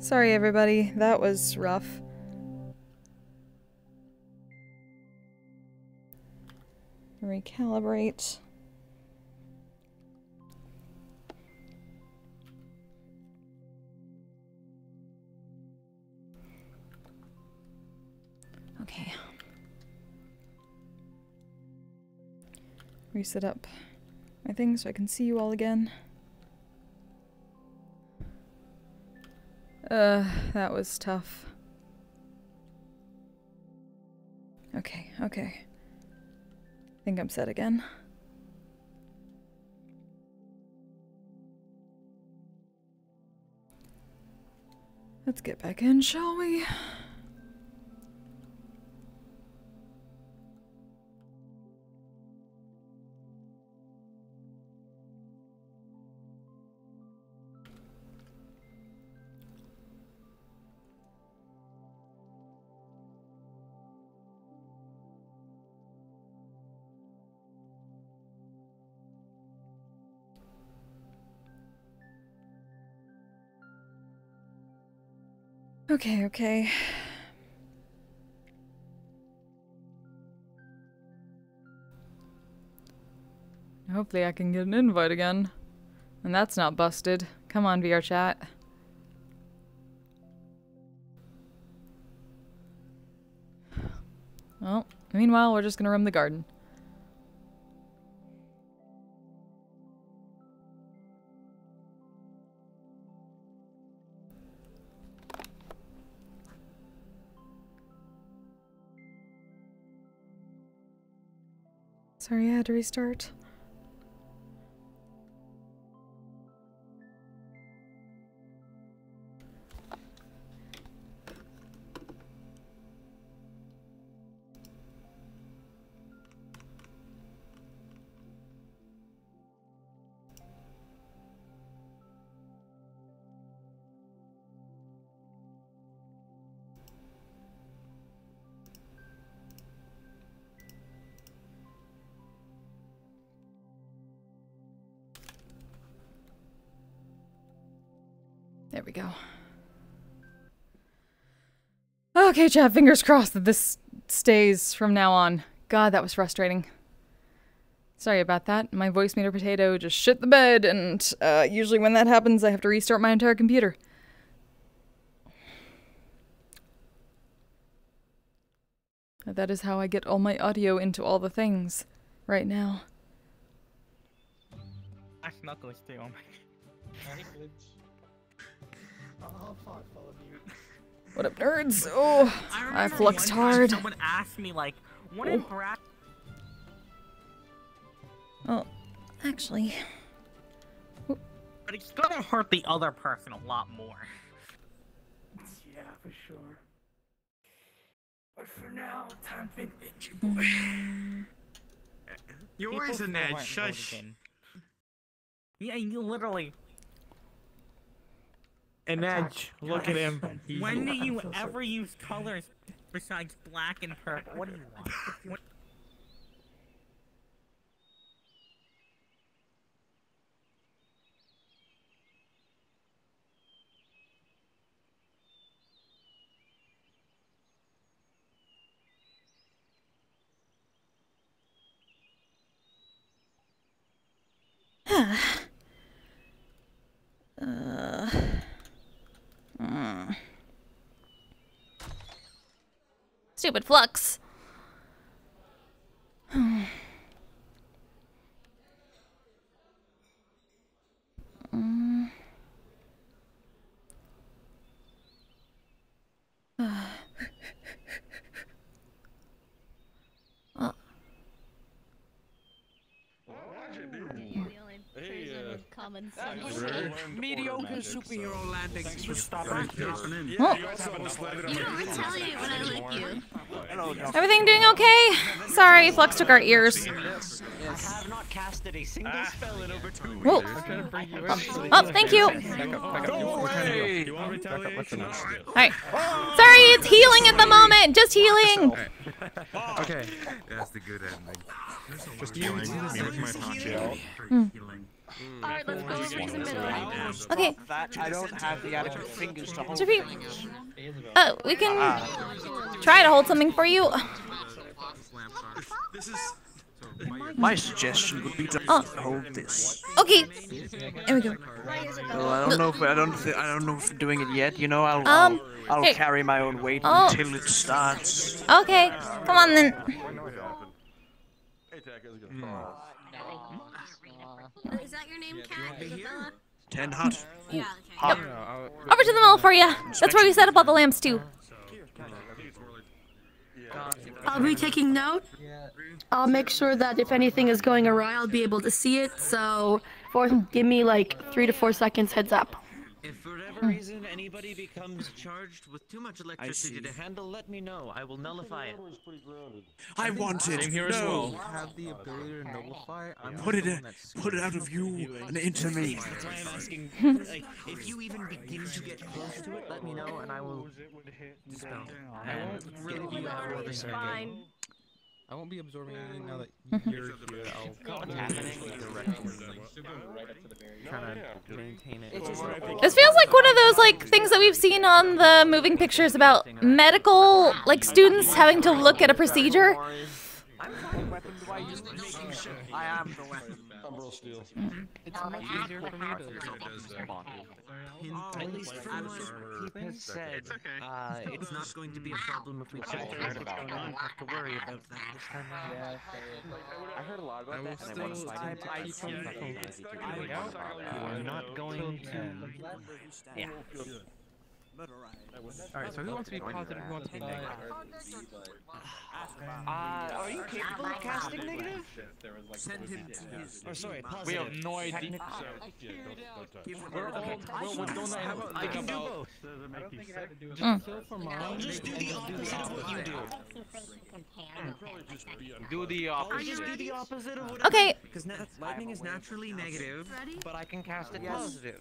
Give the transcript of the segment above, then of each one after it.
Sorry everybody, that was rough. Recalibrate. Okay. Reset up my thing so I can see you all again. That was tough. Okay, okay. I think I'm set again. Let's get back in, shall we? Okay, okay. Hopefully I can get an invite again. And that's not busted. Come on, VRChat. Well, meanwhile, we're just gonna roam the garden. Sorry, I had to restart. There we go. Okay, chat, fingers crossed that this stays from now on. God, that was frustrating. Sorry about that. My voice meter potato just shit the bed, and usually when that happens, I have to restart my entire computer. That is how I get all my audio into all the things right now. I snuck those too. Oh my god. Oh, fuck, full of you. What up, nerds? Oh, I fluxed hard. Someone asked me, like, what in Brad? Oh, actually. But it's gonna hurt the other person a lot more. Yeah, for sure. But for now, time for Ninja Boy. You're always an edge, shush. Yeah, you literally. An edge. Look at him. When do you ever use colors besides black and purple? What do you want? What? Stupid flux. Common sense. Mediocre superhero landings. Just stop dropping in. You don't retaliate when I lick you. Everything doing okay? Sorry, Flux took our ears. I have not casted a single spell in over 2 Whoa. weeks. Oh, thank you. Alright. Sorry, it's healing at the moment. Just healing. Okay. That's the good ending. Just healing. Me with my poncho. Alright, let's go over to the middle. Okay. I don't have the adequate fingers to hold Jiffy. things. We can try to hold something for you. My suggestion would be to hold this. Okay. There we go. Well, I don't know if I don't know if we're doing it yet. You know, I'll here. carry my own weight Oh. until it starts. Okay. Come on then. Is that your name, Cat? Isabella? 10 hot. Yeah, okay. Hot. Over to the middle for you. That's where we set up all the lamps too. I'll be taking note. I'll make sure that if anything is going awry, I'll be able to see it. So, give me like 3 to 4 seconds heads up. If for whatever reason anybody becomes charged with too much electricity to handle, let me know. I will nullify it. I want it. No. Have the ability to nullify. Put it out of you and into me. That's why I'm asking. Like, if you even begin to get close to it, let me know, and I will dispel. I won't really be absorbing Fine. I won't be absorbing anything now that you're here. I'll trying to maintain it. This feels like one of those things that we've seen on the moving pictures about medical students having to look at a procedure. I am the weapon. It's much easier for me to At least from what Keith has said, it's not going to be a problem if we check what's going on. I don't have to worry about that this time around. I heard a lot about that, and I want to keep from finding out. You are not going to... Yeah. Alright, so who wants to be positive, who wants to be negative? Are you capable of casting negative? Send him to his... Or sorry, positive. We have no idea. I can do both. Just do the opposite of what you do. Do the opposite. Just do the opposite of what Okay. Because lightning is naturally negative, but I can cast it positive.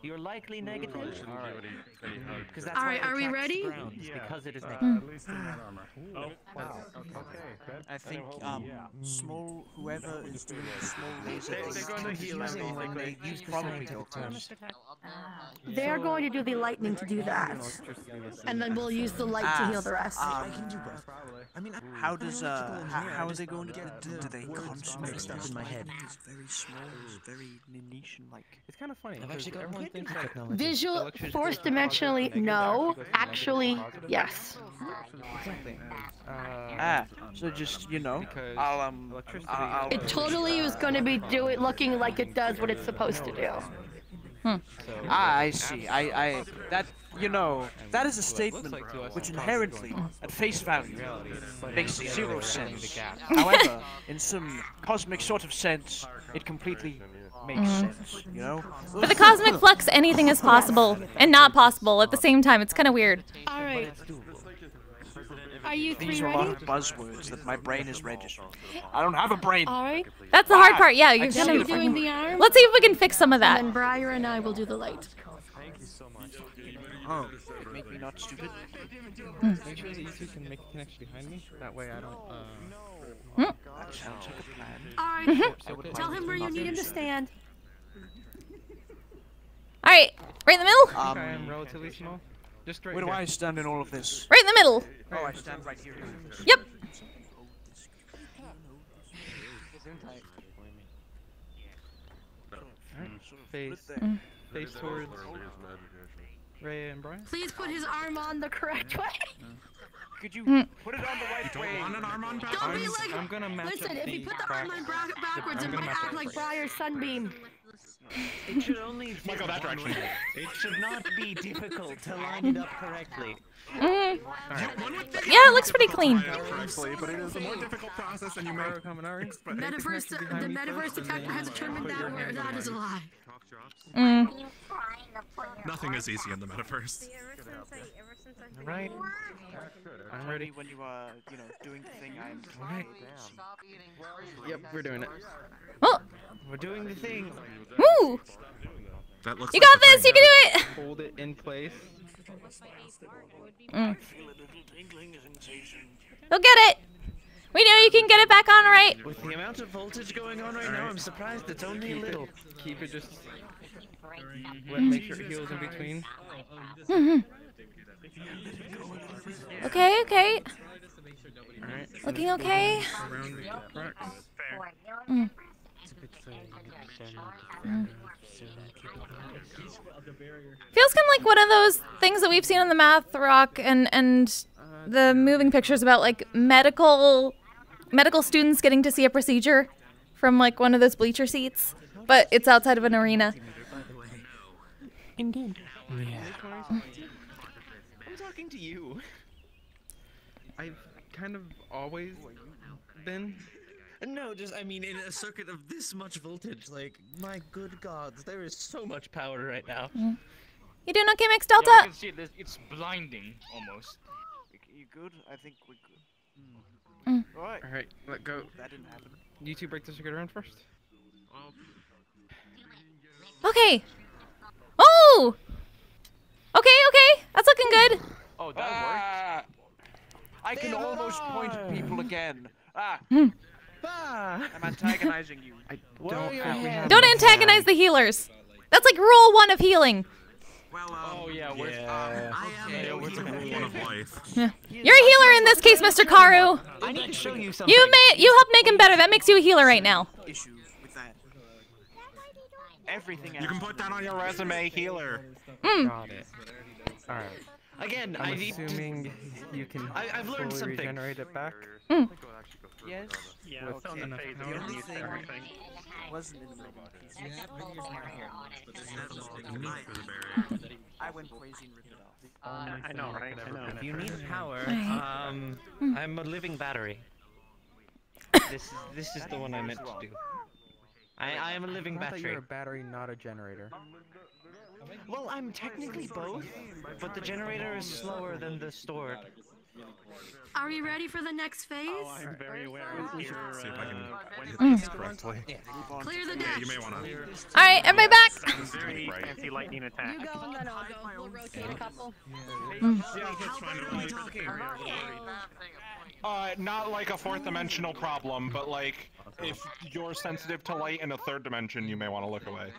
You're likely negative. Because that's Alright, why it are we attracts ready? the ground, is because it is negative. I think, small, whoever is doing the small laser It's confusing when they use the scientific terms. They're going to do the lightning to do that. And then we'll use the light to heal the rest. I mean, how does, how are they going to get it? Do they concentrate stuff in my head? It's very small, it's very niche and It's kind of funny. I've actually got everyone thinks that technology. Visual, fourth dimensionally, no. Actually, yes. Exactly. so just, you know, Because I'll, electricity It totally is going to be looking like it does what it's supposed to do. I see. That, you know, that is a statement which inherently, at face value, makes 0 sense. However, in some cosmic sort of sense, it completely makes sense, you know? For the cosmic flux, anything is possible and not possible at the same time. It's kind of weird. Alright. Are you 3 These are a lot ready? of buzzwords that my brain is registering. I don't have a brain. Alright. That's the hard part. Yeah, you're So gonna. you're doing the arm? Let's see if we can fix some of that. And then Briar and I will do the light. Oh, make me not stupid. Make sure that you two can make a connection behind me. That way I don't, That sounds like a plan. Alright. Tell him where you need him to stand. All right, right in the middle. I am relatively small. Just right Where do here. I stand in all of this? Right in the middle. Oh, I stand right here. Yep. Face towards Ray and Brian. Please put his arm on the correct way. Could you put it on the right way? Want an arm on back? Don't be like. I'm gonna match Listen, up if you the put the arm on backwards, it I'm gonna might match act up like right. Briar's sunbeam. It should only Might go that direction. It should not be difficult to line it up correctly. Yeah, it looks pretty clean. Correctly, but it is a more difficult process than you may Metaverse, the Metaverse detector has determined that is a lie. Nothing is easy in the metaverse. Right? I'm ready when you are, you know, doing the thing I'm doing. Yep, we're doing it. Oh, We're doing the thing. woo! That looks You like got the this. thing You can do it. Hold it in place. Go get it. We know you can get it back on, right? With the amount of voltage going on right now, I'm surprised it's only a little. Keep it just. Make sure it heals in between. Okay, okay. Alright. Looking okay. Feels kind of like one of those things that we've seen on the Math Rock and the moving pictures about like medical students getting to see a procedure from like one of those bleacher seats, but it's outside of an arena. Indeed. Yeah. I'm talking to you. I've kind of always been. No, just, I mean, in a circuit of this much voltage, like, my good gods, there is so much power right now. You doing okay, Mix Delta? Yeah, you can see it, it's blinding, almost. You good? I think we're good. Alright. Alright, let go. That didn't happen. You two break the circuit around first. Okay. Oh! Okay, okay. That's looking good. Oh, that worked. I can almost point at people again. I'm antagonizing you. I don't think we have Don't antagonize the healers. That's like rule 1 of healing. Well, Oh, yeah, where's What's a rule of life? Yeah. You're a healer in this case, Mr. Karu. I need to show you something. You helped make him better. That makes you a healer right now. Issue with that. Everything else. You can put that on your resume, healer. Got it. Alright. Again, I'm I need to... assuming you can I've learned fully something. regenerate it back. Yes. Yeah, with enough The power. only thing wasn't in the I went crazy and ripped it off. I know, right? I know. If you need power, I'm a living battery. This is the one I meant to do. I am a living I thought you were battery. a battery, not a generator. Well, I'm technically both, but the generator is slower than the stored. Are we ready for the next phase? I'm very aware of your, See if I can hit this correctly. Clear the Yeah, deck. you may want to. All right, everybody back. very fancy lightning attack. You go and then I'll go. We'll rotate a couple. Not like a fourth dimensional problem, but like, if you're sensitive to light in a third dimension, you may want to look away.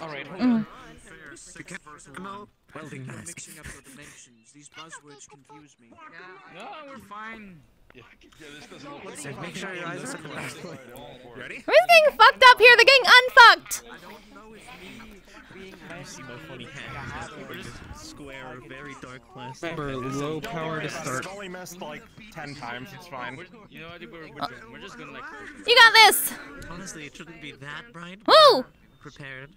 Alright, Welding mixing up the dimensions. These buzzwords confuse me. No, we're fine. make sure your eyes are closed. Ready? Who's getting fucked up here? They're getting unfucked. I don't know if me being See my funny hand. We're just square, very dark plastic. Remember, low power to start. I've only missed like 10 times, it's fine. You know what? We're just gonna like. You got this. Honestly, it shouldn't be that bright. Woo! Prepared.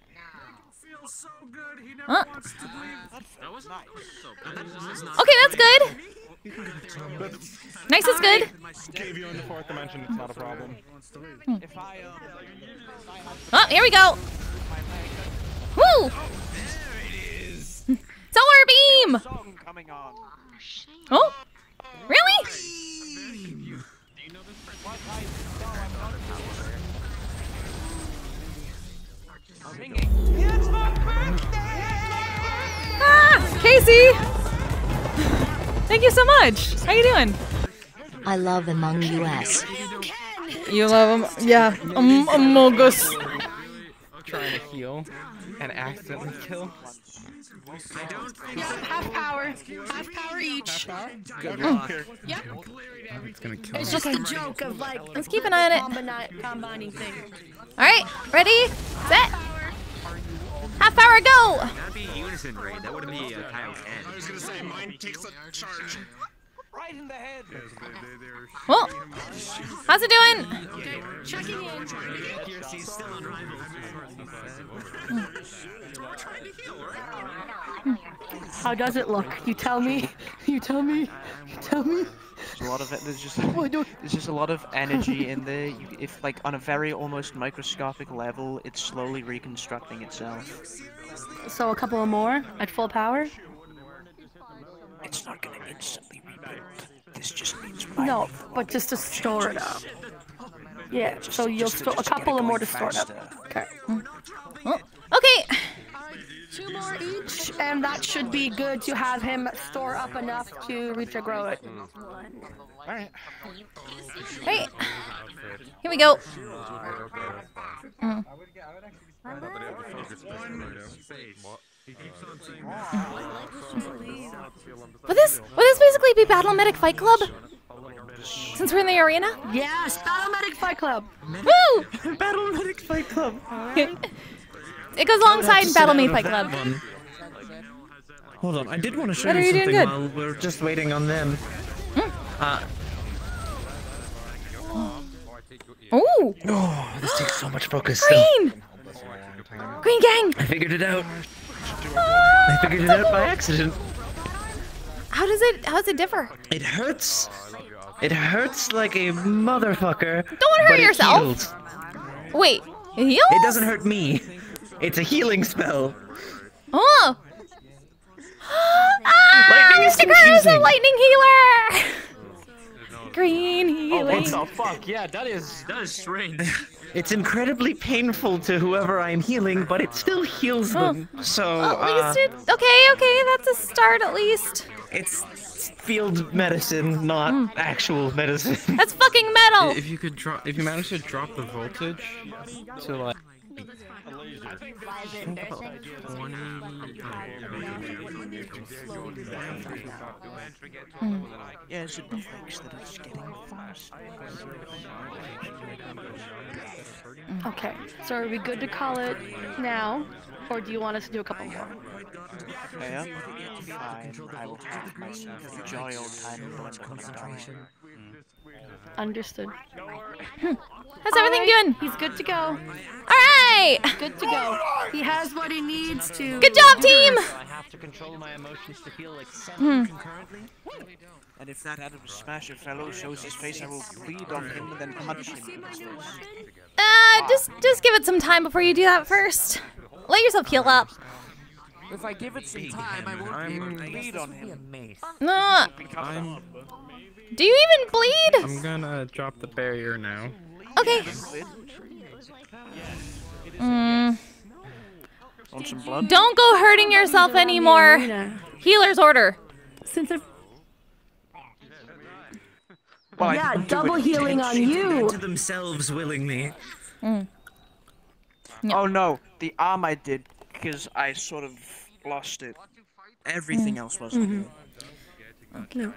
feels so good. He never Huh? wants to leave. That was nice. Okay, that's good. Nice is good. Gave you in the fourth dimension, it's not a problem. If I Oh, here we go. Woo! Solar beam. song coming on. Oh, really? Ah, Casey. Thank you so much. How you doing? I love Among Us. You love him? Yeah. Among Us. Trying to heal and accidentally kill. Yeah, half power. Half power each. Good luck. Yep. It's gonna kill It's just a joke of like. Let's keep an eye on it. Combining things. All right, ready, set. Half power, go. That'd be unison raid. That wouldn't be a tile 10. I was gonna say, mine takes a charge. Right in the head. Well, how's it doing? Okay, checking in. Accuracy's still unrivaled. How does it look? You tell me. You tell me. You tell me. There's a lot of it. There's just a lot of energy in there. If like on a very almost microscopic level, it's slowly reconstructing itself. So a couple more at full power? It's not gonna instantly rebuild. This just means No, but just to store it up. Yeah, so you'll store a couple of more to store it up. Okay. Okay. 2 more each, and that should be good to have him store up enough to regrow it. Alright. Right. Here we go. Mm. Would this basically be Battle Medic Fight Club? Since we're in the arena? Yes, Battle Medic Fight Club. Woo! Battle Medic Fight Club. It goes alongside Battle Me Fight Club. Hold on, I did want to show What are you you doing something good? while we're just waiting on them. Ooh! Oh, this takes so much focus. Green! Green gang! I figured it out. I figured it out by accident. How does it differ? It hurts. It hurts like a motherfucker. Don't hurt but yourself. It heals. Wait, it heals? It doesn't hurt me. It's a healing spell. Oh! Lightning is Mr. Crow is a confusing. lightning healer! Green Oh, what healing. the fuck? Yeah, that is strange. It's incredibly painful to whoever I'm healing, but it still heals them. So At least it. Okay, that's a start at least. it's field medicine, not actual medicine. That's fucking metal! If you manage to drop the voltage to like. Yeah, it's the fakes that it's getting fast. Okay, so are we good to call it now, or do you want us to do a couple more? Yeah, fine. I will have myself enjoy old time concentration. Understood. How's everything doing? He's good to go. Alright! Good to go. He has what he needs to. Good job, team! I have to control my emotions to feel like 7 concurrently. And if that Adam Smasher fellow shows his face, I will bleed on him and then punch him in his face. Just give it some time before you do that first. Let yourself heal up. If I give it some time, I won't be able to bleed on him. Do you even bleed? I'm gonna drop the barrier now. Okay. Want some blood? Don't go hurting yourself anymore. Healer's order. Since I've... Well, yeah, double healing on you. To themselves willingly. Oh no, the arm I did because I sort of lost it. Everything else wasn't. Okay.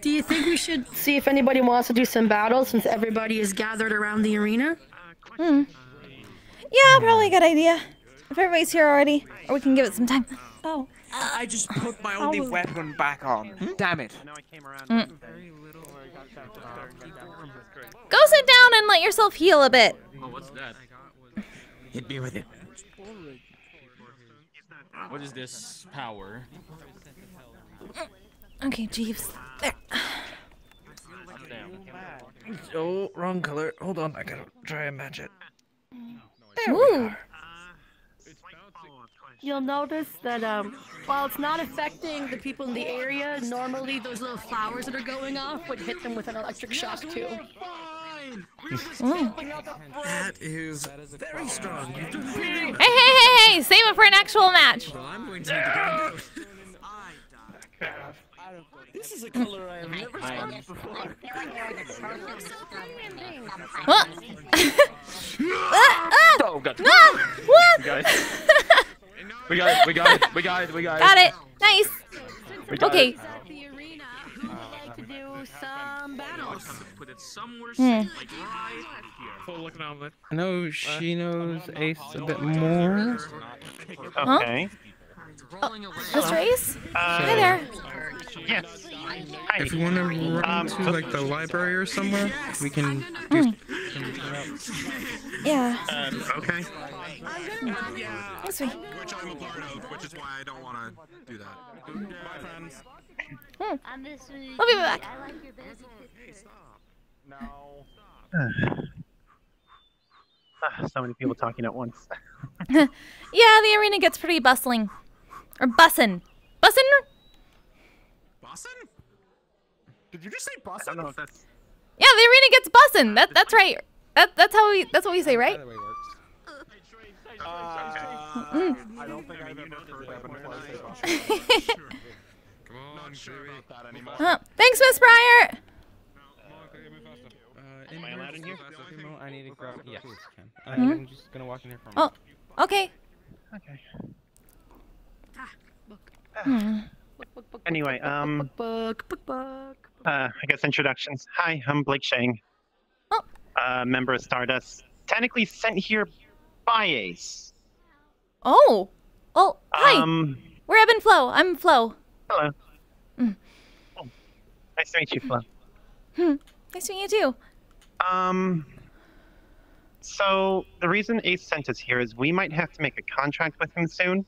Do you think we should see if anybody wants to do some battles since everybody is gathered around the arena? Yeah, probably a good idea. If everybody's here already, or we can give it some time. Oh. I just put my only weapon back on. Damn it. Go sit down and let yourself heal a bit. Oh, what's that? Hit me with it. What is this power? Okay, Jeeves. There. Oh, wrong color. Hold on, I gotta try and match it. Ooh. You'll notice that while it's not affecting the people in the area, normally those little flowers that are going off would hit them with an electric shock too. That is very strong. Hey! Save it for an actual match. Well, I'm going to need to get out. This is a color I have never seen before. Oh, God. What? We got it. Got it. Nice. Okay. The arena, who would like to do some battles? Put it somewhere safe, like right here. I know she knows Ace a bit more. Okay. Mr. Ace? Hi there. Yes. If you want to run to like the library or somewhere, we can do. Yeah. Okay. This way. Which I'm a part of, which is why I don't want to do that. Bye, friends. We'll be back. So many people talking at once. Yeah, the arena gets pretty bustling. Or bussin'. Bussin'? Bussin'? Did you just say bussin'? I don't know if that's... Yeah, the arena gets bussin'. That's right. That's what we say, right? I don't think I've ever heard that before. Thanks, Miss Breyer. allowed in here? I need to grab. Yes. Hmm? I'm just gonna walk in here for a Oh, okay. Okay. Hmm. Anyway, Book. I guess introductions. Hi, I'm Blake Shang. Oh. Member of Stardust. Technically sent here by Ace. Oh. Oh, hi. We're Ebb and Flo. I'm Flo. Hello. Mm. Oh, nice to meet you, Flo. Nice to meet you too. So the reason Ace sent us here is we might have to make a contract with him soon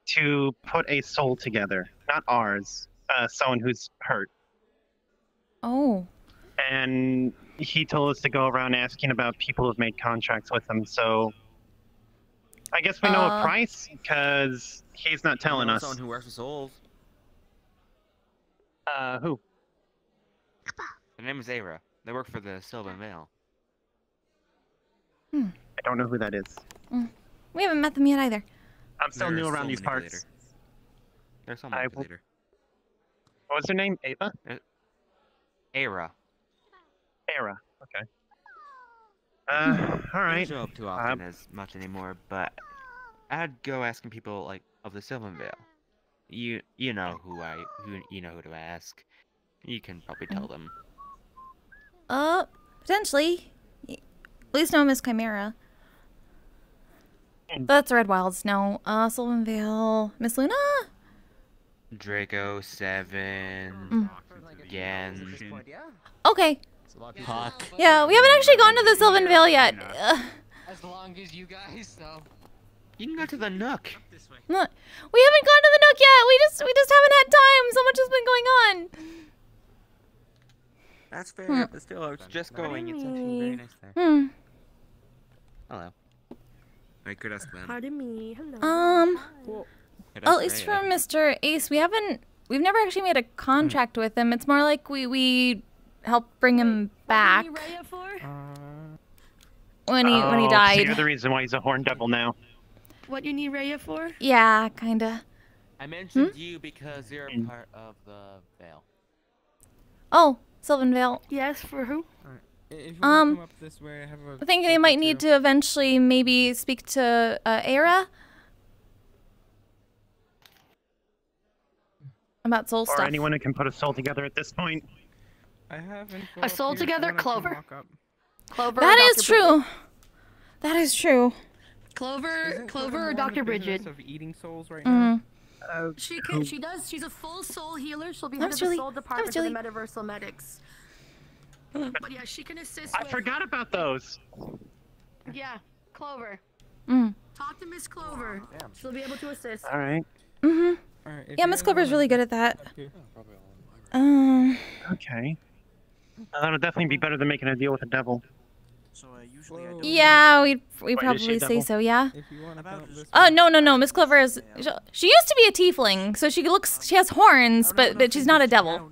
to put a soul together. Not ours. Someone who's hurt. Oh. And he told us to go around asking about people who've made contracts with him, so I guess we know a price, because he's not telling us. Someone who works with souls. Who? Their name is Aira. They work for the Sylvan Vale. I don't know who that is. We haven't met them yet either. I'm still new around these parts. They're some manipulator. What was her name? Ava? Aira. Aira. Okay. All right. I don't show up too often as much anymore, but I'd go asking people like of the Sylvan Vale. You know who you know who to ask. You can probably tell them. Potentially. At least know Miss Chimera. But that's Red Wilds. No. Sylvan Vale. Miss Luna? Draco 7. Again. Okay. Puck. Yeah, we haven't actually gone to the Sylvan Vale yet. As long as you guys, so. You can go to the Nook. We haven't gone to the Nook yet. We just haven't had time. So much has been going on. That's fair. But still, I was just going. It's actually very nice there. Hello. I could ask them. Pardon me. Hello. At least for Mr. Ace, we've never actually made a contract with him. It's more like we help bring him back. When he died. So you're the reason why he's a horn devil now. What you need Raya for? Yeah, kinda. I mentioned you because you're a part of the Vale. Oh, Sylvan Vale. Yes, for who? If you come up this way, I have I think they might need to eventually maybe speak to Aira about soul stuff. Or anyone who can put a soul together at this point. I have A soul together, Clover. Clover. That is true. That is true. Clover or Dr. Bridget. Of eating souls right now. She does. She's a full soul healer. She'll be head of the soul department for the Metaversal Medics. But yeah, she can assist. I forgot about those. Yeah, Clover. Talk to Miss Clover. She'll be able to assist. All right. Yeah, Miss Clover's really good at that. Okay. That'll definitely be better than making a deal with the devil. Yeah, we'd probably say so. Yeah. Oh no, Miss Clover is. She used to be a tiefling, so she has horns, but she's not a devil.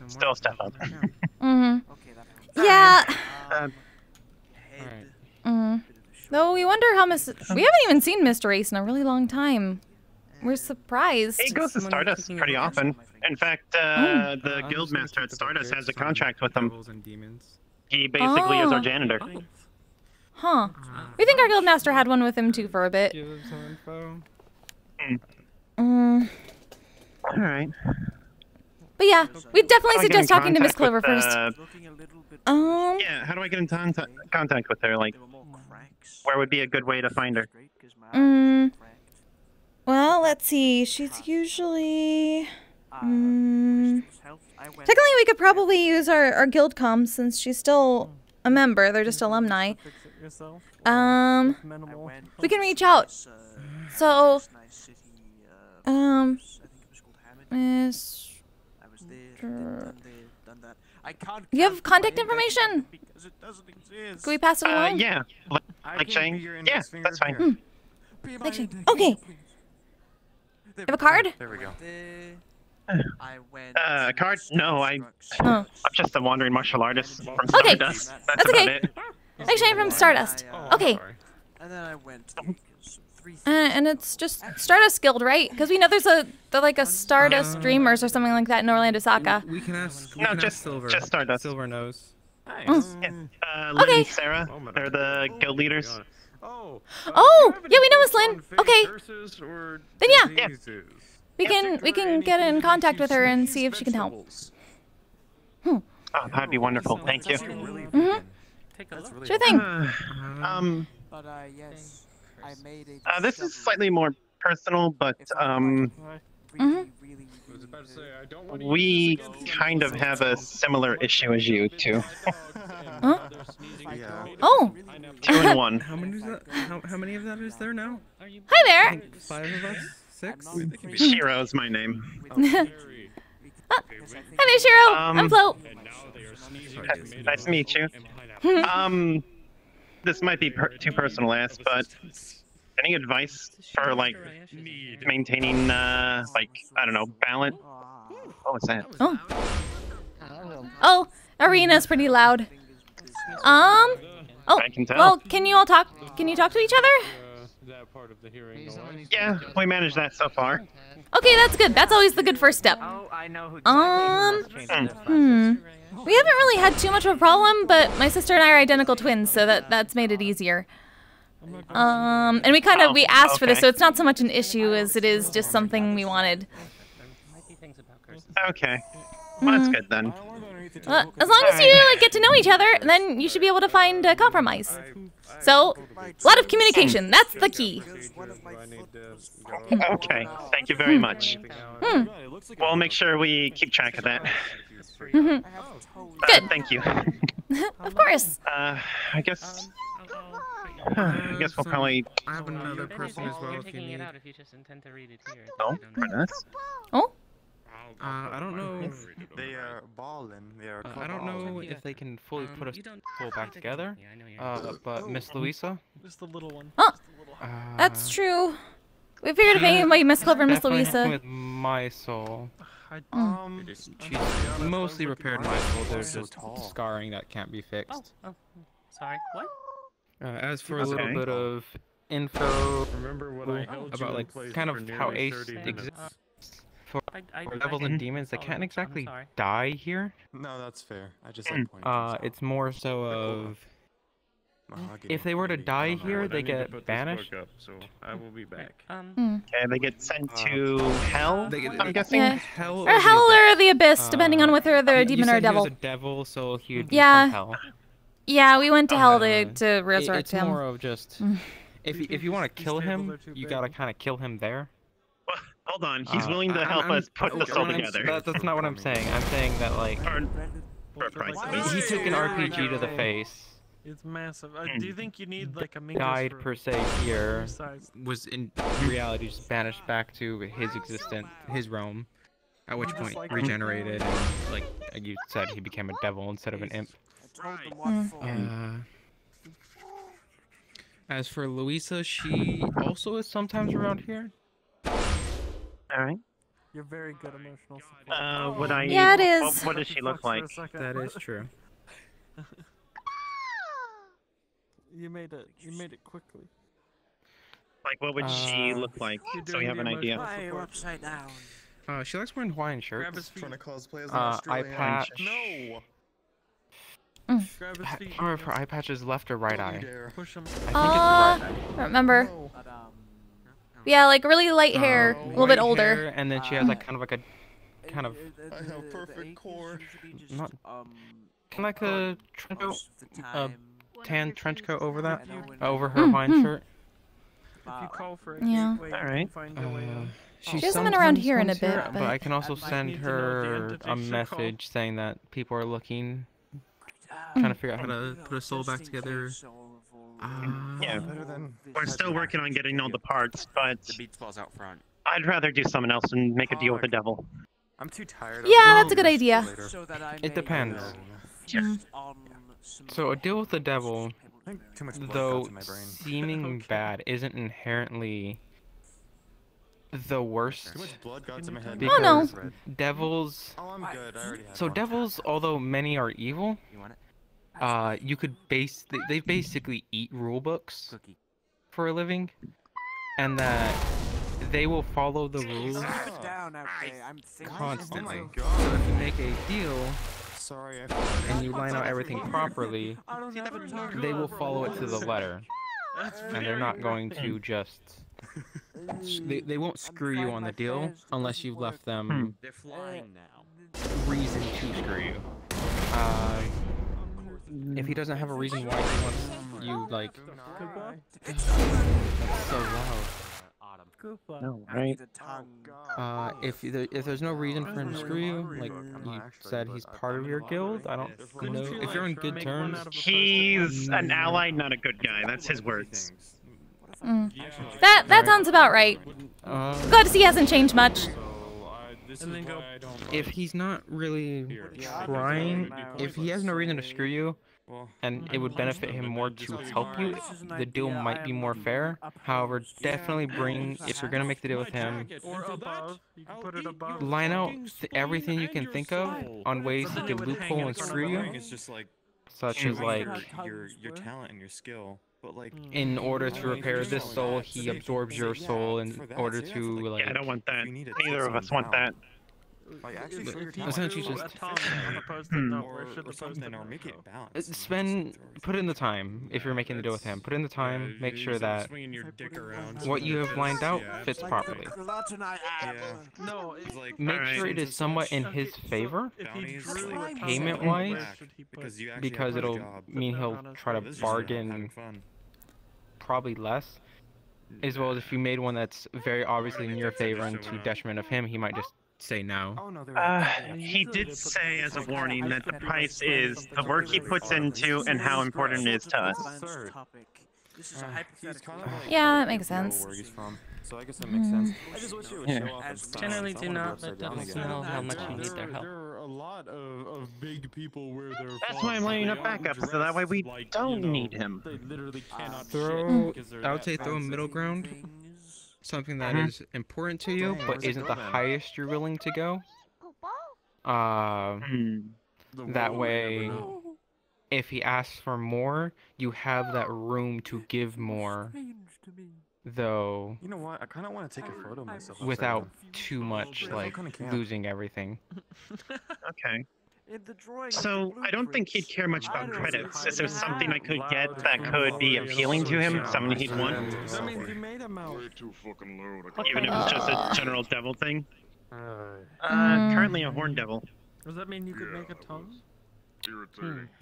Still a step up. Yeah. Though we wonder how we haven't even seen Mr. Ace in a really long time. We're surprised. He goes to Stardust pretty often. In fact, the guildmaster at Stardust has a contract with him. He basically is our janitor. Huh. We think our guildmaster had one with him too for a bit. Alright. But yeah, we definitely suggest talking to Miss Clover first. Yeah, how do I get in contact with her? Like, where would be a good way to find her? Well, let's see. She's usually... Technically, we could probably use our guild comms since she's still a member. They're just alumni. We can reach out. So, Miss... You have contact information? Can we pass it along? Yeah. Like Shane? Yeah, that's fine. Like Shane. Okay. You have a card? There we go. A card? No, I'm just a wandering martial artist from Okay. Stardust. That's okay. Like Shane from Stardust. Okay. And then I went And it's just Stardust Guild, right? Because we know there's like a Stardust Dreamers or something like that in Orlando Saka. We can ask. No, just Silver. just Stardust. Silver knows. Lynn and Sarah, they're the guild leaders. Oh, yeah, we know Miss Lynn. Okay. Then yeah. We can get in contact with her and see if she can help. Oh, that'd be wonderful. Thank you. Sure thing. But yes, I made it. This is slightly more personal, but we kind of have a similar issue as you two. Huh? Oh. 2 and 1. How many is that? How many of that is there now? Hi there. 5 of us? 6? Shiro's my name. Hi there, Shiro. I'm Flo. Nice to meet you. This might be too personal to ask, but any advice for like maintaining like I don't know, balance? What was that? Oh, arena's pretty loud. Oh, I can tell. well, can you all talk? Can you talk to each other? Yeah, we managed that so far. Okay, that's good. That's always the good first step. Oh, I know who. We haven't really had too much of a problem, but my sister and I are identical twins, so that's made it easier. And we we asked for this, so it's not so much an issue as it is just something we wanted. Okay, well, that's good then. As long as you get to know each other, then you should be able to find a compromise. So, a lot of communication. That's the key. Okay, thank you very much. We'll make sure we keep track of that. Good. Thank you. Of course. I guess we'll probably. I have another person as well if you need. Oh, Prentice? Oh? I don't know. They are balling. They are. I don't know if they can fully put us full back together. But Miss Louisa. Just the little one. Oh, that's true. We figured if anybody Miss Clover, Miss Louisa. With my soul. She's mostly repaired my soul. There's just scarring that can't be fixed. Oh, sorry. What? As for a little bit of info about like kind of how Ace exists for devils and demons, they can't exactly die here. No, that's fair. I just like pointing. It's more so of if they were to die here, they get banished. So I will be back. Okay, they get sent to hell. I'm guessing. Yeah. Hell or the abyss, depending on whether they're a demon or a devil. He was a devil, so he would be Yeah. from hell. Yeah, we went to hell to resurrect him. It's more of just if you want to kill him, you gotta kind of kill him there. Hold on, he's willing to help us put the soul together. That's not what I'm saying. I'm saying that like for a price. he took an RPG to the face. It's massive. Do you think you need like a died per se here, was in reality just banished back to his existence, his realm, at which point regenerated and like you said, he became a devil instead of an imp. As for Louisa, she also is sometimes around here. Alright. You're very good emotional support. Would I? Yeah, it is. What does she look like? That is true. You made it quickly. Like, what would she look like? So we have an idea. Upside down. She likes wearing Hawaiian shirts. Trying to cosplay as an Eye Australian. patch. No. Or if her eye patch is left or right eye. Push him. I think it's right eye. Don't remember. Yeah, like really light hair, a little bit older. Hair, and then she has like kind of I have perfect core. not kind of like a trench coat, tan trench coat over that, over her Hawaiian shirt. If you call for it, Yeah. Alright. She hasn't been around here in a bit, but I can also send her a message saying that people are looking, trying to figure out how to put a soul back together. Yeah, we're still working on getting all the parts, but The beach ball's out front. I'd rather do something else and make a deal with the devil. I'm too tired. Yeah, that's a good idea. It depends. So a deal with the devil, Too much blood though got to my brain. seeming bad, isn't inherently the worst. Too much blood got to my head. Oh, no. Because devils. Oh, I'm good. I already had So one. devils, although many are evil, You want it? you could they basically eat rule books for a living, and that they will follow the rules Keep it down out there. I'm thinking. constantly. Oh my So God. if you make a deal Sorry, and you line out everything properly, they will follow it to the letter. And they're not going to just... They won't screw you on the deal unless you've left them They're flying now. reason to screw you. If he doesn't have a reason why he wants you, like... That's so loud. No, right? If there's no reason for him to screw you, like you said, he's part of your guild. I don't know if you're on good terms. He's an ally, not a good guy. That's his words. That sounds about right. Glad to see he hasn't changed much. If he's not really trying, if he has no reason to screw you, and it would benefit him more to help you, the deal might be more fair. However, definitely if you're gonna make the deal with him, line out everything you can think of on ways he could loophole and screw you, such as like your talent and your skill. But like, in order to repair this soul, he absorbs your soul in order to like. Yeah, I don't want that. Neither of us want that. Like, actually show your Essentially just put in the time if you're making the deal with him. Put in the time, make sure that what you have lined out fits properly. Make sure it is somewhat in his favor, payment-wise, because it'll mean he'll try to bargain probably less. As well as if you made one that's very obviously in your favor and to detriment of him, he might just say no. He did say as a warning that the price is the work he puts into and how important it is to us. Yeah, that makes sense. So I guess that makes sense. I just wish you would show off. Generally, do not let them know how much you need their help. There are a lot of big people where they're. That's why I'm lining up backups, so that way we don't need him. They literally cannot. I would say throw a middle ground. Something that is important to you, but isn't the highest you're willing to go. That way, if he asks for more, you have that room to give more. Though, you know what? I kind of want to take a photo of myself without too much like losing everything. Okay. So I don't think he'd care much about credits. Is there something I could get that could be appealing to him? Something he'd want? Even if it's just a general devil thing? Currently a horn devil. Does that mean you could make a tongue?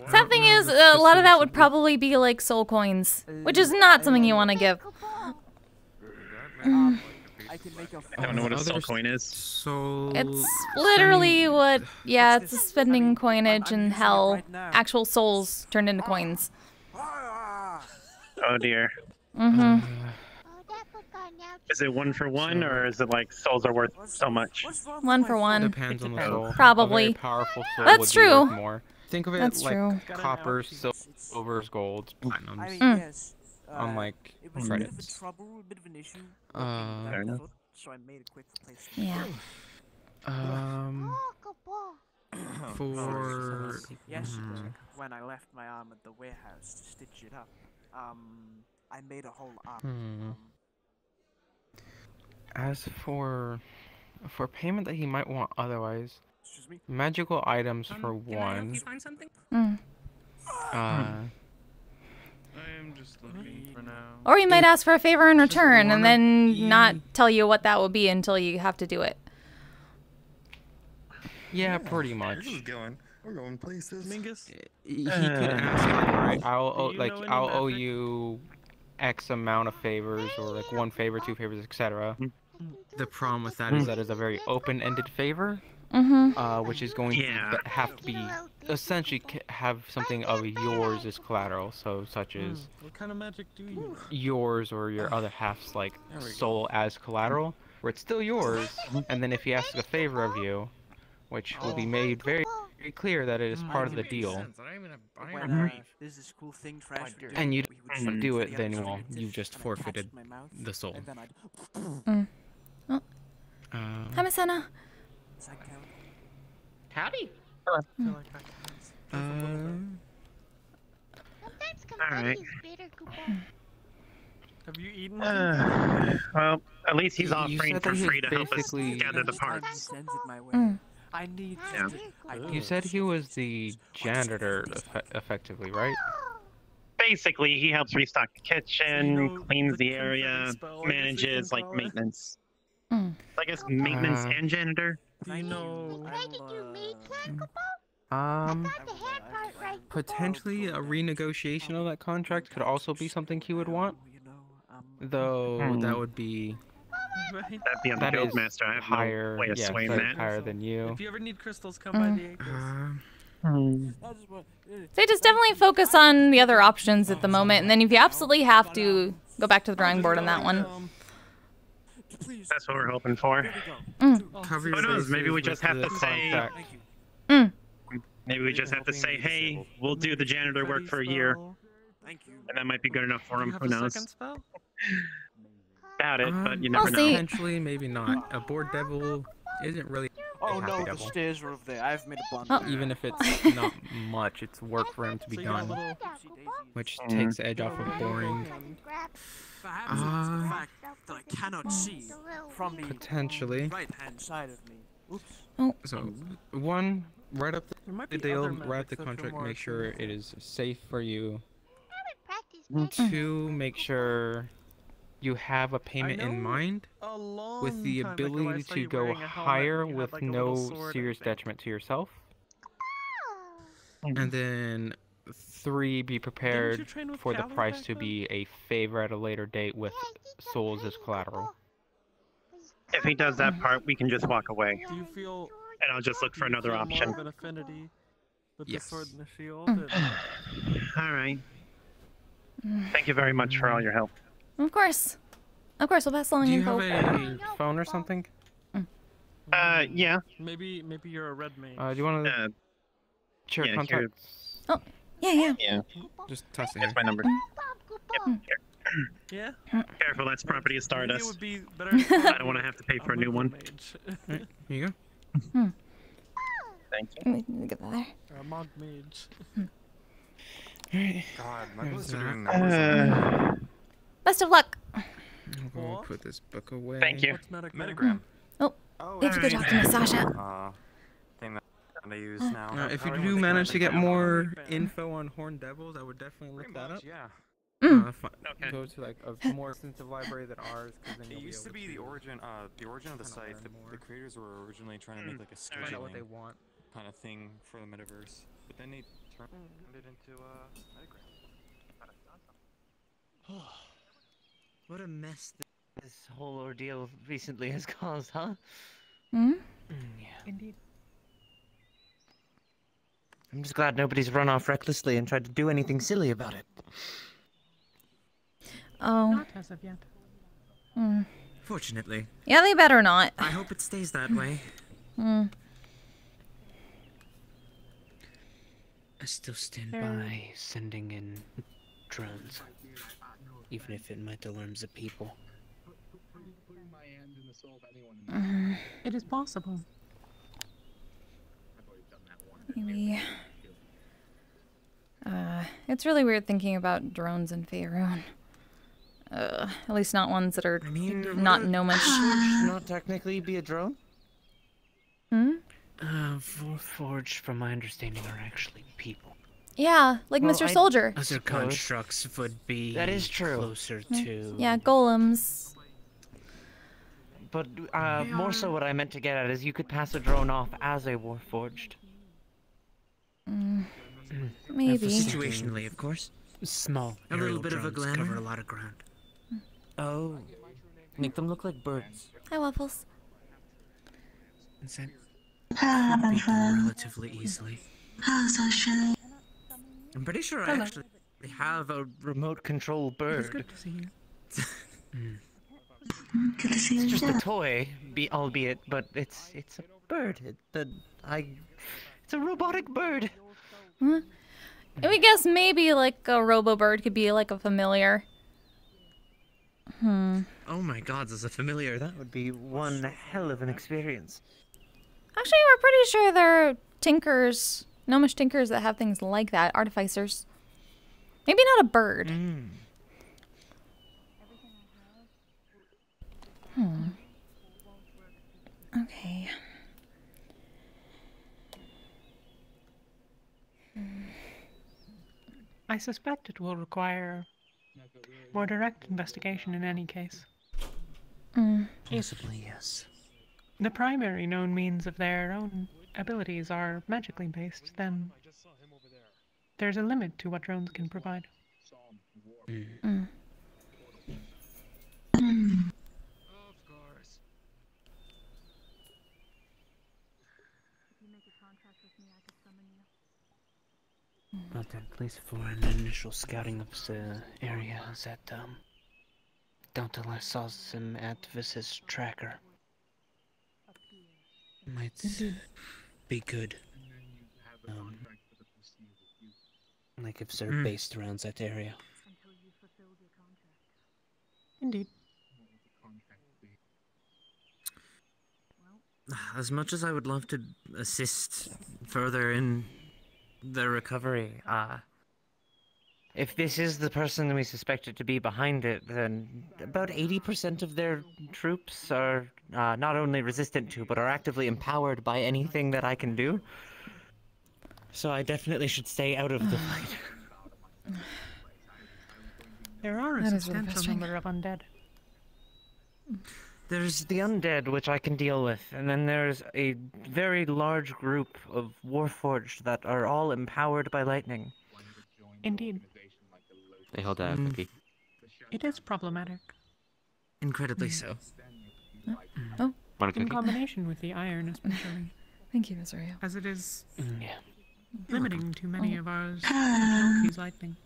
Something is, a lot of that would probably be like soul coins, which is not something you want to give. I don't know what a soul coin is. It's literally what, yeah, it's spending coinage in hell. Actual souls turned into coins. Oh dear. Mm-hmm. Is it 1 for 1, or is it like souls are worth so much? 1 for 1. Depends on the soul. Probably. A very powerful soul That's would be worth true. more. Think of it That's like true. copper, silvers, golds, platinums. Unlike credits. Fair enough. Yeah. For when I left my arm at the warehouse to stitch it up, I made a whole arm. As for payment that he might want otherwise, magical items for one. You find something? I am just looking for now. Or you might ask for a favor in return and then not tell you what that will be until you have to do it. Yeah, pretty much. We're going places. Mingus? He could ask, alright, I'll owe you X amount of favors, or like 1 favor, 2 favors, etc. The problem with that is that it's a very open-ended favor, which is going to have to be essentially have something of yours as collateral. So, such as what kind of magic do you? Yours or your other half's like soul as collateral, where it's still yours. And then if he asks a favor of you, which will be made very clear that it is part of the deal, There's this cool thing trash. and you don't do it, then well, you've just forfeited the soul. Oh. Hi, Miss Anna. Howdy. Alright. Have you eaten? Well, at least he's You offering said for that he's free to help us basically- gather the Each time he parts. sends it my way, Mm. I need Yeah. You said he was the janitor, effectively, right? Basically, he helps restock the kitchen, know cleans the the area, confetti spell, I guess you manages can like call it. maintenance. Mm. So I guess maintenance Uh, and janitor. Do you know? Potentially a renegotiation of that contract could also be something he would want. Though that would be That'd be on the that is Guildmaster. I have higher, no way of yeah, swaying that is that. higher than you. If you ever need crystals, come by the acres. So just definitely focus on the other options at the moment, and then if you absolutely have to, go back to the drawing board on that one. That's what we're hoping for. Cover Who your knows? Maybe bases we just with have the to say. contract. Maybe we just have to say, hey, we'll do the janitor work for a year. And that might be good enough for him. Who knows? Doubt it, but you never know. Potentially, maybe not. A bored devil isn't really a Oh happy no, the devil. stairs are over there. I've made a bundle. Even if it's not much, it's work for him to be done, which takes the edge off of boring. Perhaps it's the fact that I cannot see from the Potentially. right-hand side of me. Oops. So, one, right up might the be deal, other right up the magics that feel contract, more make sure achievable. it is safe for you. Two, make sure you have a payment in mind with the time ago, I ability saw to you go wearing a helmet higher and you had, with like, a no little sword, I serious think. detriment to yourself. And then three, be prepared train with for the Callie price back to be a favor at a later date with souls as collateral. If he does that part, we can just walk away. Do you feel? And I'll just look for another option. More of an affinity with the sword and the shield. All right. Thank you very much for all your help. Of course. Of course, we'll pass along Do you info. have a phone or something? Yeah. Maybe you're a red mage. Do you want to share yeah, contact? Oh, yeah. Yeah. Just toss it Here's here. my number. Yeah. Careful, that's property of Maybe it Stardust. would be better I don't want to have to pay for a new one. Here you go. Thank you. Let me get that there. A monk mage. God, my There's bullets are that. doing numbers. Best of luck. I'll go put this book away. Thank you. What's metagram? Metagram. Oh, you have to go talk to Miss Sasha. Thing that I use now. If you do manage to get more info on Horned Devils, I would definitely look that up. Yeah. Okay. Go to like a more extensive library than ours, because then It you'll be used to able be the origin of the site. The creators were originally trying to make like a find out what they scheduling want. kind of thing for the metaverse, but then they turned it into Metagram. What a mess this whole ordeal recently has caused, huh? Hmm? Yeah. Indeed. I'm just glad nobody's run off recklessly and tried to do anything silly about it. Oh. Not as of yet. Hmm. Fortunately. Yeah, they better not. I hope it stays that way. Hmm. I still stand by sending in drones, even if it might alarm the people. It is possible. Maybe. It's really weird thinking about drones in Faerun. At least not ones that are not gnomish. Not technically be a drone? Hmm? Forged, from my understanding, are actually people. Yeah, like Well, Mr. Soldier. Other constructs would be that is true. Closer to. Yeah, golems. But more so, what I meant to get at is you could pass a drone off as a warforged. Maybe. Situationally, of course. Small. A little bit of a glamour. Cover a lot of ground. Oh. Make them look like birds. Hi, Waffles. And send people relatively easily. I'm pretty sure I actually have a remote control bird. Good to see you. It's just a toy, albeit, but it's a bird. It's a robotic bird. Huh? And we guess maybe like a robo-bird could be like a familiar. Oh my god, as a familiar, that would be one hell of an experience. Actually, we're pretty sure there are tinkers, gnomish tinkers that have things like that, artificers. Maybe not a bird. suspect it will require more direct investigation in any case. Possibly, yes. The primary known means of their own abilities are magically based, then there's a limit to what drones can provide. But at least for an initial scouting of the area, that don't I saw some activist tracker. Might be good. Like if they're based around that area. Indeed. As much as I would love to assist further in the recovery, if this is the person we suspect it to be behind it, then about 80% of their troops are not only resistant to, but are actively empowered by anything that I can do. So I definitely should stay out of the fight. There are a substantial number of undead. There's the undead, which I can deal with, and then there's a very large group of Warforged that are all empowered by lightning. Indeed. They hold out a cookie. It is problematic. Incredibly so. Oh. Want a In cookie? combination with the iron, especially. Thank you, Azrael. As it is Yeah. limiting to many of ours to use lightning.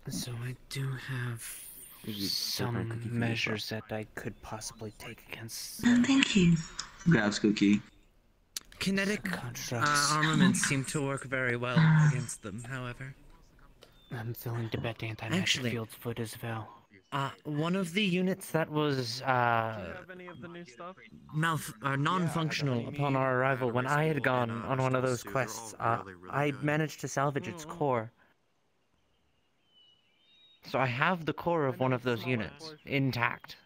So I do have some measures that I could possibly take against. Thank you. Grabs cookie. Kinetic armaments seem to work very well against them, however. I'm willing to bet anti-magic field foot as well. One of the units that was non-functional upon our arrival when I had gone on one of those quests, I managed to salvage its core. So I have the core of one of those units intact.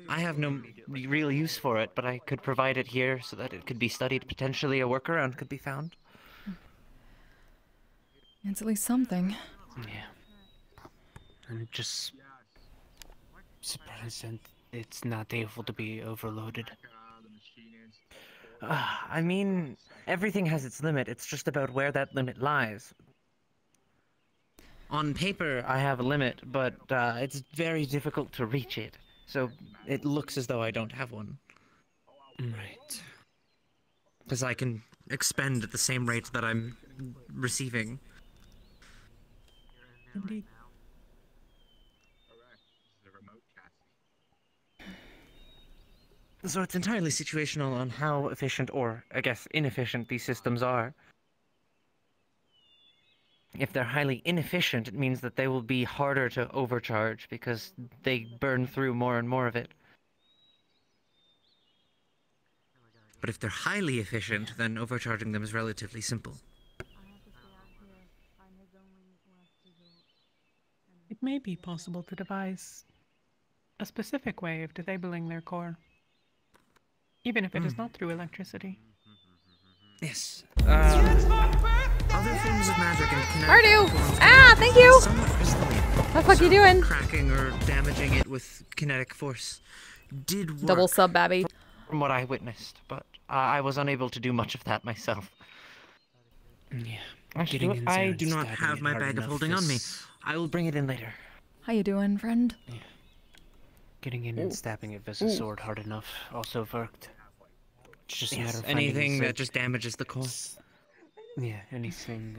I have no real use for it, but I could provide it here so that it could be studied. Potentially a workaround could be found. It's at least something. Yeah. I'm just surprised that it's not able to be overloaded. I mean, everything has its limit. It's just about where that limit lies. On paper, I have a limit, but it's very difficult to reach it. So it looks as though I don't have one. Right. Because I can expend at the same rate that I'm receiving. Indeed. So it's entirely situational on how efficient, or I guess inefficient, these systems are. If they're highly inefficient, it means that they will be harder to overcharge because they burn through more and more of it. But if they're highly efficient, then overcharging them is relatively simple. It may be possible to devise a specific way of disabling their core, even if it is not through electricity. Yes. Other forms of magic and kinetic Ardu! forms Ah, thank you! somewhat crystalline. What the fuck you doing? Cracking or damaging it with kinetic force did work. Double sub, Babby. From what I witnessed, but I was unable to do much of that myself. Yeah. Actually, I do not have my bag of holding on me. I will bring it in later. How you doing, friend? Yeah. Getting in and stabbing it with a sword hard enough also worked. It's just a matter of finding anything the that just damages the core. Yeah, anything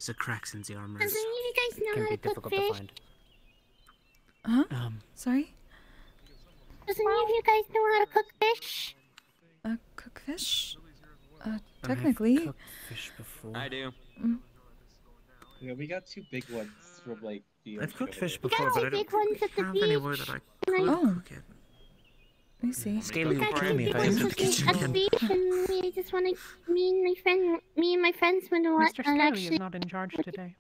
the cracks in the armor Doesn't you guys know can how be to cook difficult to fish? find. Huh? Sorry? Doesn't any of you guys know how to cook fish? Cook fish? Technically. I've cooked fish before. I do. Yeah, we got 2 big ones from like the. I've cooked fish We before, got but 2 I big don't ones at the have beach. anywhere that I could Oh. cook it. Let me see. Scaly would We got kill 2 me if big I ones entered at the kitchen the again. beach, and we just want to. Me and my friends want to Mr. Scaly actually is not in charge today.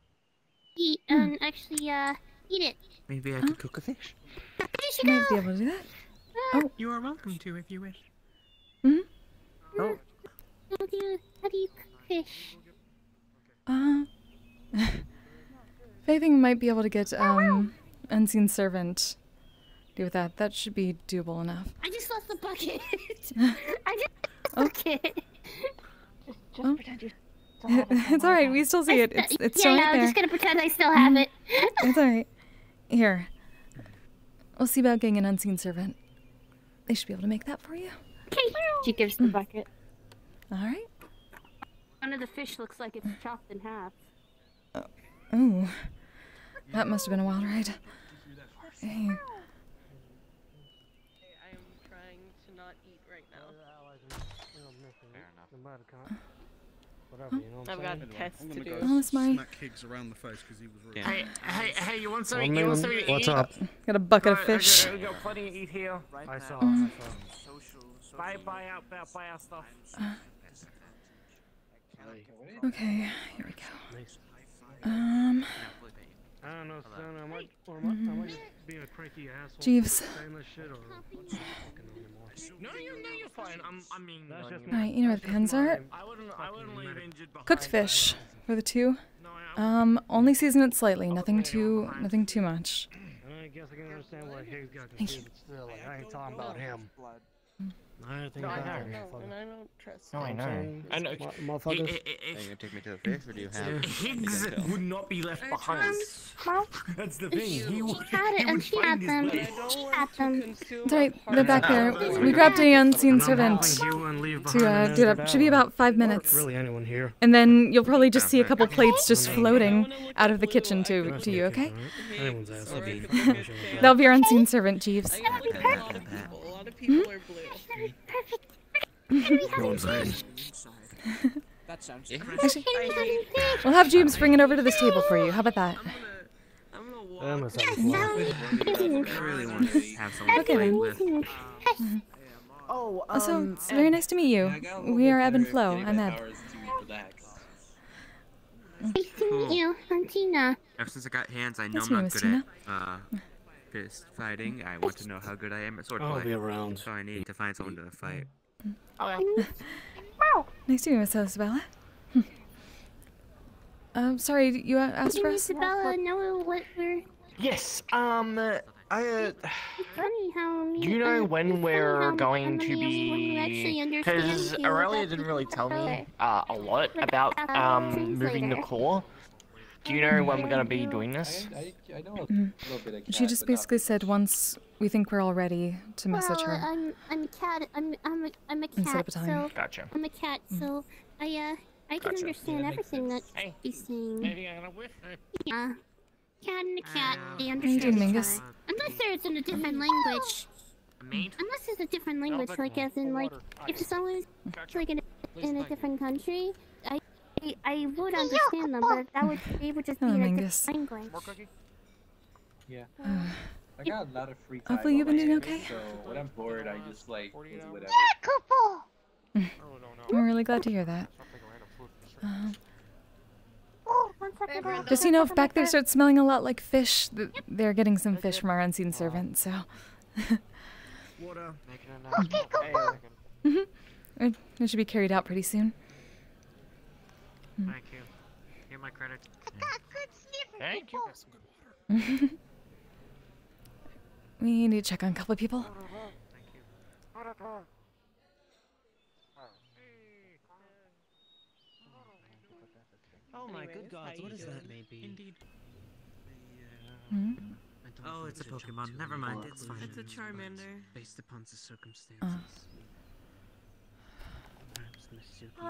eat and actually eat it. Maybe I could cook a fish. There You you might be go. able to do that. Oh, you are welcome to if you wish. Hmm? How do you fish. If I think we might be able to get unseen servant. Do with that. That should be doable enough. I just lost the bucket. I just lost the bucket. Just pretend you still have it. It's alright, we still see it. It's still right I'm there. just gonna pretend I still have it. It's alright. Here. We'll see about getting an unseen servant. They should be able to make that for you. Okay. She gives the bucket. Alright. One of the fish looks like it's chopped in half. Ooh. That must have been a wild ride. Hey. I've got tests to do. Oh, it's my... Smack Higgs around the face because he was rude. Hey, you want something? You want something to eat? What's up? Got a bucket of fish. We got plenty to eat here. I saw. Buy our stuff. Okay, here we go. I don't know, son. I might just be a cranky asshole. Jeeves. Saying this shit or No, you're fine. I mean, Alright, you know where the pens are? I wouldn't leave injured behind. Cooked fish for the two. Only season it slightly. Nothing too much. I guess I can understand why Higgs got confused, but still, like, I ain't talking about him. I think I about know, him. and I don't trust. No, I know. I know. Motherfuckers. Are you gonna take me to the fish, or do you have? Higgs would not be left behind. That's the thing. He would She had them. It's alright, they're back there. We grabbed a unseen servant to do it up. Should be about 5 minutes. Really anyone here? And then you'll probably just see a couple plates just floating out of the kitchen to you, okay? Anyone's asshole. That'll be our unseen servant, Jeeves. A lot of people are blue. That sounds Actually, we'll have Jeeves bring it over to this table for you. How about that? I really want to have someone to play with. Also, it's very nice to meet you. We are Ebb and Flow. I'm Ebb. Nice to meet you. I'm Tina. Ever since I got hands, I know Nice I'm to not meet good you, at fist fighting. I want to know how good I am at swordplay. I'll be around. So I need to find someone to fight. Nice to meet you, Miss Isabella. Sorry, you asked for us? Isabella, know what we're... Yes. Funny how... Do you know when we're going to actually be? understand Because you. Aurelia didn't really tell me a lot about moving the core. Do you know when we're gonna be doing this? I know a little bit of She just basically said once we think we're all ready to message her. I'm a cat. I'm a And set up cat. a time. So Gotcha. I'm a cat. So I can Gotcha. understand everything that she's saying. Maybe I'm gonna whiff. Yeah. Cat and a cat. They you understand doing, each Mingus? other. Unless there's in a different language. Unless it's a different language, like as in like if someone's like in a different country, I would understand them, but that would just be Hello, in a Mingus. different language. Yeah. I got a lot of free time. Hopefully you've been on my doing hands, okay. So when I'm bored, I just like do whatever. I'm really glad to hear that. Just so you know, if back there starts smelling a lot like fish, they're getting some fish from our unseen servant, so... It should be carried out pretty soon. Thank you. Here's my credit. Thank you. We need to check on a couple of people. Oh my good gods, what is that? Indeed. Oh, it's a Pokemon. Never mind, it's fine. It's a Charmander. Based upon the circumstances. My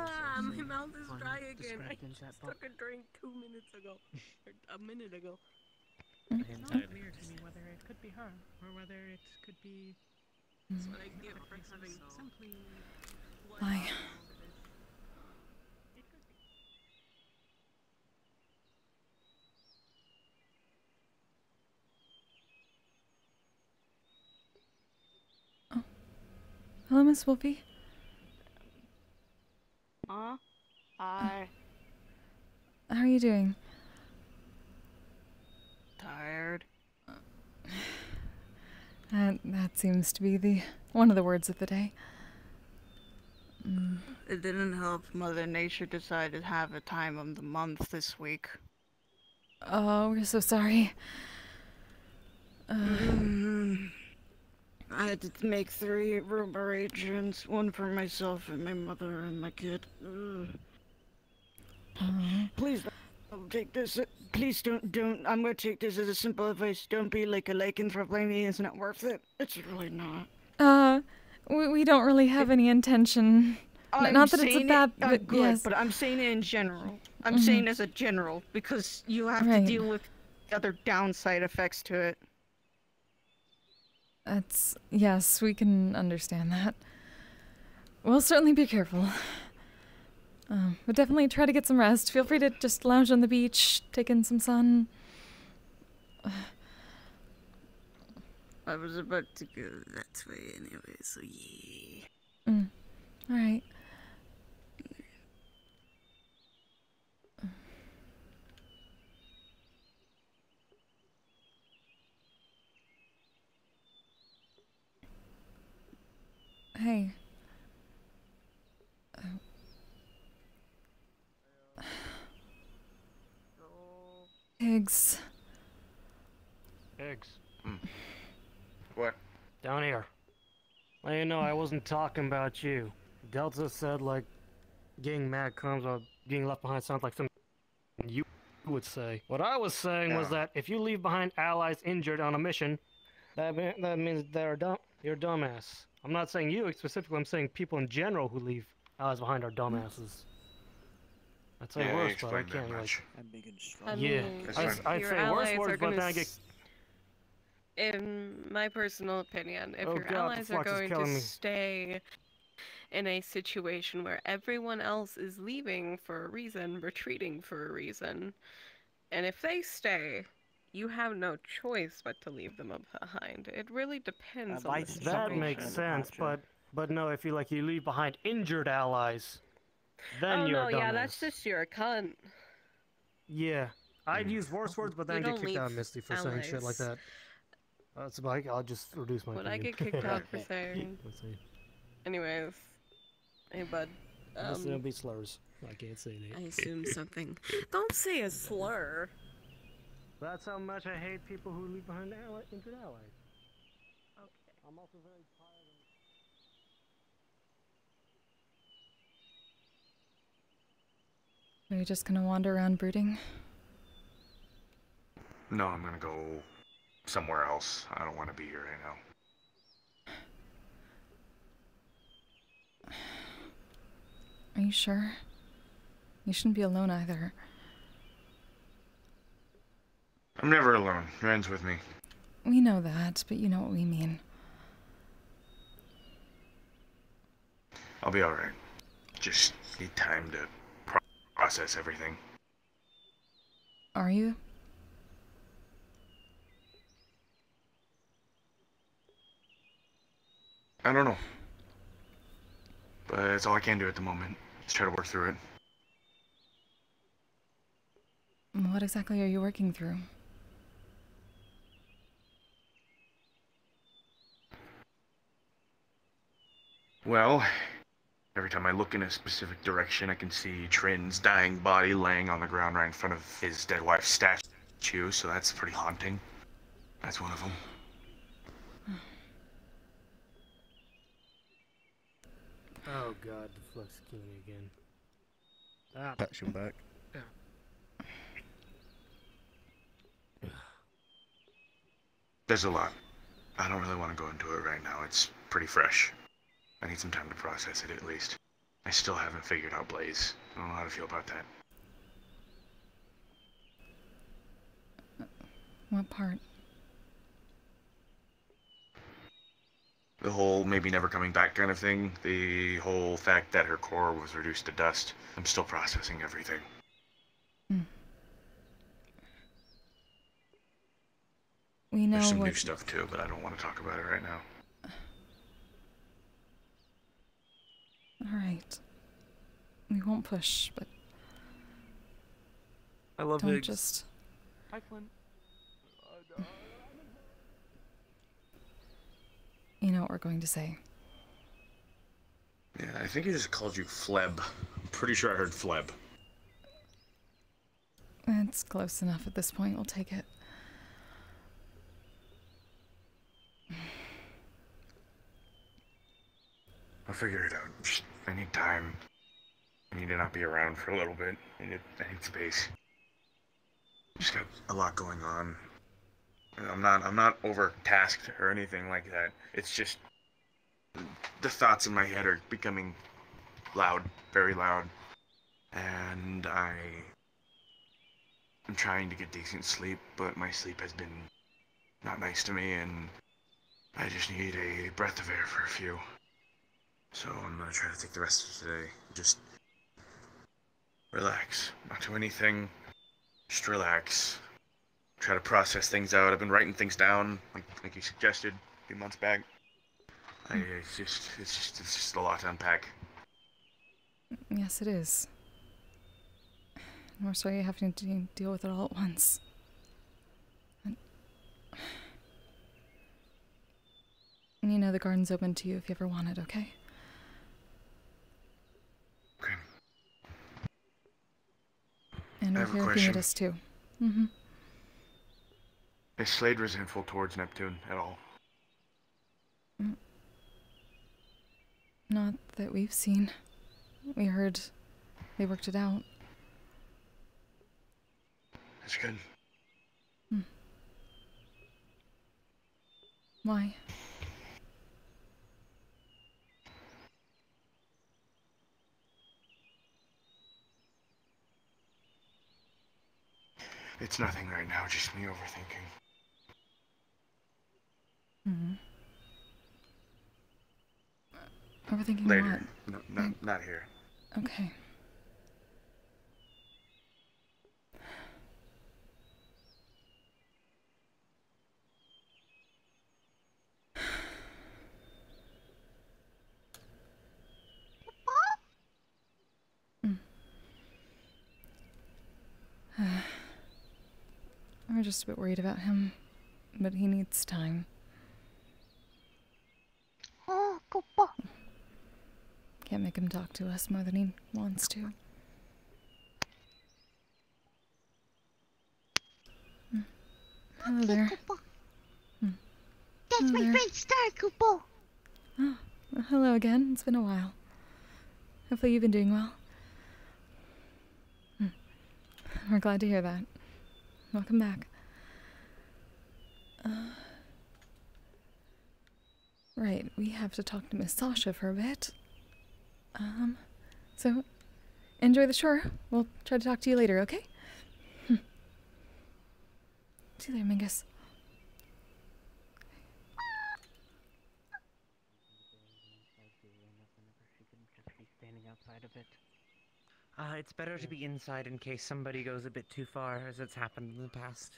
mouth is dry again. I just took a drink 2 minutes ago. Or a minute ago. It's not clear to me whether it could be her or whether it could be. That's what I get for having simply. Why? Oh. Hello, Miss Wolfie. Hi. How are you doing? Tired. That seems to be one of the words of the day. It didn't help Mother Nature decided to have a time of the month this week. Oh, we're so sorry. I had to make 3 room arrangements, one for myself and my mother and my kid. Please don't take this. Please don't. I'm gonna take this as a simple advice. Don't be like a lycanthrope like me. It's not worth it. It's really not. We don't really have any intention. Not that it's a bad. Good, yes. but I'm saying it in general. I'm saying as a general because you have to deal with other downside effects to it. Yes, we can understand that. We'll certainly be careful. But definitely try to get some rest. Feel free to just lounge on the beach, take in some sun. I was about to go that way anyway, so yeah. Alright. Hey. Eggs. Eggs. What? Down here. Well, you know, I wasn't talking about you. Delta said, like, getting mad comes or getting left behind sounds like something you would say. What I was saying was that if you leave behind allies injured on a mission, that means you're a dumbass. I'm not saying you specifically, I'm saying people in general who leave allies behind are dumbasses. I'd say worse, but I can't like... I'd say worse words, but then I get... In my personal opinion, if your God, allies are the flux is going to killing me. stay in a situation where everyone else is leaving for a reason, retreating for a reason, and if they stay, you have no choice but to leave them behind. It really depends on the situation. That makes sense, but no, if you leave behind injured allies, then you're a dumbass. Yeah, that's just you're a cunt. Yeah, I'd use worse words, but then You get don't kicked out of leave Misty for saying shit like allies. that. That's like, I'll just reduce my What I opinion. get kicked out for saying. Let's see. Anyways, hey bud. There'll be slurs. I can't say that. I assume something. Don't say a slur. That's how much I hate people who leave behind injured allies. Okay. I'm also very tired Are you just gonna wander around brooding? No, I'm gonna go somewhere else. I don't want to be here right now. Are you sure? You shouldn't be alone either. I'm never alone. Rand's with me. We know that, but you know what we mean. I'll be alright. Just need time to process everything. Are you? I don't know. But it's all I can do at the moment. Just try to work through it. What exactly are you working through? Well, every time I look in a specific direction, I can see Trin's dying body laying on the ground right in front of his dead wife's statue, so that's pretty haunting. That's one of them. Oh god, the flux is killing me again. Ah. Patch him back. There's a lot. I don't really want to go into it right now. It's pretty fresh. I need some time to process it at least. I still haven't figured out Blaze. I don't know how to feel about that. What part? The whole maybe never coming back kind of thing. The whole fact that her core was reduced to dust. I'm still processing everything. We know There's some what... new stuff too, but I don't want to talk about it right now. Alright. We won't push, but... I love don't eggs. just... Hi, Clint. You know what we're going to say. Yeah, I think he just called you Fleb. I'm pretty sure I heard Fleb. It's close enough at this point. We'll take it. I'll figure it out. I need time. I need to not be around for a little bit. I need space. Just got a lot going on. I'm not overtasked or anything like that. It's just the thoughts in my head are becoming loud, very loud, and I'm trying to get decent sleep, but my sleep has been not nice to me, and I just need a breath of air for a few. So I'm gonna try to take the rest of today. Just relax. Not do anything. Just relax. Try to process things out. I've been writing things down, like you suggested a few months back. It's just a lot to unpack. Yes, it is. And we're sorry you're having to deal with it all at once. And you know the garden's open to you if you ever want it, okay? Okay. And I we're have a here if you question. need us too. Mm-hmm. Is Slade resentful towards Neptune at all? Not that we've seen. We heard they worked it out. That's good. Why? It's nothing right now, just me overthinking. Mm-hmm. Overthinking Later. what? No, not here. Okay. We're just a bit worried about him, but he needs time. Can't make him talk to us more than he wants to. Hello there. That's Hello my there. friend Star Kupo. Oh, well, hello again. It's been a while. Hopefully you've been doing well. We're glad to hear that. Welcome back. Right, we have to talk to Miss Sasha for a bit. So, enjoy the shore. We'll try to talk to you later, okay? See you there, Mingus. It's better to be inside in case somebody goes a bit too far, as it's happened in the past.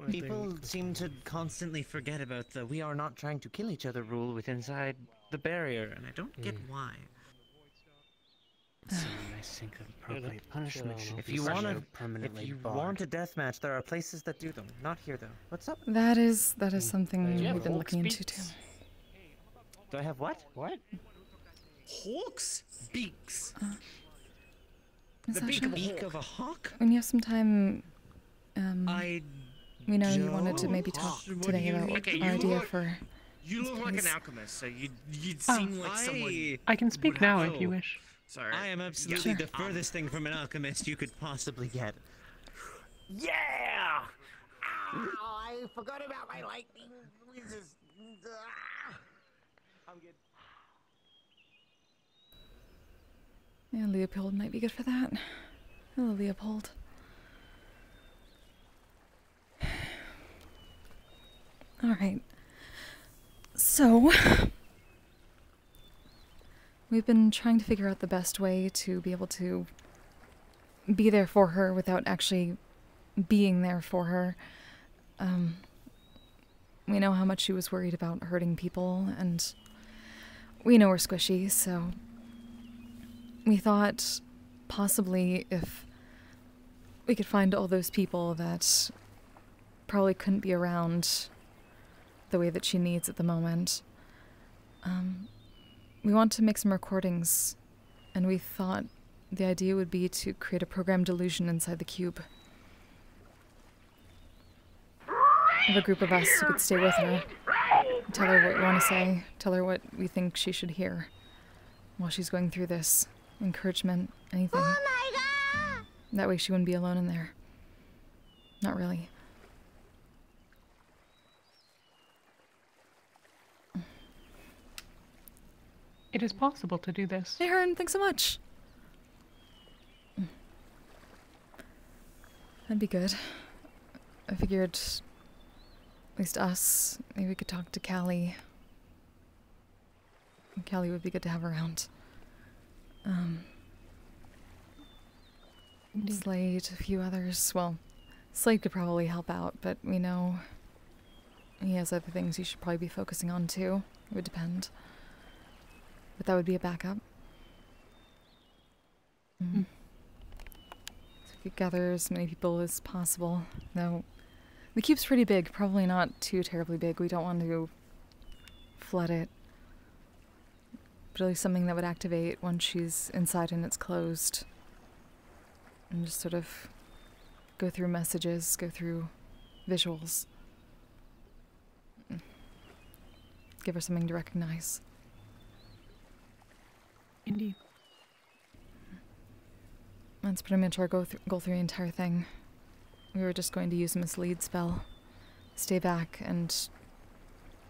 People seem to constantly forget about the "we are not trying to kill each other" rule with inside the barrier, and I don't get why. I think appropriate punishment should If be you want permanently a deathmatch, there are places that do them. Not here, though. What's up? That is something we've been looking into too. Do I have what? What? Hawk's beaks. Miss The Sasha, beak of a hawk? when you have some time, we know you wanted to don't- maybe talk What today do you- about okay, our you idea look- for. You this look like an place. alchemist, so you'd seem like someone. I can speak would now have- if you wish. Sorry. I am absolutely Yeah. the furthest thing from an alchemist you could possibly get. Yeah! I forgot about my lightning. I'm good. Yeah, Leopold might be good for that. Hello, Leopold. Alright. So, we've been trying to figure out the best way to be able to be there for her without actually being there for her. We know how much she was worried about hurting people, and we know we're squishy, so we thought possibly if we could find all those people that probably couldn't be around the way that she needs at the moment, We want to make some recordings, and we thought the idea would be to create a programmed delusion inside the cube. Of a group of us who could stay with her, tell her what we want to say, tell her what we think she should hear while she's going through this. Encouragement, anything. Oh my God! That way she wouldn't be alone in there. Not really. It is possible to do this. Hey, Hearn, thanks so much. That'd be good. I figured, at least us, maybe we could talk to Callie. Callie would be good to have around. Slade, a few others. Well, Slade could probably help out, but we know he has other things he should probably be focusing on too. It would depend. But that would be a backup. So we could gather as many people as possible. Though the cube's pretty big, probably not too terribly big. We don't want to flood it. But at least something that would activate once she's inside and it's closed. And just sort of go through messages, go through visuals. Give her something to recognize. Indeed. That's pretty much our goal through the entire thing. We were just going to use a mislead spell. Stay back and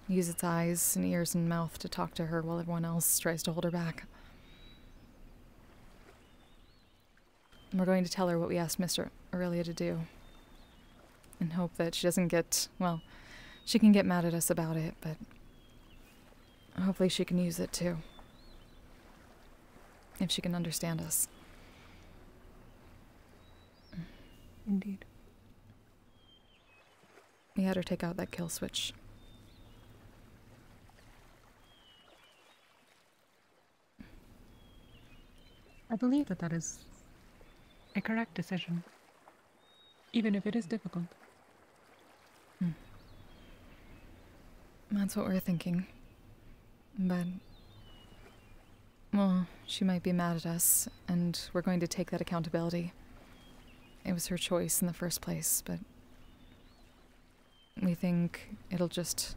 use its eyes and ears and mouth to talk to her while everyone else tries to hold her back. And we're going to tell her what we asked Mr. Aurelia to do. And hope that she doesn't get, well, she can get mad at us about it, but hopefully she can use it too. If she can understand us. Indeed. We had her take out that kill switch. I believe that that is a correct decision, even if it is difficult. That's what we're thinking. But, well, she might be mad at us, and we're going to take that accountability. It was her choice in the first place, but we think it'll just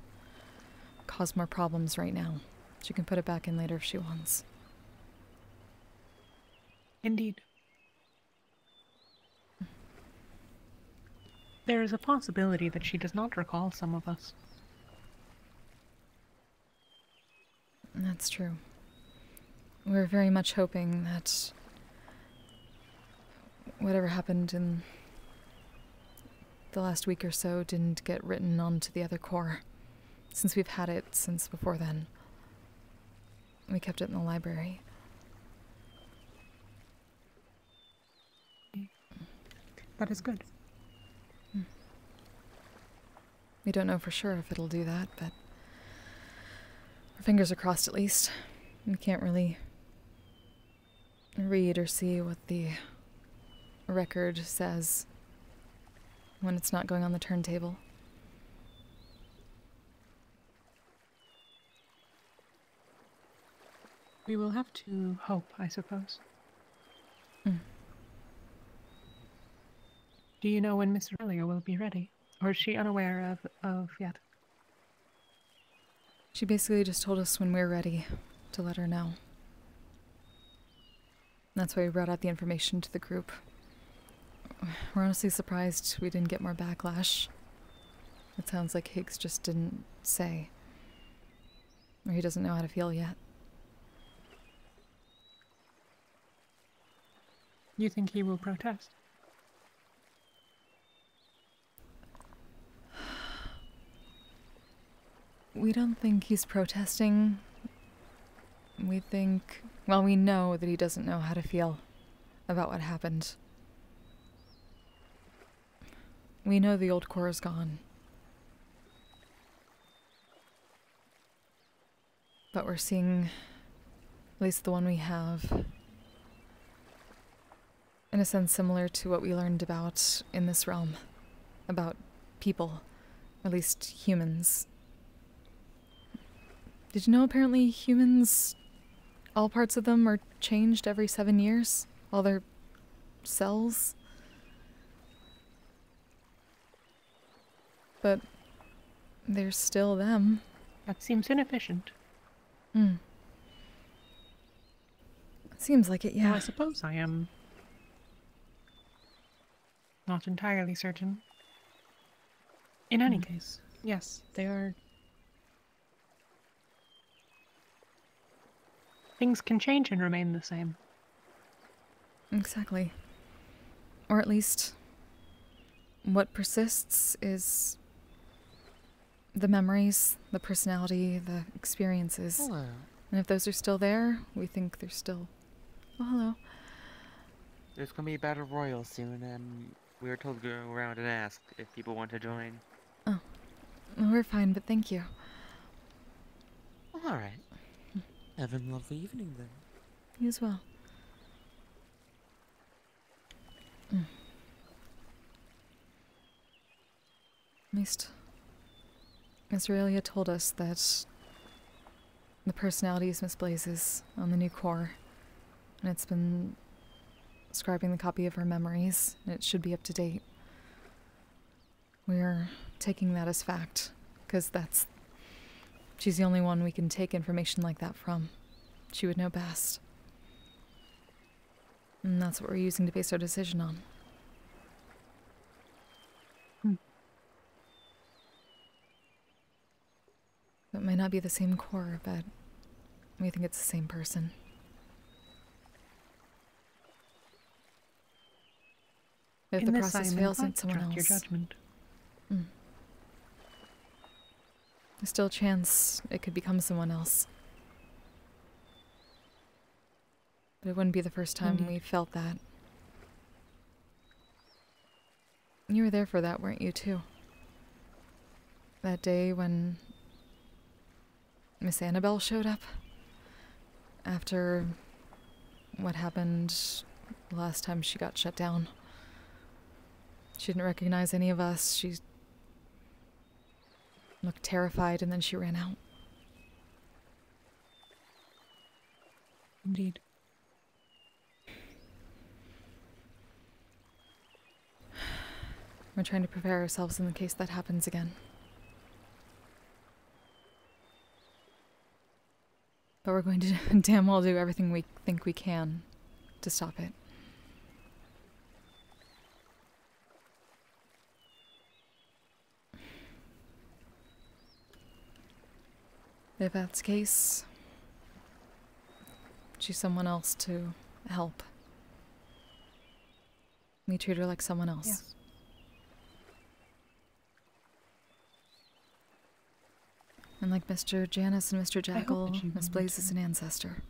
cause more problems right now. She can put it back in later if she wants. Indeed. There is a possibility that she does not recall some of us. That's true. We're very much hoping that whatever happened in the last week or so didn't get written onto the other core, since we've had it since before then. We kept it in the library. That is good. We don't know for sure if it'll do that, but our fingers are crossed at least. We can't really read or see what the record says when it's not going on the turntable. We will have to hope, I suppose. Do you know when Miss Aurelia will be ready? Or is she unaware of yet? She basically just told us when we're ready to let her know. That's why we brought out the information to the group. We're honestly surprised we didn't get more backlash. It sounds like Higgs just didn't say. Or he doesn't know how to feel yet. You think he will protest? We don't think he's protesting. We think... well, we know that he doesn't know how to feel about what happened. We know the old core is gone. But we're seeing, at least the one we have, in a sense similar to what we learned about in this realm. About people, at least humans. Did you know apparently humans, all parts of them are changed every 7 years? All their cells? But they're still them. That seems inefficient. Hmm. Seems like it, yeah. Well, I suppose I am not entirely certain. In any case, yes, they are. Things can change and remain the same. Exactly. Or at least, what persists is the memories, the personality, the experiences. Hello. And if those are still there, we think they're still... Oh, hello. There's gonna be a battle royal soon, and we were told to go around and ask if people want to join. Oh. Well, we're fine, but thank you. Alright. Have a lovely evening then. You as well. Miss Aurelia told us that the personality is Miss Blaze's on the new core, and it's been scribing the copy of her memories, and it should be up to date. We're taking that as fact, because she's the only one we can take information like that from. She would know best. And that's what we're using to base our decision on. It might not be the same core, but we think it's the same person. If In the this, process I am fails, inclined it's to someone trust else. your judgment. There's still a chance it could become someone else. But it wouldn't be the first time we felt that. You were there for that, weren't you, too? That day when Miss Annabelle showed up? After what happened the last time she got shut down. She didn't recognize any of us. She looked terrified, and then she ran out. Indeed. We're trying to prepare ourselves in the case that happens again. But we're going to damn well do everything we think we can to stop it. If that's the case, she's someone else to help. We treat her like someone else. Yes. And like Mr. Janus and Mr. Jackal, Miss Blaze is an ancestor.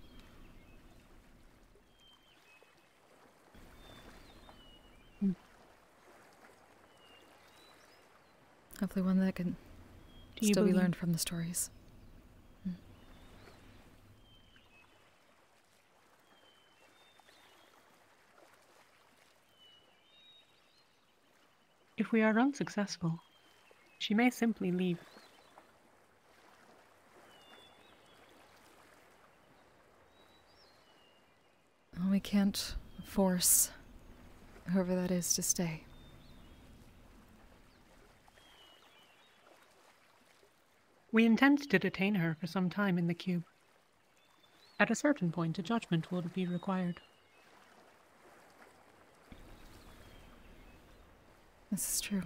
Hopefully one that can still be learned from the stories. If we are unsuccessful, she may simply leave. Well, we can't force whoever that is to stay. We intend to detain her for some time in the cube. At a certain point, a judgment will be required. This is true.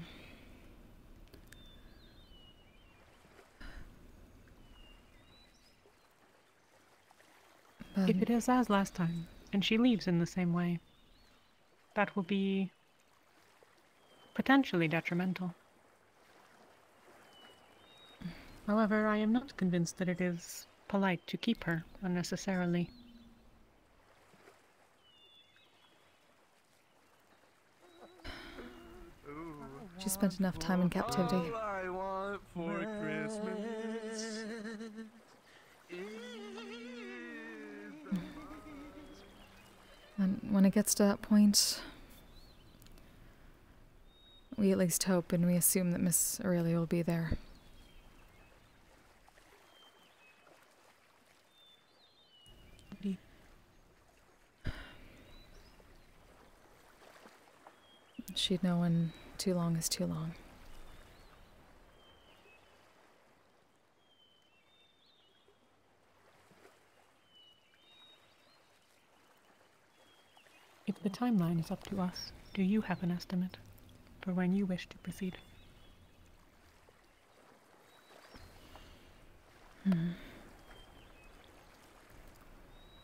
If it is as last time, and she leaves in the same way, that will be potentially detrimental. However, I am not convinced that it is polite to keep her unnecessarily. She spent enough time in captivity. All I want for Christmas. And when it gets to that point, we at least hope and we assume that Miss Aurelia will be there. She'd know when too long is too long. If the timeline is up to us, do you have an estimate for when you wish to proceed?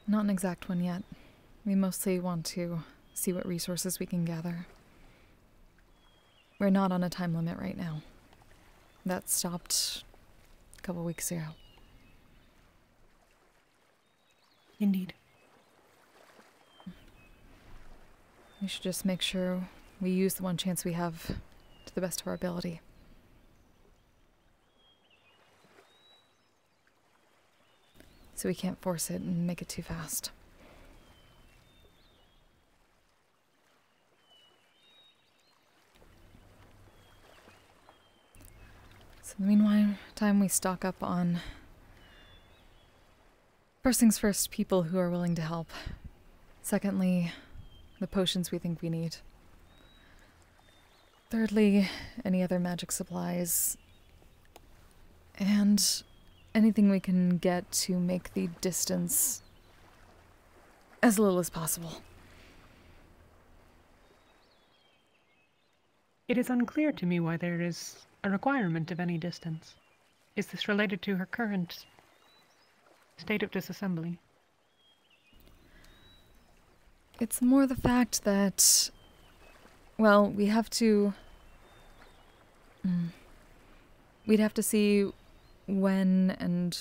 Not an exact one yet. We mostly want to see what resources we can gather. We're not on a time limit right now. That stopped a couple weeks ago. Indeed. We should just make sure we use the one chance we have to the best of our ability. So we can't force it and make it too fast. So in the meantime, we stock up on, first things first, people who are willing to help. Secondly, the potions we think we need. Thirdly, any other magic supplies. And anything we can get to make the distance as little as possible. It is unclear to me why there is a requirement of any distance. Is this related to her current state of disassembly? It's more the fact that, well, we have to... We'd have to see when and,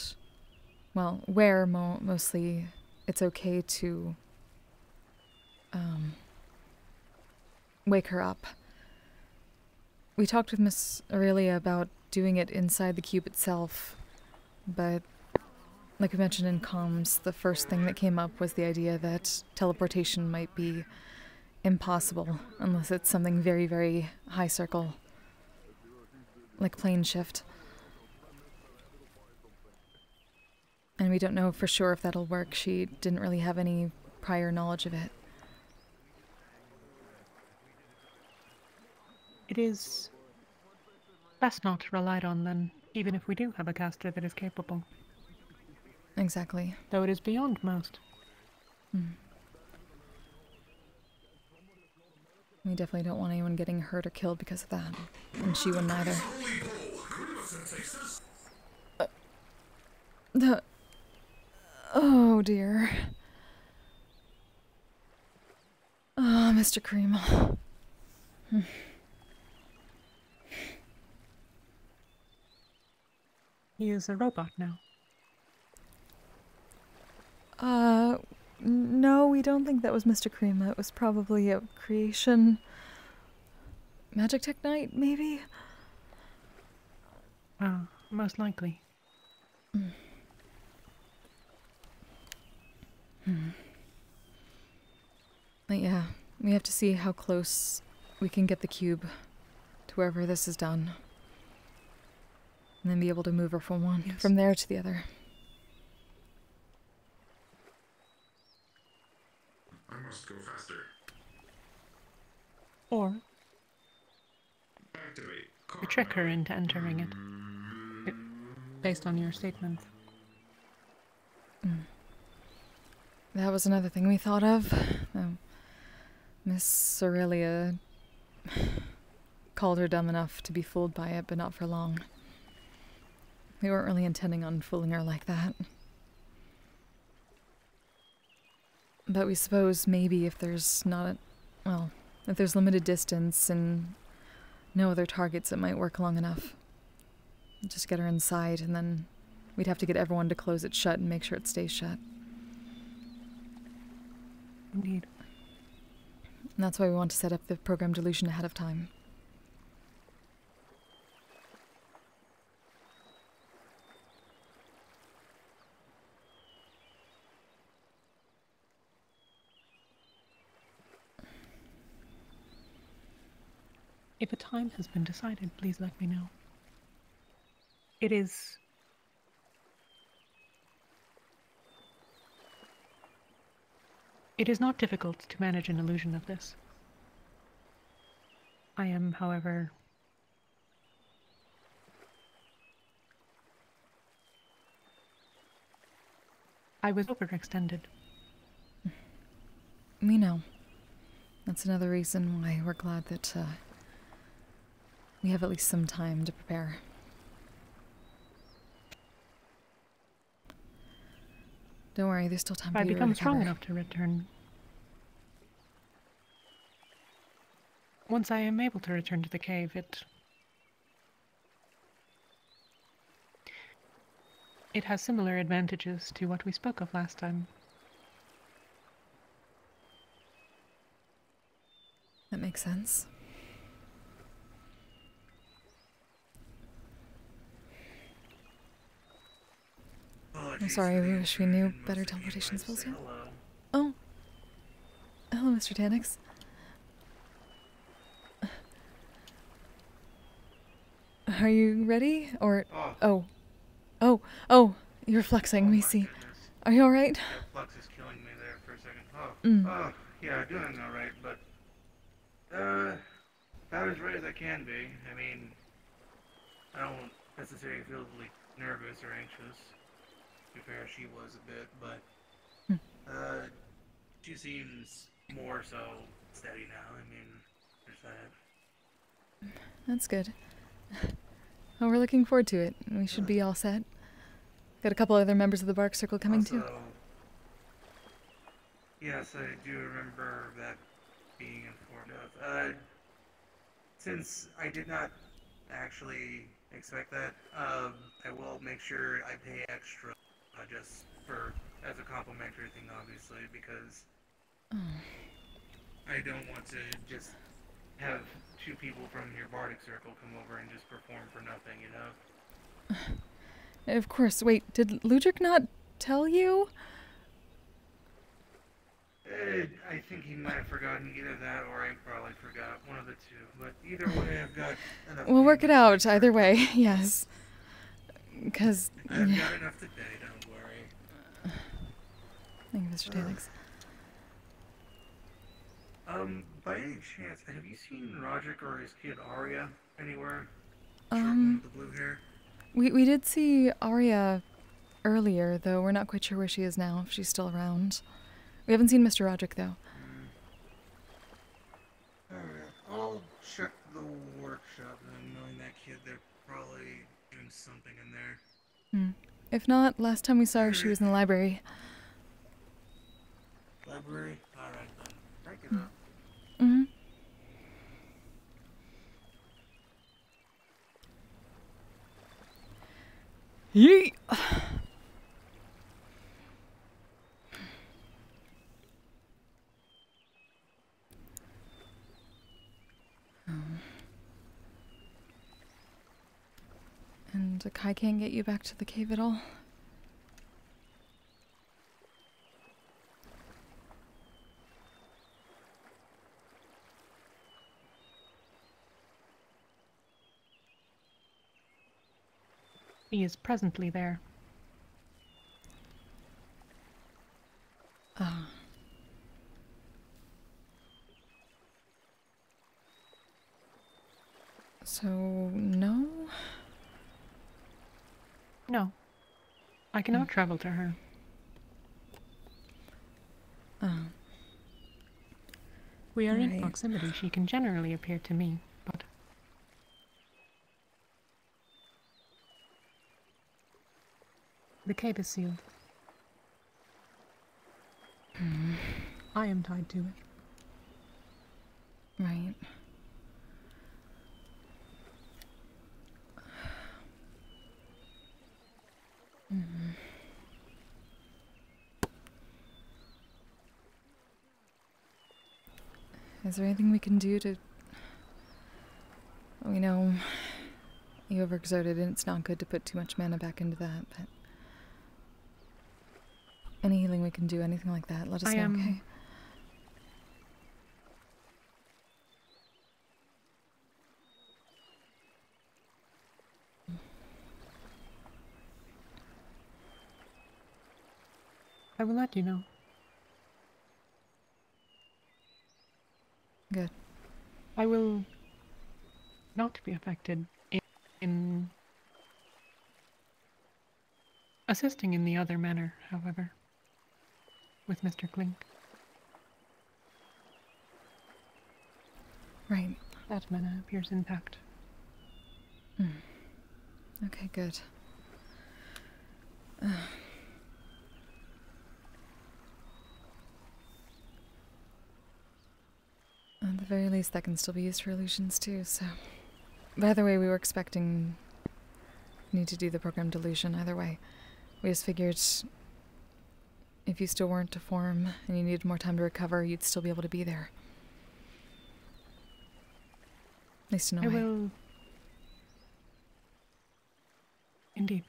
well, where mostly it's okay to wake her up. We talked with Miss Aurelia about doing it inside the cube itself, but like we mentioned in comms, the first thing that came up was the idea that teleportation might be impossible unless it's something very, very high circle, like plane shift. And we don't know for sure if that'll work. She didn't really have any prior knowledge of it. It is best not relied on then, even if we do have a caster that is capable. Exactly. Though it is beyond most. We definitely don't want anyone getting hurt or killed because of that. And she wouldn't either. Oh dear. Oh, Mr. Karima. He is a robot now. No, we don't think that was Mr. Karima. It was probably a creation. Magic Tech Knight, maybe? Most likely. But yeah, we have to see how close we can get the cube to wherever this is done. And then be able to move her from one, from there to the other. I must go faster. Or Activate. to trick her into entering it. Based on your statement. That was another thing we thought of. Miss Aurelia called her dumb enough to be fooled by it, but not for long. We weren't really intending on fooling her like that. But we suppose maybe if there's not, well, if there's limited distance and no other targets, it might work long enough. Just get her inside, and then we'd have to get everyone to close it shut and make sure it stays shut. Indeed. And that's why we want to set up the program delusion ahead of time. If a time has been decided, please let me know. It is not difficult to manage an illusion of this. I am, however, I was overextended. We know. That's another reason why we're glad that we have at least some time to prepare. Don't worry, there's still time If for I you to become strong recover. enough to return. Once I am able to return to the cave, it has similar advantages to what we spoke of last time. That makes sense. I'm sorry, we wish we knew better teleportation spells yet. Oh. Hello, Mr. Tanix. Are you ready? Or... Oh, you're flexing, we see. Are you alright? Flux is killing me there for a second. Yeah, doing alright, but... about as right as I can be. I mean, I don't necessarily feel like nervous or anxious. To be fair, she was a bit, but... she seems more so steady now. I mean, there's that. That's good. Well, we're looking forward to it. We should be all set. Got a couple other members of the Bark Circle coming too. Yes, I do remember that being informed of. Since I did not actually expect that, I will make sure I pay extra, just as a complimentary thing, obviously, because I don't want to just have two people from your bardic circle come over and just perform for nothing, you know? Of course. Wait, did Ludric not tell you? I think he might have forgotten either that, or I probably forgot. One of the two. But either way, I've got enough. We'll work it out either way, yes. Because... I've got enough to pay, don't worry. Thank you, Mr. Tanix. By any chance, have you seen Roderick or his kid Arya anywhere? Short one with the blue hair? We did see Arya earlier, though we're not quite sure where she is now, if she's still around. We haven't seen Mr. Roderick, though. Alright, I'll check the workshop, and knowing that kid, they're probably doing something in there. If not, last time we saw her, she was in the library. Library? Alright then. Break it up. Yeet! And Kai can't get you back to the cave at all? He is presently there. Ah. So, no? No. I cannot travel to her. We are in proximity. She can generally appear to me, but... The cave is sealed. I am tied to it. Right. Is there anything we can do to... We know you overexerted and it's not good to put too much mana back into that, but... Any healing we can do, anything like that, let us know, okay? I will let you know. Good. I will not to be affected in assisting in the other manner, however, with Mr. Klink. Right. That mana appears intact. Okay, good. At the very least, that can still be used for illusions too, so... By the way, we were expecting... need to do the program delusion either way. We just figured... if you still weren't to form, and you needed more time to recover, you'd still be able to be there. At least in a way. I will... Indeed.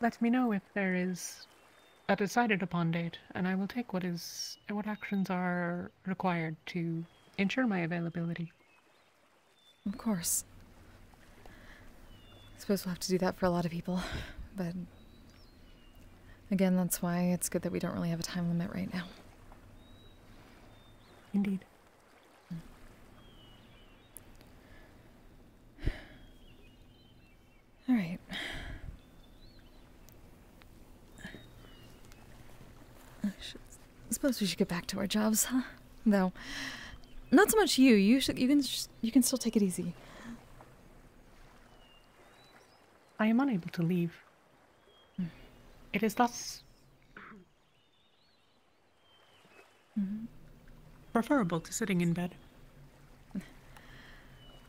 Let me know if there is a decided upon date, and I will take what actions are required to ensure my availability. Of course. I suppose we'll have to do that for a lot of people, but... Again, that's why it's good that we don't really have a time limit right now. Indeed. Alright. I suppose we should get back to our jobs, huh? Though, not so much you. You can still take it easy. I am unable to leave. It is thus preferable to sitting in bed.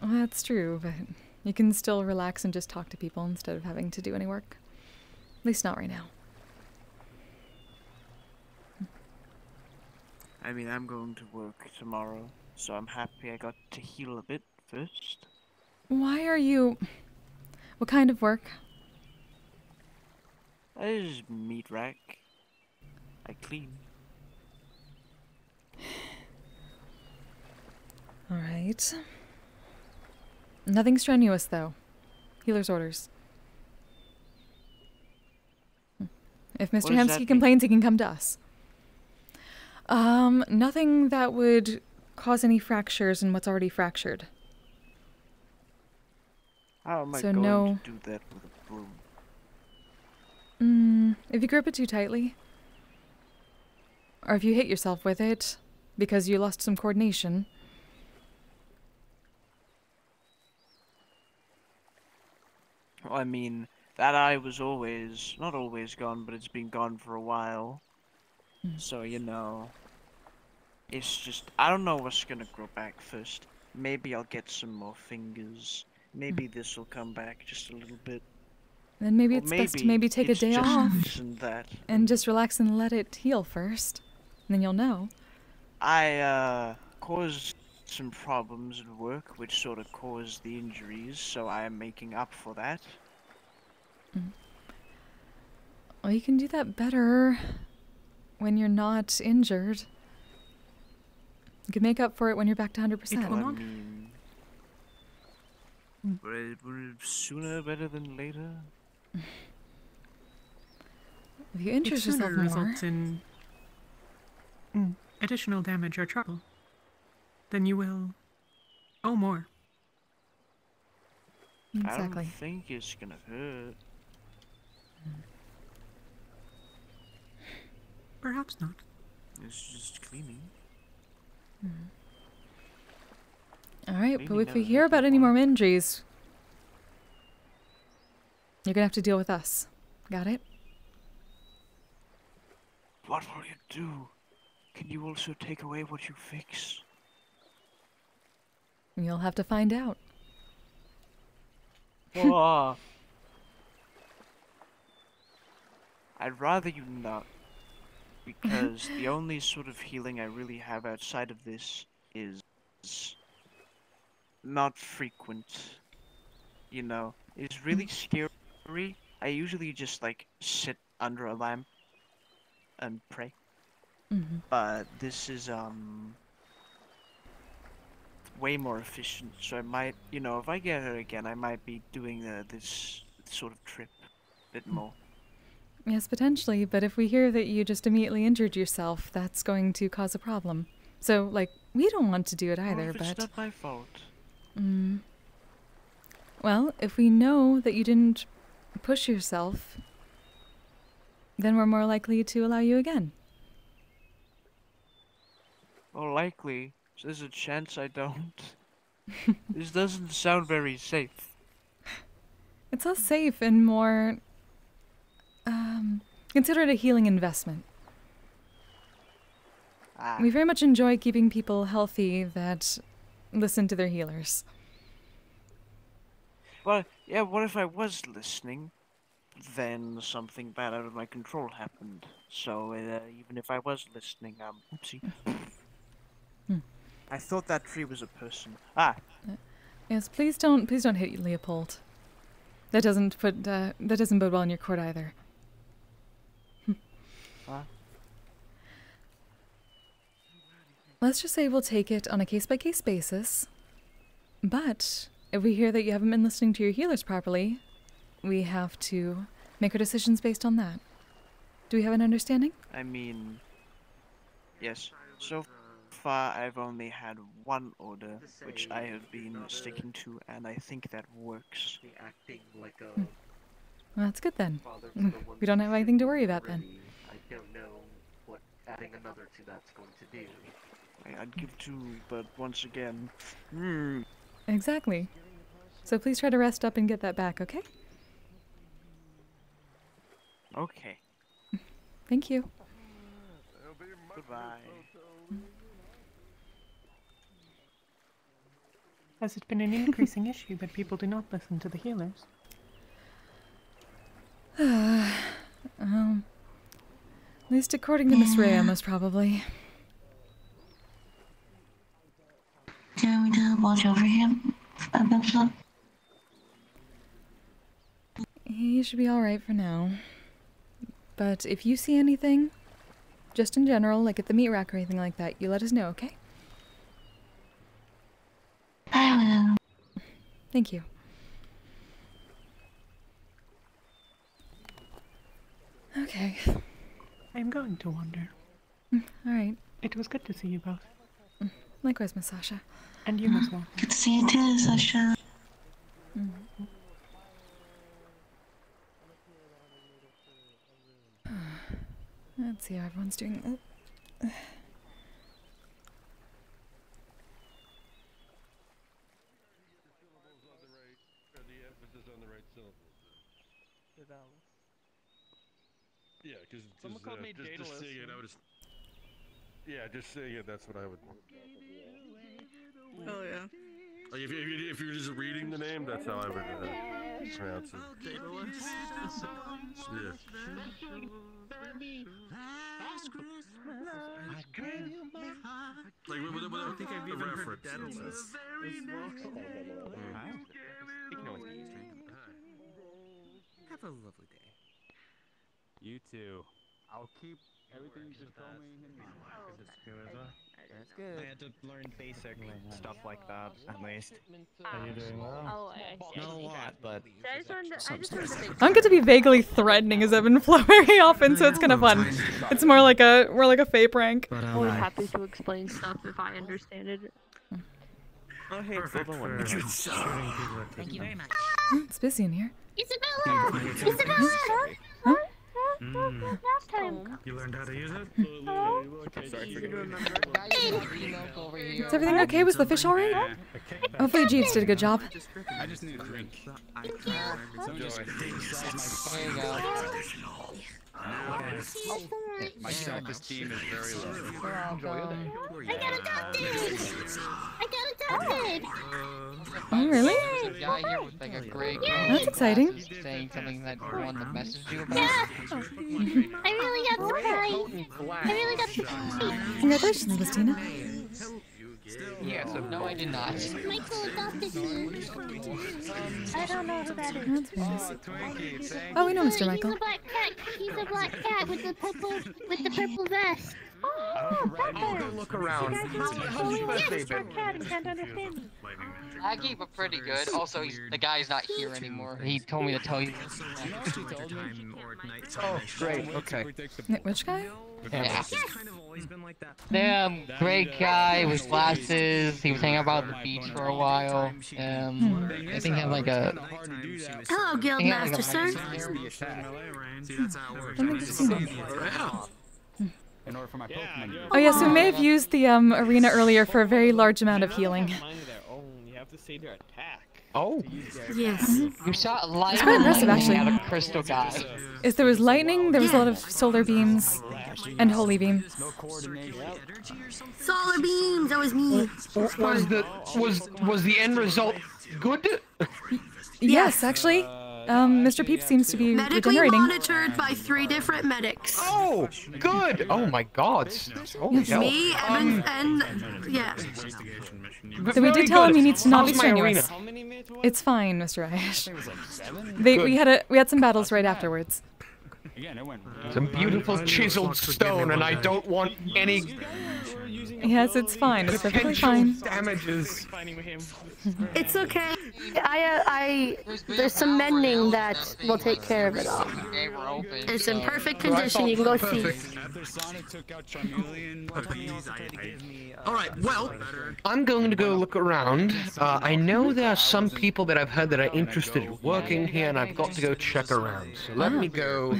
Well, that's true, but you can still relax and just talk to people instead of having to do any work. At least not right now. I mean, I'm going to work tomorrow, so I'm happy I got to heal a bit first. Why are you... What kind of work? I just meat rack. I clean. Alright. Nothing strenuous, though. Healer's orders. If Mr. Hemsky complains, he can come to us. Nothing that would cause any fractures in what's already fractured. How am I So going no... to do that with a broom? If you grip it too tightly, or if you hit yourself with it because you lost some coordination. Well, I mean, that eye was always, not always gone, but it's been gone for a while. So, you know, it's just, I don't know what's gonna grow back first. Maybe I'll get some more fingers. Maybe this will come back just a little bit. Then maybe Or it's best to maybe take a day off this and that. and just relax and let it heal first. And then you'll know. I caused some problems at work, which sort of caused the injuries, so I am making up for that. Well, you can do that better when you're not injured. You can make up for it when you're back to 100%. Well, I mean, sooner better than later. If you injure It yourself sooner more, results in additional damage or trouble, then you will owe more. I Exactly. don't think it's gonna hurt. Perhaps not. It's just cleaning. Alright, but Maybe if we never hear hurt about any more injuries, you're gonna have to deal with us. Got it? What will you do? Can you also take away what you fix? You'll have to find out. Whoa. I'd rather you not. Because the only sort of healing I really have outside of this is not frequent. You know, it's really scary. I usually just like sit under a lamp and pray. But this is way more efficient, so I might, you know, if I get her again, I might be doing this sort of trip a bit more. Yes, potentially, but if we hear that you just immediately injured yourself, that's going to cause a problem. So, like, we don't want to do it either, It's but... not my fault. Well, if we know that you didn't push yourself, then we're more likely to allow you again. Well, likely. There's a chance I don't. This doesn't sound very safe. It's less safe and more... consider it a healing investment. We very much enjoy keeping people healthy that listen to their healers. Well, yeah, what if I was listening? Then something bad out of my control happened. So, even if I was listening, oopsie. I thought that tree was a person. Yes, please don't hit Leopold. That doesn't bode well in your court either. Let's just say we'll take it on a case-by-case basis. But if we hear that you haven't been listening to your healers properly, we have to make our decisions based on that. Do we have an understanding? I mean, yes. So far, I've only had one order, which I have been sticking to, and I think that works. Well, that's good then. We don't have anything to worry about then. I don't know what adding another to that's going to do. I'd give two, but once again, Exactly. So please try to rest up and get that back, okay? Okay. Thank you. Goodbye. Has it been an increasing issue that people do not listen to the healers? At least according to Miss Rhea, most probably. Do you want me to watch over him eventually? He should be alright for now. But if you see anything, just in general, like at the meat rack or anything like that, you let us know, okay? I will. Thank you. Okay. I'm going to wander. Alright. It was good to see you both. Likewise, Miss Sasha. And you as well. Good to see you too, Sasha. Let's see how everyone's doing. Yeah, because Someone called me just Daedalus. seeing it, I would just... Yeah, just seeing it, that's what I would... Oh yeah. Like, if you're just reading the name, that's how I would pronounce it. Daedalus. Yeah. Like, without I think I've the even heard reference. Daedalus as well. It can always be used. Have a lovely day. You too. I'll keep everything you just told me in mind. That's good. I had to learn basic stuff like that, at least. Are you doing well? Oh, I see. Not a lot, but I just wanted to say I don't get to be vaguely threatening as I've been flow very often, so it's kind of fun. It's more like a Fae prank. I'm always happy to explain stuff if I understand it. Oh, hey, Perfect for shooting people at Thank you very much. It's busy in here. Isabella! Isabella! Huh? Last time. You learned how to use it? Is everything okay? Was the fish alright? Hopefully Jeeves did a good job. I just need a drink. My self-esteem is very low. I got adopted! I got adopted! Oh, really? There's a guy here with like a gray coat. That's exciting. Saying something that you want to message you about. Yeah! I really got surprised! I really got surprised! Congratulations, Miss Tina. Yeah, so no, I did not. Michael adopted me. I don't know who that is. That's nice. Oh, we know Mr. Michael. He's a black cat. He's a black cat with the purple vest. I'll go look around. How's your birthday been? Laggy, but pretty good. Also, the guy's not here anymore. He told me to tell you. Oh, great. Okay. Which guy? Yeah. Great guy with glasses. He was hanging about at the beach for a while. I think he had like a. Hello, Guildmaster, sir. In order for my Pokemon. Oh yes, we may have used the arena earlier for a very large amount of healing. You have to say their attack. Oh. Yes. You shot lightning. It's quite impressive, actually. Out of crystal guy. Is there was lightning, there was a lot of solar beams, and holy beam. Solar beams. That was me. Was the end result good? Yes, actually. Mr. Peep seems to be Medically regenerating. monitored by 3 different medics. Oh, good. Oh my God. Holy hell. Me, Evan, and yeah. So we did tell him he needs to not be How's my strenuous. It's fine, Mr. Ayash. We had some battles right afterwards. Some beautiful chiseled stone, and I don't want any. Yes, it's fine. It's perfectly fine. Damages. It's okay. There's some mending that will take care of it all. It's in perfect condition. You can go see. Alright, well, I'm going to go look around. I know there are some people that I've heard that are interested in working here, and I've got to go check around. So let me go.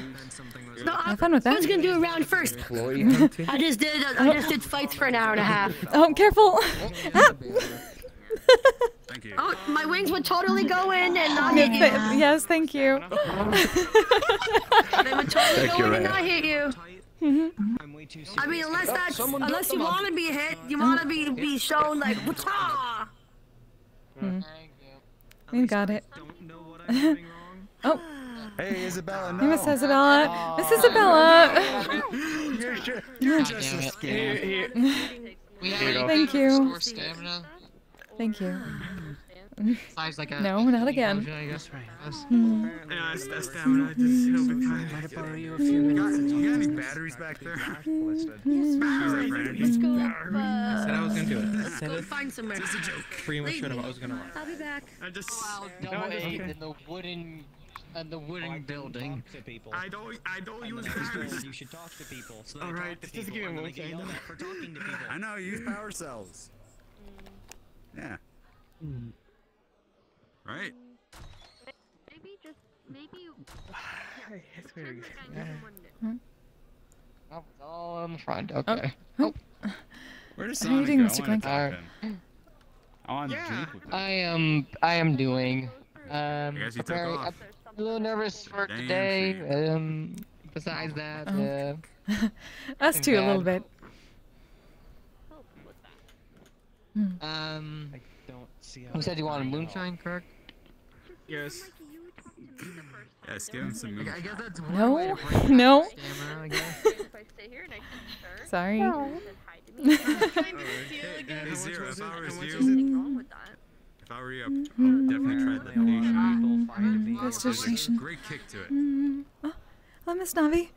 No, Have fun with that. I was gonna do a round first. I just did fights for an hour and a half. Oh, careful! Thank you. Oh, my wings would totally go in and not hit you. Yes, thank you. They would totally go in and not hit you. I mean, unless you want to be hit, you want to be shown like, whatcha? We got it. Oh. Hey, Isabella, no. Hey, Miss Isabella. Miss Isabella. You're just a scam. Thank you. Thank you. No, not again. That's stamina. Just it'll be fine. Might I borrow you a few minutes? You got any batteries back there? Let's go. I said I was gonna do it. Let's go find somewhere. It's a joke. Pretty much sure I was gonna run. I'll be back. I just. In the wooden building. I don't use batteries. You should talk to people. So all right, this doesn't give me emotion. For talking to people. I know. Use power cells. Yeah. Right. Maybe. Oh, all on the front. Okay. Oh. Where does How are you doing, Mr. Clink? I want to drink with I am doing. I guess you took off. A little nervous for today. Besides that, us too, a little bit. You said you wanted moonshine, correct? Yes. Yes, give him some moonshine. I guess that's No, no. Sorry. Hey, Zero, if I was you, if I were you, I'll definitely try the Investigation. Great kick to it. Hello, Miss Navi.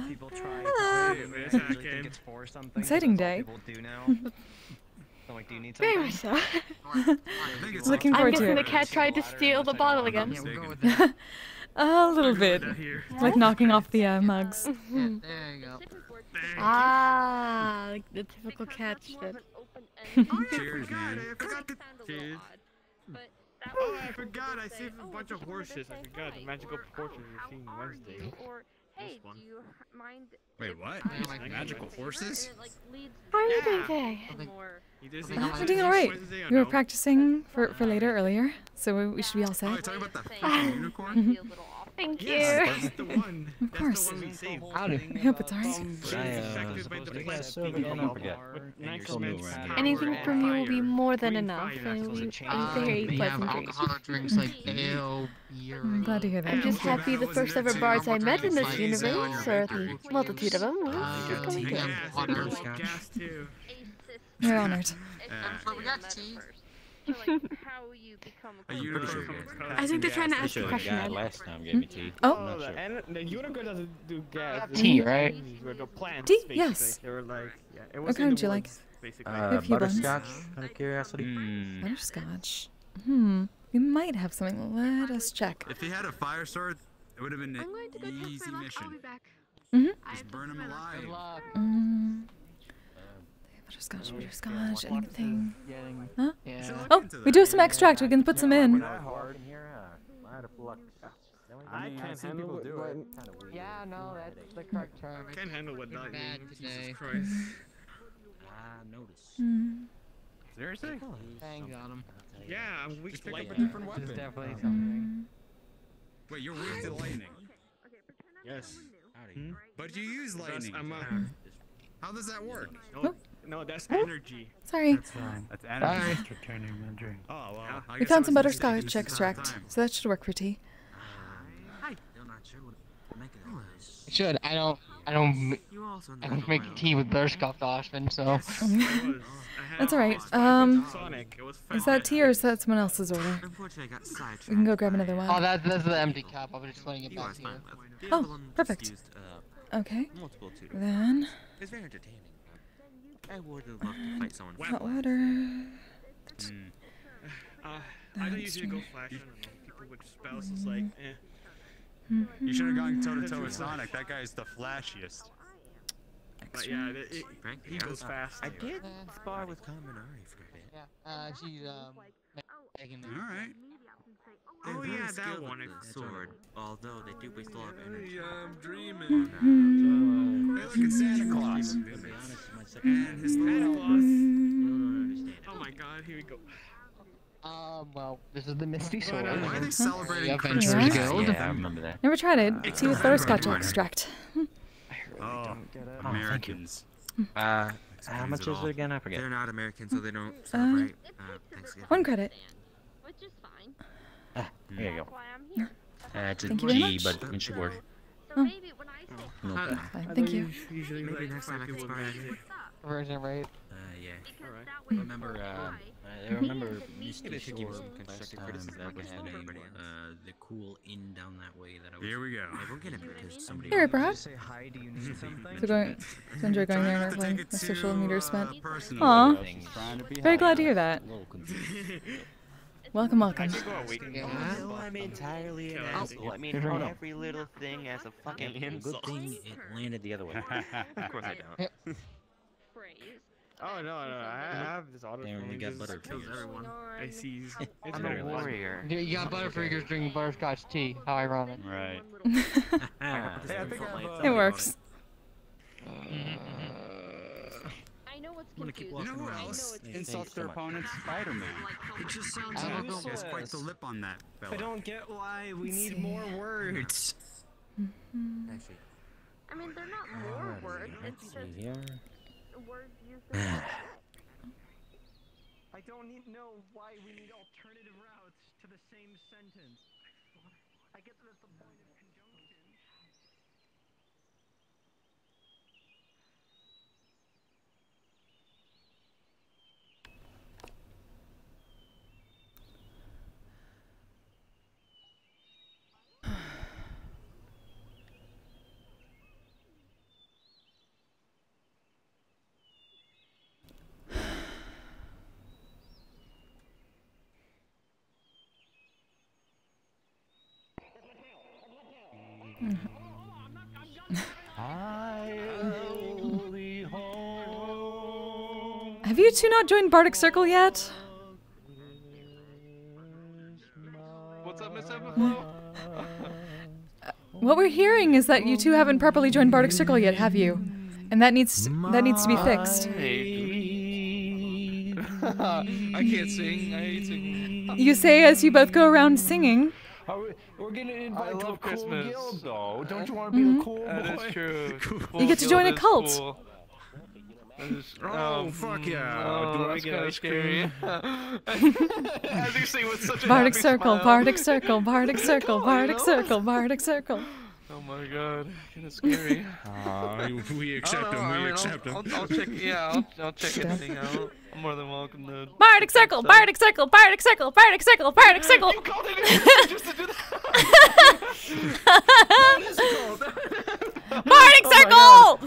People try. Think it's for something. Exciting day. People do now. So, like, do you need Very something? much so. Looking I'm forward guessing to the it. cat tried to steal the bottle again. A little bit. Like knocking off the mugs. There you go. Ah, like the typical cat shit. Cheers, man. Cheers. Oh, I forgot. I saved a bunch of horses. I forgot the magical portrait we're seeing Wednesday. Hey, do you mind? Wait, what? Magical horses? How are you doing today? I'm doing alright. We were practicing for later earlier, so we should be all set. Oh, you're talking about that fucking unicorn? Thank you. Yes, that's the one. Of course. Howdy. I hope it's alright. Anything from you will be more than enough. It will be a very pleasant dream. Drinks like ale, beer. I'm glad to hear that. I'm just happy the first ever bards I met in this universe, or the multitude of them, will become good. We're honored. how you become A unicorn. I think they're trying to ask a question. Ed. Last time gave me tea. Oh. I'm not sure. And the unicorn doesn't do gas. Tea, right? The plants, Tea, basically. yes. They were like, yeah. It What was kind in would the you like? woods, basically. A few buns. Butterscotch, out of curiosity. Butterscotch. We might have something. Let us check. If he had a fire sword, it would have been an easy mission. I'll be back. Just burn him alive. Butterscotch, anything? Huh? Yeah. Oh, we do have some extract. We can put some in. I can't handle it. Yeah, no, that's the correct term. Can't handle what not bad means. today. Jesus Christ. Seriously? Bang got him. Yeah, I'm weak to Pick up a lightning. different weapon. There's definitely something. Wait, you're weak to lightning. Yes. But you use lightning. How does that work? No, that's energy. Sorry. That's energy. Turning my drink. Oh, well. I We guess found I some was mistaken butterscotch this entire extract, time. so that should work for tea. It should. I don't make tea with butterscotch often, so. That's alright. Is that tea or is that someone else's order? We can go grab another one. Oh, that's the empty cup. I was just letting it back here. Oh, perfect. Okay. Then. It's very entertaining. I would have loved to fight someone. Hot water. I don't usually go flash. I don't know. People with spells is like, eh. You should have gone toe to toe with Sonic. That guy is the flashiest. But yeah, he goes fast. I did spar with Kaminari for a bit. Yeah, she's making the. Alright. Oh yeah, that one. Sword, although they do waste a lot of energy. I'm dreaming. Hey, look, it's Santa Claus. And his little Oh my God, here we go. Well, this is the Misty sword. Why are they celebrating Adventurers Christmas? Guild. Yeah, I remember that. Never tried it. Tea with butterscotch extract. Oh, Americans. How much is it again? I forget. They're not American, so they don't celebrate Thanksgiving. 1 credit. Which is fine. There you That's go. why I'm here. It's a Thank you very G, much. but it should work. So maybe when I say No Fine, problem. thank you. Usually Maybe like next time I can spar you. Version, right? Yeah. because that I way remember, I remember Misty Shore last time that we had the cool inn down that way that I was. Here we go. I won't get it because somebody. Here, perhaps. Say hi, do you need something? So enjoy going there and Take playing it the social meter spent. personal. Aw. Trying to be Very glad to hear that. Welcome, welcome. No, I'm entirely an asshole. I mean, every little thing as a fucking insult. Good thing it landed the other way. Of course I don't. Oh no, I have this auto. There, we got butter kills fingers. everyone. I see. It's I'm very a fun. warrior. You got butterfingers drinking butterscotch tea. How ironic. Right. It works. I know what's I'm gonna keep confusing. You know walking who around. else Thanks insults so their much. opponent? Spider-Man. It just sounds I don't like he has know. quite the lip on that I fella. don't get why we Let's need see. more words. Actually, I mean, they're not more words. It's Let's just see here. words used in I don't know why we need alternative routes to the same sentence. I get that that's the point of conjunction. Have you two not joined Bardic Circle yet? What's up, Miss Everflow? What we're hearing is that you two haven't properly joined Bardic Circle yet, have you? And that needs to be fixed. I can't sing. I hate singing. You say as you both go around singing. We're getting invited to a cool Christmas. guild, though. Don't you want to be a cool boy? That is true. You get to join a cult. Oh, fuck yeah. Oh, that's kind of scary. As you sing with such a Bardic happy Circle, smile. Bardic Circle, Bardic Circle, Bardic Circle, Bardic Circle. Oh my god, kind of scary. We accept him. We accept him. I'll check. Yeah, I'll check anything out. I'm more than welcome to. Bardic circle, bardic circle, bardic circle, bardic circle, bardic circle. You called it just to do that. Bardic circle.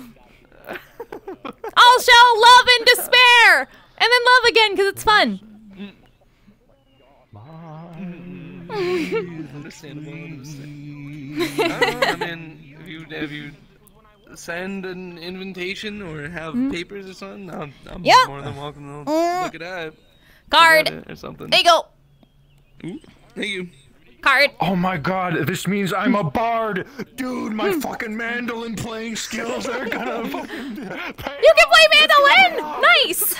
All shall love and despair, and then love again because it's fun. Understandable. I mean, have you send an invitation or have papers or something? I'm more than welcome to look it up. Card or something. There you go. Ooh, thank you. Card. Oh my god, this means I'm a bard! Dude, my fucking mandolin playing skills are gonna fucking... You can play mandolin! Nice!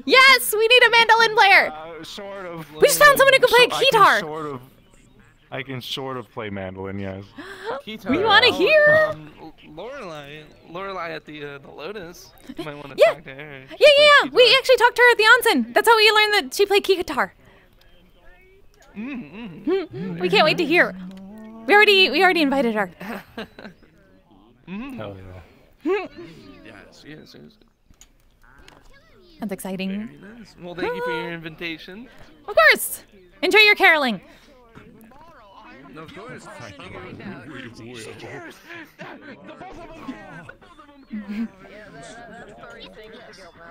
Yes, we need a mandolin player! Sort of. We just found someone who can play a guitar! I can sort of play mandolin, yes. We want to hear? Lorelai at the Lotus. You might want to talk to her. Yeah. We actually talked to her at the onsen. That's how we learned that she played guitar. We can't wait to hear. We already invited her. Hell yeah. Yes. That's exciting. Very nice. Well, thank you for your invitation. Of course. Enjoy your caroling. Of course.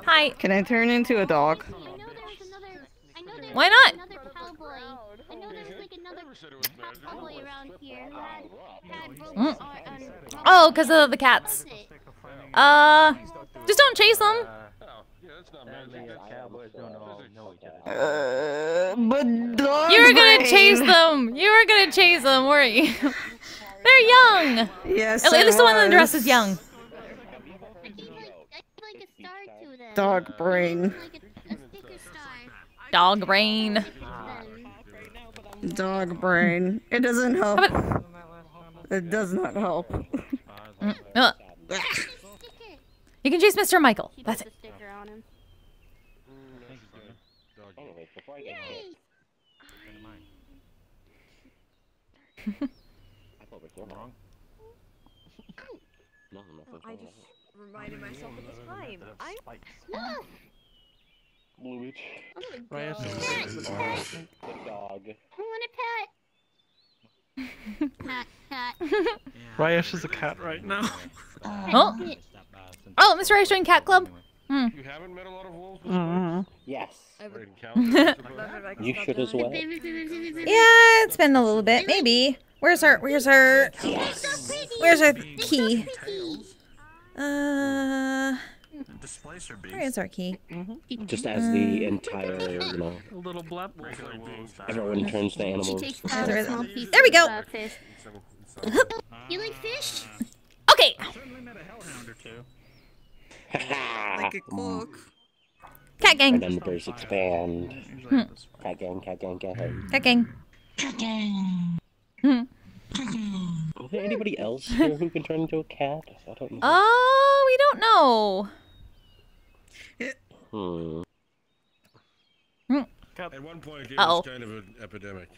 Hi. Can I turn into a dog? Why not? I know there's like another cowboy around here who had robots on. Oh, because of the cats. Just don't chase them. But dog You were gonna brain. chase them. You were gonna chase them, weren't you? They're young. Yes, At least the one in the dress is young. Dog brain. Dog brain. Dog brain. It doesn't help. It does not help. You can chase Mr. Michael. That's it. I just reminded myself of the time. Look! Right. The dog. I want a pet. Cat. Ryesh is a cat right now. Oh, Mr. Ice Train Cat Club. You haven't met a lot of wolves? Yes. You You should as well. Yeah, it's been a little bit. Maybe. Where's her key? Where is our key? Just as the entire, Little blap. everyone turns to animals. There we go. You like fish? Okay. Like a Cat gang. And then the birds expand. Cat gang. Cat gang. Cat gang. Is there anybody else here who can turn into a cat? I don't know. Oh, we don't know. At one point, it Uh-oh. was kind of an epidemic.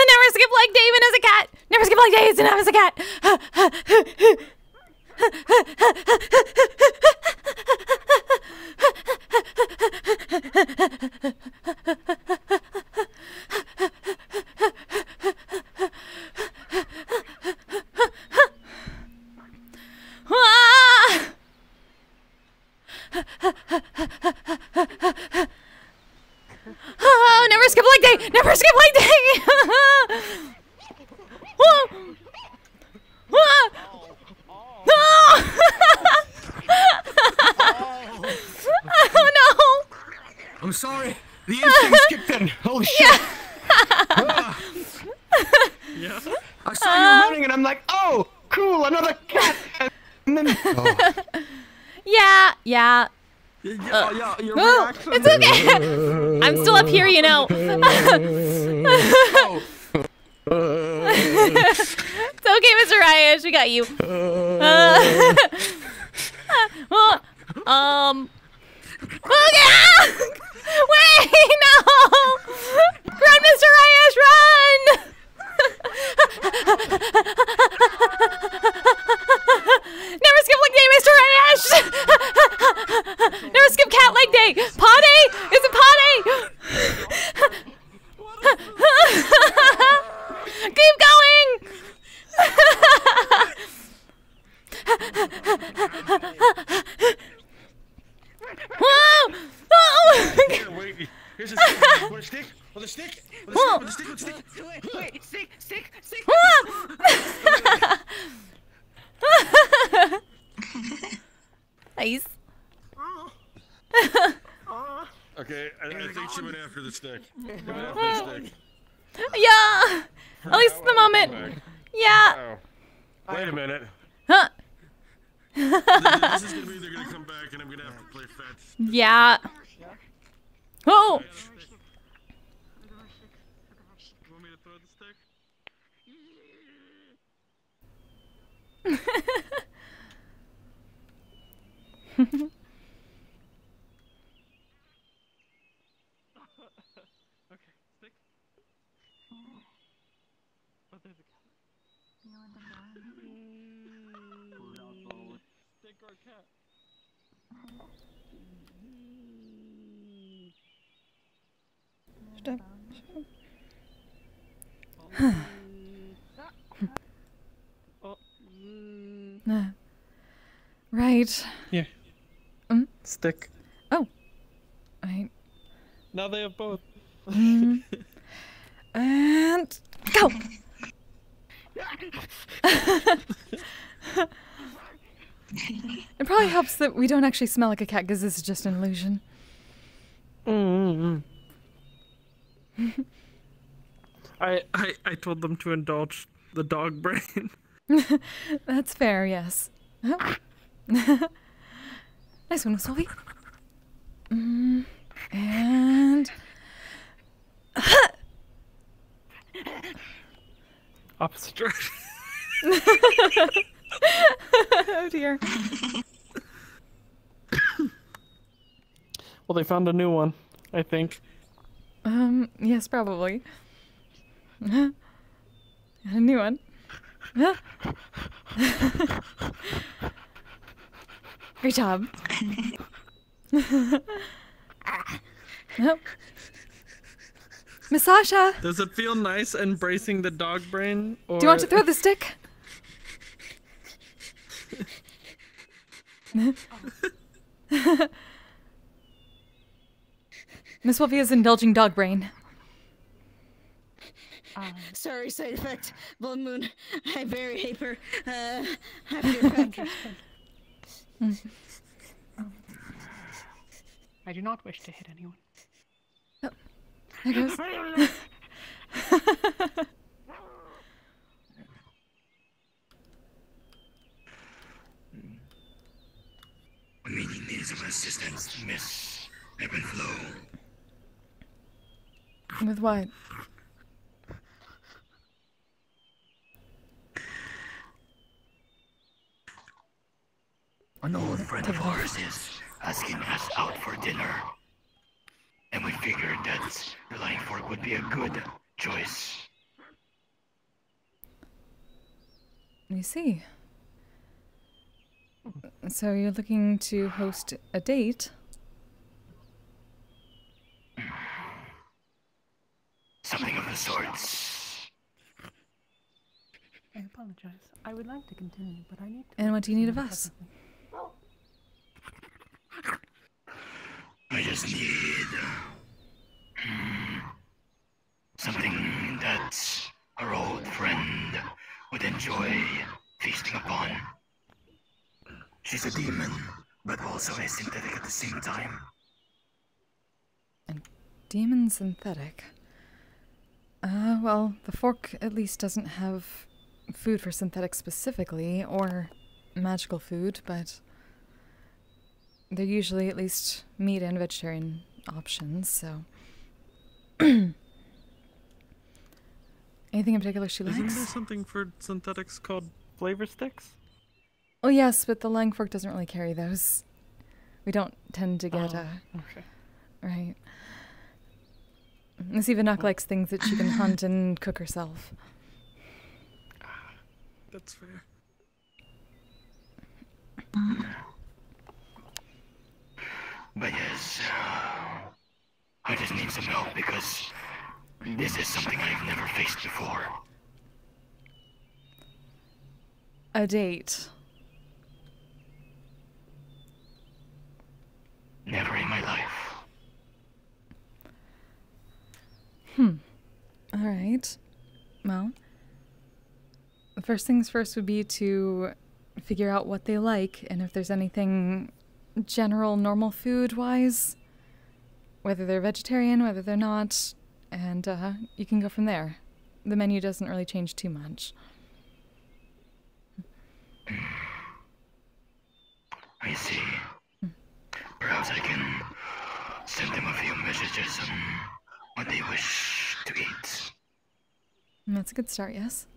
Never skip like David as a cat. Never skip like David as a cat. Oh, never skip like day. Never skip like day. Oh no! I'm sorry. The instincts kicked in. Holy shit. Yeah. I saw you running and I'm like, oh, cool, another cat. And then, Yeah. Yeah, your Oh, reaction. it's okay. I'm still up here, you know. It's okay, Mr. Ryash. We got you. Okay. Wait, no! Run, Mr. Ryash, run! Never skip leg day, Mr. Ryash! Never skip cat leg day! Potty? Is it potty? Keep going! Whoa! Oh! Here, wait. Here's a stick. Want a stick? Want a stick? Want a stick? Want a stick? Wait, stick. Nice. Okay, I think she went after the stick. She went after the stick. Yeah! At least at the moment. Yeah. Oh. Wait a minute. Huh? This is gonna be they're gonna come back and I'm gonna have to play fetch. Yeah. Oh! Want me to throw the stick? Okay, stick. Oh, there's a cat. Stick or cat? Stop. Right. Here. Mm? Stick. Oh. Now they have both. And go. It probably helps that we don't actually smell like a cat because this is just an illusion. I told them to indulge the dog brain. That's fair, yes. Oh. Nice one, Sylvie. And Opposite direction. oh dear. Well, they found a new one, I think. Yes, probably. A new one. Great job. Oh. Miss Sasha! Does it feel nice embracing the dog brain? Or... Do you want to throw the stick? Miss Wolfie is indulging dog brain. Sorry, side effect. Blood moon. I'm very hyper. Happy effect. I do not wish to hit anyone. Oh, there goes. Many needs of assistance, Miss Ebenflow. With what? An old friend of ours is asking us out for dinner. And we figured that the Flying Fork would be a good choice. I see. So you're looking to host a date? Something of the sorts. I apologize. I would like to continue, but I need to... And what do you need of us? I just need something that our old friend would enjoy feasting upon. She's a demon, but also a synthetic at the same time. Demon synthetic. Well, the fork at least doesn't have food for synthetic specifically, or magical food, but they're usually at least meat and vegetarian options, so... Anything in particular she likes? Isn't there something for synthetics called flavor sticks? Oh yes, but the lang fork doesn't really carry those. We don't tend to get, okay. Right. Miss Evanuck likes things that she can hunt and cook herself. That's fair. But yes, I just need some help because this is something I've never faced before. A date. Never in my life. Alright. Well, the first things first would be to figure out what they like and if there's anything general normal food-wise, whether they're vegetarian, whether they're not, and you can go from there. The menu doesn't really change too much. I see. Perhaps I can send them a few messages on what they wish to eat. That's a good start, yes.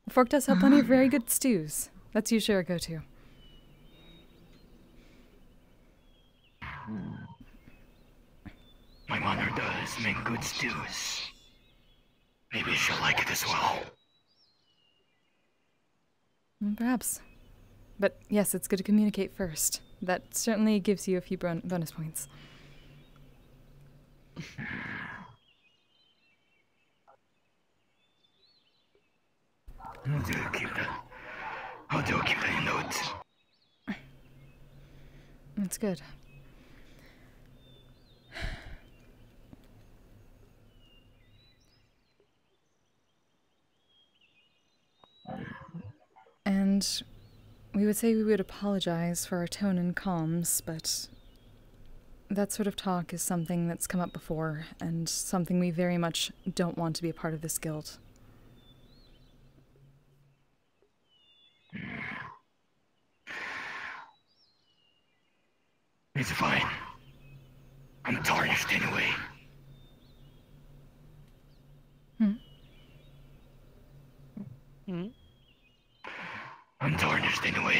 The fork does have plenty of very good stews. That's usually our go-to. My mother does make good stews. Maybe she'll like it as well. Perhaps. But yes, it's good to communicate first. That certainly gives you a few bonus points. I'll do keep that in notes. That's good. And we would say we would apologize for our tone and comms, but that sort of talk is something that's come up before, and something we very much don't want to be a part of this guild. It's fine. I'm tarnished anyway. I'm tarnished anyway.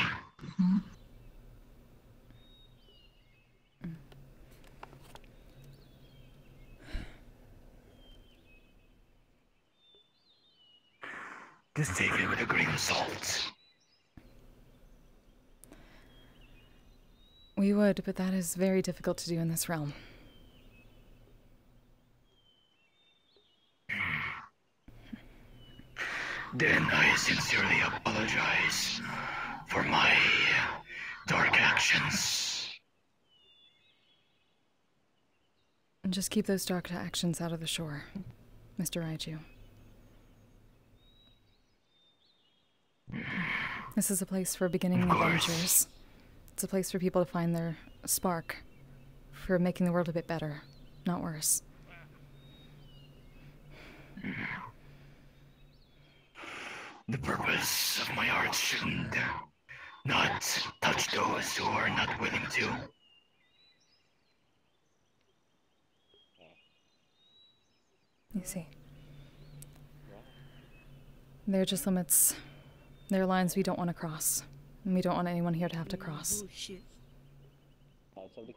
Just take it with a grain of salt. We would, but that is very difficult to do in this realm. Then I sincerely apologize for my dark actions. And just keep those dark actions out of the shore, Mr. Raiju. This is a place for beginning adventures. It's a place for people to find their spark, for making the world a bit better, not worse. The purpose of my art shouldn't not touch those who are not willing to. You see. There are just limits. There are lines we don't want to cross. And we don't want anyone here to have to cross. Oh, shit.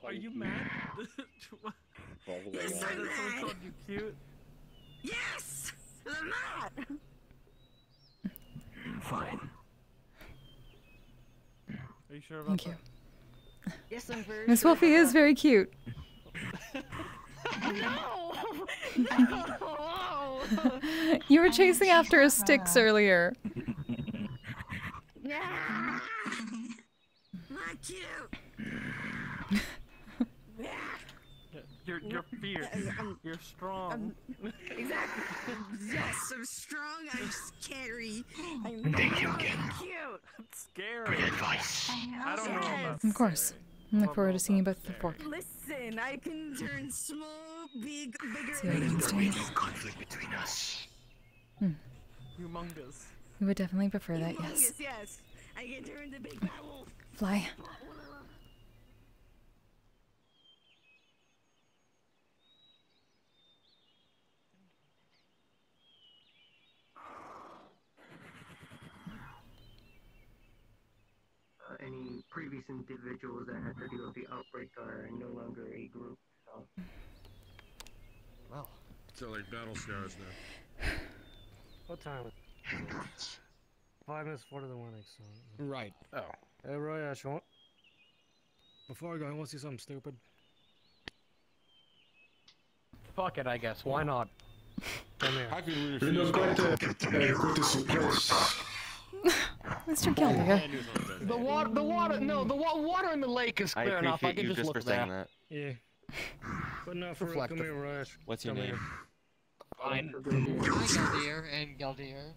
Are you mad? Yes, that I'm someone mad. called you cute? Yes! I'm mad! Fine. Are you sure about Thank that? you. Yes, I'm very Miss sure Wolfie about is very cute. No! You were chasing after his sticks earlier. Nah! Not cute! You're fierce. You're strong. Exactly. Yes, I'm strong. I'm scary. Thank you again. Cute. That's scary. Good advice. I don't know about Of course. I look forward to seeing you both at the fork. Listen, I can turn small, big, bigger. See what you There can be do. no conflict between us. humongous. We would definitely prefer that, yes. Yes. Fly. Any previous individuals that had to deal with the outbreak are no longer a group, so... Well. So like battle scars now. What time? 5 minutes before the morning, so... Right. Oh. Hey, Roy, before I go, I want to see something stupid. Fuck it, I guess. Why not? Come here. How can we You're refuse? not going to go to some place. Mr. Gallagher. The water, no, the water in the lake is clear enough. I can just look at that. Yeah. But no, for real, come here, Roy. What's your Come name? Fine. Hi, Galdier and Galdier.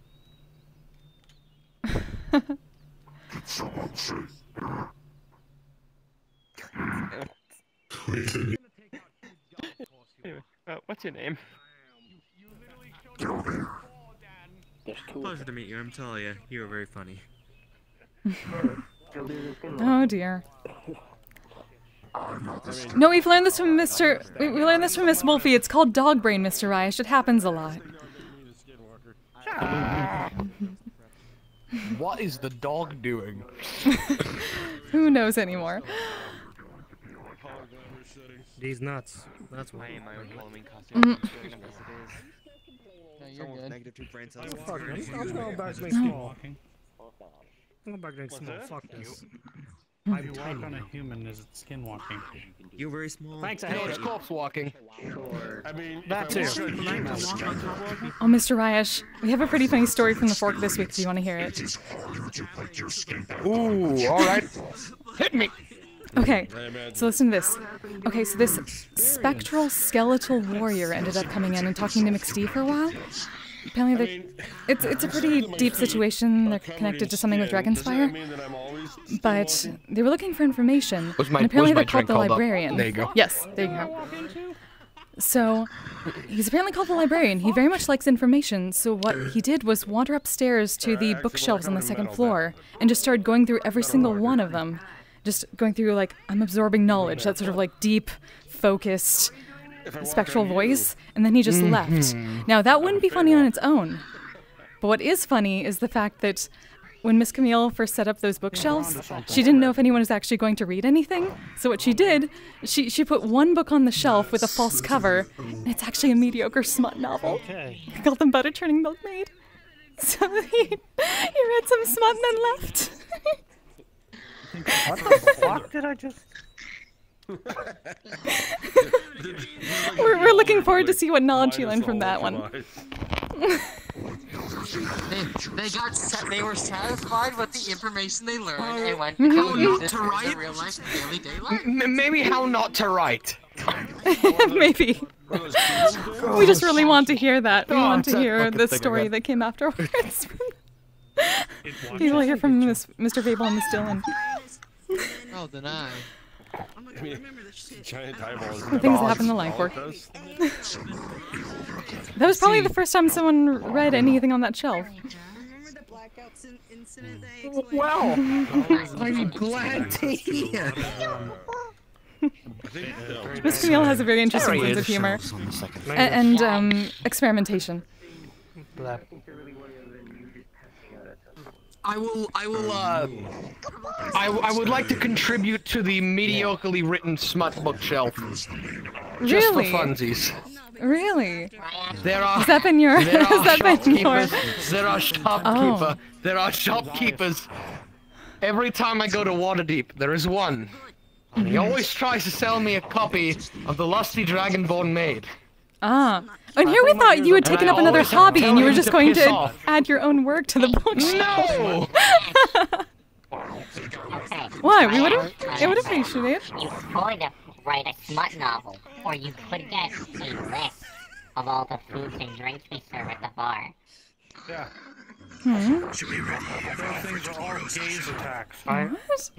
What's your name? Pleasure to meet you. I'm telling you, you were very funny. Oh dear. No, we've learned this from Mr. We learned this from Miss Wolfie. It's called dog brain, Mr. Ryesh. It happens a lot. What is the dog doing? Who knows anymore? These nuts. That's why. I am my own Halloween costume. Mm. No, you're good. Negative 2 brain cells. Oh, fuck, I'm going back to being small. I'm going back to being small. Fuck this. I walk on a human is it skinwalking? You're very small. Thanks, I No, hate it's it. corpse walking. I mean, That too. Oh, Mr. Ryesh, we have a pretty funny story from the fork this week. Do you want to hear it? Ooh, alright. Hit me! Okay, so listen to this. Okay, so this spectral skeletal warrior ended up coming in and talking to Misty for a while. Apparently, it's a pretty deep situation. They're connected to something with Dragonspire, but they were looking for information. And apparently, they called the librarian. There you go. Yes, there you go. So he's apparently called the librarian. He very much likes information. So what he did was wander upstairs to the bookshelves on the second floor and just started going through every single one of them. Just going through, like, I'm absorbing knowledge, that sort of, like, deep, focused, spectral voice, and then he just left. Now, that wouldn't be funny on its own, but what is funny is the fact that when Miss Camille first set up those bookshelves, she didn't know if anyone was actually going to read anything, so what she did, she put one book on the shelf with a false cover, and it's actually a mediocre smut novel. Called them Butter Churning Milkmaid. So he read some smut and then left. What the fuck did I just... We're looking forward to see what knowledge you learned from that one. They were satisfied with the information they learned and went to go use it in their real life daily daylight. Maybe how not to write. Maybe. We just really want to hear that. We want to hear the story that came afterwards. People hear from Mr. Fable and Miss Dillon. Oh, then I. Giant eyeballs. The things that happen in the line fork. That was probably the first time someone read anything on that shelf. Well, I'm glad to hear. Miss Camille has a very interesting sense of humor and experimentation. I would like to contribute to the mediocrely written smut bookshelf. Just for funsies. Really? There are. Has that been your? Has that been your? There are shopkeeper. There are shopkeepers. Every time I go to Waterdeep, there is one. And he always tries to sell me a copy of The Lusty Dragonborn Maid. Ah. And here we thought you had taken up another hobby and you were just going to add your own work to the bookshelf. No! Why? We would have. It would appreciate it. You could write a smut novel, or you could get a list of all the foods and drinks we serve at the bar. Yeah. Should be ready for tomorrow's gaze attacks. What?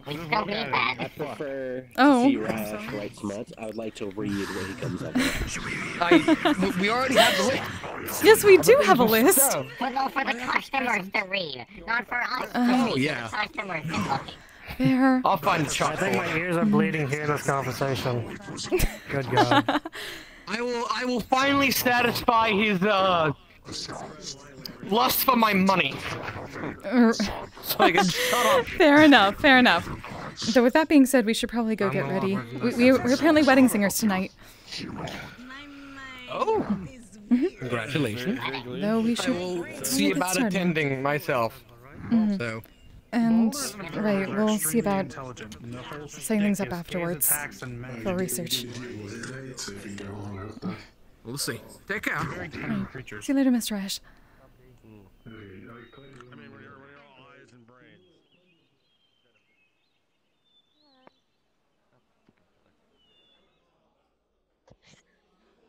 We still need that. I prefer Oh. to see Rash write smut. I would like to read what he comes up with. We already have the list. Yes, we do have a list. But no, for the customers to read, not for us to Oh, read. yeah. The customers to look. Fair. I'll find the I chalkboard. think my ears are bleeding hearing this conversation. Good God. I will finally satisfy his lust for my money. So I can shut up. Fair enough, fair enough. So with that being said, we should probably go get ready. We're apparently wedding singers tonight. Oh. Congratulations. Though we should I will probably see get about started. attending myself. So. And, right, we'll see about setting things up afterwards for research. We'll see. Take care. Right. See you later, Mr. Ash.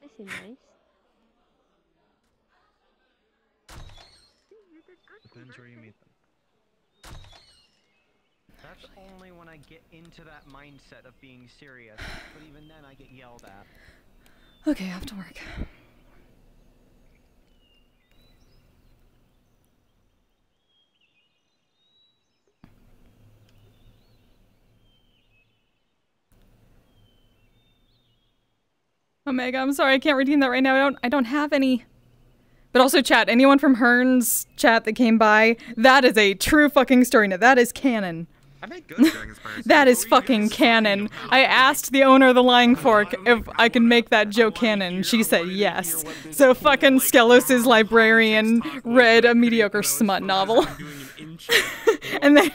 This is nice. Depends where you meet them. That's only when I get into that mindset of being serious. But even then, I get yelled at. Okay, off to work. Omega, I'm sorry, I can't redeem that right now. I don't have any. But also, chat, anyone from Hearn's chat that came by, that is a true fucking story. Now, that is canon. I made good Dragonspire. That is fucking canon. I asked the owner of the Lying Fork if I could make that joke canon. She said yes. So fucking Skelos' librarian read a mediocre smut novel. And then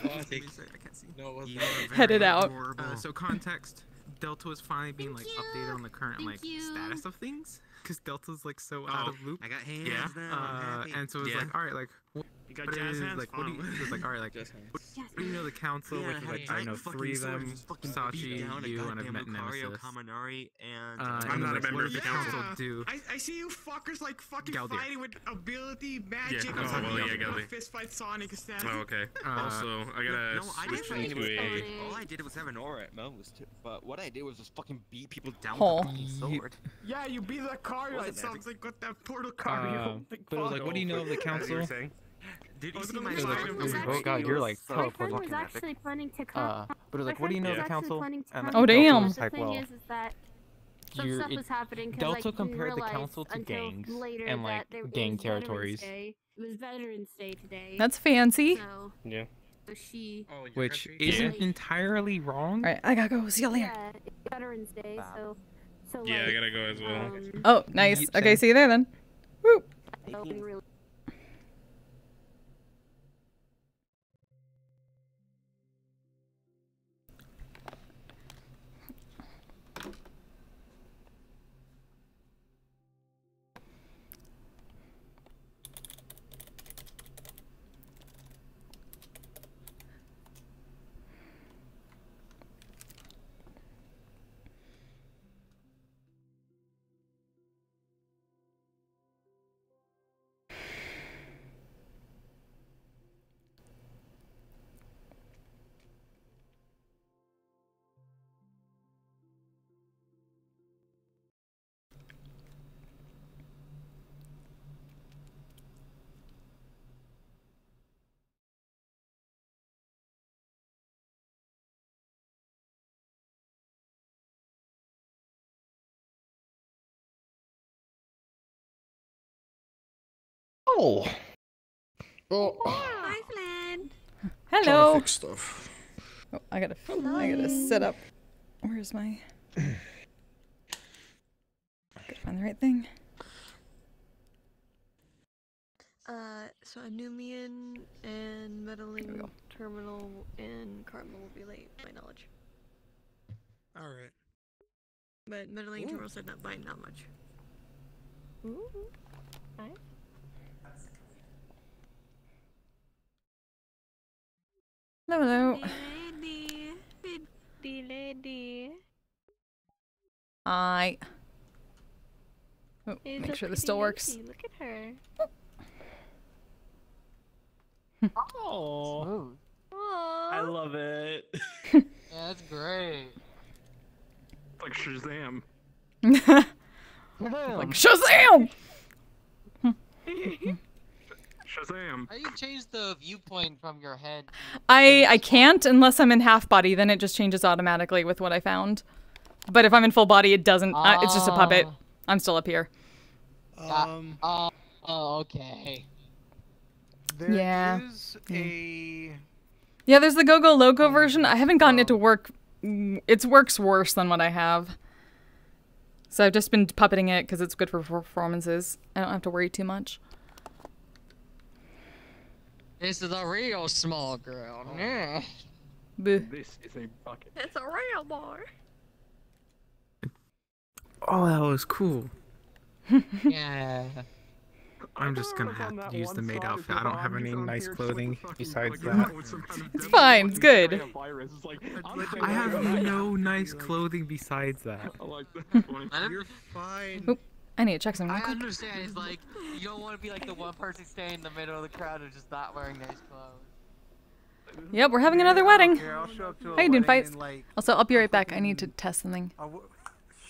headed out. So context, Delta was finally being like updated on the current like status of things. Because Delta's like so out of loop. I got hands now. Yeah. And so it was like, alright, like, what got jazz hands? like, what do you, it was like, alright, like, what do you know the council, which is like, I know 3 of them, Sachi, you, and I've met Nemesis. Kaminari, and I'm not a member of the council, do. I see you fuckers like fucking Galdir. fighting with ability, magic, Yeah, oh, well, yeah, or Galdir. fist fight Sonic instead. Oh, okay. Also, I gotta switch into a... All I did was have an aura at most, but what I did was just fucking beat people down Oh. with a fucking sword. Yeah, you beat that car. It sounds like got that portal car. but it was like, what do you know of the council? Did you see my Oh god, you're like My friend was actually planning to come. but it was like, what do you know of the council? And Oh, damn. The thing is that some stuff was happening because Delta I didn't compared the realize council to until gangs later and that like there gang was Veterans territories. Day. It was Veterans Day today. That's fancy. So, Yeah. so she. Which isn't entirely wrong. Alright, I gotta go. See you later. Yeah, it's Veterans Day, so. Yeah, I like, gotta go as well. Oh, nice. Okay, see you there then. Woo. really Oh. Hi, Flan. Hello. Fix stuff. Oh, I gotta set up. Where's my? Gotta find the right thing. So Anumian and meddling terminal and Carmel will be late, by knowledge. Alright. But meddling and terminal said not by not much. Ooh. Hi. Hello. Lady. I. Oh, Hey, make look sure at this still the works. lady, look at her. Oh, I love it. Yeah, that's great. Like Shazam. Like Shazam! Shazam. How do you change the viewpoint from your head? I can't unless I'm in half body, then it just changes automatically with what I found. But if I'm in full body, it doesn't. It's just a puppet. I'm still up here. Oh, okay. Yeah. Is a Yeah, there's the Go-Go Loco version. I haven't gotten it to work. It works worse than what I have. So I've just been puppeting it because it's good for performances. I don't have to worry too much. This is a real small girl. Yeah. Boo. This is a bucket. It's a real boy. Oh, that was cool. Yeah. I'm just gonna have to use the maid outfit. I don't have any nice clothing besides that. It's fine. It's good. I have no nice clothing besides that. You're fine. Oop, I need to check something I real quick. understand. It's like you don't want to be like the one person staying in the middle of the crowd who's just not wearing nice clothes. Yep, we're having another wedding. Here, I'll show up to a How you doing, wedding Fights? in, like, Also, I'll be right back. I need to test something.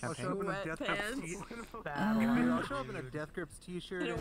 I'll show up in a Death Grips t-shirt. I'll show up in a Death Grips t-shirt.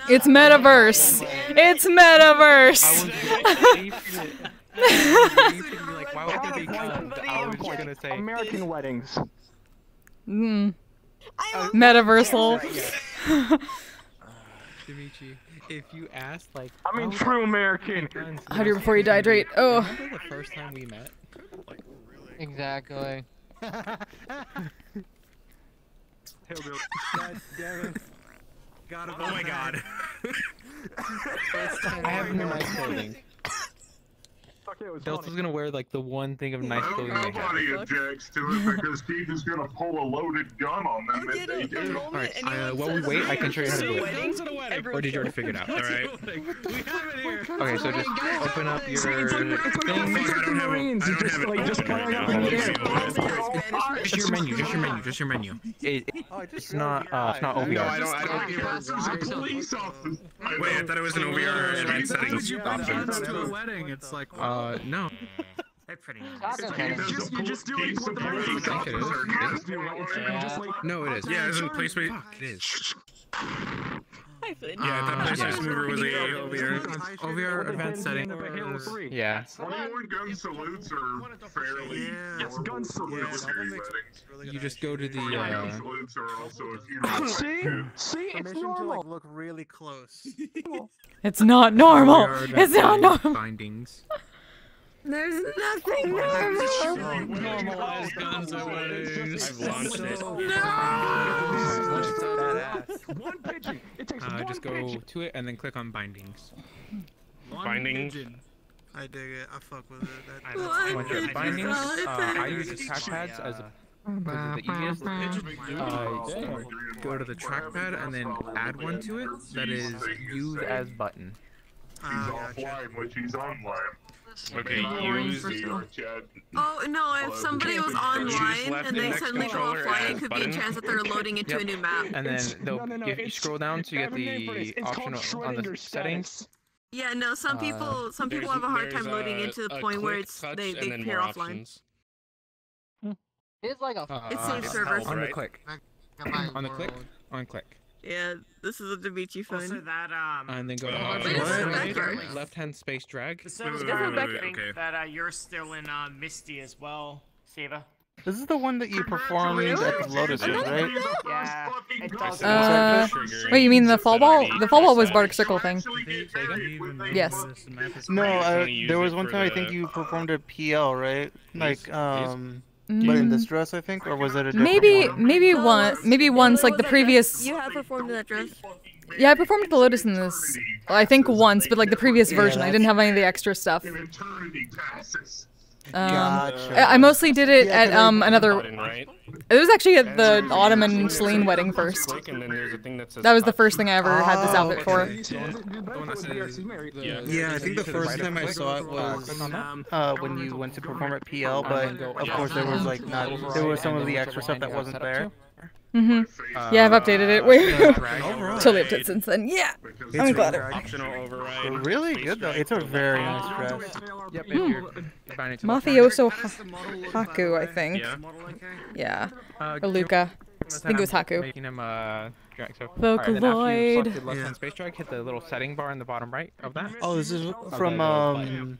It's Metaverse. It's Metaverse. Like, why would there be guns? I was just gonna say American weddings. Metaversal. Dimitri, if you asked, like, I mean, true American. Hydrate before you dehydrate. Oh. Remember the first time we met? Exactly. God damn it. Oh my god. I have no nice clothing. Delta's gonna wear like the one thing of nice clothing they have. Nobody objects to it because Steve is gonna pull a loaded gun on them if they do. Alright, while we wait, I can show you how to do it. Or did you already figure it out? Alright. Okay, so just open up your thing. Just your menu, just your menu. It's not OVR. No, I don't. Police officer. Wait, I thought it was an OVR event settings option. To a wedding, it's like. No. They're pretty You just do it what the police officer has to. No, it is. Yeah, isn't PlaySpace? Fuck, it is. Yeah, I thought PlayStation Mover was a OVR. OVR event setting. Yeah. 21 gun salutes are fairly. Yes, gun salutes. You just go to the. Salutes are also a funeral. See, it's normal. To, look really close. It's not normal. It's not normal. Bindings. There's nothing normal. Normalized guns at weddings. I've launched it. One pigeon. It takes Just go to it and then click on bindings. Bindings. I dig it. I fuck with it. Once you're at bindings, I use the trackpads as a the easiest. Go to the trackpad and then add one to it that is use as button. He's offline, which he's online. Okay, use VRChat. Oh no, if somebody was online and they suddenly go offline, it could be a chance that they're loading into a new map. And then if you scroll down to get the option on the settings. Yeah, no, some people have a hard time loading into the point where it's they appear offline. It's like a. It saves servers. On the click. On the click. On click. Yeah, this is a Demichi phone. Also that And then go to left-hand space drag. The server's gonna think that you're still in Misty as well, Seva. This is the one that you performed at the Lotus, right? Yeah. Wait, you mean the fall ball? The fall ball was Bardic Circle thing. Yes. No, there was one time I think you performed at PL, right? Like, but in this dress, I think, or was it a different one? Maybe once, like the previous. You have performed in that dress. Yeah, I performed at the Lotus in this. Well, I think once, but like the previous version, I didn't have any of the extra stuff. Gotcha. I mostly did it at another. Right? It was actually at the Autumn and Celine wedding first. And then there's a thing that says That was the first thing I ever had this outfit for. Yeah, I think the first time I saw it was when you went to perform at PL, but of course there was like there was some of the extra stuff that wasn't there. Yeah, I've updated it. Totally updated since then. Yeah, I'm glad. Optional override. Really good though. It's a very nice dress. Yep. Mafioso Haku, I think. Yeah. Or Luca. I think it was Haku. Making him Vocaloid. After you left hand space drag, hit the little setting bar in the bottom right of that. Oh, this is from Vocaloid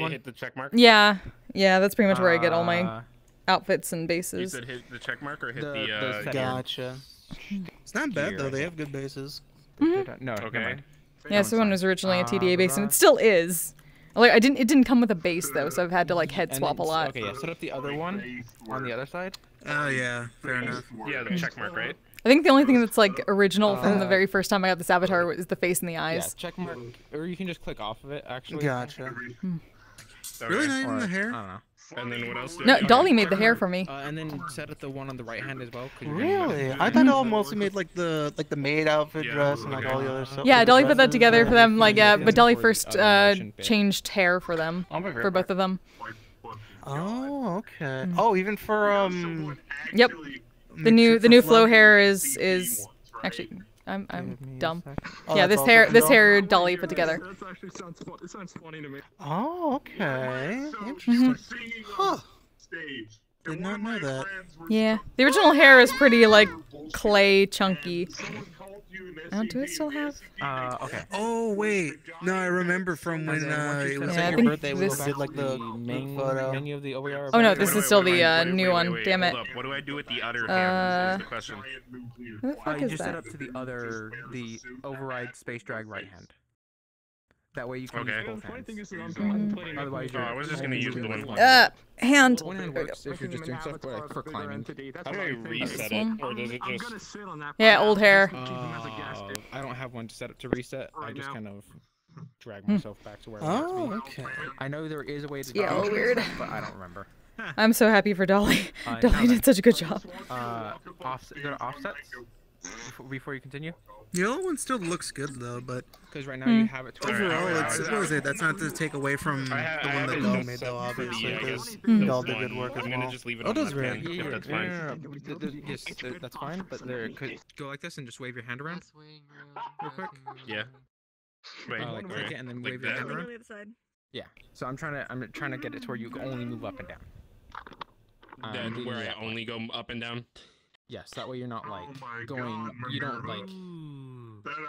one. Hit the check mark. Yeah, that's pretty much where I get all my outfits and bases. You said hit the check mark or hit the Gotcha. It's not bad though. They have good bases. Mm-hmm. No. Okay. Yeah, so one was originally a TDA base, and it still is. Like it didn't come with a base though, so I've had to like head swap a lot. Okay, yeah. Set up the other one on the other side. Oh yeah, fair enough. Yeah, the check mark, right? I think the only thing that's like original from the very first time I got this avatar is the face and the eyes. Yeah, check mark, or you can just click off of it actually. Gotcha. Okay. Really, not even the hair? I don't know. And then what else? No, Dolly made the hair for me. And then set up the one on the right hand as well. Really? I thought it all mostly made like the maid outfit dress and like all the other stuff. Yeah, Dolly put that together for them. Like, but Dolly first changed hair for them, for both of them. Oh, okay. Oh, even for Yep. The new flow hair is actually. I'm dumb. Oh, yeah, that's this hair Dolly put together. That actually sounds funny to me. Oh, okay. Interesting. Huh. Did not know that. Yeah, the original hair is pretty like clay chunky. Do I still have? Okay. Oh wait, no, I remember from when it was like your birthday. We did like the main photo. Menu of the OER. Oh no, this is still the new one. Damn it. What do I do with the other hand? Is the question. Who the fuck You is just set that? up to the override space drag right hand. That way you can use both hands. Otherwise, I was just gonna use the one. Hand. One hand works if you're just doing stuff like for climbing. How do I reset it, or does it just? Yeah, old hair. I don't have one to set up to reset. I just kind of drag myself back to where I want to be. Okay. I know there is a way to Yeah, do it, weird. but I don't remember. I'm so happy for Dolly. Dolly did such a good job. Go to offsets before you continue. The other one still looks good though, but because right now you have it. Overall, it's what was it? That's not to take away from the one that Doll made though. Obviously, because Doll did good work as well. I'm gonna just leave it Oh, on does that right. pen, if that's fine. Yes, that's fine. But there could go like this and just wave your hand around real quick. Yeah. Wait, Like click it and then wave your hand around. Yeah. So I'm trying to get it to where you can only move up and down. Then where I only go up and down. Yes, that way you're not like going. You don't like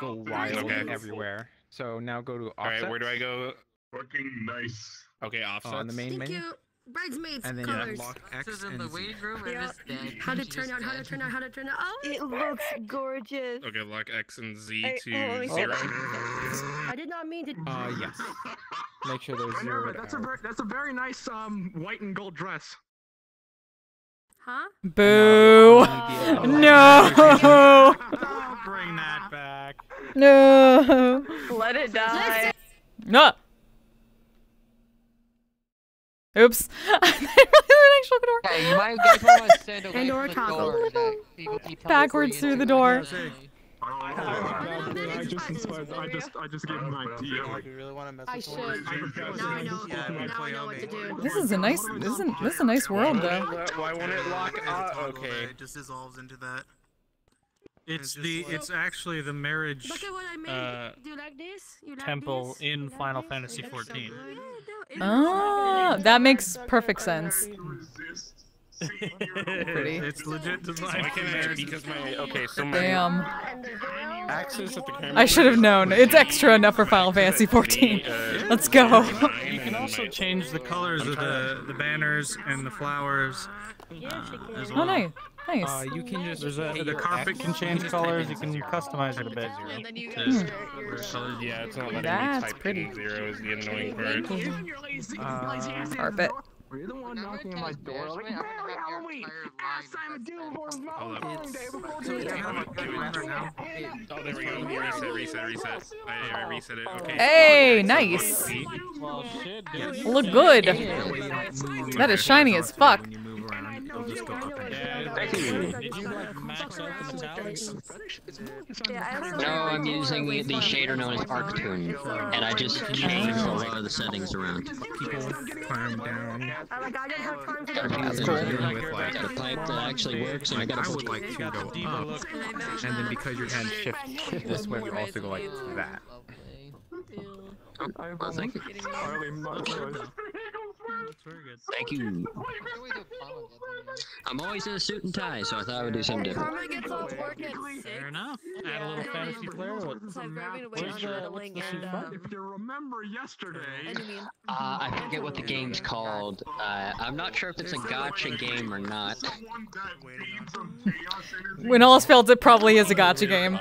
go wild everywhere. So now go to offset. All right, where do I go? Fucking nice. Okay, offset. On the main menu. Bridesmaids And then colors. you lock X and the Z. waiting room Yeah. How to turn out? Oh, it looks gorgeous. Okay, lock X and Z Hey, to hold on, let me see. 0. I did not mean to. Yes. Make sure there's I know, 0 but that's a very nice white and gold dress. Huh? Boo! No! Don't bring that back. No! Let it die. No! Oops. Hey, you might guys want to stand away And/or from the toggle. door. that people keep telling Backwards me through to the go door. in. I just gave him an idea. You really want to mess I with should. Now I know. Now I know what to do. This is a nice. This is a nice world though. Why won't it lock? Okay. It just dissolves into that. It's actually the marriage Look at what I made. Do you like this? You like temple this? in You like Final this? Fantasy It looks so XIV. good. Oh, that makes perfect sense. Pretty. It's legit design. Why can't I? Because my so my Damn. access at the camera. I should have known. It's extra enough for Final Fantasy 14. Let's go. You can also change the colors of the banners and the flowers. As well. Oh, nice. Nice. You can just the carpet can change colors. You can customize it a bit. Yeah, it's not letting That's me type pretty. in 0 is the annoying part. Carpet. Were you the one knocking on my door? Like, Merry Halloween! Ask Simon Doom for his Valentine's Day before the Oh, there we go. Reset. I reset it. Okay. Hey, nice. Look good. That is shiny as fuck. Did you like max out the metallics? No, I'm using the shader known as Arctoon, and I just changed a lot of the settings around. People climb down. That's cool. Got a pipe that actually works, and I got a would like to go up, and then because your hand shifts this way, you also go like that. Oh, thank you. Thank you. I'm always in a suit and tie, so I thought I would do something different. Fair enough. Add a little fantasy flair to it. What's the suit from? If you remember yesterday. I forget what the game's called. I'm not sure if it's a gacha game or not. When all else fails, it probably is a gacha game.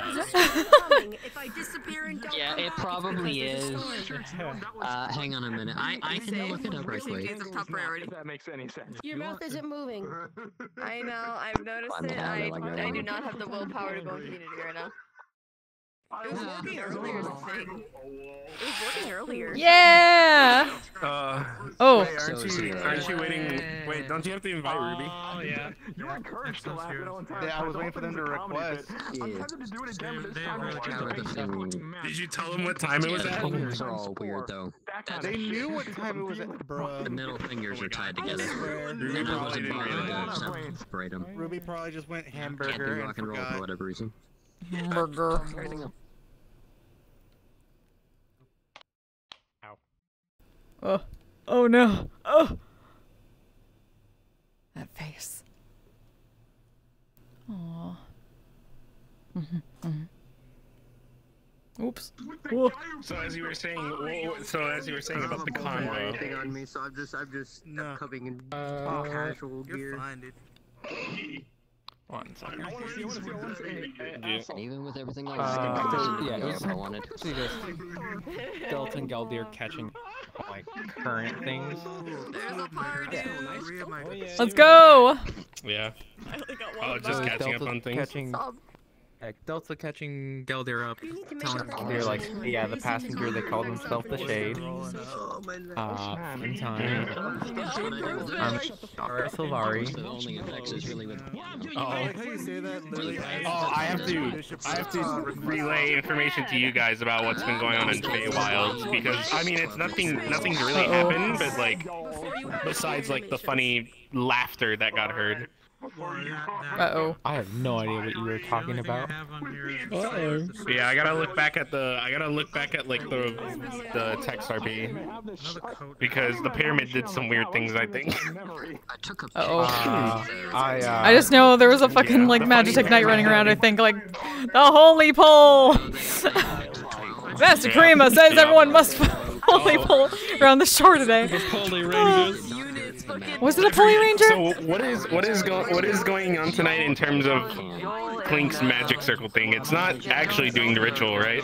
Yeah, it probably is. Hang on a minute. I can look it up right quick. If that makes any sense. Your mouth isn't moving. I know, I've noticed it. I do not have the willpower to go in community right now. It was working earlier, is the thing. It was working earlier. Yeah! Oh. Wait, aren't you waiting? Wait, don't you have to invite Ruby? Oh, yeah. You were encouraged to laugh at all time. Yeah, I was waiting for them to request. I'm tempted to do it again, but this time Did you tell them what time it was at? Fingers are all weird though. They knew what time it was at, bro. The middle fingers are tied together. And I wasn't bothered to separate them. Ruby probably just went Can't hamburger do and rock and roll for forgot. whatever reason. Hamburger. Oh. Oh no. Oh. That face. Aww. Oops. Whoa. So as you were saying about the convo. Anything on me, so I'm just coming in casual gear. One second. And even with everything else, yeah, it was I wanted. See this skeleton Galdir catching like current things. Let's go! Yeah. Oh, just catching up on things. Delta catching Galdir up, telling Galdir like, yeah, the passenger, they call themselves the Shade. In time. Silvari. I have to relay information to you guys about what's been going on in Feywilds, because I mean it's nothing's really happened, but like besides like the funny laughter that got heard. Uh-oh. I have no idea what you were talking about. Yeah, I gotta look back at like the text RP because the pyramid did some weird things, I think. I just know there was a fucking like Magitech Knight running around, I think, like the holy pole. Master Karima says everyone must holy pole around the shore today. Was it a Poly Ranger? So what is going on tonight in terms of Clink's magic circle thing? It's not actually doing the ritual, right?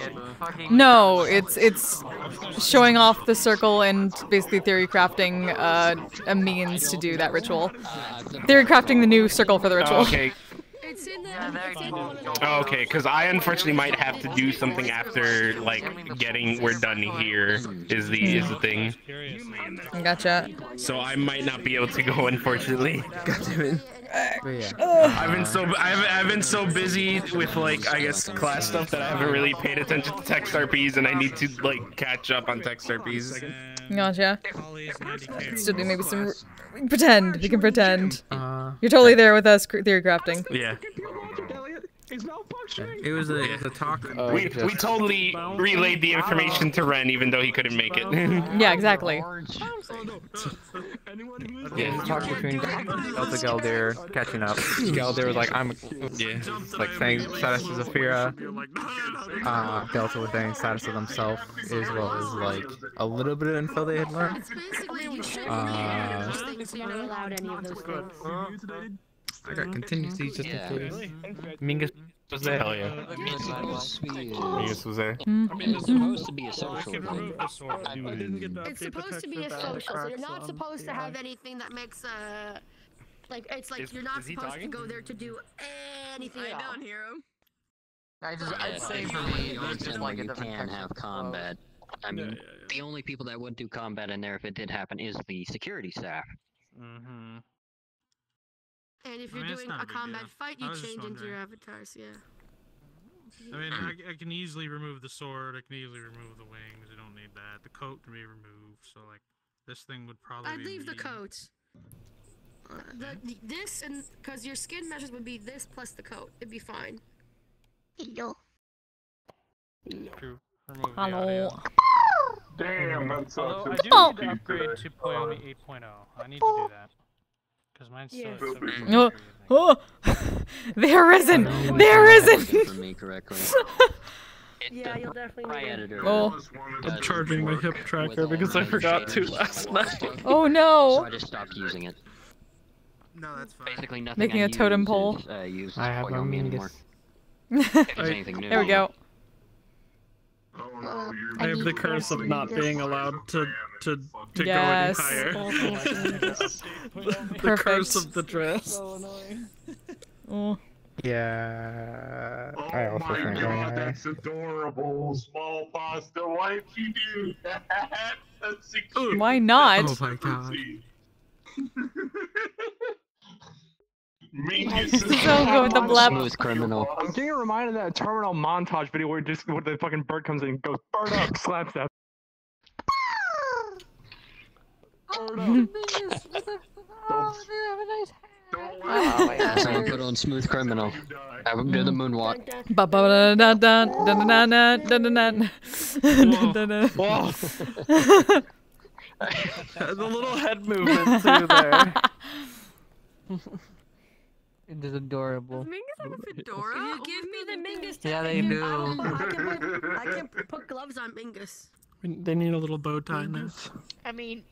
No, it's showing off the circle and basically theory crafting a means to do that ritual. Theory crafting the new circle for the ritual. Oh, okay. Oh, okay, because I unfortunately might have to do something after like we're done here is the thing. Gotcha. So I might not be able to go, unfortunately. God damn it. I've been so busy with like I guess class stuff that I haven't really paid attention to text RPs, and I need to like catch up on text RPs. Gotcha. Still do maybe some. We can pretend. We can pretend. You're totally there with us, theory crafting. Yeah. It was a talk. We totally relayed the information to Ren, even though he couldn't make it. Yeah, exactly. Yeah, it's a talk between Delta Galdir catching up. Galdir was like, like saying status of Zafira. Delta was saying status of themselves, as well as like a little bit of info they had learned. I got contingency just in case. Mingus was there. Hell yeah. Mingus was there. I mean, it's supposed to be a social thing. It's supposed to be a social, so you're not supposed to have anything that makes like it's like you're not supposed to go there to do anything. I don't hear him. I'd say for me, it's just like you can have combat. I mean, the only people that would do combat in there if it did happen is the security staff. And if you're doing a combat fight, you change into your avatars, yeah. I mean, I can easily remove the sword, I can easily remove the wings, I don't need that. The coat can be removed, so like, this thing would probably I'd be leave the coat. This, and because your skin measures would be this plus the coat, it'd be fine. Hello. True. Remove the Hello. audio. Damn, that's such Although a I do need to upgrade to Poyomi 8.0. I need to do that. Because mine's still at 7. Oh, they're risen. They're risen. For me correctly. Yeah, you'll definitely need it. Oh. I'm charging my hip tracker because I forgot to last night. Oh no. So I just stopped using it. No, that's fine. Basically nothing Making I a totem use pole. Is, uses I have a Poyomi anymore. Mingus. If it's anything new. There we go. I have the curse of not being allowed to Yes. go any higher. The Perfect. curse of the dress. Oh. Yeah. Oh I also my think going god, higher. that's adorable. Small pasta, why'd you do that? That's a cute Why not? Oh my god. Mingus So good with the blab. Smooth criminal. I'm getting reminded of that terminal montage video where just where the fucking bird comes in and goes bird up, slaps that. So I put on Smooth Criminal. Have him do the moonwalk. Whoa. The little head movement too there. It is adorable. Does Mingus have a fedora? You give me the Mingus. Yeah, they do. I can put gloves on Mingus. They need a little bow tie in this. I mean,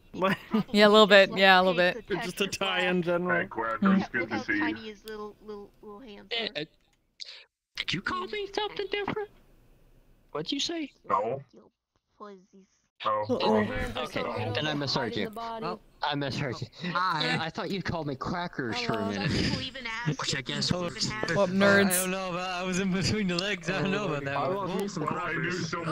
Yeah, a little bit. Yeah, a little bit. Or just a tie in general. Hey, Quackers, good to how see you. tiny his little hands are. Did you call me something different? What'd you say? No. Fuzzies. Oh. Okay, then I misheard you. I misheard you. I thought you called me crackers for a minute. Which I guess was... What nerds? I don't know, but I was in between the legs. I don't know about that I one. love me some crackers. I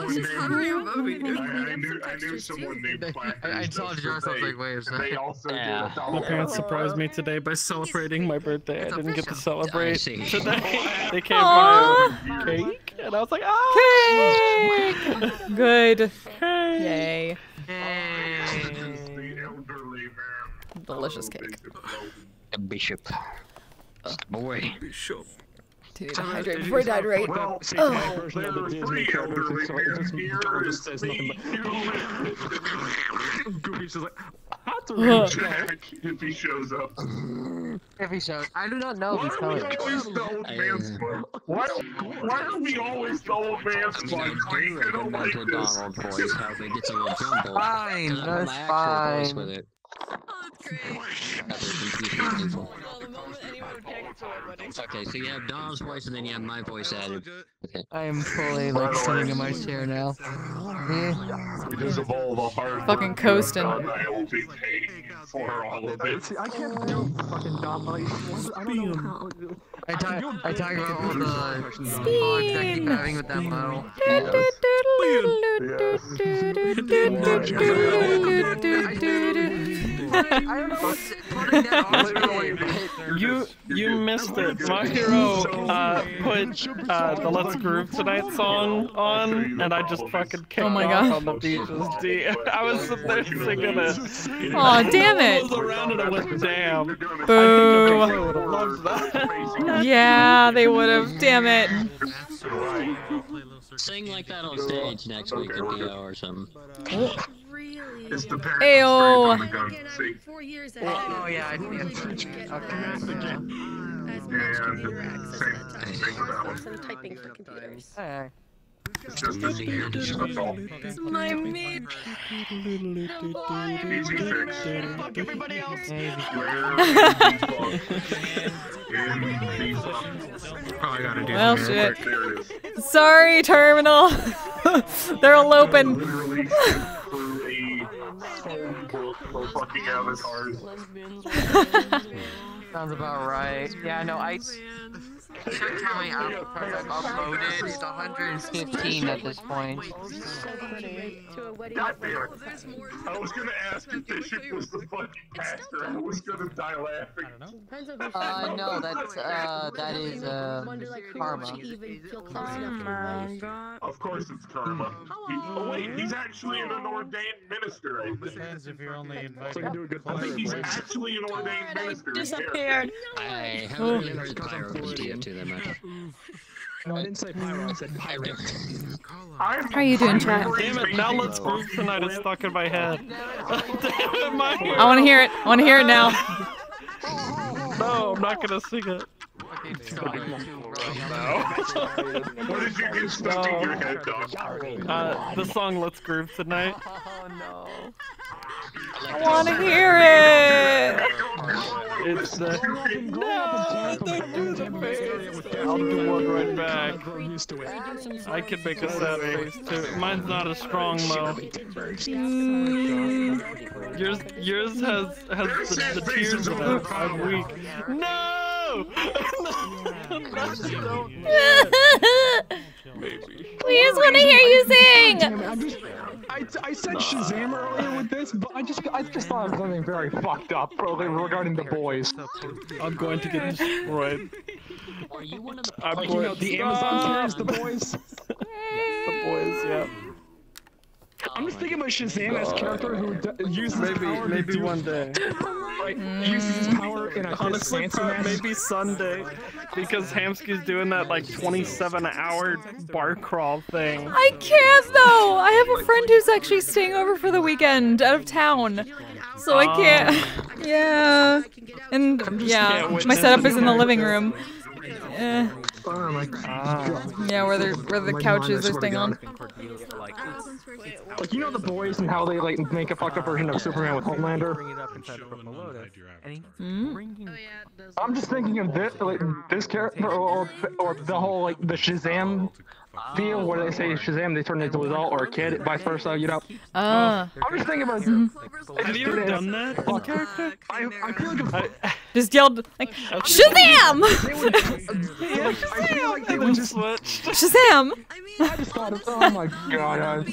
knew someone named Quackers. I saw the dress, I was like, wait a second. They also Yeah. did a My parents surprised me today by celebrating my birthday. I didn't get to celebrate see. today. They came by a cake, and I was like, ah! Cake! Good. Yay. Delicious cake. A bishop. Boy. Bishop. Do you need to hydrate before you dehydrate? Well, Oh. there are 3 elderly men here. Goofy's just like, That's a real Jack if he shows up. If he shows, I do not know if he's Why coming. are we always the old man spot? Why are we always the old man spot? Please, I don't like this. Donald voice, how they get a little jumbled. Fine, 'Cause I have that's my actual voice fine. with it. Okay, so you have Donald's voice and then you have my voice added. Okay. I am fully like sitting in my chair now. Because of all the hard Fucking work coasting. I will be paid for all of it. see, I can't do fucking Dom. Like, I don't know how. I talk about all the pods I keep having with that model. don't know what's putting that on me. You missed it. My hero put the Let's Groove Tonight song on, and I just fucking kicked off on the beaches. I was sitting there singing it. Aw, damn it! I was around and I went, damn. Boo. I think would have loved that. Yeah, they would have. Damn it. Sing like that on stage next week at DO or something. It's the Ayo. parents. 4 years Oh ahead. yeah, I did. Some typing for computers. Hey. It's just a stand. That's all. It's my me. Fuck everybody else. I gotta do Well, something real shit. quick. Sorry, Terminal. They're eloping. Sounds about right. Yeah, no, I checked how many avatars I've uploaded. It's 115 at this point. God damn it. I was gonna ask if Bishop was the fucking pastor. I was gonna die laughing. No, that is, Karma. Of course it's Karma. Oh wait, he's actually an ordained minister. Depends if you're only invited. I think he's actually an ordained minister. Disappeared. I haven't really heard Pyro with TF2 that much. No, I didn't say pyro, I said pirate. How are you doing, chat? Damn it, now Let's Groove Tonight is stuck in my head. Damn it, my hero. I want to hear it. I want to hear it now. No, I'm not gonna sing it. What did you get stuck in your head, dog? The song Let's Groove Tonight. Oh no. I want to hear it. It's the... No, don't do the face. I'll do one right back. I can make a sad face too. Mine's not as strong though. Yours has the tears in it. I'm weak. No! Please want to hear you sing. I said Shazam earlier with this, but I just thought of something very fucked up regarding the boys. I'm going to get destroyed. Are you one of the? I'm Like, you know, the Amazon series, The Boys. The Boys, yeah. I'm just thinking about Shazam as a character who uses his power maybe to one day. uses his power in a Honestly, fancy match. maybe Sunday, because Hamsky's doing that like 27-hour bar crawl thing. I can't though. I have a friend who's actually staying over for the weekend out of town, so I can't. Yeah, and yeah, my setup is in the living room. Yeah, where the couches are staying on. Like, you know The Boys and how they like make a fucked up version of Superman with Homelander? I'm just thinking of this, like, this character, or the whole, like, the Shazam feel where they say Shazam, they turn into an adult or a kid, vice versa, you know? I'm just thinking about Have you ever done that in character? I feel like just yelled like Shazam! I feel like they would just Shazam! I just thought, oh my god,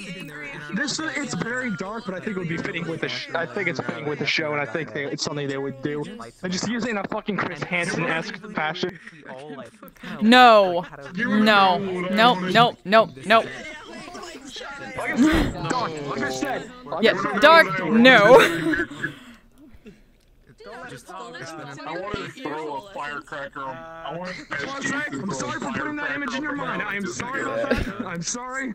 it's very dark, but I think it would be fitting with the. I think it's fitting with the show, and I think it's something they would do. They just use it in a fucking Chris Hansen-esque fashion. No, no, nope, nope, nope, nope. Like I said. Yeah, dark. No. I want to throw a firecracker on. I'm sorry for putting that image in your mind. I am sorry about that. I'm sorry.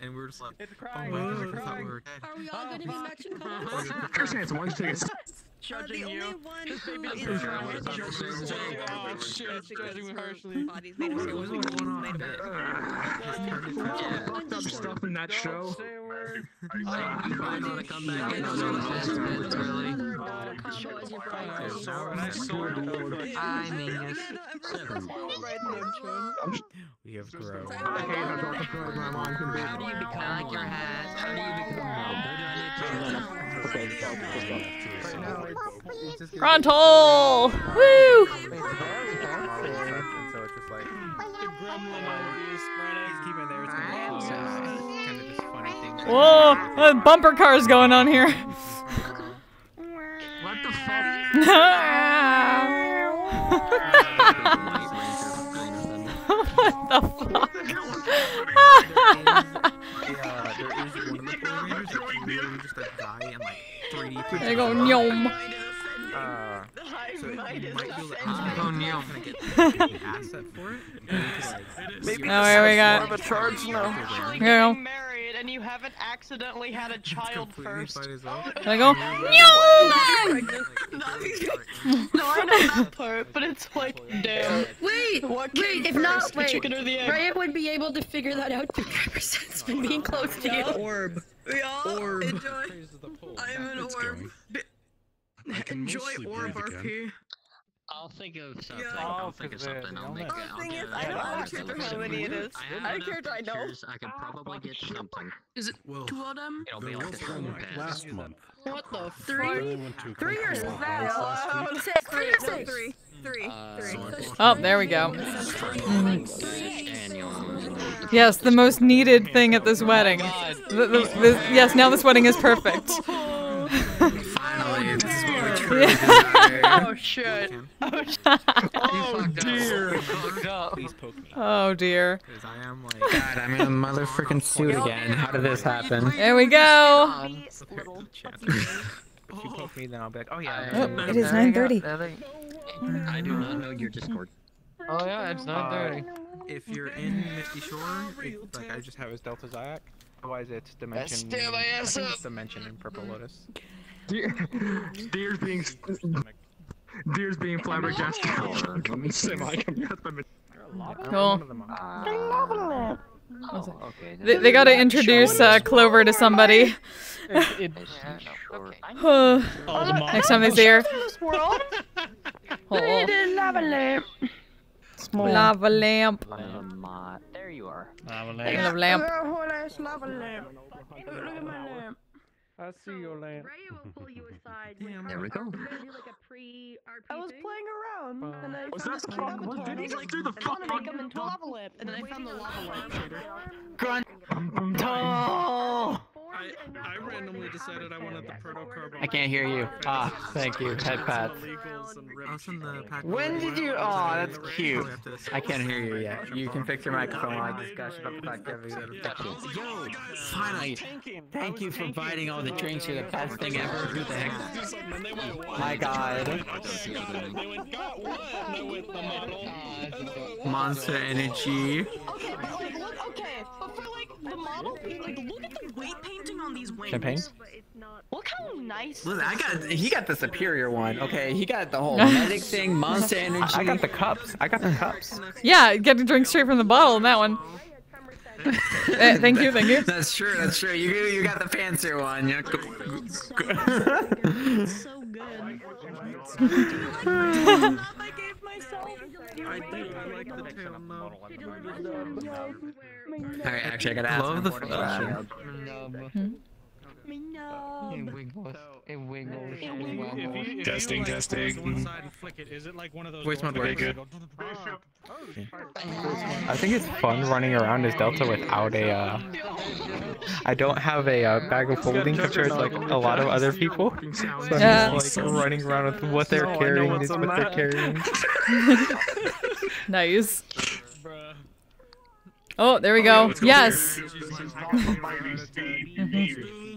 And we're just like, oh my god, I thought we were dead. Are we all gonna be matching colors? Chris Hansen, why don't you take a Judging you. Oh shit, judging me harshly. fucked up stuff in that show. We have grown. I hate how dark the program on can be. How do you become? I like your hat. How do you become? Frontal! Woo! Whoa! Bumper cars going on here. What the fuck? What the fuck? There is one of the Power Rangers that's really just a guy and like 3D. There you go, nyom. So you might be able to get the asset for it. Oh, here we go. You're married and you haven't accidentally had a child first. There you go. No, I know that part, but it's like, damn. Wait, What wait, came if first, not, the wait, chicken or the egg? Raya would be able to figure that out through represents from being close to you. Orb. Orb. Enjoy. I'm an orb. Enjoy orb RP. I'll think of something. Yeah. I'll think of something. I'll make it. thing is, I don't care how many it is. I don't care if I know. I can probably get something. Is it 2 of them? It'll be like a thing last month. What the Three? fuck? 3 or 6? 3 or 6? 3. Oh, there we go. Yes, the most needed thing at this wedding. Yes, now this wedding is perfect. Finally, this is what we truly Yeah. desire. Oh shit. Oh dear. Oh dear. I am like, God, I'm in a motherfucking suit again. How did this happen? There we go. If you poke me, then I'll be like, oh yeah. Oh, it is 9:30. I do not know your Discord. Oh yeah, it's 9:30. If you're in Misty Shore, like I just have as Delta Zayak. Otherwise, it's Dimension. Stand my ass I think up. it's Dimension and Purple Lotus. Deer's being flabbergasted. Cool. They gotta introduce Clover to somebody. Next time they see her. Lava lamp. Lava lamp. There you are. Lava Lava lamp. Lava lamp. Look at my lamp. I see your lamp. Raya will pull you aside. There we go. We're gonna do like a pre-RP I was thing. playing around, and I Was found that the fuck? lava Did he lamp. just do the I want to fuck? make him into a lava lamp, and then I found the lava lamp shader. Grunt. I randomly decided I wanted the proto-carbon. I can't hear you. Ah, thank you. Head pat. When did you? Oh, that's cute. I can't hear you yet. You can fix your microphone while I discuss about the fact that Yo, finally. Thank you for providing all the drinks. You're the best thing ever. Who the heck? My God. Monster Energy. Okay, but for like the model, like look at the weight painting on these wings. Champagne? Look how nice. Listen, he got the superior one. Okay, he got the whole medic thing, Monster Energy. I got the cups. I got the cups. Yeah, get to drink straight from the bottle in that one. Thank you, thank you. That's true. That's true. You got the fancier one. Yeah. So good. I gave myself. I like the tail now. Alright, actually, I gotta ask. Love the It wiggles. Testing. One side and flick it. Is it like one of those? Voice mod works. I think it's fun running around as Delta without a, I don't have a bag of holding compared to like a lot of other people. So I'm just like running around with what they're carrying is what they're carrying. Nice. Oh, there we go. Yes.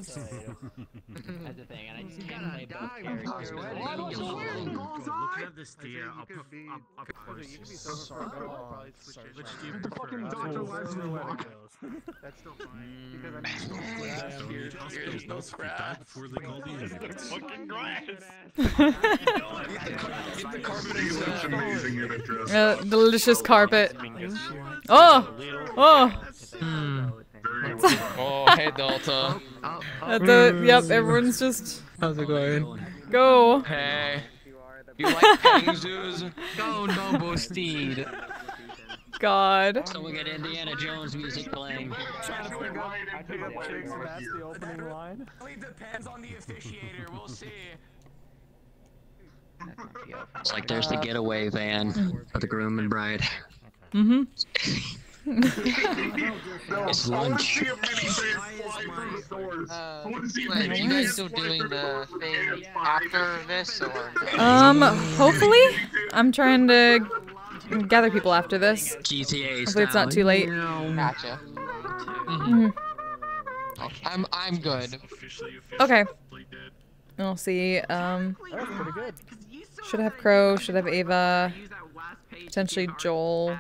That's the thing, and I just can't play both characters. Looking at this deer, I'll post this. Which do you prefer? That's still fine. There's no grass. Before they call the Indians. Fucking grass. The carpet is amazing in a dress. Delicious carpet. Oh! Oh! Oh, hey Delta. Yep, everyone's just... How's it going? Go! Hey. You like petting zoos? Go, noble steed. God. So we got Indiana Jones music playing. That's the opening line. It depends on the officiator. We'll see. It's like there's the getaway van for the groom and bride. Mm-hmm. It's lunch. Wait, are you guys still doing the thing after this, or? Hopefully? I'm trying to gather people after this. GTA Hopefully it's not too late. Gotcha. Mhm. I'm good. Okay. We'll see. Should have Crow, should have Ava, potentially Joel.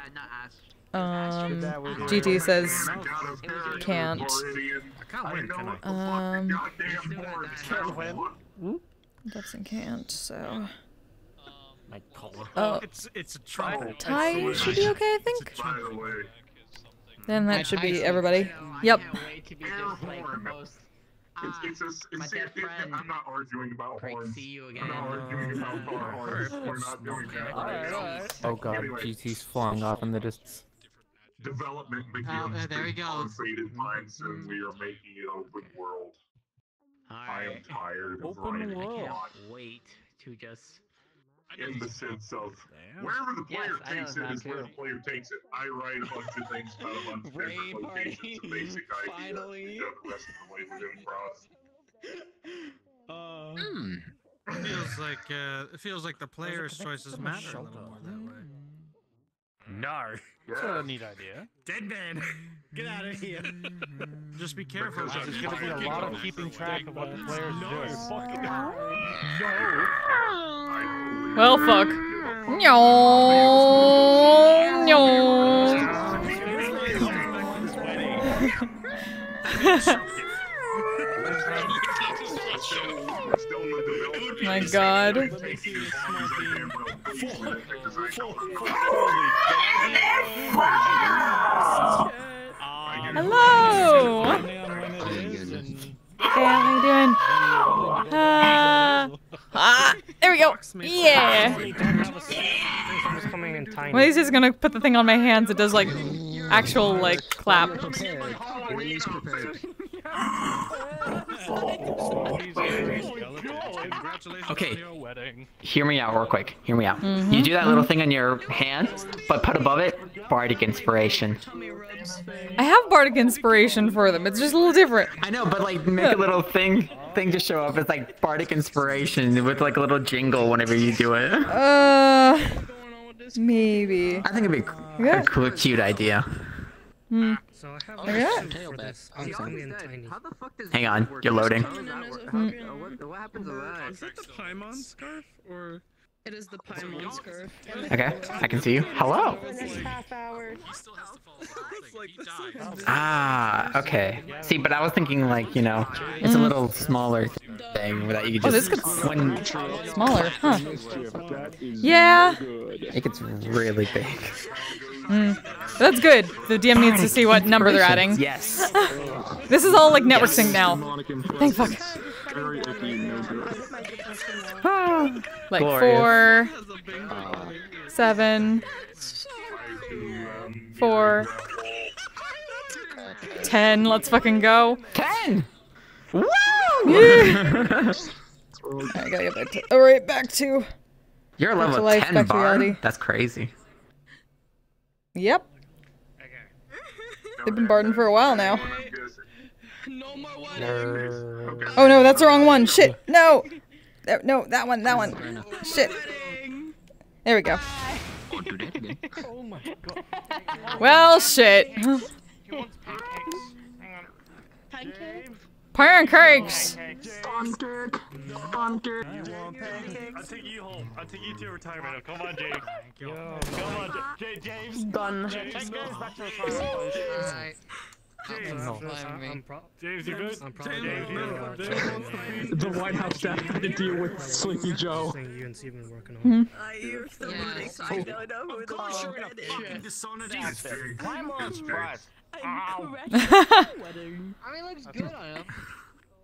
GT says can't. Dubson can't, so. Oh, it's a trouble. Ty should be okay, I think. Then that should be everybody. Yep. My dead friend. I'm not arguing about horns. See you again. I'm not arguing about horns. We're not doing that. Oh god, GT's flying off in the distance. Development begins. There we go. Faded minds, and we are making it open world. I am tired of writing. I can't wait to just. In the sense of wherever the player takes it is where the player takes it. I write a bunch of things about a bunch of different locations, a basic idea. The rest of the way we're gonna cross. It feels like the player's choices matter a little more that way. No. That's a neat idea. Dead man, get out of here. Just be careful. There's gonna be a lot of keeping track of what the players do. Well, fuck. No. My god. Hello! Hey, how you doing? There we go! Yeah! Well, he's just gonna put the thing on my hands. It does, like, actual, like, clap. Okay, hear me out real quick. Hear me out. You do that little thing on your hand, but put above it, Bardic Inspiration. I have Bardic Inspiration for them. It's just a little different. I know, but like make a little thing to show up. It's like Bardic Inspiration with like a little jingle whenever you do it. Maybe. I think it'd be a cool, cute idea. So I have Hang on, you're loading. What happens to that? Is that the Paimon scarf or? It is the Paimon scarf. Okay, I can see you. Hello. Ah, okay. See, but I was thinking like, you know, it's a little smaller thing that you could just. Oh, this gets smaller, huh? Yeah. It gets really big. That's good. The DM needs to see what number they're adding. Yes. This is all like network sync now. Thank fuck. Like Glorious. 4, 7, 4, 10. Let's fucking go. 10. Woo! I gotta get back to. Alright, back to. You're a back level to life, 10 back to reality. bard. That's crazy. Yep. They've been barding for a while now. Oh no, that's the wrong one. Shit. No. No, that one. That one. Shit. There we go. Well, shit. Pancakes. I'll take you home. I'll take you to retirement. Come on, James. Come on, James. Done. James, back to James, you good? The White House staff had to deal with Sleepy Joe. You and Steven working on. You're so funny. I don't know who the fuck that is. I'm on surprise. I mean, it looks good on him.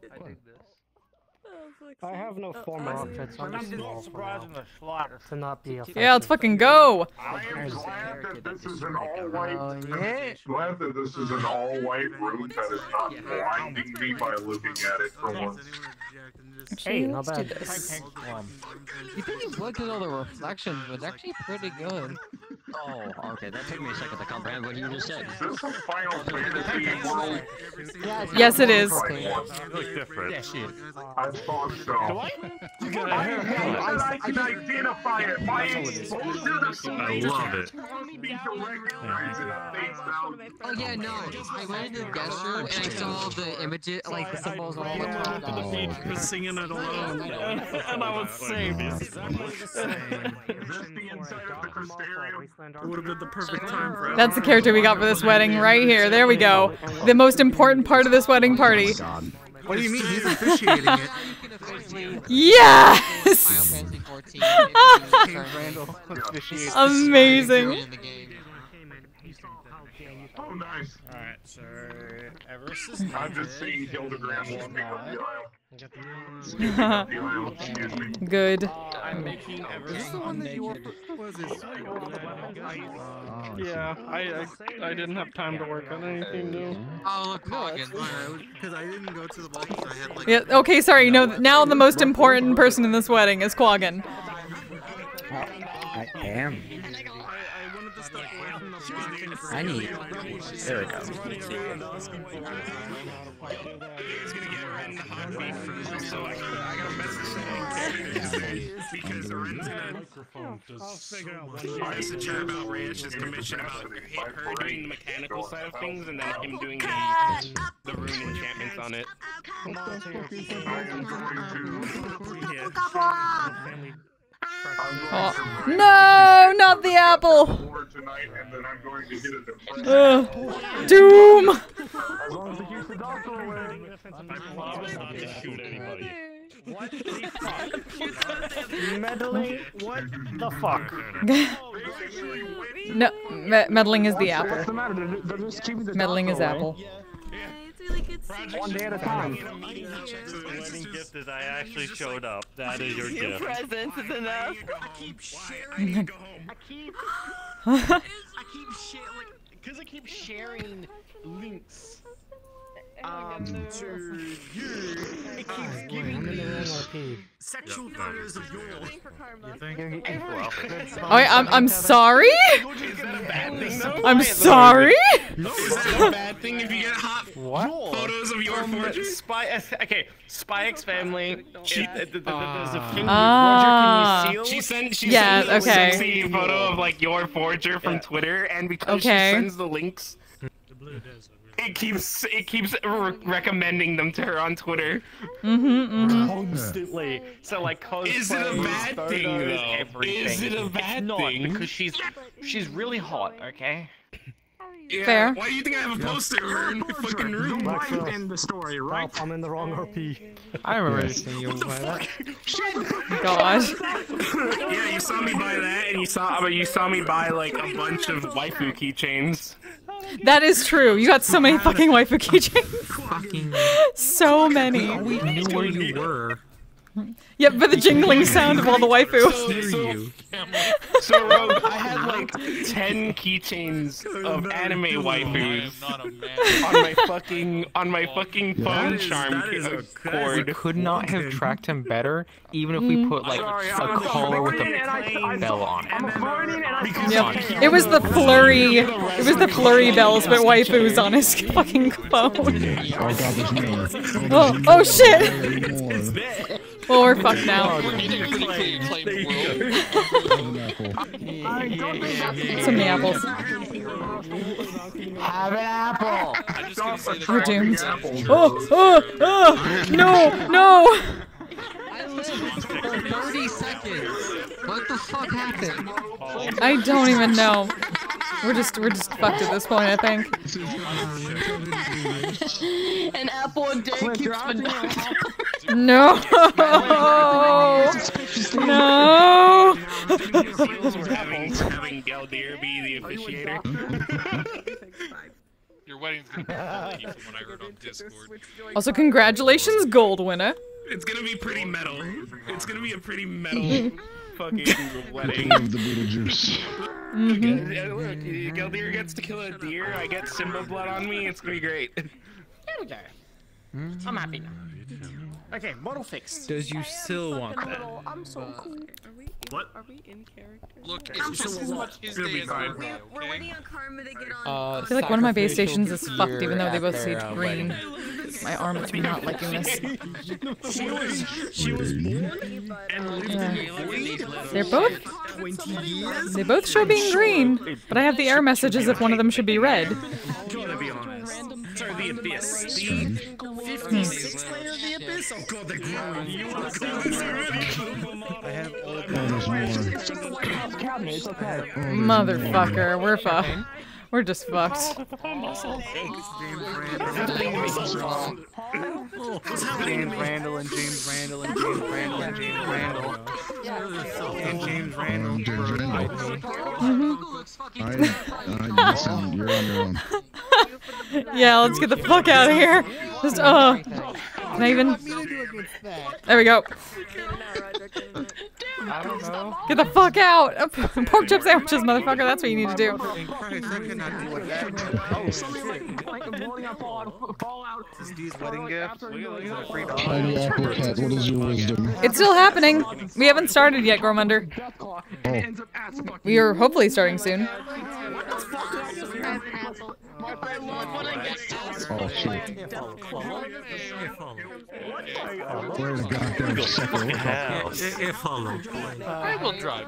I dig this. I have no former outfits on this wall to not be affected. Yeah, let's fucking go. I am glad that this is an all-white. Glad that this is an all-white room that is not blinding me by looking at it for once. Hey, not bad. You think you've looked at all the reflections, but it's actually pretty good. Oh, okay. That took me a second to comprehend what you just said. Is this a Final Fantasy world? Yes, it is. Look different. Yeah, shit. I thought so. Do I? You got a I haircut. can identify it. My I love it. Oh yeah, no. I went into the guest room and I saw the images, like the symbols all the time. To the beach, was singing it alone. And I was saved. It would have been the perfect time for That's the character we got for this wedding right here. There we go. The most important part of this wedding party. What do you mean? He's officiating it. Yes! Amazing. Oh, nice. Alright, so Everest is I'm just seeing Hildebrand walking up the aisle. Excuse me. Good. I'm making Everest naked. Yeah, I didn't have time to work on anything new. Oh, look, Morgan. Because I didn't go to the ball because I had like. Yeah, okay, sorry. No, now the most important person in this wedding is Quaggan. I am. I need. There we go. Because Ren's gonna just chat about Ranch's commission about her doing the mechanical side of things and then him doing the rune enchantments on it. Oh. No, not the apple. Doom. Meddling? What the fuck? No, meddling is the apple. What's the matter? They're just keeping the Meddling is apple. One day at a time. The wedding gift is I actually showed up. That is your Your gift. presence is enough. I keep sharing. Go home. Because I keep sharing links. To you. It keeps giving me sexual photos of yours. I'm sorry? I'm sorry? Is that a bad thing if you get hot photos of your fortune? Spike's family. There's a thing. Ah. Roger, can you seal? She sent a okay. sexy photo of like your forger from Twitter, and because she sends the links, it keeps recommending them to her on Twitter. Constantly. So like cosplay, is it a bad thing though? Everything. Is it a bad thing? Because she's really hot, okay? Yeah, fair. Why do you think I have a poster of her in my fucking room? In the story, right? I'm in the wrong RP. I remember seeing you buy that. God. Yeah, you saw me buy that, and you saw me buy like a bunch of waifu keychains. That is true. You got so many fucking waifu keychains. Fucking. So many. We knew where you were. Yep, but the jingling sound of all the waifu. So Rogue, I had like 10 keychains of anime waifus on my fucking phone charm cord. We could not have tracked him better, even if we put like a collar with a bell on it. Yep. It was the flurry. It was the flurry bells, but waifus on his fucking phone. Oh shit! Well, we're fucked now. So many apples. Have an apple. We're doomed. Oh, no, no. I lived for 30 seconds. What the fuck happened? I don't even know. We're just fucked at this point, I think. An apple a day keeps the No! No! Having Galdir be the officiator. Your wedding's gonna be funky from what I heard on Discord. Also, congratulations, gold winner. It's gonna be pretty metal. It's gonna be a pretty metal fucking wedding. The Beetlejuice. Look, Galdir gets to kill a deer. I get Simba blood on me. It's gonna be great. There we go. I'm happy now. Okay, model fixed. Does you still want that? I'm so cool. What? Are we in character? Look, it's just as much his day as mine, okay? We're waiting on Karma to get on. I feel like one of my base stations is fucked, even though they both say green. My arm is not liking this. She was born and lived in They're both. 20 years. They both show being green, but I have the error message as if one of them should be red. Gotta be honest. Sorry, the Abyss. The 56th layer of the Abyss? Oh god, they're growing. You want to go I have all It's just a White House cabinet, it's okay. Motherfucker, we're fucked. We're just fucked. James Randall and James Randall and James Randall and James Randall. And James Randall. Mm-hmm. You're on your own. Yeah, let's get the fuck out of here. Just, can I even? There we go. I don't know. Get the fuck out! Pork chop sandwiches, motherfucker, that's what you need to do. This is Dee's wedding gift. Tiny apple cat, what is your wisdom? It's still happening. We haven't started yet, Gormunder. Oh. We are hopefully starting soon. Oh shit. Where's the goddamn second house? I will drive.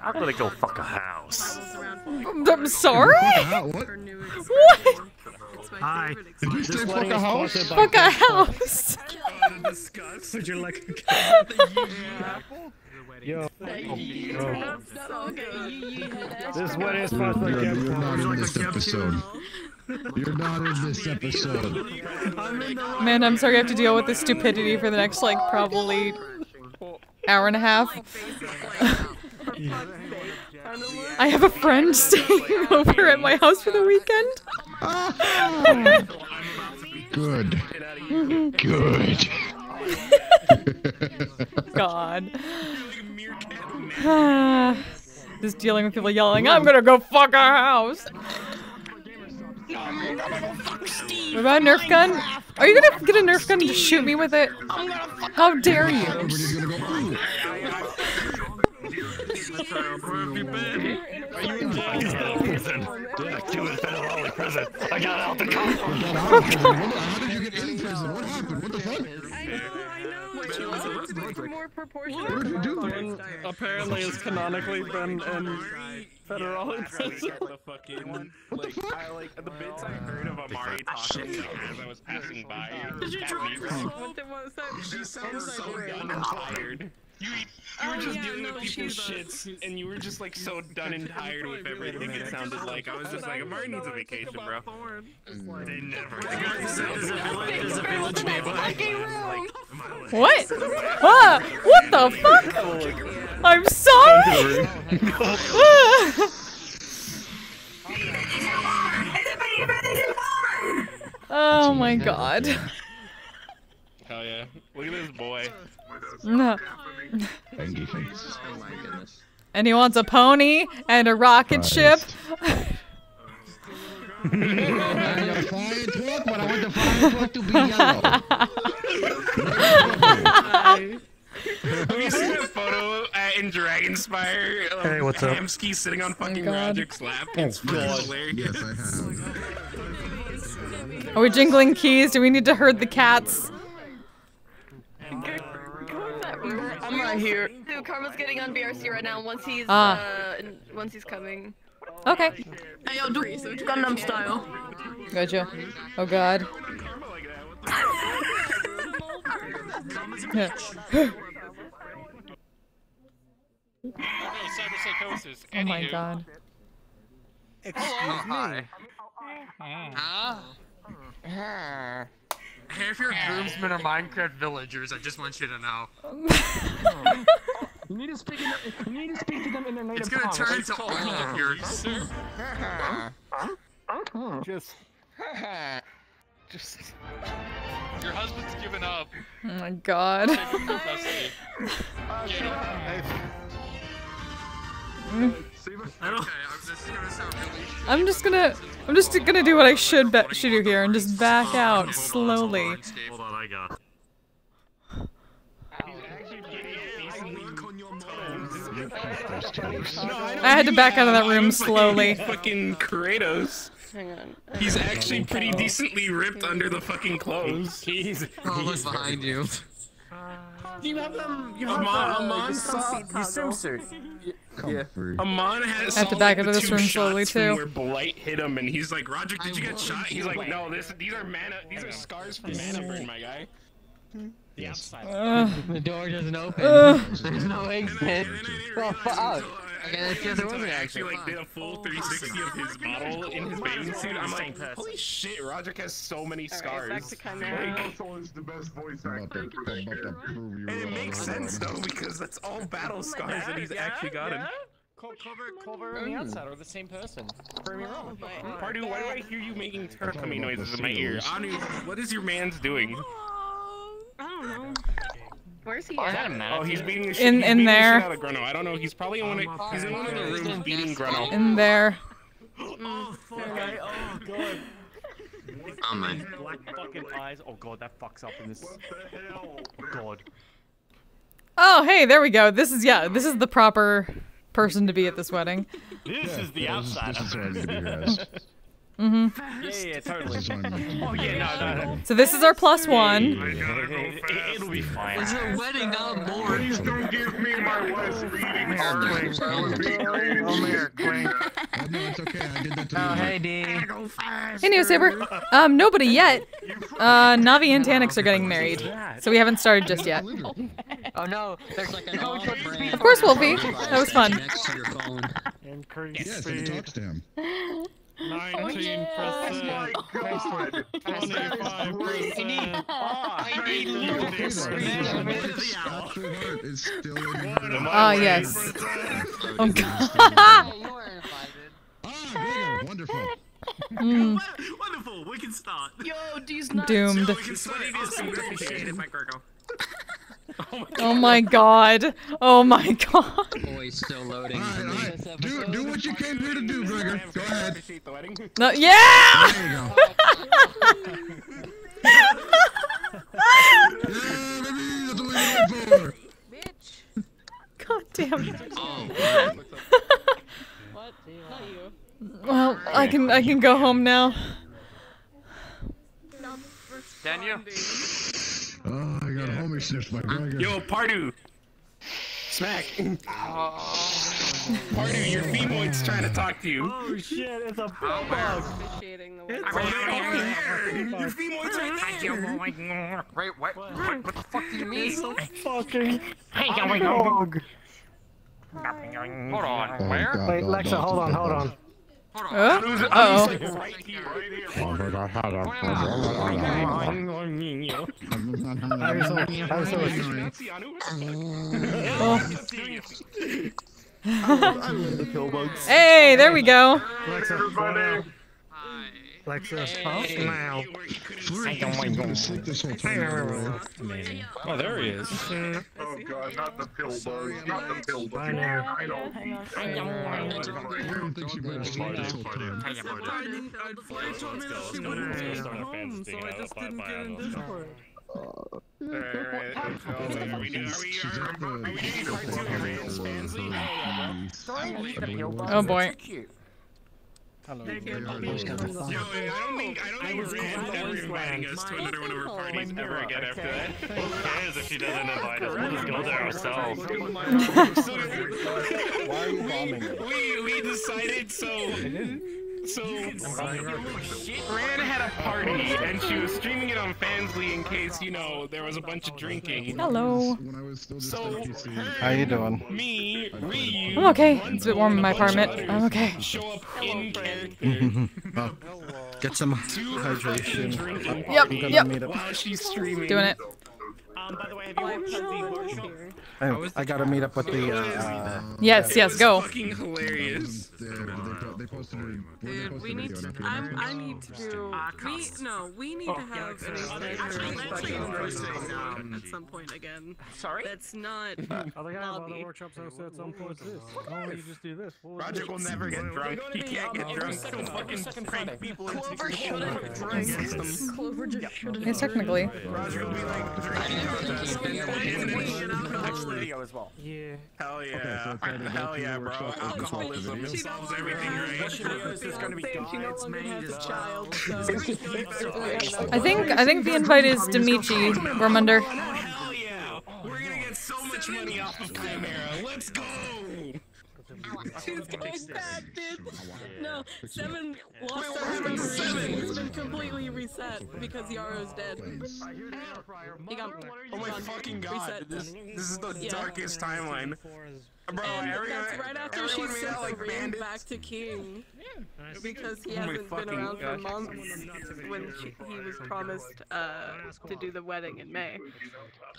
I'm gonna go fuck a house. I'm sorry? What? What? Hi. Did you say fuck a house? Fuck a house. Would you like a Yo. This wedding is supposed to You're not in this episode. You're not in this episode. Man, I'm sorry I have to deal with this stupidity for the next, like, probably hour and a half. I have a friend staying over at my house for the weekend. Good. Good. God. Just dealing with people yelling, I'm gonna go fuck our house. What about a Nerf gun? Are you gonna get a Nerf gun and just shoot me with it? How dare you? Prison. I got out the car. How did you get in prison? What happened? What the fuck? What did you do? Apparently has canonically been in federal prison. The fucking, like, the bits I heard of Amari talking as I was passing by. Did you drop She sounds so done and tired. You were just dealing with people's shits, and you were just like so done and tired with everything. It sounded like I was just like, Amari needs a vacation, bro. They never. There's a village nearby. What? Ah, what the fuck? I'm sorry. Oh my god. Hell yeah. Look at this boy. No. Thanky face. Oh my goodness. And he wants a pony and a rocket ship. I got a flying truck, but I want the flying truck to be yellow. Have you seen that photo in Dragonspire? Hey, what's up? Hamsky sitting on fucking God. Magic's lap. Oh, It's God. hilarious. Yes, I have. Are we jingling keys? Do we need to herd the cats? I'm right here. Dude, Karma's getting on VRC right now. Once he's coming. Okay. Hey, yo, do Gundam style. Gotcha. Oh god. Cyberpsychosis. Oh my god. Excuse me. Half your groomsmen are Minecraft villagers, I just want you to know. You need to speak to them in their native It's gonna turn into all of yours. Just. Your husband's given up. Oh my god. Take him for custody. Get him. I'm just gonna do what I should do here and just back out slowly. Hold on, I got. I had to back out of that room slowly. Fucking Kratos. Hang on. He's actually pretty decently ripped under the fucking clothes. He's behind you. You have them. You have Amon swimsuit. Yeah. Amon has. I have to back out of this room slowly too. Where Blight hit him, and he's like, "Roger, did you get shot?" He's like, "No, these are mana. These are scars from mana burn, my guy." The outside. The door doesn't open. There's no exit. Well, fuck. Okay, that's there wasn't actually like did a full 360 of his model in his bathing suit. I'm like, holy shit, Roderick has so many scars. Is the best voice actor for sure. And it makes sense though because that's all battle scars that he's actually gotten. Culver and the outside are the same person. Prove me wrong. Pardu, why do I hear you making turtle-tummy noises in my ear? Anu, what is your man's doing? I don't know. Where's he Oh, he's beating the shit. In there. Out of Grunno. I don't know. He's probably in one of the rooms beating Grunno. In there. Oh, fuck. Oh, God. Oh, man. Black fucking eyes. Oh, God, that fucks up in this. Oh, God. Oh, hey, there we go. This is the proper person to be at this wedding. This is the outside. This is where I need to be, guys. Yeah, totally. Oh, yeah, no. So this is our +1. It'll be fine. It's a wedding, not a board. Please don't give me my wife's reading card. That would be crazy. Oh, no, it's okay. I did that to you. Oh, hey, D. Hey, Neo Saber. Nobody yet. Navi and Tanix are getting married, so we haven't started just yet. Oh no, there's like an off-brand. Of course, Wolfie. That was fun. Next to your phone. Yes, and it talks to him. 19%. Oh my God. 25%. I need Ah, yes. Oh, God. Ah, wonderful. Wonderful, we can start. Yo, D's nuts. Doomed. Yo, we can start. Oh my God. Oh my God. Boy, still loading. Do what you came here to do, Gregor. Go ahead. No, yeah! There you go. That's what we went for. God damn it. What? Not you. Well, I can go home now. Daniel? Oh, I got homie sniffs by Gregor. Yo, Pardu! Smack! Pardu, your femoid's trying to talk to you. Oh shit, it's a bug! Appreciating the way. Your femoid's right there! Wait, what? What the fuck do you mean? It's a fucking dog. Hold on, where? God, wait, Lexa, hold on. Uh-oh. Right here. Hey, there we go. Lexa, Flurry has been asleep this whole time. Oh, there he is. Oh God, not the pill bug. Not the pill bug. I don't. Flurry thinks you've been asleep this whole time. Oh boy. Yo, I don't think Rand's ever inviting us to another one of our parties ever again after that. Who cares if she doesn't invite us? We'll just go there ourselves. Why are you bombing me? We decided so Rand had a party and she was streaming it on Fansly in case, you know, there was a bunch of drinking. Hello. So how you doing? Me, Ryu, I'm okay. It's a bit warm in my apartment. I'm okay. Show up in character. Get some hydration. Yep. While she's streaming. Doing it. By the way, have you I gotta meet up with the Yes, go. Fucking hilarious. They posted a Dude, we need to. I need to do. We need to have at some point again. Sorry? That's not. Are they gonna have other workshops hosted at some point too? Why don't you just do this? Roger will never get drunk. He can't get drunk. He'll fucking prank people into drunk system. Yes, technically. Roger will be like, video as well. Yeah. Hell yeah. Okay, so try to go Hell through yeah, the bro. workshop and just watch the Alcoholism video. solves everything, right? There's gonna be guides made as well. I think the invite is Demichi Gormunder. Hell yeah. We're gonna get so much money off of Chimera. Let's go. She's going back, dude. No, 7 lost our Seven. It's been completely reset because Yaro's dead. He got. Oh my fucking god! This is the darkest timeline. Bro, That's right after she sent the ring back to King. Because he hasn't been around for months when he was promised to do the wedding in May.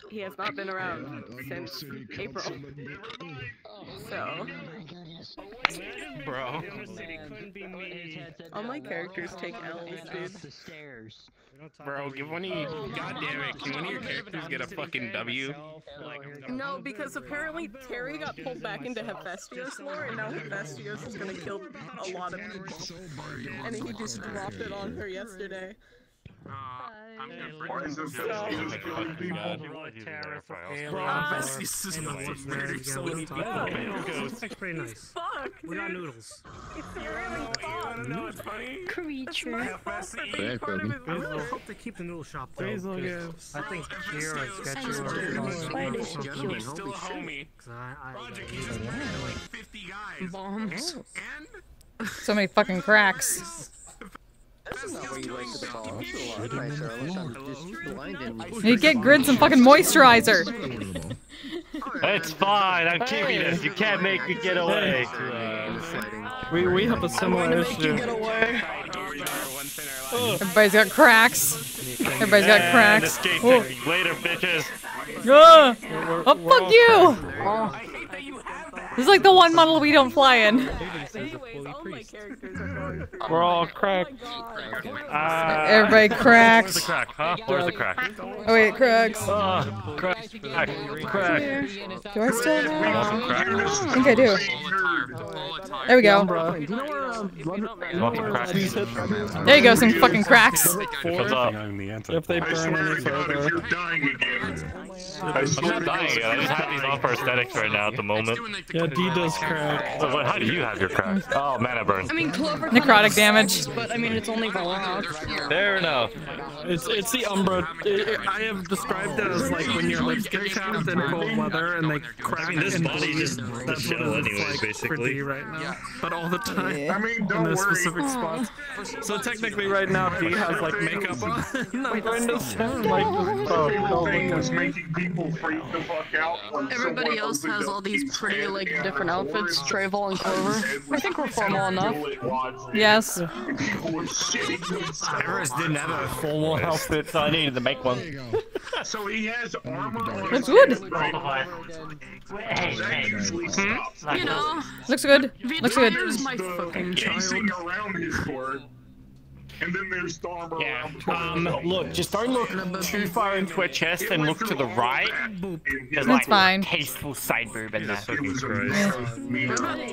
He has not been around since April. So. Bro. All my characters take L's, dude. Bro, give one of you. God damn it, can one of your characters get a fucking W? No, because apparently Terry got pulled back into Hephaestus lore, and now Hephaestus is gonna kill a lot of people. And he just dropped it on her yesterday. That's pretty nice. We got noodles. Creature. I hope they keep the noodle shop though. I think Kira is sketchy. Still a homie. Bombs. So many fucking cracks. You get Grid some fucking moisturizer. It's fine, I'm keeping this. You can't make me get away. We have a similar issue. Everybody's got cracks. Everybody's got cracks. Oh. Later, bitches. Oh, fuck you! This is like the one model we don't fly in. We're all cracked. Everybody cracks. Where's the crack, huh? Where's the crack? Oh wait, cracks. Crack. Crack. Do I still have? I think I do. There we go. There you go, some fucking cracks. If they burn any further. I'm not dying yet. I just have these off for aesthetics right now at the moment. Yeah, D does crack. But how do you have your crack? Oh, mana burn. I mean, Clover necrotic damage. But I mean, it's only Valhalla. Fair enough. It's the Umbra. I have described it as like when your lips get chapped in cold weather and they crack. I mean, this body just that's what shell it's anyways, like basically. for D right now. But all the time. I mean, don't in those worry. specific spots. So technically, right now, D has like makeup on. I'm going to sound like thing was making people freak the fuck out. Everybody else has all these pretty, like, different outfits, Travel and Clover. I think we're formal enough. Yes. Everest didn't have a formal outfit, so I needed to make one. So he has armor on Looks his good. That usually stops. You know, Looks good. Looks good. Vita's my fucking child. Casing around his sword. And then there's the armor around. Look, just don't look too far into her chest and look to the right. There's That's fine. Tasteful side boob in there.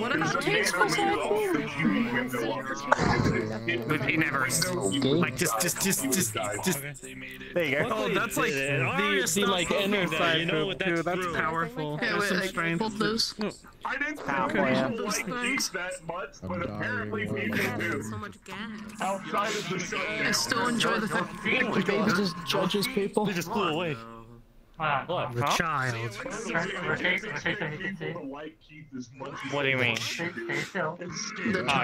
What about tasteful side boob? He never. Like just. There you go. Oh, that's like the like inner side boob too. That's powerful. Okay, There's some wait, strength. hold those. I didn't think people like these that much, but apparently people do. So much gas. Outside of the show. I still enjoy the fact that the baby just judges people. They just flew away. What? The child. What do you mean? Oh,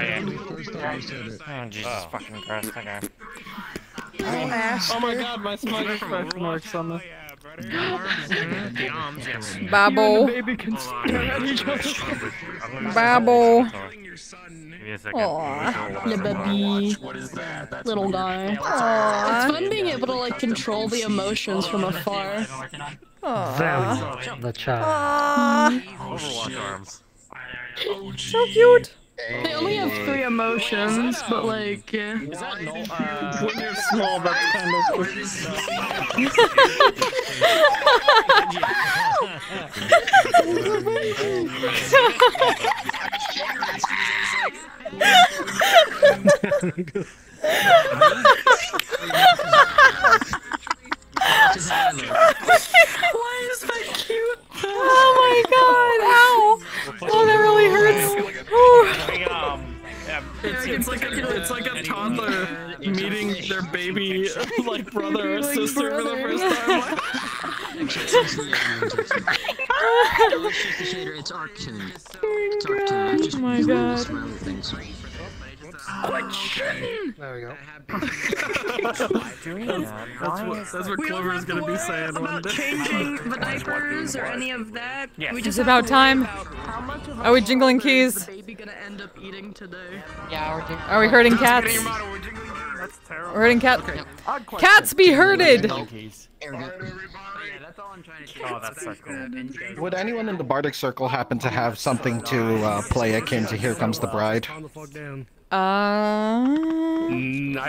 yeah. Oh, Jesus fucking Christ, okay. Oh my god, my smug fresh marks on the... Babble. Baby can stare at each other. Babble. Give me a second. Aww, the baby, little guy. Aww. It's fun being able to like control the emotions from afar. Aww. The child. Overwatch arms. So cute. They only have 3 emotions, but like, yeah. When you're small, that's kind of... Why is that cute? baby, like brother or sister for the first time. Let's just the shader. It's Arctoon. It's Arctoon. Oh my god. There we go. That's what Clover's gonna be saying one day. Changing the diapers or any of that. Yeah. We It's just about time. How much of Are we jingling keys? is the baby gonna end up eating today? Yeah, we're Are we herding cats? That's terrible. We're herding cats. Cats be herded! Oh, that's so cool. Would anyone in the Bardic Circle happen to have something to play akin to Here Comes the Bride? I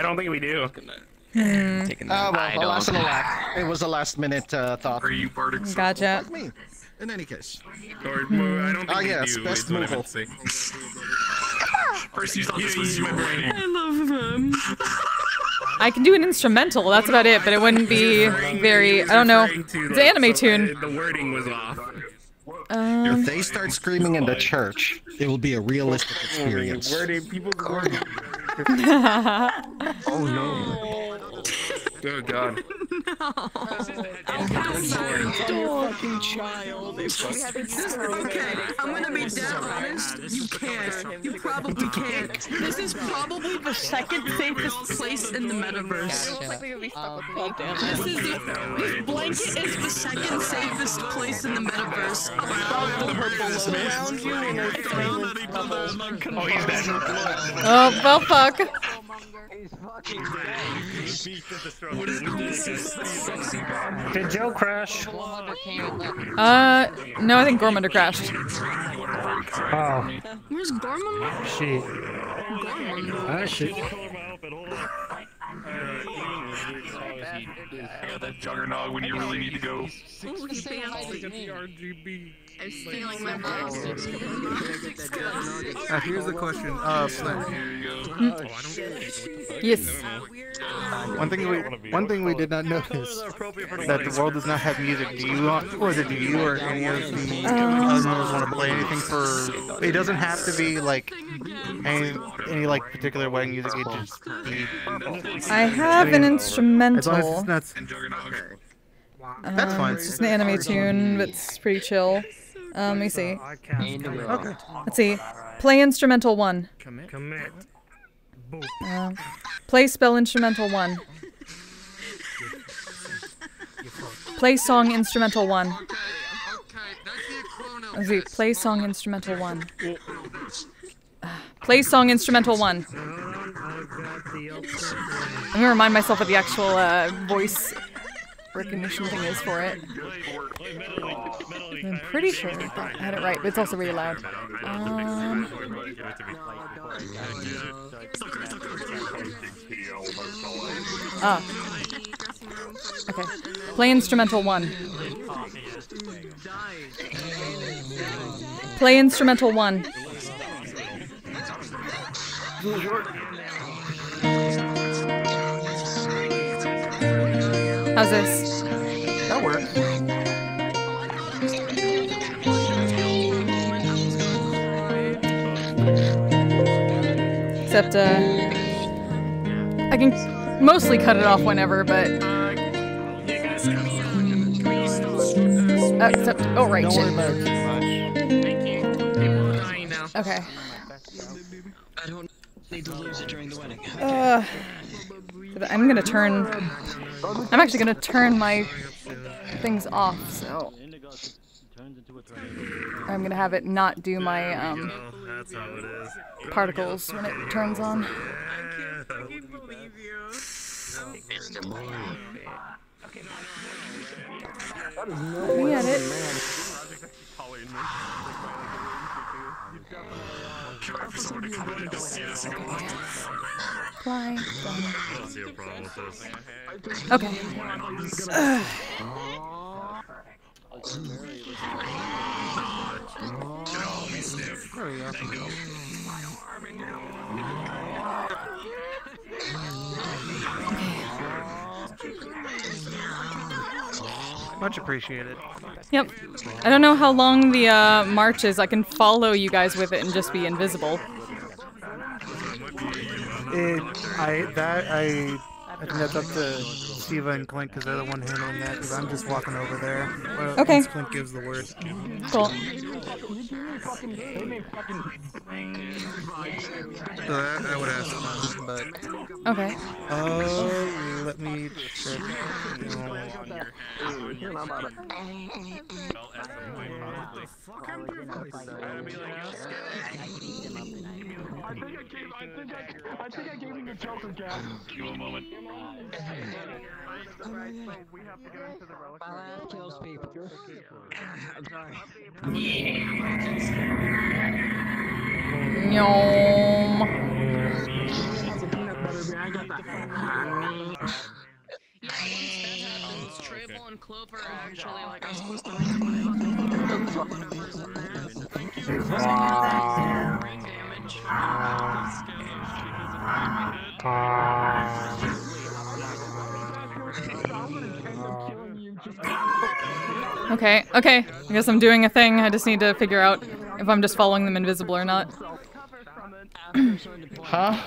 don't think we do. Well, it was a last minute thought. Are you Bardic Circle? Gotcha. Me. In any case. Or, I don't think yes, we do, best is what I move. meant to say. First you thought this was my brain. I love them. I can do an instrumental, that's about it, but it wouldn't be very, I don't know. It's an anime tune. The wording was off. If they start screaming in the church, it will be a realistic experience. Oh no. Oh god. Fucking child. Okay, I'm gonna be dead honest. You can't. You probably can't. This is probably the second safest place in the metaverse. This blanket is the second safest place in the metaverse. Around you and Oh, he's dead. Oh, well, fuck. Did Joe crash? No, I think Gormander crashed. Oh. Where's Gormander? Shit. Ah, shit. Yeah, that juggernaut when you really need to go. I'm stealing my box. Here's the question. Yes. One thing we did not notice that the world does not have music. Do you want, or do you or any of the others want to play anything for? It doesn't have to be like any like particular wedding music. It just be. I have an instrumental. As long as it's not. That's fine. It's just an anime tune, but it's pretty chill. Let me see. Okay. Let's see. Play instrumental 1. Commit. Play spell instrumental 1. Play song instrumental 1. Let's see. Play song instrumental 1. Play song instrumental 1. I'm gonna remind myself what the actual voice recognition thing is for it. I'm pretty sure I had it right, but it's also really loud. Okay. Play instrumental 1. Play instrumental 1. How's this? That works. Except, I can mostly cut it off whenever, but... except, oh right, shit. Okay. I don't need to lose it during the wedding. I'm gonna turn... I'm actually gonna turn my things off, so... I'm gonna have it not do my, particles when it turns on. Let me edit. Fly. I don't see a problem with this. Okay. There we go. Much appreciated. Yep. I don't know how long the march is. I can follow you guys with it and just be invisible. I think that's up to Shiva and Clink because they're the one handling that. Because I'm just walking over there. Okay. Once Clink gives the word. Cool. So I would ask them, but. Okay. Let me check. I think I gave him the Joker gas. Give him a moment. Kills people. I'm sorry. Nyom. Yeah, once that happens, Trable and Clover are actually like a whatever's in there. Thank you. Brain damage. Okay, okay. I guess I'm doing a thing. I just need to figure out if I'm just following them invisible or not. Huh?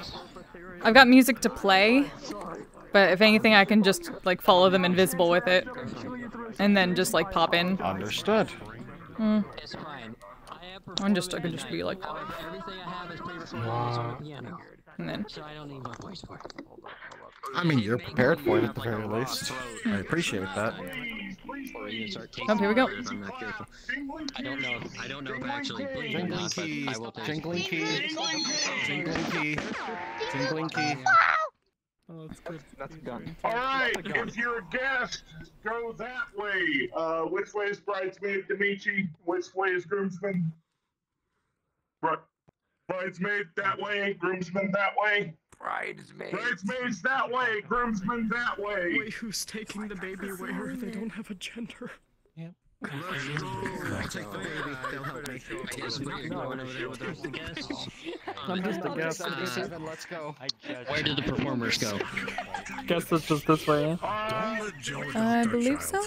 I've got music to play, but if anything, I can just like follow them invisible with it, and then just like pop in. Understood. I can just be like. And then. I mean, you're prepared for it at the very least. I appreciate that. Oh, here we go. I don't know if I actually bleed or not, but I will take Jingling key. Jingling key. Jingling key. Oh, that's good. That's done. All right, if you're a guest, go that way. Which way is bridesmaid Dimitri? Which way is groomsman? Bridesmaid that way, groomsman that way. Bridesmaids that way, groomsmen that way. Wait, who's taking the baby where they don't have a gender? Yep. I'll take the baby. They'll help me. Going over there with the rest of the guests. I'm just a guest. Let's go. Where did the performers go? Guess it's just this way. I believe so.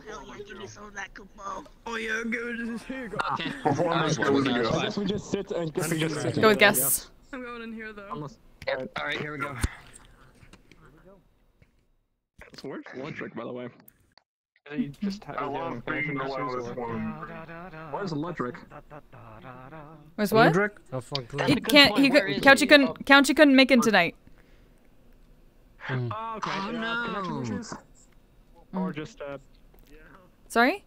Hell yeah, give me some of that kupo. Oh yeah, good. Here you go. Okay. Performers, All right, go. I guess we just sit and guess we just sit. Go with guests. I'm going in here though. Alright, here we go. It's worth one trick, by the way. You just have Where's Ludrick? Where's what? Ludrick? Oh fuck. He can't. Counchy couldn't make it tonight. Oh, okay. Oh no. Or just Sorry?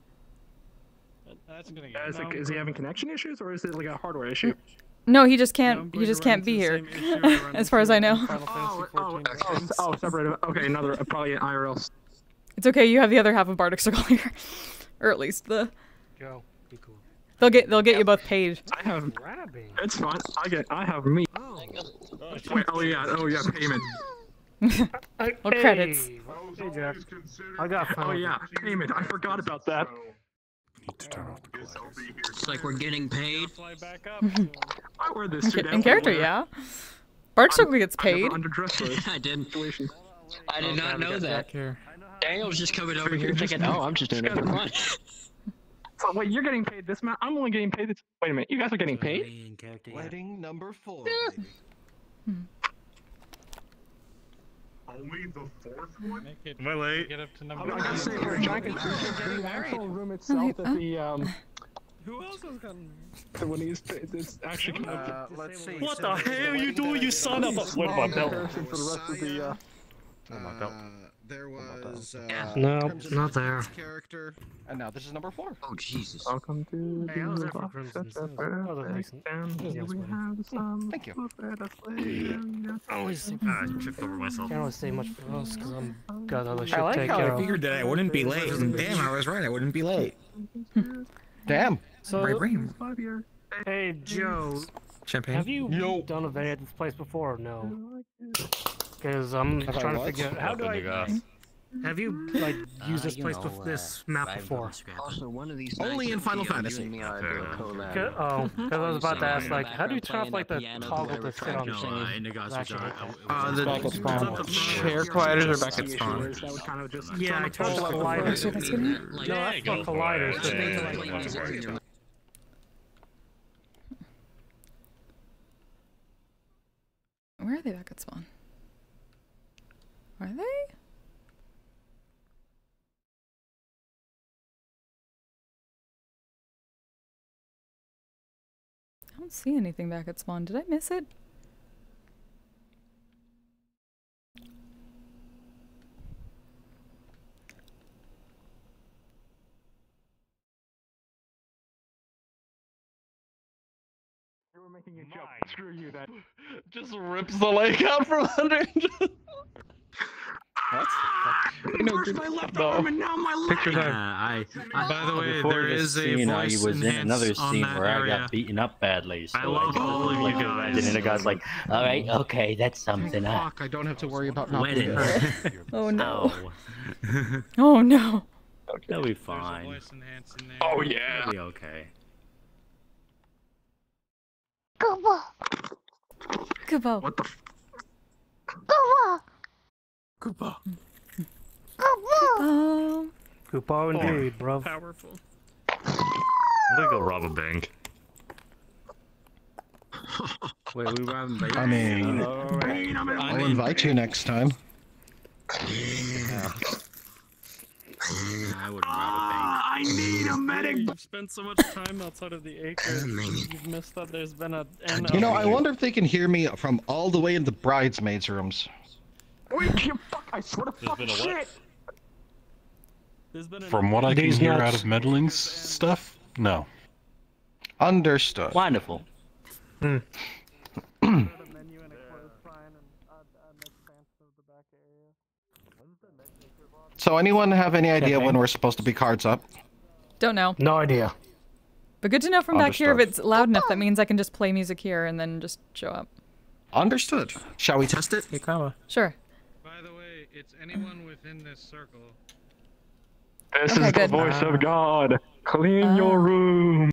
That's gonna get is he having connection issues or is it like a hardware issue? No, he just can't. He just can't be here, as far as I know. Separated. Okay, another probably an IRL. It's okay. You have the other half of Bardic Circle here, or at least the. Go. Be cool. They'll get you both paid. I have. It's fine. I have me. Wait. Oh yeah. Payment. Well, credits. Hey, Jack. I got. Oh yeah, payment. I forgot about that. It's like we're getting paid. I wear this suit In character, yeah. Bardic Circle gets paid. I didn't. I did not know that. Daniel's just coming over here thinking, oh, I'm just doing it for fun. So wait, you're getting paid this amount? I'm only getting paid this. Wait a minute, you guys are getting paid? Wedding number 4. Only the 4th one? Am I late? Get up to number. I gotta say, for Jack and the actual room itself, that the Who else has gotten married? When he's it's actually kind of. Let's see. What the hell are you doing, you son of a? What my belt? For the rest of the. my belt. There was No, not there. Character, and now this is number 4. Oh Jesus! Welcome to. Hey, I was there for Crimson's. Oh, that's decent. Thank you. I always tripped over myself. Can't always say much for us because I'm got other shit I to like take how care I of. figured that I wouldn't be late, and damn, I was right. I wouldn't be late. Damn. So, hey Joe, Champagne. have you done a video at this place before or no? Because I'm trying to figure out how do I. Have you like used this place this map before? Also, one of these Only in Final Fantasy. Oh, because I was about to ask, like, how do you turn off like the toggle to sit on The chair colliders are back at spawn. Yeah, I turned off colliders. No, that's not colliders. Where are they back at spawn? Are they? I don't see anything back at spawn. Did I miss it? You were making a joke. Screw you then. Just rips the leg out from under. What? First my left arm and now my leg. Pictures are. By the way, Before there this is a scene, I voice was in another enhance on scene that where I area. got beaten up badly. So I love all of you guys. And the guy's like, all right, okay, that's something. Fuck, I don't have to worry about not being Wedding. hurt. Oh no. Oh. Oh no. They'll be fine. Oh yeah. They'll be okay. Kubo. What the? Koopa. Kubo. Koopa indeed, bro. Powerful. I'm gonna go rob a bank. Wait, we robbing bank? I mean, I'll invite you next time. I wouldn't rob a bank. I need a medic. You've spent so much time outside of the acres. You've missed that there's been a. You know, I wonder if they can hear me from all the way in the bridesmaids' rooms. Wait, you fuck! I swear to fuck shit. From what I can hear out of meddling stuff, no. Understood. Wonderful. So anyone have any idea when we're supposed to be cards up? Don't know. No idea. But good to know from back here if Understood. it's loud enough. That means I can just play music here and then just show up. Understood. Shall we test it? Sure. By the way, it's anyone within this circle. This Okay, is good. the voice of God. Clean your room.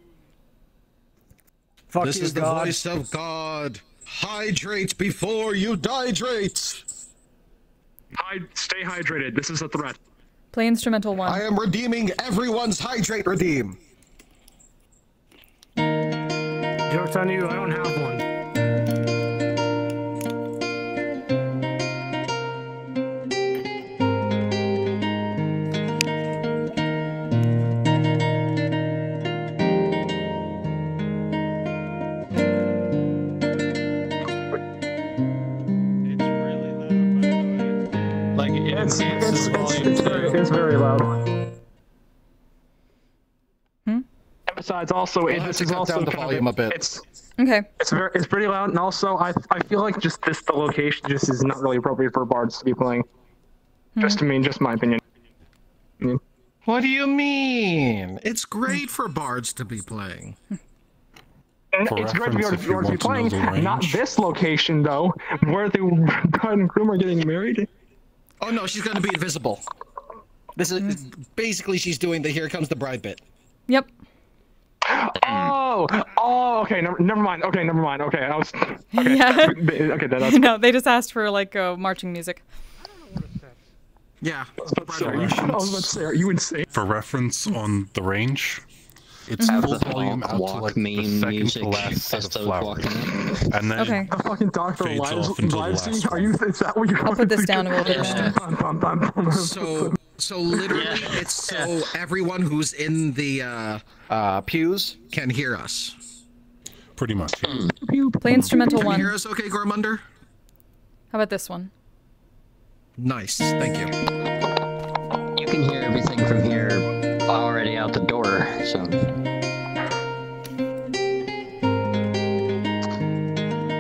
Fuck This you, is the God. voice of God. Hydrate before you dihydrate. Stay hydrated. This is a threat. Play instrumental 1. I am redeeming everyone's hydrate redeem. Joke's on you, I don't have one. Like It's very loud. And besides, also, We'll have to cut down the volume a bit. Okay. It's pretty loud, and also I feel like just the location just is not really appropriate for bards to be playing. Just my opinion. What do you mean? It's great for bards to be playing. It's great to be able to be playing. Not this location though, where the bride and groom are getting married. Oh no, she's gonna be invisible. This is basically she's doing the "Here Comes the Bride" bit. Yep. Oh, okay, never mind. Okay, never mind. Okay, I was. Okay, Yeah. okay, that's. No, they just asked for like marching music. Yeah. I was about to say, are you insane? For reference on the range, it's full volume out to like the second to last set of flowers. And then Okay. The fucking Dr. fades off into the last Livesy? Are you? Is that what you're? I'll put this down a little bit. So literally, it's so everyone who's in the pews can hear us. Pretty much. Play instrumental Can you 1. hear us okay, Gormunder? How about this one? Nice, thank you. You can hear everything from here already out the door, so.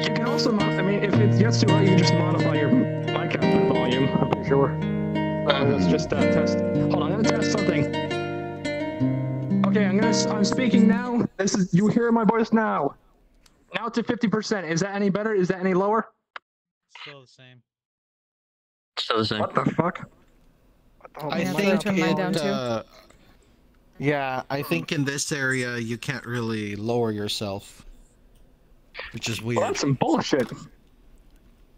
You can also, I mean, if it gets too loud, you can just modify your mic output volume. I'm pretty sure. Let's just test. Hold on, I'm gonna test something. Okay, I'm speaking now. You hear my voice now. Now to 50%. Is that any better? Is that any lower? Still the same. Still the same. What the fuck? I think yeah, I think in this area you can't really lower yourself, which is weird. Well, that's some bullshit.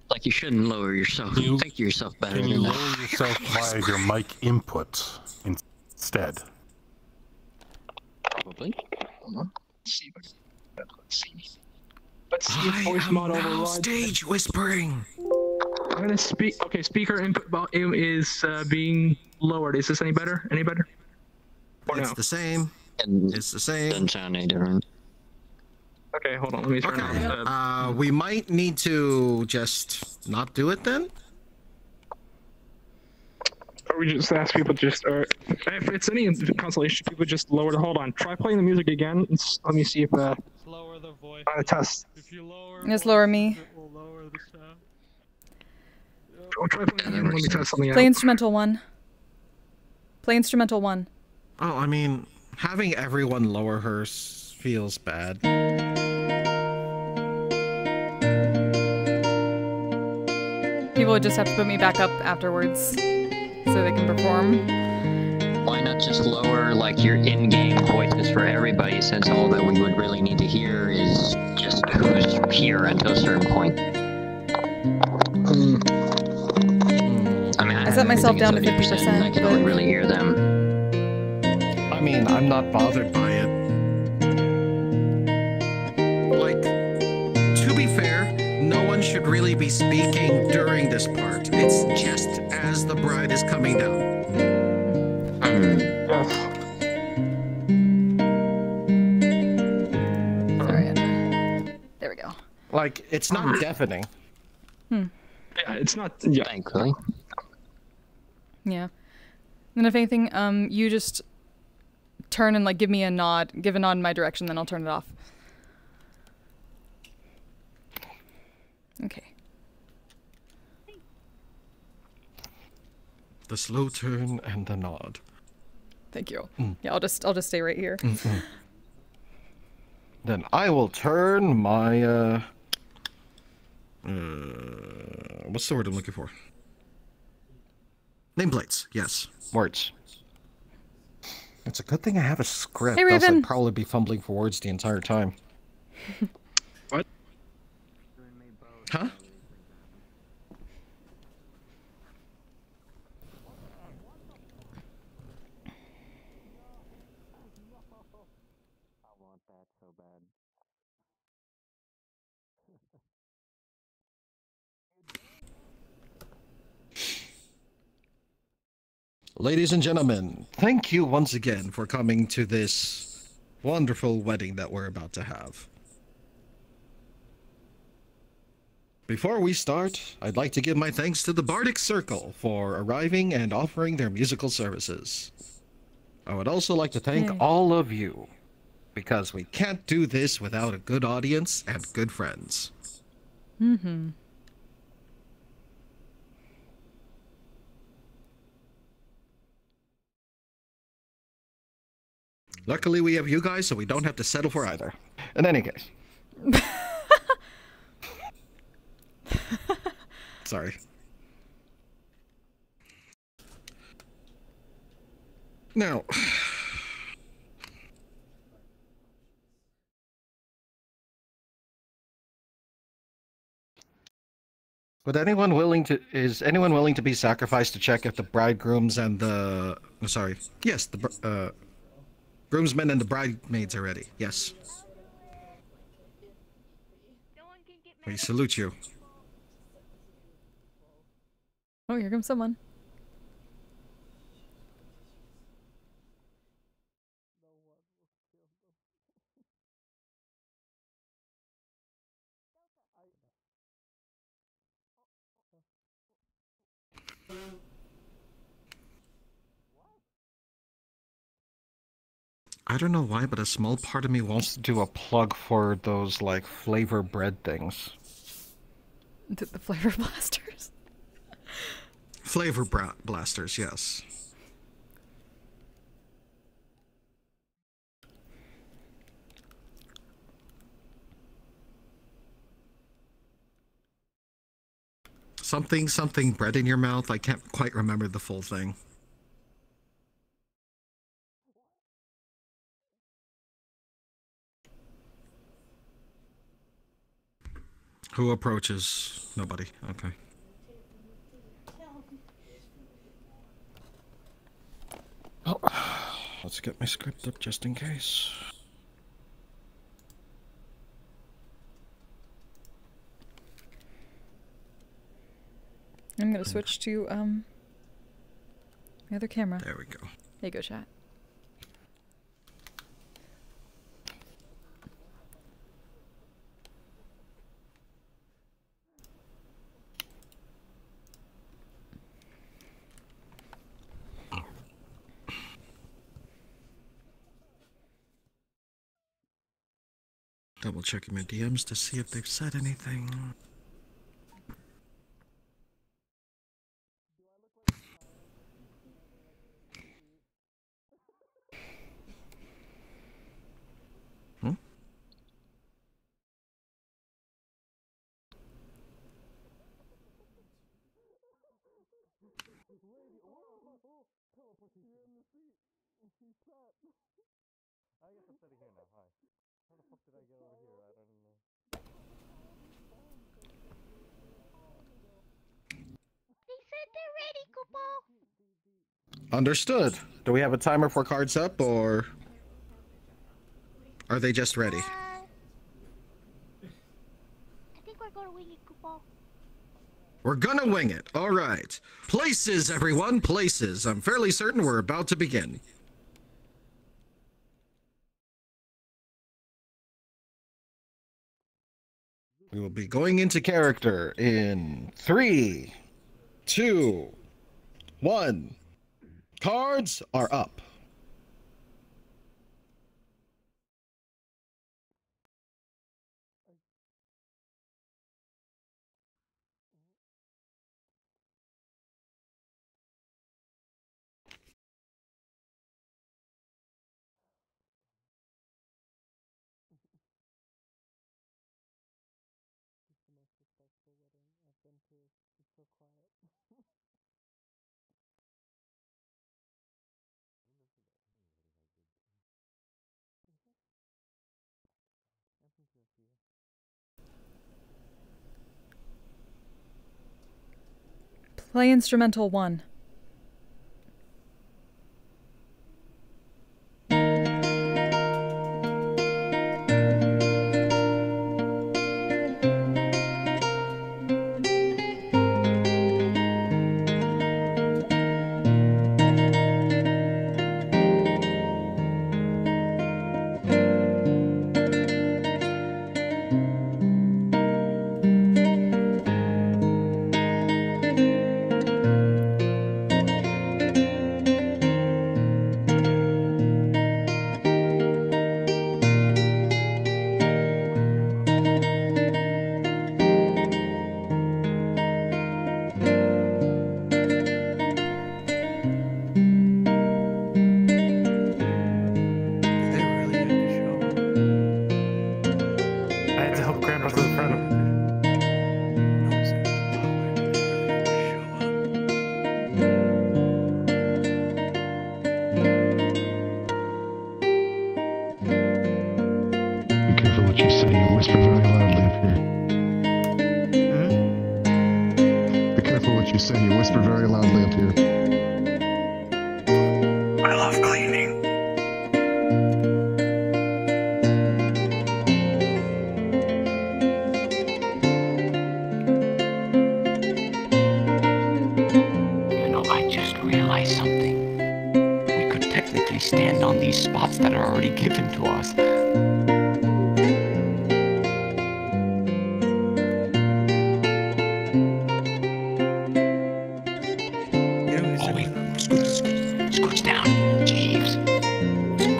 Like you shouldn't lower yourself. Think yourself better Can you than lower that. yourself via your mic input instead? Probably. Let's see. Let's see if voice mod overrides. Stage whispering. I'm gonna speak. Okay, speaker input volume is being lowered. Is this any better? Any better? Or It's no? the same. It's the same. Doesn't sound any different. Okay, hold on. Let me turn on. We might need to just not do it then. Or we just ask people just, or if it's any consolation, people just lower the. Hold on. Try playing the music again. Let me see if. Lower the voice. Test. If you lower. Just lower me. It will lower the sound. Oh, try playing again. Let me test something out. Play instrumental 1. Play instrumental 1. Oh, I mean, having everyone lower hers feels bad. People would just have to put me back up afterwards so they can perform. Why not just lower like your in-game voices for everybody, since all that we would really need to hear is just who's here until a certain point. I mean, I set myself down to 50%. I can only really hear them. I mean, I'm not bothered by it. Like, to be fair, no one should really be speaking during this part. It's just as the bride is coming down. Sorry. There we go. Like, it's not deafening. Hmm. Yeah, it's not. Yeah. Thankfully. Yeah. And if anything, you just turn and like give me a nod, give a nod in my direction, then I'll turn it off. Okay. The slow turn and the nod. Thank you. Yeah, I'll just stay right here. Then I will turn my what's the word I'm looking for? Nameplates, yes. Words. It's a good thing I have a script, Hey, else Raven. I'd probably be fumbling for words the entire time. What? Huh? Ladies and gentlemen, thank you once again for coming to this wonderful wedding that we're about to have. Before we start, I'd like to give my thanks to the Bardic Circle for arriving and offering their musical services. I would also like to thank all of you, because we can't do this without a good audience and good friends. Mm-hmm. Luckily, we have you guys, so we don't have to settle for either. In any case. Sorry. Now... Is anyone willing to be sacrificed to check if the bridegrooms and the... Oh, sorry. Yes, the groomsmen and the bridesmaids are ready. Yes. We salute you. Oh, here comes someone. I don't know why, but a small part of me wants to do a plug for those, like, flavor bread things. The flavor blasters? Flavor blasters, yes. Something bread in your mouth. I can't quite remember the full thing. Who approaches? Nobody. Okay. Oh, let's get my script up just in case. I'm gonna switch to the other camera. There we go. There you go, chat. Double checking my DMs to see if they've said anything. Understood. Do we have a timer for cards up, or are they just ready? I think we're gonna wing it, Koopa. We're gonna wing it. All right. Places, everyone, places. I'm fairly certain we're about to begin. We will be going into character in 3, 2, 1. Cards are up. Play instrumental 1. You say you whisper very loudly up here. I love cleaning. You know, I just realized something. We could technically stand on these spots that are already given to us. Scooch down, Jeeves.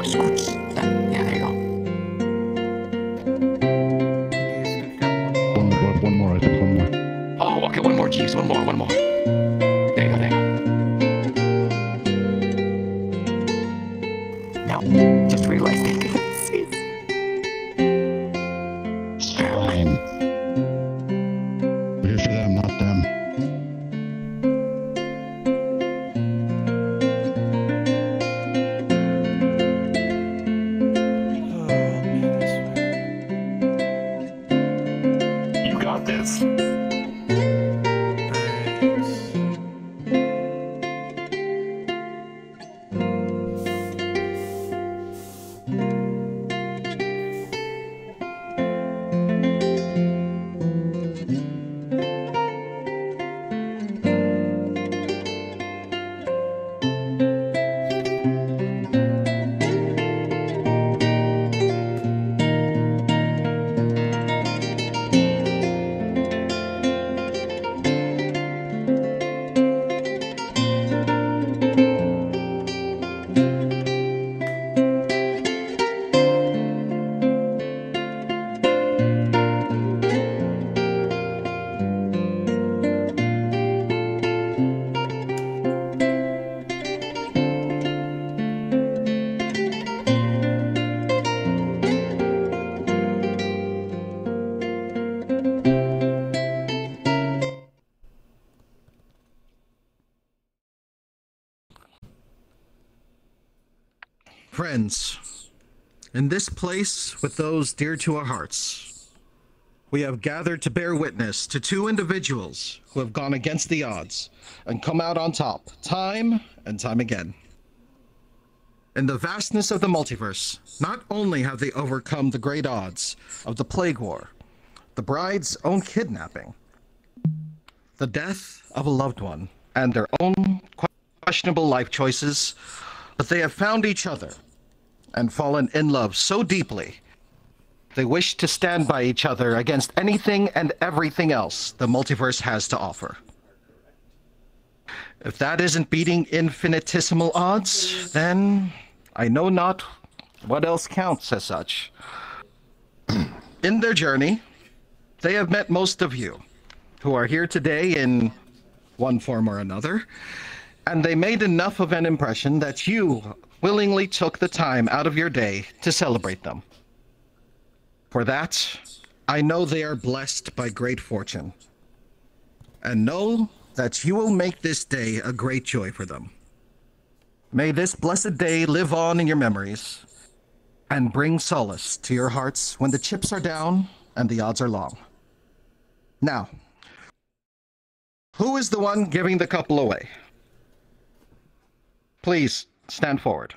Scooch. Yeah, there you go. One more, I think one more. Oh, okay, one more, Jeeves. One more. There you go, there you go. Now, just realized it. Fine. We're here for them, not them. Friends, in this place with those dear to our hearts, we have gathered to bear witness to two individuals who have gone against the odds and come out on top time and time again. In the vastness of the multiverse, not only have they overcome the great odds of the Plague War, the bride's own kidnapping, the death of a loved one, and their own questionable life choices, but they have found each other and fallen in love so deeply they wish to stand by each other against anything and everything else the multiverse has to offer. If that isn't beating infinitesimal odds, then I know not what else counts as such. In their journey, they have met most of you, who are here today in one form or another, and they made enough of an impression that you willingly took the time out of your day to celebrate them. For that, I know they are blessed by great fortune, and know that you will make this day a great joy for them. May this blessed day live on in your memories, and bring solace to your hearts when the chips are down and the odds are long. Now, who is the one giving the couple away? Please, stand forward.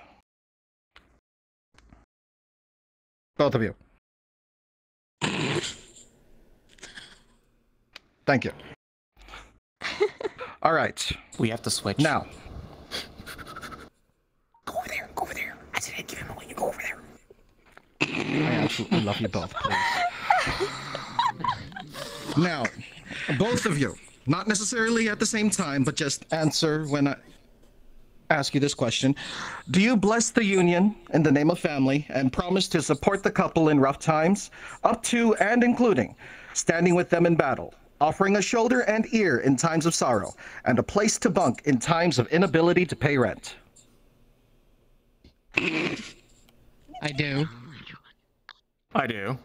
Both of you. Thank you. All right. We have to switch. Now. Go over there. Go over there. I said, hey, give him away. You go over there. I absolutely love you both, please. Now, both of you, not necessarily at the same time, but just answer when I ask you this question. Do you bless the union in the name of family and promise to support the couple in rough times, up to and including standing with them in battle, offering a shoulder and ear in times of sorrow, and a place to bunk in times of inability to pay rent? I do. I do.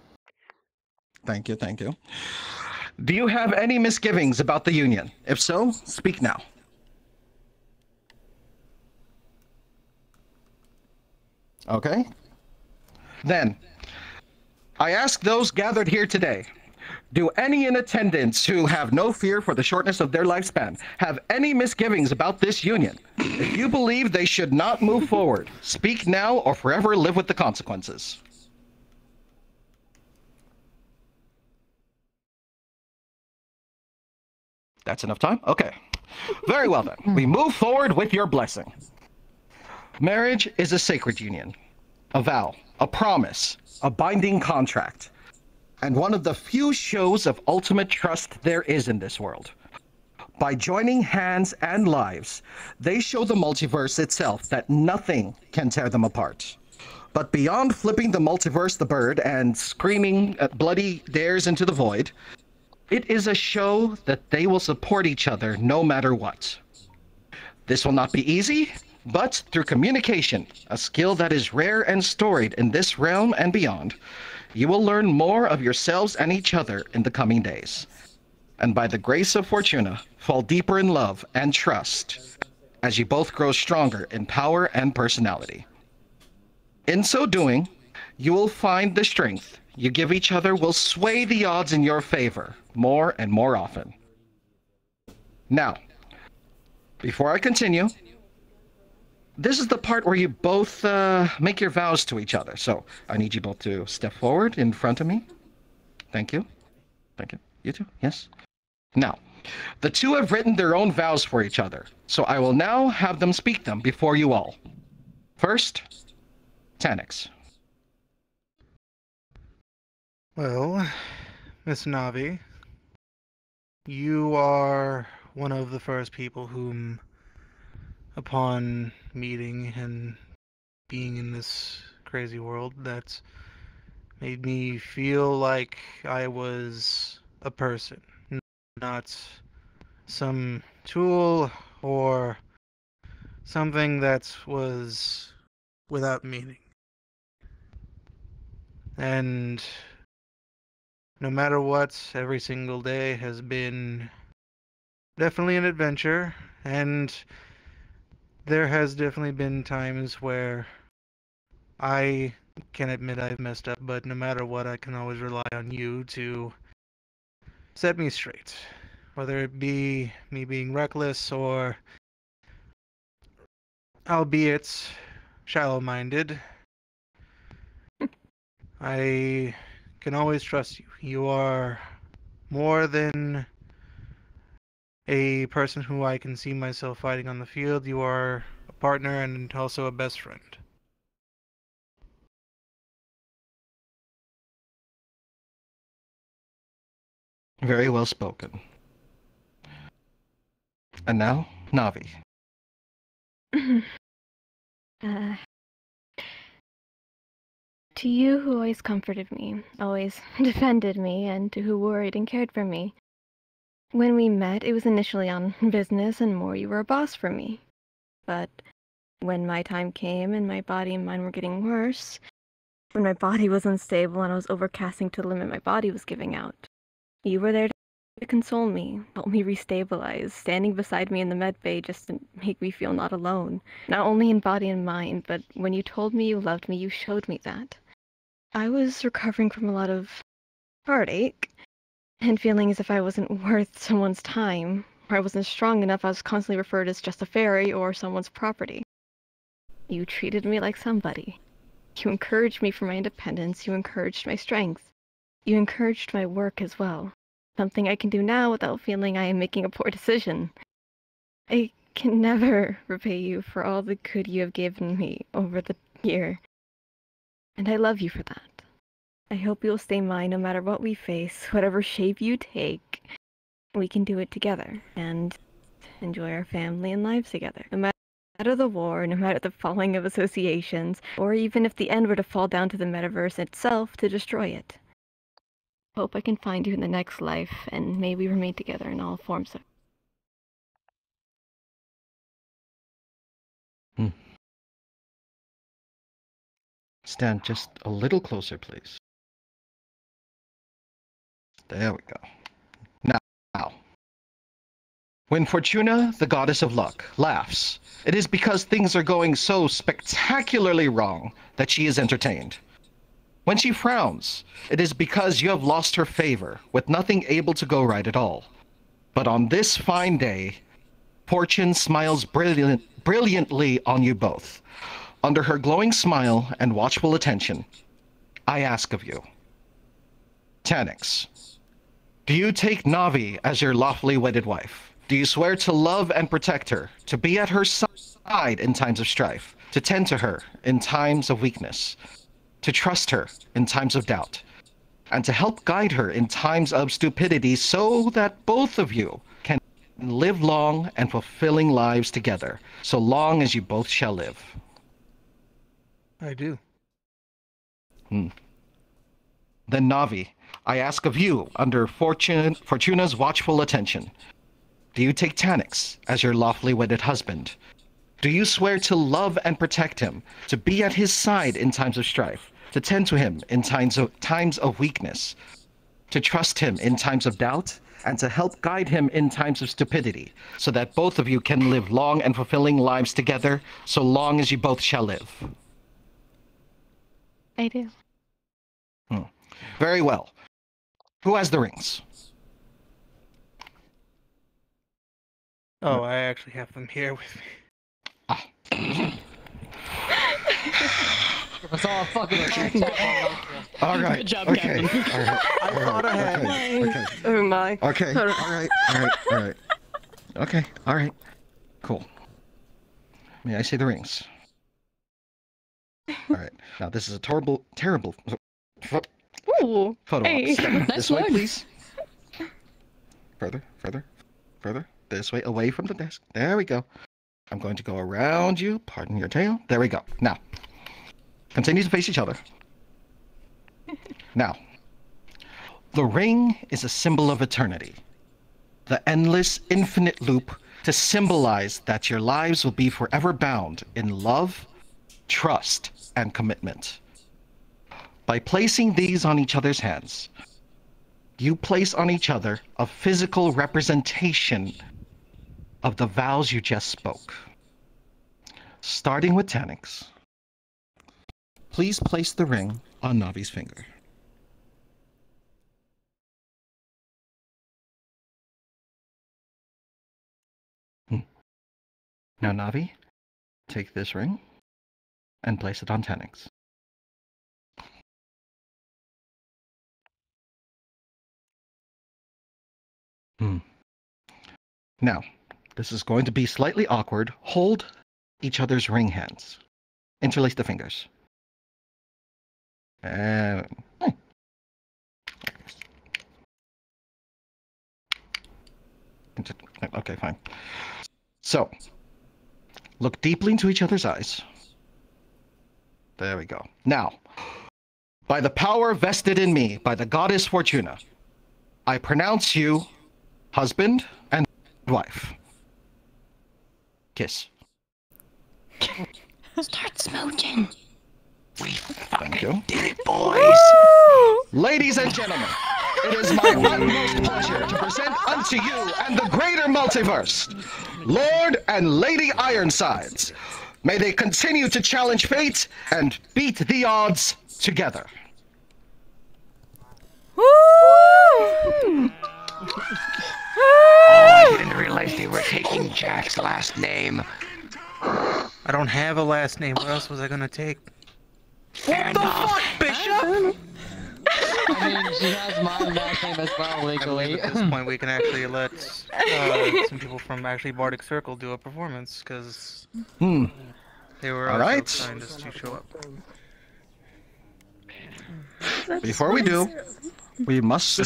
Thank you, thank you. Do you have any misgivings about the union? If so, speak now. Okay. Then, I ask those gathered here today, do any in attendance who have no fear for the shortness of their lifespan have any misgivings about this union? If you believe they should not move forward, speak now or forever live with the consequences. That's enough time? Okay. Very well then. We move forward with your blessing. Marriage is a sacred union, a vow, a promise, a binding contract, and one of the few shows of ultimate trust there is in this world. By joining hands and lives, they show the multiverse itself that nothing can tear them apart. But beyond flipping the multiverse the bird and screaming bloody dares into the void, it is a show that they will support each other no matter what. This will not be easy, but through communication, a skill that is rare and storied in this realm and beyond, you will learn more of yourselves and each other in the coming days. And by the grace of Fortuna, fall deeper in love and trust as you both grow stronger in power and personality. In so doing, you will find the strength you give each other will sway the odds in your favor more and more often. Now, before I continue, this is the part where you both make your vows to each other. So I need you both to step forward in front of me. Thank you. Thank you. You too? Yes? Now, the two have written their own vows for each other. So I will now have them speak them before you all. First, Tanix. Well, Miss Navi, you are one of the first people whom, upon meeting and being in this crazy world, that's made me feel like I was a person, not some tool or something that was without meaning. And no matter what, every single day has been definitely an adventure, and there has definitely been times where I can admit I've messed up, but no matter what, I can always rely on you to set me straight. Whether it be me being reckless or, albeit shallow-minded, I can always trust you. You are more than a person who I can see myself fighting on the field. You are a partner and also a best friend. Very well spoken. And now, Navi. To you who always comforted me, always defended me, and who worried and cared for me. When we met, it was initially on business and more you were a boss for me. But when my time came and my body and mind were getting worse, when my body was unstable and I was overcasting to the limit my body was giving out, you were there to console me, help me restabilize, standing beside me in the med bay just to make me feel not alone. Not only in body and mind, but when you told me you loved me, you showed me that. I was recovering from a lot of heartache and feeling as if I wasn't worth someone's time, or I wasn't strong enough. I was constantly referred as just a fairy or someone's property. You treated me like somebody. You encouraged me for my independence. You encouraged my strength. You encouraged my work as well. Something I can do now without feeling I am making a poor decision. I can never repay you for all the good you have given me over the year. And I love you for that. I hope you'll stay mine no matter what we face, whatever shape you take. We can do it together and enjoy our family and lives together. No matter the war, no matter the falling of associations, or even if the end were to fall down to the metaverse itself to destroy it. Hope I can find you in the next life, and may we remain together in all forms of... Stand just a little closer, please. There we go. Now, when Fortuna, the goddess of luck, laughs, it is because things are going so spectacularly wrong that she is entertained. When she frowns, it is because you have lost her favor, with nothing able to go right at all. But on this fine day, Fortune smiles brilliantly on you both. Under her glowing smile and watchful attention, I ask of you, Tanix, do you take Navi as your lawfully wedded wife? Do you swear to love and protect her, to be at her side in times of strife, to tend to her in times of weakness, to trust her in times of doubt, and to help guide her in times of stupidity so that both of you can live long and fulfilling lives together, so long as you both shall live? I do. Then Navi, I ask of you, under Fortuna's watchful attention, do you take Tanix as your lawfully wedded husband? Do you swear to love and protect him, to be at his side in times of strife, to tend to him in times of weakness, to trust him in times of doubt, and to help guide him in times of stupidity, so that both of you can live long and fulfilling lives together, so long as you both shall live? I do. Very well. Who has the rings? Oh, I actually have them here with me. It's all fucking All right. Good job, okay. Captain. All right. I thought ahead. Okay. Oh my. Okay. All right. All right. Okay. All right. Cool. May I see the rings? All right. Now this is a terrible Ooh. photo Hey. op. Step Nice this way, one. please. Further. This way, away from the desk. There we go. I'm going to go around you. Pardon your tail. There we go. Now, continue to face each other. Now, the ring is a symbol of eternity. The endless, infinite loop to symbolize that your lives will be forever bound in love, trust, and commitment. By placing these on each other's hands, you place on each other a physical representation of the vows you just spoke. Starting with Tanix, please place the ring on Navi's finger. Now, Navi, take this ring and place it on Tenix. Now, this is going to be slightly awkward. Hold each other's ring hands. Interlace the fingers. Okay, fine. So, look deeply into each other's eyes. There we go. Now, by the power vested in me by the goddess Fortuna, I pronounce you husband and wife. Kiss. Start smooching. Thank you. Did it, boys. Ladies and gentlemen, it is my utmost pleasure to present unto you and the greater multiverse, Lord and Lady Ironsides. May they continue to challenge fate and beat the odds together. Oh, I didn't realize they were taking Jack's last name. I don't have a last name. What else was I gonna take? What the fuck, Bishop? I mean, she has my last name as well, legally. At this point, we can actually let some people from actually Bardic Circle do a performance, because they were also kind us to show up. Before we do, we must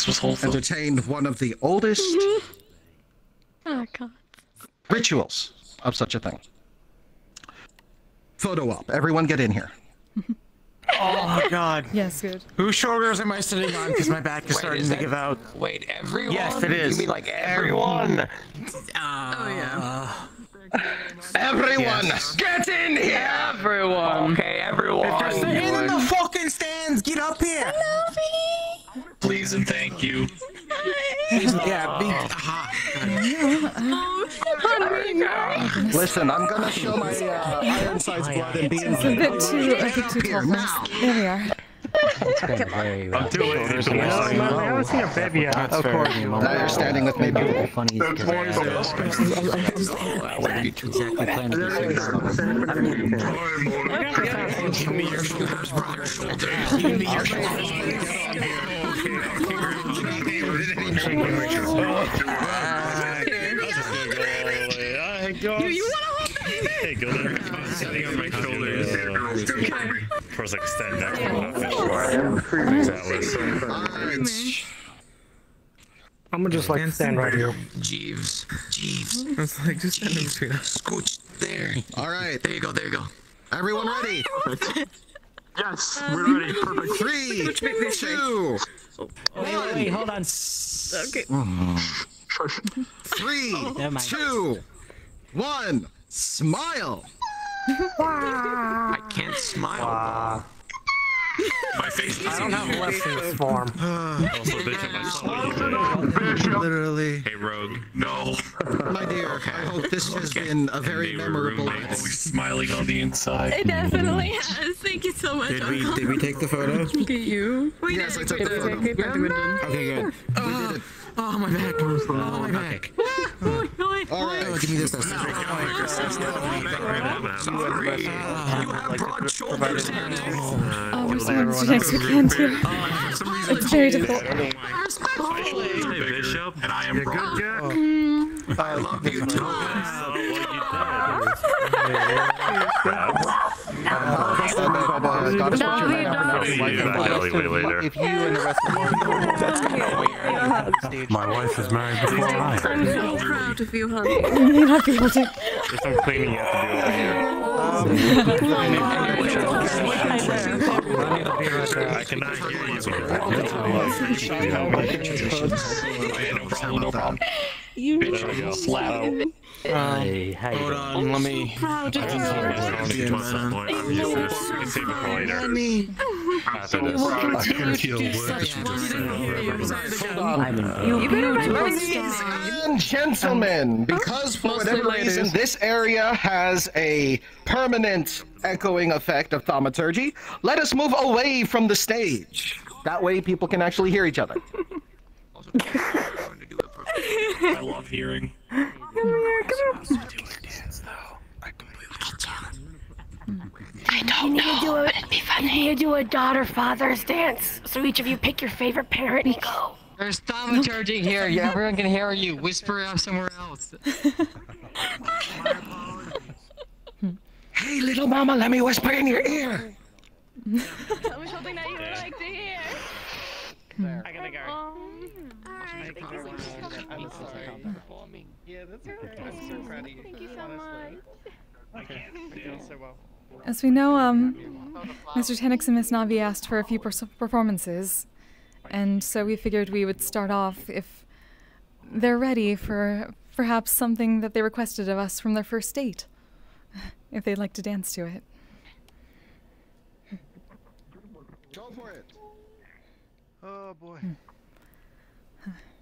entertain one of the oldest rituals of such a thing. Photo op. Everyone get in here. Oh my god. Yes, good. Whose shoulders am I sitting on? Because my back is starting to give out. Wait, everyone? Yes, it is. You mean like everyone? Everyone, get in here! Everyone. Okay, everyone. If you're sitting in the fucking stands, get up here. Please and thank you. Yeah, be. Listen, I'm gonna show my Ironside's blood and be in It's a bit too tall for us. There we are. I'm too late. I haven't seen a baby yet. Of course. Now you're standing with me. Funny You wanna hold baby? Hey, go there. Sitting on my shoulders. First, like, stand next to I'm gonna just like stand right here. Jeeves. It's like just stand in between us. Scooch there. All right. There you go. Everyone ready? Yes, we're ready. Perfect. 3, 2. Wait, hold on. Okay. 3, 2, 1. Smile. I can't smile. My face I don't have less in this form. Also, Bishop, I saw what you did. Literally. Hey, Rogue. No. My dear, I hope this has been a very memorable night. Smiling on the inside. It definitely has. Thank you so much. Did we take the photo? Look at you. Yes, I took the photo. Okay, good. Oh, my back. Oh, my back. All right. Give me this. Oh, we're so much next we can too. It's very difficult. Hey, Bishop. And I am good, Jack. I love you too. If you and the rest of the My wife is married before I am. I'm so proud of you, honey. You may not be able to. There's some cleaning you have to do over here. I cannot hear you. No problem. You slap. Hey, hold on, let me. proud of you. We can save it for later. Ladies and gentlemen, because for whatever reason this area has a permanent echoing effect of thaumaturgy, let us move away from the stage. That way people can actually hear each other. I love hearing. Come here. I don't know, but it'd be funny. I need to do a daughter-father's dance. So each of you pick your favorite parent and go. There's thaumaturgy here. Yeah, everyone can hear you. Whisper out somewhere else. Hey, little mama, let me whisper in your ear. I was hoping that you would like to hear. I gotta go. I'm sorry. Yeah, that's okay. I'm so proud of you. Thank you so much. I feel so well. As we know, Mr. Tenix and Miss Navi asked for a few performances, and so we figured we would start off, if they're ready, for perhaps something that they requested of us from their first date, if they'd like to dance to it. Go for it. Oh boy.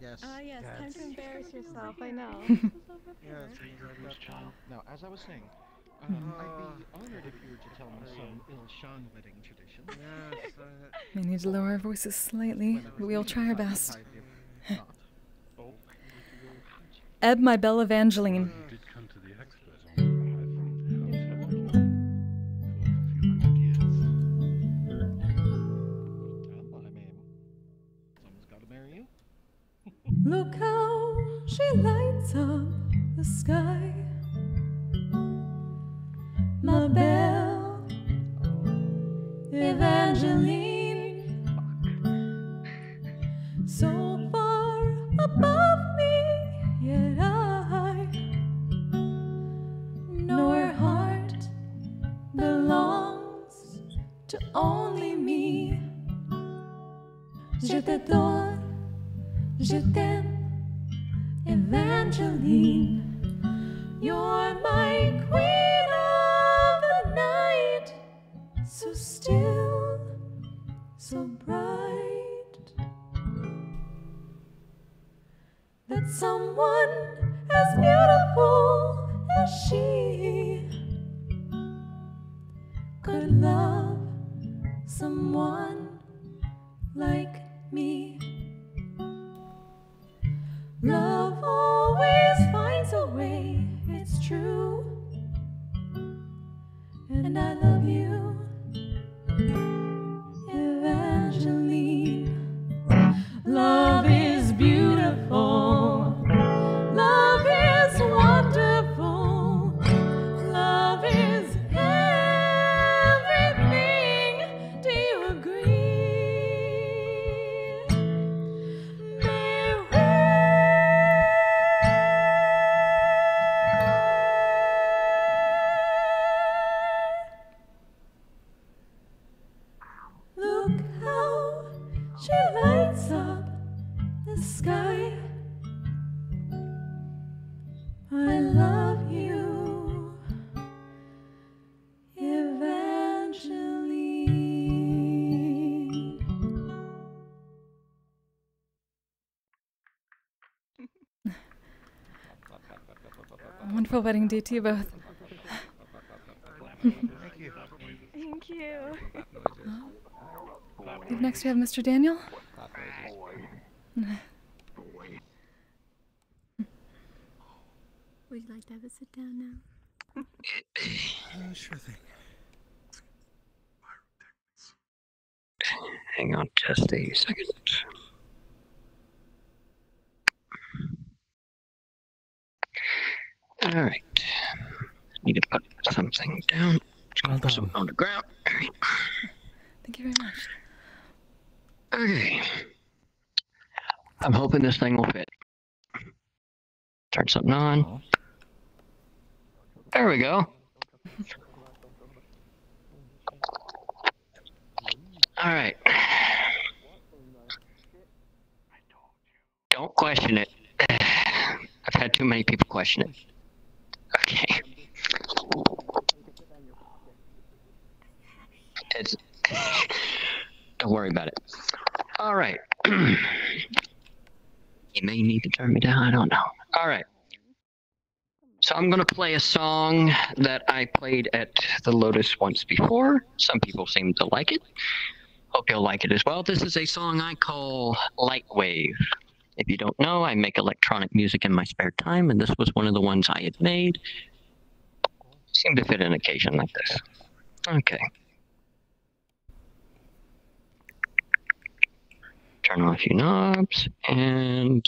Yes. Yes, time to embarrass yourself, I know. Now, as I was saying, I'd be honored if you were to tell me some ill-shun wedding tradition. Yes. We need to lower our voices slightly, but we'll try our best. Ebb, my belle Evangeline. Look how she lights up the sky, my belle Evangeline, so far above me, yet I know her heart belongs to only me. Je t'adore, je t'aime, Evangeline. You're my queen of the night, so still, so bright, that someone as beautiful as she could love someone like me. Love always finds a way, it's true, and I love you, Evangeline. Love is beautiful, love is wonderful, love is everything. Do you agree? May look how she lights up the sky. I love you, Evangeline. Wonderful wedding day to you both. Thank you. Thank you. Next we have Mr. Daniel. Would you like to have a sit down now? Sure thing. Hang on just a second. All right. Need to put something down. Put something on the ground. All right. Thank you very much. Okay. I'm hoping this thing will fit. Turn something on. There we go. All right. Don't question it. I've had too many people question it. Okay. It's Don't worry about it. All right. You may need to turn me down. I don't know. All right. So I'm going to play a song that I played at the Lotus once before. Some people seem to like it. Hope you'll like it as well. This is a song I call Lightwave. If you don't know, I make electronic music in my spare time, and this was one of the ones I had made. Seemed to fit an occasion like this. Okay. Turn on a few knobs, and...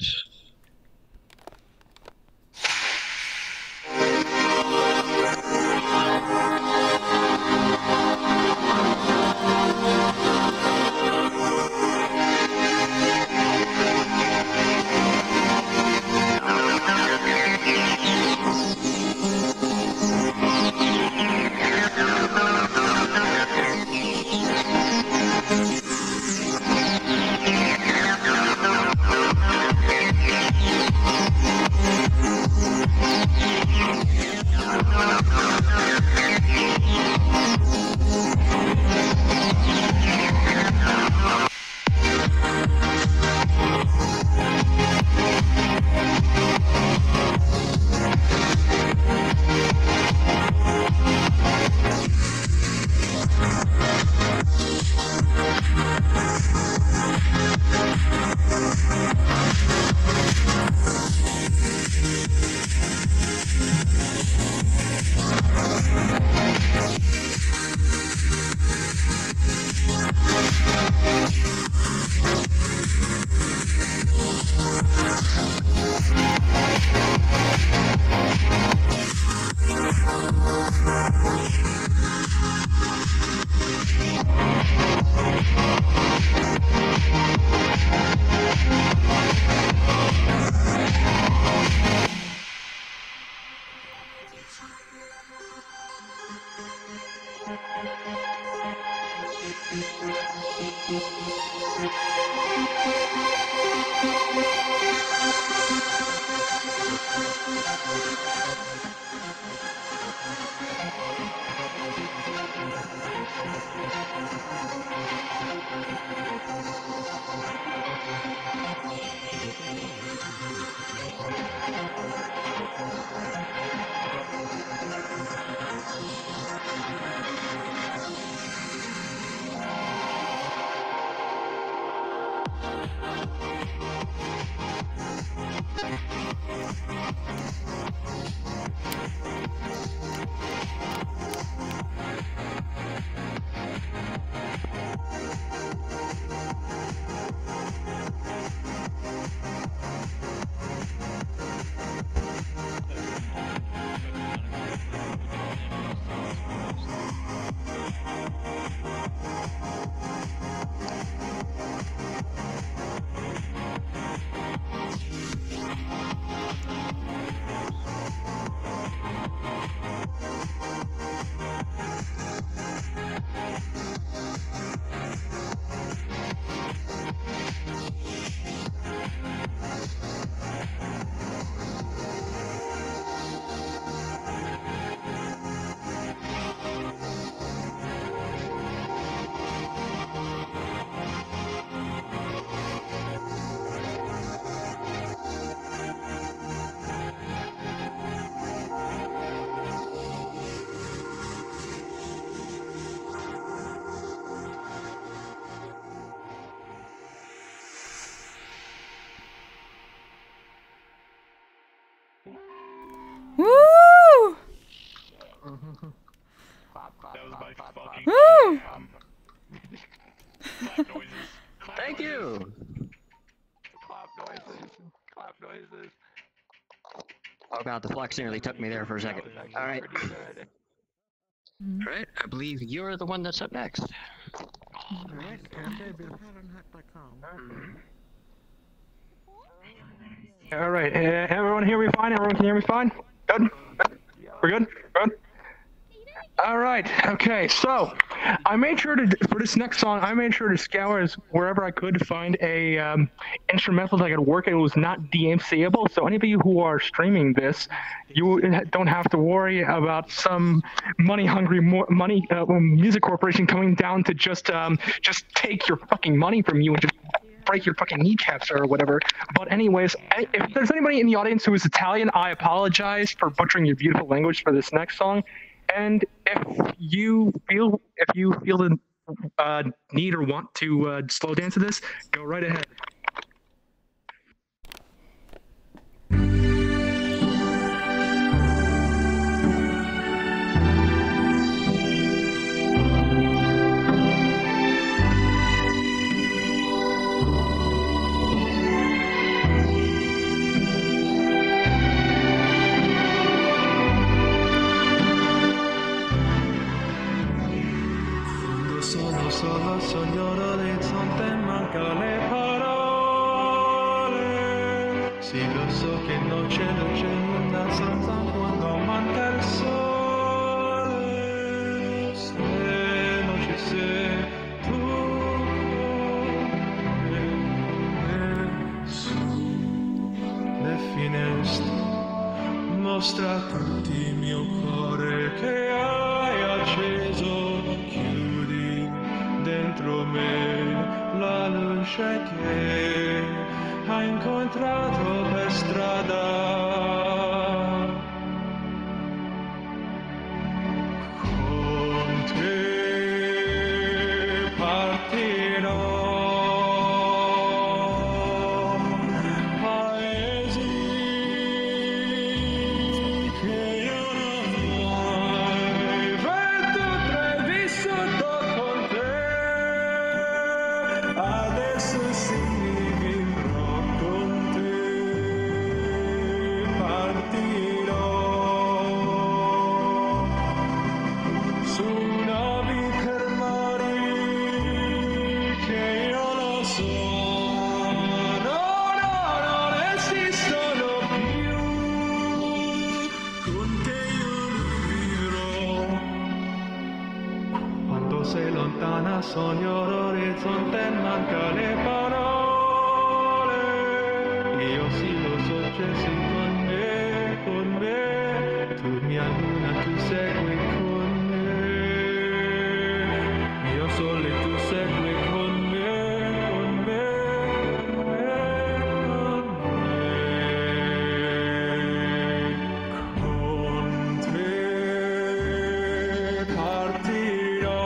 Woo! Woo! Thank you! Clap noises. Clap noises. Oh god, the flex nearly took me there for a second. Alright. Alright, I believe you're the one that's up next. Alright, All right, everyone hear me fine? Everyone can hear me fine? Good? We're good? Good? All right. Okay. So, I made sure to for this next song. I made sure to scour wherever I could to find a instrumental that could work. It was not DMCable. So, any of you who are streaming this, you don't have to worry about some money-hungry music corporation coming down to just take your fucking money from you and just break your fucking kneecaps or whatever. But anyways, if there's anybody in the audience who is Italian, I apologize for butchering your beautiful language for this next song. And if you feel the need or want to slow dance to this, go right ahead. Solo sogno l'orizzonte, manca le parole. Sì, lo so che non c'è nulla senza quando manca il sole. Se non ci sei tu su le finestre, mostra tutti il mio cuore che hai acceso. Dentro me la luce che hai incontrato per strada. Con te partirò. Paesi che io non mai vedo previssuto con te. Adesso sì, vivrò con te, partirò su navi per mari che io lo so, non esistono più, con te io vivrò. Quando sei lontana sogno l'orizzonte e manca le parole. Io sì lo so, c'è sì con me. Tu mia luna, tu segui con me. Io solo e tu segui con me, con me, con me, con te partirò.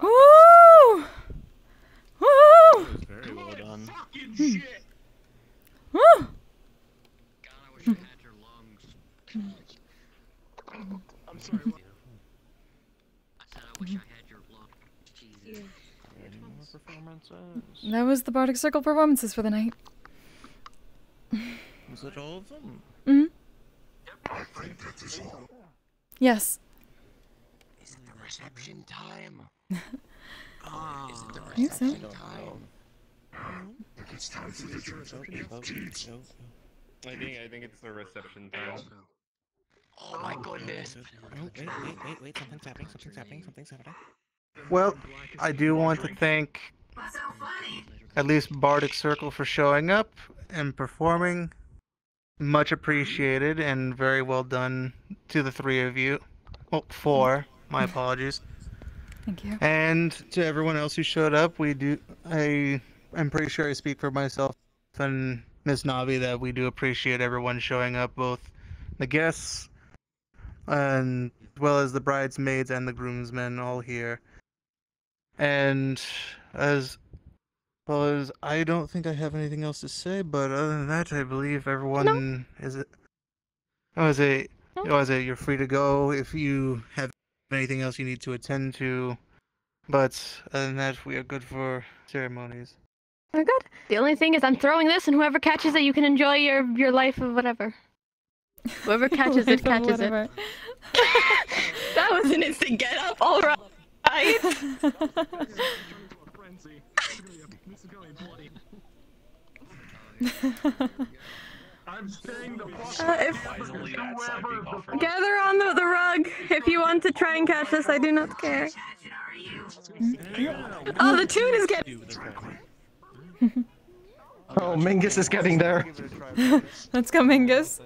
Woo! Woo! Very well done. Woo! I'm sorry. I said I wish I had your luck. Jesus. That was the Bardic Circle performances for the night. Was it all of them? Yes. Is it the reception time? Is it the reception time? It's time for the reception. I think it's the reception time. Oh my goodness. Wait, something's happening. Well, I do want to thank at least Bardic Circle for showing up and performing. Much appreciated and very well done to the three of you. Well, four. My apologies. Thank you. And to everyone else who showed up, I'm pretty sure I speak for myself and Miss Navi that we do appreciate everyone showing up, both the guests and as well as the bridesmaids and the groomsmen all here. And as well as I don't think I have anything else to say, but other than that, I believe everyone you're free to go if you have anything else you need to attend to. But other than that, we are good for ceremonies. We're good. The only thing is I'm throwing this, and whoever catches it, you can enjoy your life of whatever. Whoever catches it, catches it. That was an instant get up, alright. Gather on the rug if you want to try and catch this. I do not care. Oh, the tune is getting. Oh, Mingus is getting there. Let's go, Mingus.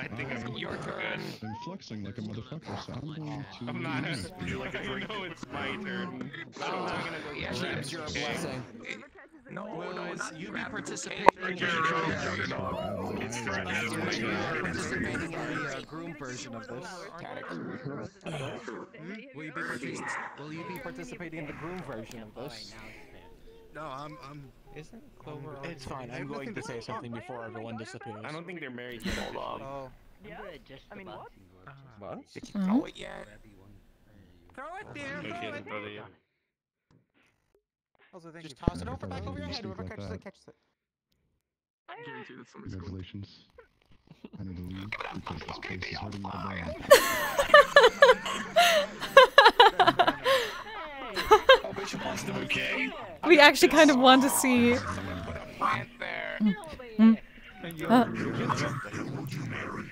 I think you're good. I'm flexing like a motherfucker, so I'm going to... I'm not. I know it's my turn. I'm not gonna go. James, you're a blessing. No, you be participating in the groom version of this. Will you be participating in the groom version of this? No, I'm. Isn't Clover? It's fine. I'm going to say something before everyone disappears. I don't think they're married yet. Hold on. Oh. I mean, what? What? Did you throw it yet? Throw it there. No, she hasn't thrown it yet. Also, thank Just you toss it over back over your head. Whoever catches it, catches it. Congratulations. I need to leave because this place is hurting my brain. We actually kind of want to see.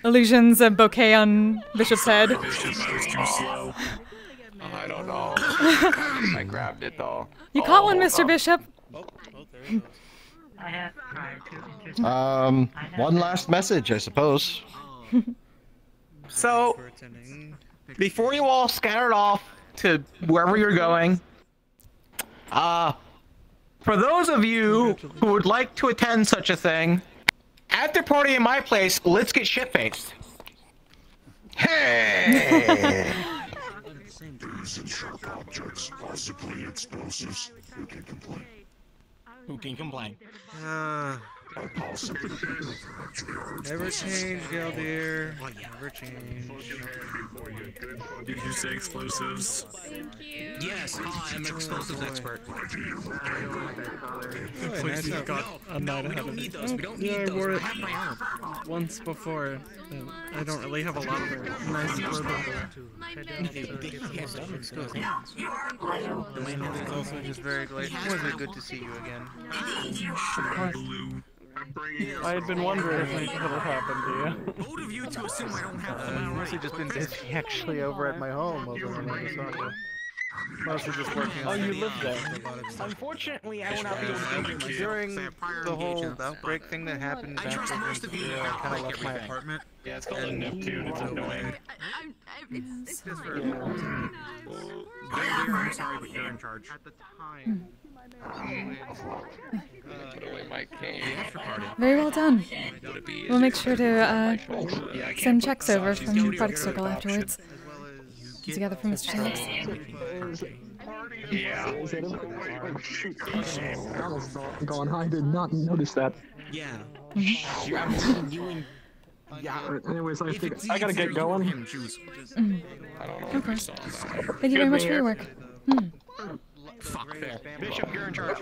Illusions, a bouquet on Bishop's head. I don't know. I grabbed it though. You caught one, Mr. Bishop. One last message, I suppose. So, before you all scattered off to wherever you're going, for those of you who would like to attend such a thing, after party in my place, let's get shit-faced. Hey! And sharp objects, possibly explosives. Who can complain? Who can complain? Never change, Galdir. Never change. Did you say explosives? Yes, I'm an explosives expert. Please, you've got a night ahead of me. I wore it once before. I don't really have a lot of nice clothing. It's also just very glad. Was it good to see you again? I had been wondering if anything had happened to you. Both of you to assume I don't have I've mostly just been busy actually over at my home over in Mississauga. Mostly just working on you live there. Unfortunately, I will not be able to do during the whole outbreak thing that happened back when I kind of left my apartment. Yeah, it's called a Neptune. It's annoying. I'm sorry, but you're in charge. At the time. Very well done. We'll make sure to send checks over from Bardic Circle afterwards. Together for Mr. Tanks. Yeah. Going high, did not notice that. Yeah. Anyways, I think I gotta get going. Of course. Thank you very much for your work. Fuck, fair. Bishop, you're in charge.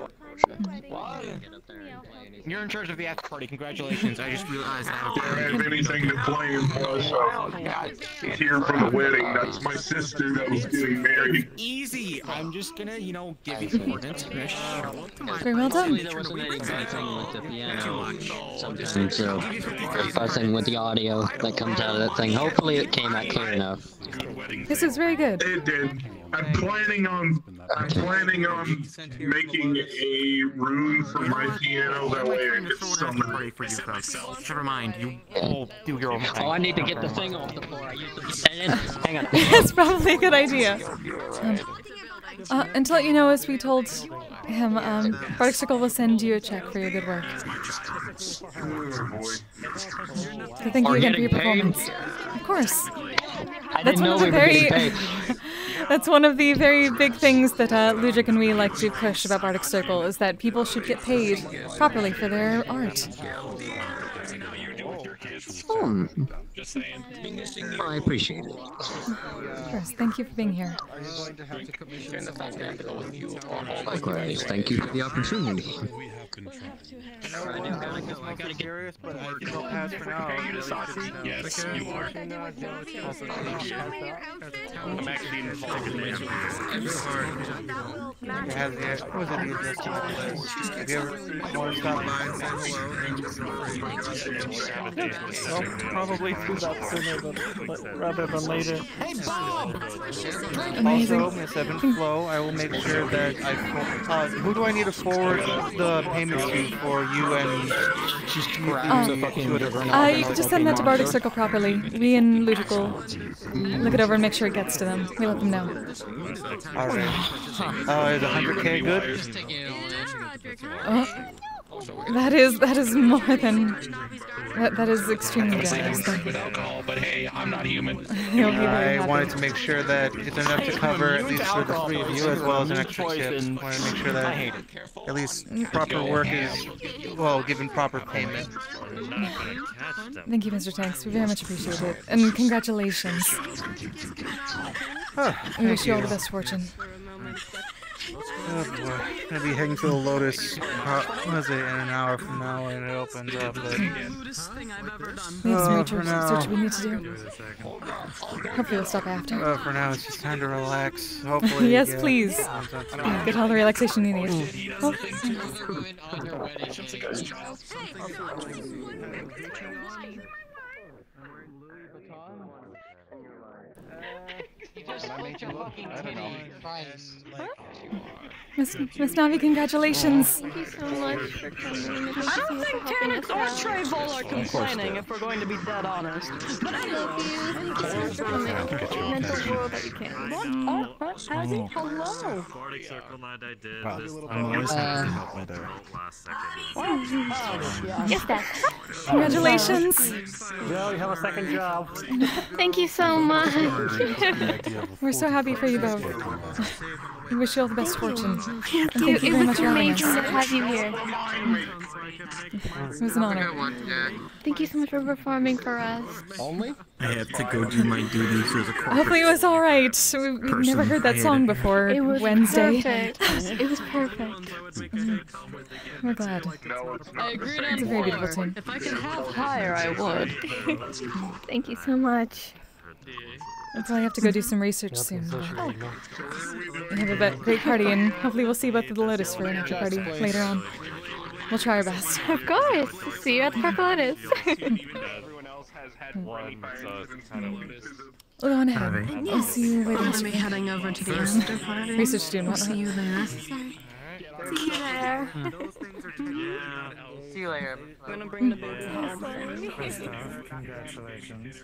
You're in charge of the after party. Congratulations. I just realized I have a I don't have anything to claim for, so here for the wedding. That's my sister that was getting married. Easy. I'm just gonna, you know, give you the ordinance. Very well done. There wasn't any buzzing with the piano. Sometimes buzzing with the audio that comes out of that thing. Hopefully it came out clear enough. This is very good. It did. I'm planning on making a room for my piano that way I can summon it. For you folks. Never mind. You all do your own thing. Oh, I need to get the thing off the floor. I used to get that in. Hang on. That's probably a good idea. And to let you know, as we told him, Bardic Circle will send you a check for your good work. So thank you again for your performance. Of course. That's one of the very. That's one of the very big things that Ludwig and we like to push about Bardic Circle, is that people should get paid properly for their art. I appreciate it. Of course, thank you for being here. Likewise, thank you for the opportunity. I gotta curious, but I think I'll pass for now. Yes, you are. I'm actually in It has the, what was it, the address? Have you ever want to stop by and say hello? Well, probably do that sooner rather than later. Hey, Bob! Amazing. Also, Miss Evan Flo, I will make sure that who do I need to forward the payment to for you and you can just send that to Bardic Circle properly. We and Ludwig will look it over and make sure it gets to them. We let them know. Alright. Is 100K good? That is more than... That is extremely generous. With alcohol, but hey, I'm not human. I wanted to make sure that it's enough to cover at least for the three of you, as well as an extra tip. I wanted to make sure that at least proper work is, well, given proper payment. Thank you, Mr. Tanks. We very much appreciate it. And congratulations. We wish you all the best fortune. Oh boy, I'm gonna be heading to the Lotus, what is it, in an hour from now when it opens up, but... We have some research we need to do. Hopefully we'll stop after. For now, it's just time to relax. Hopefully. Yes, please. Get all the relaxation you need. Oh. Miss Navi, congratulations. Thank you so much for coming. I don't think Tannis or Trayvol are complaining, if we're going to be dead honest. But I love you. Thank you so much for coming. It meant the world that you came. What? Abby? Hello. Bardic Circle night I did. Wow. I'm always happy to help my dad. Yes, Dad. Congratulations. Well, you have a second job. Thank you so much. We're so happy for you both. We wish you all the best fortune. Thank And you. thank you It very was much for having amazing us. to have you here. It was an honor. Thank you so much for performing for us. Only? I have to go do my duties as a corporate. Hopefully it was all right. We've never heard that song before. It was Wednesday. perfect. It was perfect. We're glad. I agreed on It's a very beautiful tune. If I could have higher, I would. Thank you so much. We'll probably have to go do some research soon. We have a great party, and hopefully we'll see both of the Lotus for an after party later on. We'll try our best. Of course. See you at the Purple Lotus. We'll go on ahead. I'll see you later. I'll be heading over to the after party. Research student, I'll see you there. See you there. See you later. I'm gonna bring the baby home. Congratulations.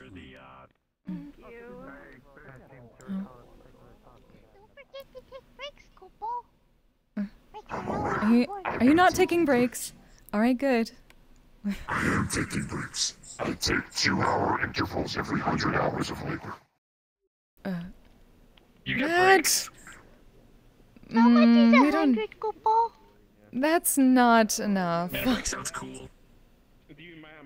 Are you not taking breaks? Alright, good. I am taking breaks. I take 2-hour intervals every 100 hours of labor. You get What? breaks. We don't... That's not enough. Yeah, break sounds cool.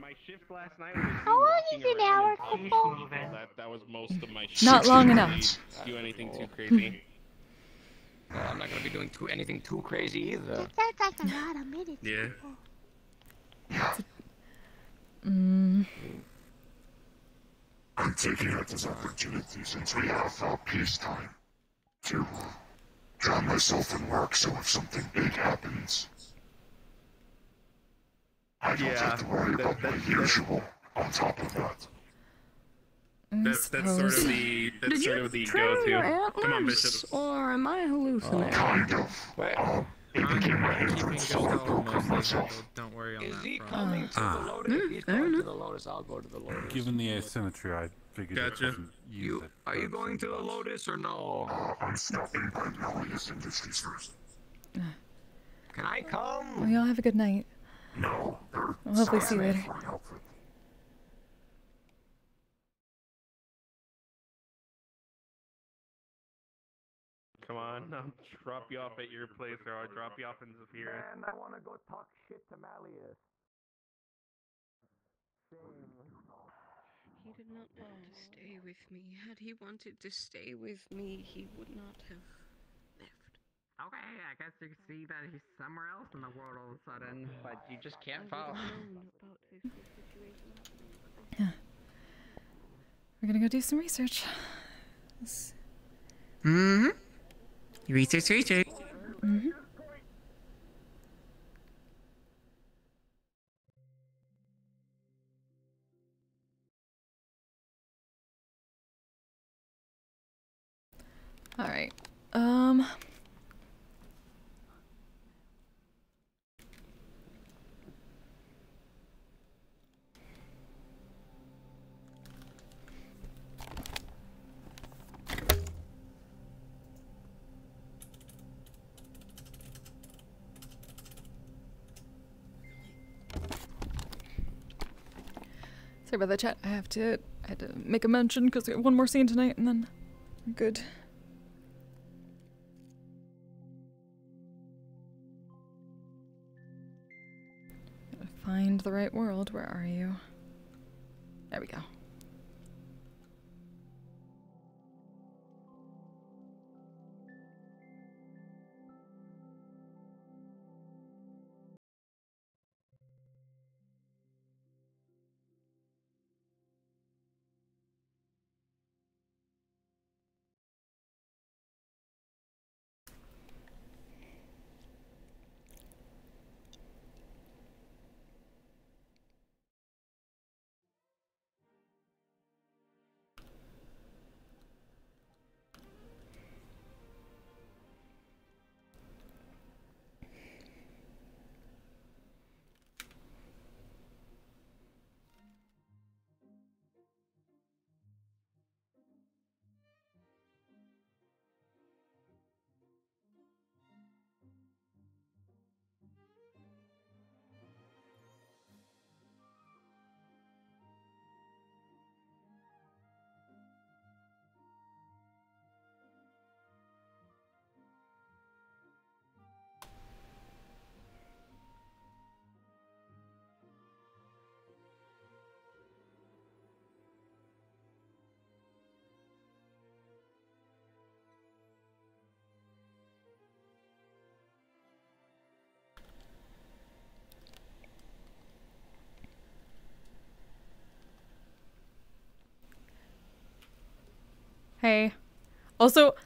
My shift last night How long is an hour, Kupo? that was most of my shift. Not long enough. Do anything too crazy. Well, I'm not gonna be doing anything too crazy either. That's like a lot of minutes. Yeah. I'm taking out this opportunity since we have peacetime to drown myself in work so if something big happens, I don't have to worry about my usual on top of that. That's sort of the Trim your go-to. Come on, antlers, Bishop. or am I hallucinating? Kind of. It became my entrance, so I broke on myself. Don't worry on Is he that coming to the Lotus? If he's going to the Lotus, I'll go to the Lotus. Given the asymmetry, I figured it wasn't use it. Are you going to the Lotus or no? I'm stopping by Mellius Industries first. Can I come? Well, y'all have a good night. No. I'll hopefully see you later. Come on, I'll drop you off at your place, or I'll drop you off in Zafira. Man, I want to go talk shit to Malleus. He did not want to stay with me. Had he wanted to stay with me, he would not have left. Okay, I guess you can see that he's somewhere else in the world all of a sudden, but you just can't follow. We're gonna go do some research. Research. All right. Sorry about that, chat. I had to make a mention because we have one more scene tonight, and then we're good. Gotta find the right world. Where are you? There we go. Hey. Also,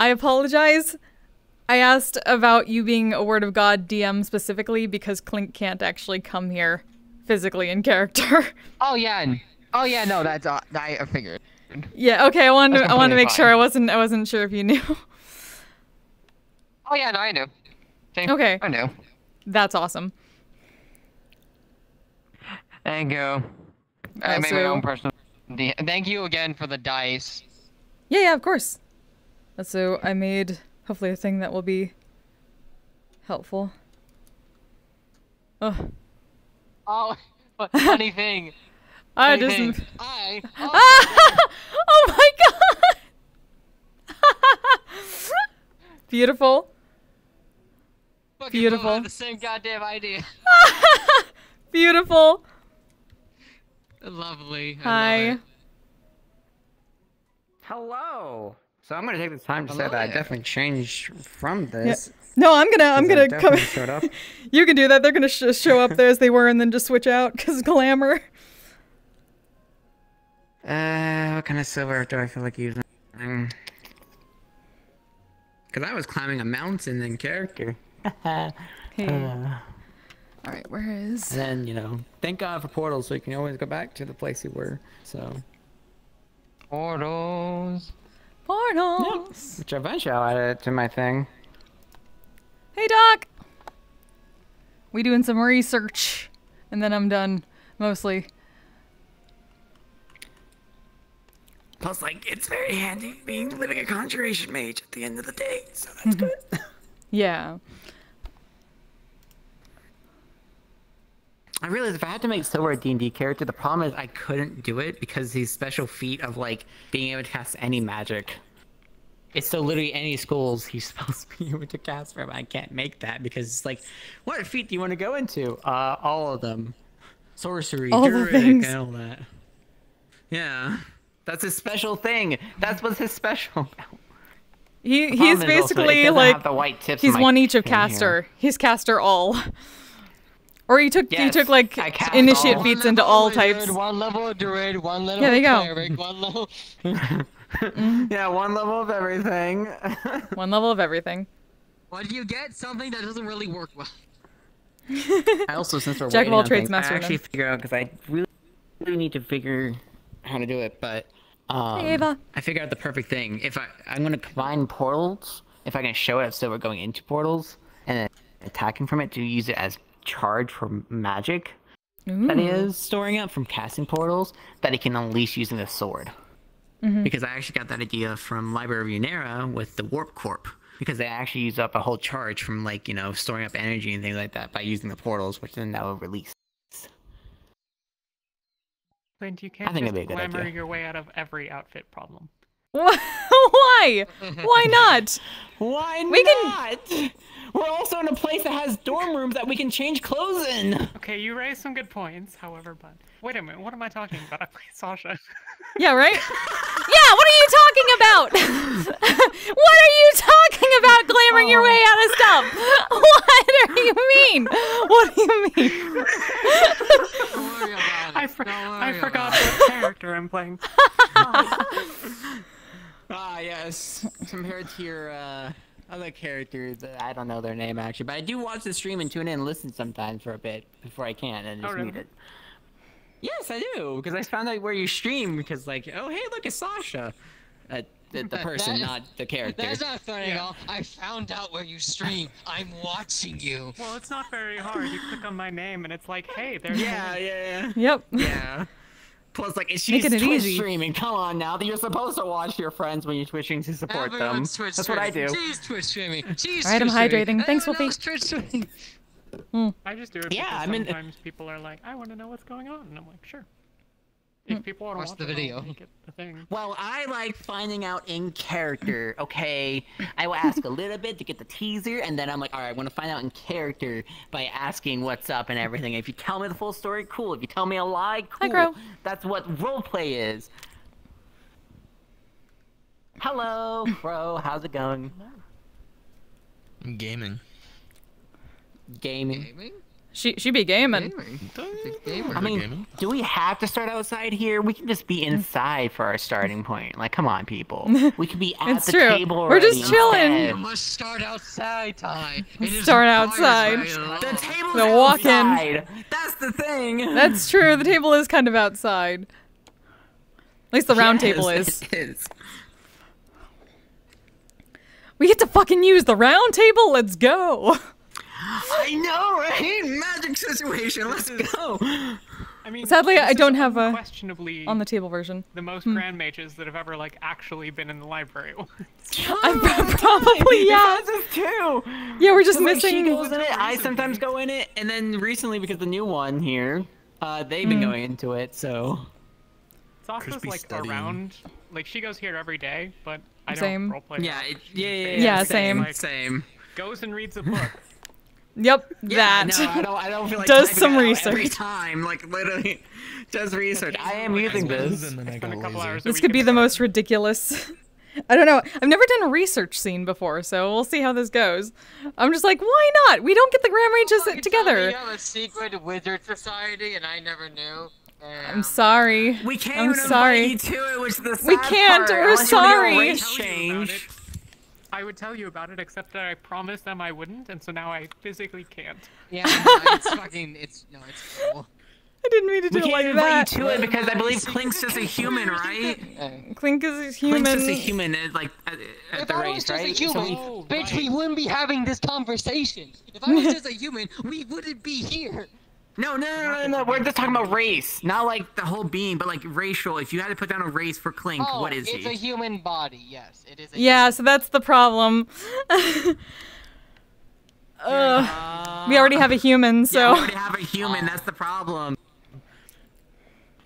I apologize. I asked about you being a Word of God DM specifically because Clink can't actually come here physically in character. Oh yeah, no, that's I figured. Yeah, okay, I wanted to make sure I wasn't sure if you knew. Oh yeah, no, I knew. Okay. I knew. That's awesome. Thank you. I made my own personal. Thank you again for the dice. Yeah, of course. So I made hopefully a thing that will be helpful. Oh. Oh, funny thing. I Funny just. thing. Oh my god! Beautiful. Beautiful. Both have the same goddamn idea. Beautiful. Lovely. Hi. Hello. So I'm gonna take the time to say that I definitely changed from this. No, I'm gonna come. Showed up. You can do that. They're gonna show up there as they were and then just switch out because glamour. What kind of silver do I feel like using? Because I was climbing a mountain in character. Alright, where is... And then, you know, thank God for portals, so you can always go back to the place you were, so... Portals! Portals! Yep. Which eventually I'll add it to my thing. Hey, Doc! We doing some research. And then I'm done, mostly. Plus, like, it's very handy living a conjuration mage at the end of the day, so that's good. Yeah. I realized if I had to make Silver a D&D character, the problem is I couldn't do it because his special feat of, like, being able to cast any magic. It's so literally any schools he's supposed to be able to cast from. I can't make that because it's like, what feat do you want to go into? All of them. Sorcery, druidic, and all that. Yeah. That's his special thing. That's what's his special. He's basically like, he's one each of caster. Here. He's caster all. Or he took like initiate all. feats into all types. One level of druid, one level there you go. cleric, one level. Yeah, one level of everything. One level of everything. What do you get? Something that doesn't really work well. I also, since we're Jack of all waiting on trades, things, master I of actually none. figured out because I really need to figure how to do it, but Hey, Ava. I figured out the perfect thing. If I'm gonna combine portals, if I can show it so we're going into portals and then attacking from it to use it as charge for magic that he is storing up from casting portals that he can unleash using the sword. Because I actually got that idea from Library of Unera with the Warp Corp. Because they actually use up a whole charge from, like, you know, storing up energy and things like that by using the portals, which then that will release. Clint, you can't just glamour your way out of every outfit problem. Why? Why not? Why We not? We're also in a place that has dorm rooms that we can change clothes in. Okay, you raised some good points, however, but... Wait a minute, what am I talking about? I play Sasha. Yeah, right? Yeah, what are you talking about? What are you talking about glamoring your way out of stuff? What do you mean? What do you mean? I forgot what character I'm playing. Yes. Compared to your other characters, I don't know their name actually, but I do watch the stream and tune in and listen sometimes for a bit before I can and just read it. Yes, I do, because I found out where you stream, because like, oh hey, look, it's Sasha. The person, not the character. That's not funny at all. I found out where you stream. I'm watching you. Well, it's not very hard. You click on my name and it's like, hey, there's... Yeah. Yep. Yeah. Plus, like, she's Making it Twitch easy. streaming. Come on now, you're supposed to watch your friends when you're twitching to support them. Everyone's Twitch That's what I do. streaming. She's Twitch streaming. She's Alright, I'm Twitch streaming. hydrating. Thanks, Everyone Wolfie. else Twitch streaming. I just do it because sometimes people are like, I want to know what's going on, and I'm like, sure. If people want to watch the video. I'll make it a thing. Well, I like finding out in character, okay? I will ask a little bit to get the teaser, and then I'm like, alright, I want to find out in character by asking what's up and everything. If you tell me the full story, cool. If you tell me a lie, cool. Hi, Crow. That's what roleplay is. Hello, Crow. How's it going? Gaming. Gaming? She be gaming. I mean, do we have to start outside here? We can just be inside for our starting point. Like, come on, people. We can be at It's the true. table We're already just chilling. instead. You must start outside, Ty. It is Start required outside. by law. The table's The walk-in. outside. That's the thing. That's true. The table is kind of outside. At least the round table is. It is. We get to fucking use the round table. Let's go. I know, right? Magic situation. Let's go. I mean, Sadly, this I is don't have a unquestionably on the table version. the most grand mages that have ever like actually been in the library. Probably, yeah. This is too. Yeah, we're just 'Cause, like, missing. she goes in it. I sometimes go in it, and then recently because the new one here, they've been going into it. So. Sasha's like around, like she goes here every day, but I Same. don't roleplay. Yeah, Yeah, same. Like, Same. Goes and reads a book. Yep, Yeah, that. no, I don't feel like Does typing some it out research. every time. Like literally, does research. I am using this. I spend a couple hours. This could be the most ridiculous I don't know. I've never done a research scene before, so we'll see how this goes. I'm just like, why not? We don't get the Grand Mages together. We have a secret wizard society, and I never knew. I'm sorry. We can't I'm even sorry. invite you to it, which is the sad We can't. part, We're unless you wanna do a sorry. race change. I would tell you about it, except that I promised them I wouldn't, and so now I physically can't. Yeah, no, it's fucking, it's cool. I didn't mean to do it like that. We can't invite you to it because I believe Clink's just a human, right? Clink is a human. Clink's just a human, like, at the If I was race, just right? a human, bitch, we wouldn't be having this conversation. If I was just a human, we wouldn't be here. No, we're just talking about race. Not like the whole being, but like racial. If you had to put down a race for Clink, what is he? It's a human body, yes. It is a Yeah, so that's the problem. We already have a human, so. Yeah, we already have a human, that's the problem.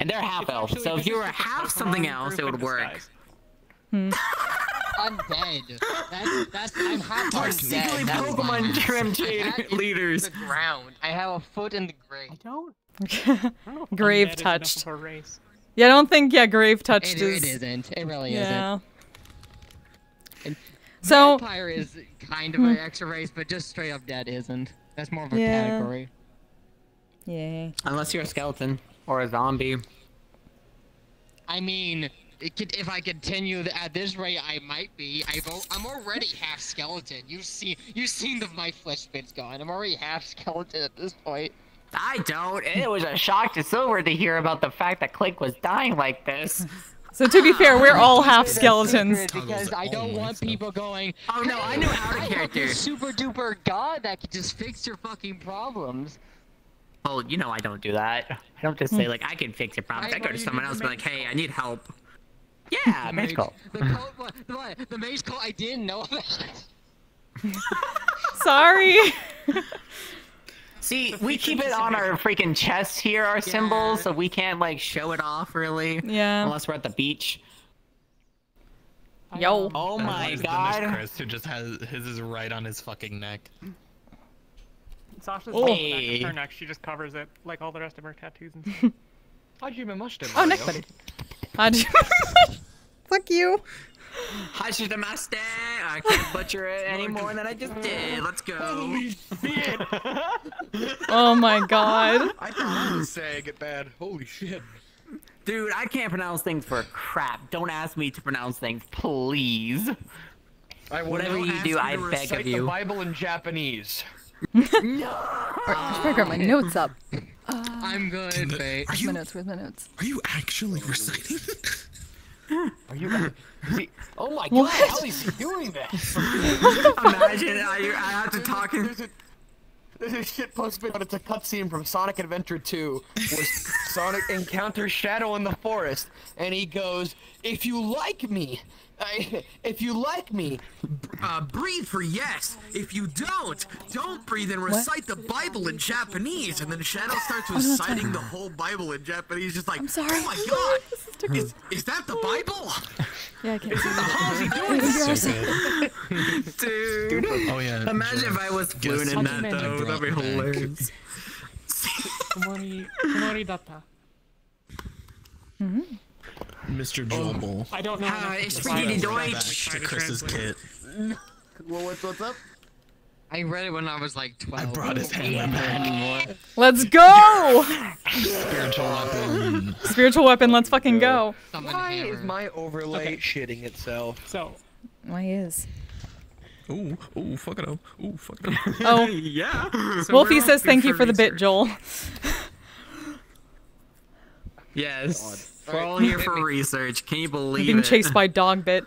And they're half elf, so if you were half something else, it would work. Undead. I'm half Our undead. secretly That's Pokemon fine. Gym leaders. The ground. I have a foot in the grave. I don't. Grave touched. Yeah, I don't think, grave touched is. It isn't. It really yeah. isn't. So. Vampire is kind of an extra race, but just straight up dead isn't. That's more of a Yeah. category. Yeah. Unless you're a skeleton or a zombie. I mean, if I continue at this rate, I might be. I'm already half skeleton. You've seen my flesh bits going. I'm already half skeleton at this point. I don't. It was a shock to Silver to hear about the fact that Clink was dying like this. So to be fair, we're all half skeletons. Because I don't want people going. Oh no, I know how to character. Super duper god that can just fix your fucking problems. Well, you know I don't do that. I don't just say like I can fix your problems. I go to someone else and be like, hey, I need help. Yeah, mage cult. The mage cult I didn't know about. Sorry. See, we keep it on our freaking chest here, our symbols, so we can't like show it off really. Yeah. Unless we're at the beach. Yo. Oh my Then god. there's Chris, who just has his is right on his fucking neck. Sasha's Hey. her neck, she just covers it, like all the rest of her tattoos and stuff. Hajime Mashite. Oh, neck buddy. Fuck you. Hashidamaste. I can't butcher it any more than I just did. Let's go. Holy shit. Oh my god. I thought I was saying it bad. Holy shit. Dude, I can't pronounce things for crap. Don't ask me to pronounce things, please. Whatever you do, I beg of you. The Bible in Japanese. No. I should grab my notes up. I'm good, Faye. Where's my notes? Where's my notes? Are you actually reciting? Are you? Oh my What? god! How is he doing this? Imagine I have to talk. There's a shit post, but it's a cutscene from Sonic Adventure 2, where Sonic encounters Shadow in the forest, and he goes, "If you like me, breathe for yes. If you don't breathe and recite the Bible in Japanese." And then Shadow starts reciting the whole Bible in Japanese, just like, I'm sorry. "Oh my god, is that the Bible? Yeah, I can't. How's he doing this?" Dude. Oh yeah. Imagine if I was fluent in that though. That'd be hilarious. Komori datta. Mr. Jumble. I don't know. Ich spreche die Deutsch. To Chris's kit. Well, what's up? I read it when I was like 12. I brought his hammer back. Let's go! Spiritual weapon. Spiritual weapon, let's fucking go. Why is my overlay shitting itself? So. Why is? Ooh, fuck it up. Ooh, fuck it up. Oh. Yeah. So Wolfie we're says all thank good you for the bit, Joel. Yes. We're all here for research. Can you believe Being it? chased by dog bit.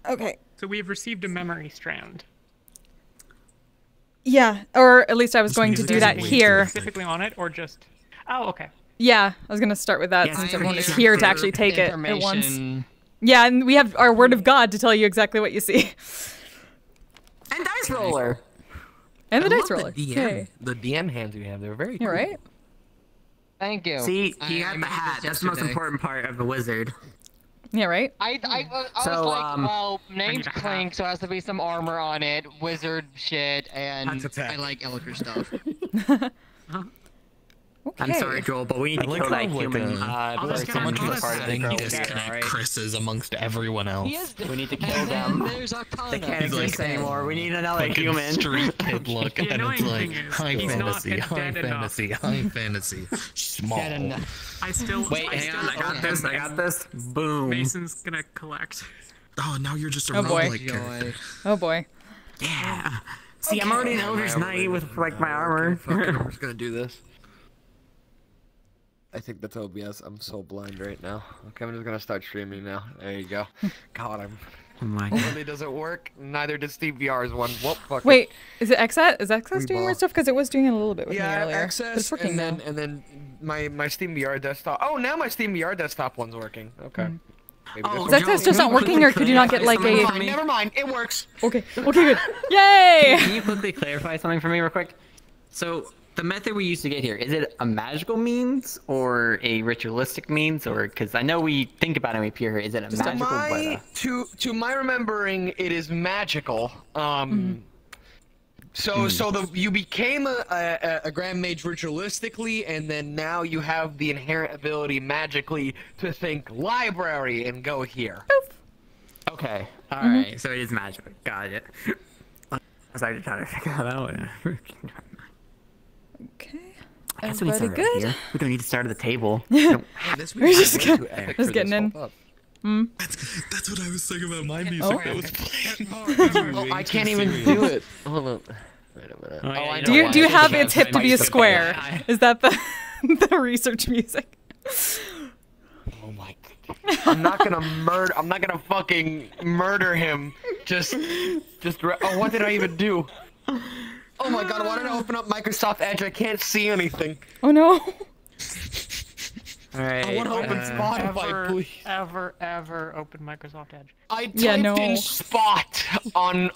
Okay. So we've received a memory strand. Yeah, or at least I was going to do that here. Specifically on it, or just... Oh, okay. Yeah, I was gonna start with that Yes, since I'm everyone is here here to for actually take it at once. Information. Yeah, and we have our word of God to tell you exactly what you see. And dice roller. And the I dice love roller. The DM, Yay. the DM hands you have, they're very cool. You're right. Thank you. See, he I got the made hat. this That's the most yesterday. important part of the wizard. Yeah, right? I So, was like, well, I name's need a hat. Clink, so it has to be some armor on it, wizard shit, and That's attack. I like Elker stuff. I'm sorry, Joel, but we need to kill that human Someone person just part of the saying girl. disconnect Chris's amongst everyone else. We need to kill them. They can't exist anymore. We need another human. Street kid look, and it's like high fantasy, high dead fantasy, high fantasy, small. I still. Wait, hang on. I got this. I got this. Boom. Mason's gonna collect. Oh, now you're just a Oh boy. roguelike character. Oh boy. Yeah. See, I'm already an Elder's Knight with like my armor. I'm just gonna do this. I think that's OBS. I'm so blind right now. Okay, I'm just gonna start streaming now. There you go. God, Oh my God. Really doesn't work. Neither did Steve VR's one. Whoop, fuck it. Wait, is it XS? Is XS doing weird stuff? Because it was doing it a little bit with me Yeah, earlier. But access, it's working now. and then my Steam VR desktop. Oh, now my Steam VR desktop one's working. Okay. Maybe Is this XS just not working, or could you not get like a? Never mind. It works. Okay. Okay. Good. Yay! Can you quickly clarify something for me, real quick? So the method we used to get here, is it a magical means or a ritualistic means, or because I know we think about it when we appear here, is it a magical? To my remembering, it is magical. So you became a Grand Mage ritualistically, and then now you have the inherent ability magically to think library and go here. Okay. All right. So it is magic. Got it. I was actually trying to figure that out. Okay. I guess we need to start Everybody right good? here. We don't need to start at the table. We're just getting in. That's what I was thinking about my music that was playing. Oh, I can't even do it. Hold on. Wait a minute. I Do know you why. have its hip to be a square? Is that the the research music? Oh my God. I'm not gonna fucking murder him. Oh, what did I even do? Oh my God, why did I open up Microsoft Edge? I can't see anything. Oh no. Alright. I want to open Spotify, please. Ever open Microsoft Edge. I typed in Spot on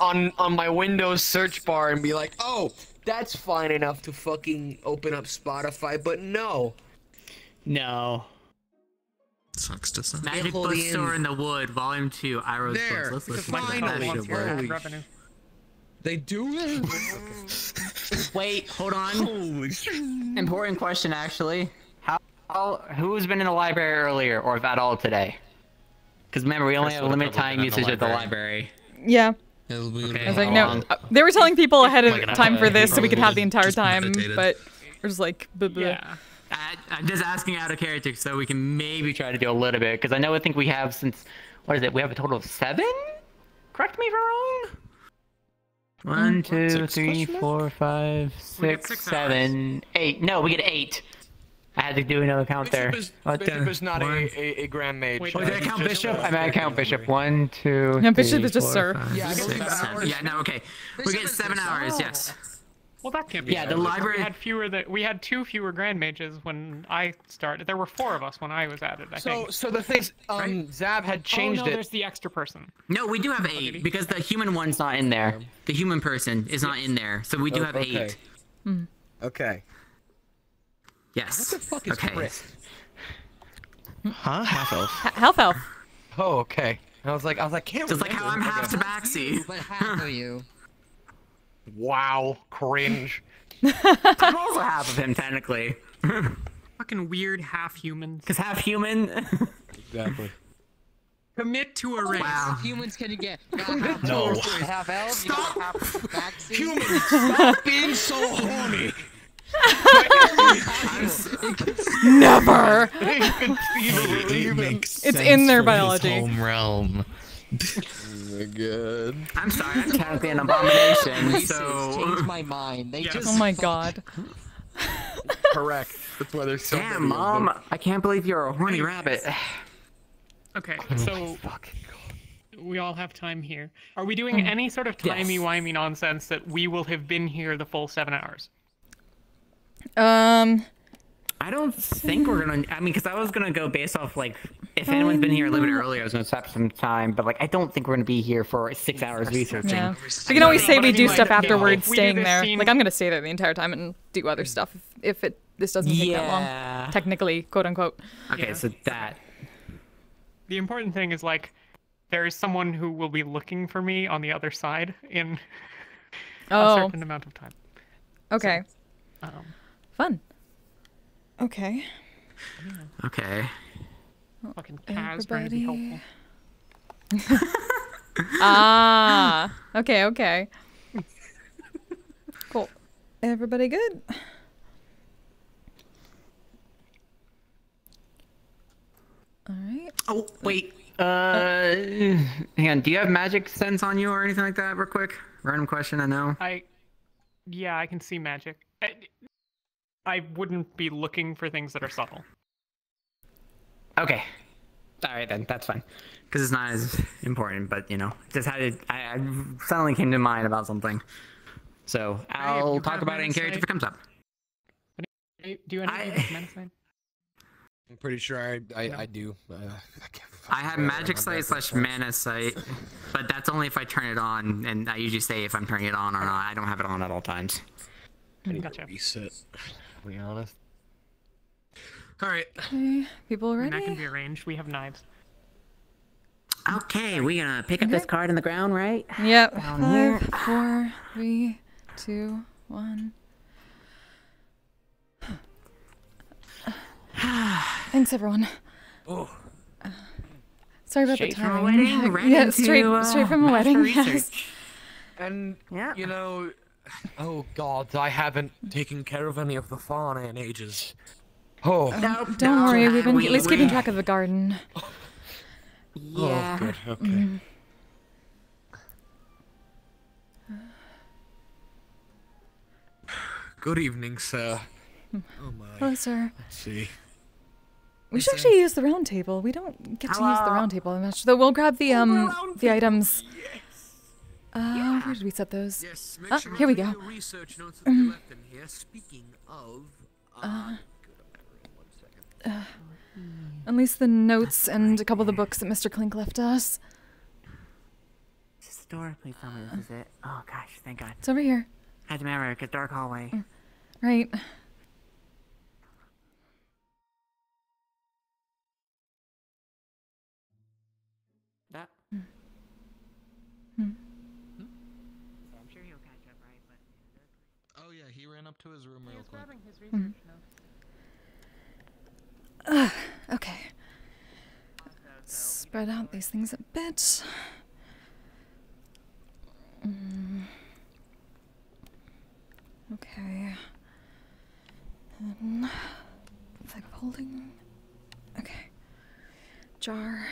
my Windows search bar and be like, oh, that's fine enough to fucking open up Spotify, but no. No. Sucks to suck. Magic Bookstore in the Wood, Volume 2, Iroh's There, books. Let's finally. Holy They do it? Wait, hold on. Holy shit. Important question, actually. Who's been in the library earlier, or if at all today? Because remember, we only have limited time usage of the library. Yeah. Okay, I was like, no. They were telling people ahead of time for this so we could have the entire time, but we're just like, blah, blah. Yeah. I'm just asking out of character so we can maybe try to do a little bit, because I think we have since, what is it, we have a total of 7? Correct me if I'm wrong? 1, 2, 3, 4, 5, 6, 7, 8. No, we get 8. I had to do another count there. Bishop is not a Grand Mage. Wait, did I count Bishop? I mean, I count Bishop. 1, 2, No, Bishop 3, is just 4, Sir. 5, Yeah, 6, 7. Yeah, no, okay. We get 7 hours, yes. Well, that can't be. Yeah, the library We had 2 fewer Grand Mages when I started. There were 4 of us when I was added. I think. So the thing, Zab had changed it. There's the extra person. No, we do have 8 because the human one's not in there. The human person is not in there, so we do have 8. Okay. Yes. What the fuck is Chris? Huh? Half elf. Half elf. Oh, okay. I was like, can't. Just like how I'm half tabaxi. But half of you. Wow, cringe. I'm also half of him, technically. Fucking weird half humans. Because half human. Exactly. Commit to a race. Wow. Humans can you get? No. Half elves. Stop. You got half backseat. Humans, stop being so horny. Never. It's in their biology. Home realm. Oh my God. I'm sorry, I'm technically an abomination, so... Change my mind. They just. Oh my God. Correct. That's why there's so many Damn, of Mom, them. I can't believe you're a horny rabbit. Okay, so we all have time here. Are we doing any sort of timey-wimey nonsense that we will have been here the full 7 hours? I don't think we're gonna. I mean, because I was gonna go based off like if anyone's been here a little bit earlier, I was gonna stop some time. But like, I don't think we're gonna be here for 6 hours researching. Yeah. We can always say we do stuff afterwards, if we do staying this there. scene- Like I'm gonna stay there the entire time and do other stuff if this doesn't take that long. Technically, quote unquote. Okay, so that. The important thing is like, there is someone who will be looking for me on the other side in a certain amount of time. Okay. So, Fun. Okay. Okay. Fucking Taz trying to be helpful. Ah. Okay. Okay. Cool. Everybody good? All right. Oh wait. Hang on. Do you have magic sense on you or anything like that? Real quick. Random question. I know. Yeah, I can see magic. I wouldn't be looking for things that are subtle. Okay. All right then. That's fine. Because it's not as important, but you know, just had it. I suddenly came to mind about something. So I'll talk about it in character if it comes up. Do you have medicine? I'm pretty sure I do. I have magic sight / mana sight, but that's only if I turn it on, and I usually say if I'm turning it on or not. I don't have it on at all times. Gotcha. Reset. To be honest. All right. Okay, people ready? That can be arranged. We have knives. Okay, we're gonna pick up this card in the ground, right? Yep. Down here. 5, 4, 3, 2, 1. Thanks, everyone. Oh. Sorry about Straight the from a timing. wedding, right Yeah, into, straight from a wedding. master Yes. research. And you know, oh god, I haven't taken care of any of the fauna in ages. Oh. Don't worry, we've been at least keeping track of the garden. Yeah. Oh, good. Okay. Good evening, sir. Oh my. Hello, sir. Let's see. We should actually use the round table. We don't get to use the round table much. Though we'll grab the items. Where did we set those? Yes, Here we go. Research notes that you left in here. Speaking of, At least the notes and a couple of the books that Mr. Clink left us. Is this the door? Please tell me this is it. Oh gosh, thank God. It's over here. I had to remember, it's a dark hallway. Right. That. Hmm. I'm sure he'll catch up, right? But Oh yeah, he ran up to his room real quick. Grabbing his research notes. Okay. Spread out these things a bit. Okay. And type of holding. Okay. Jar.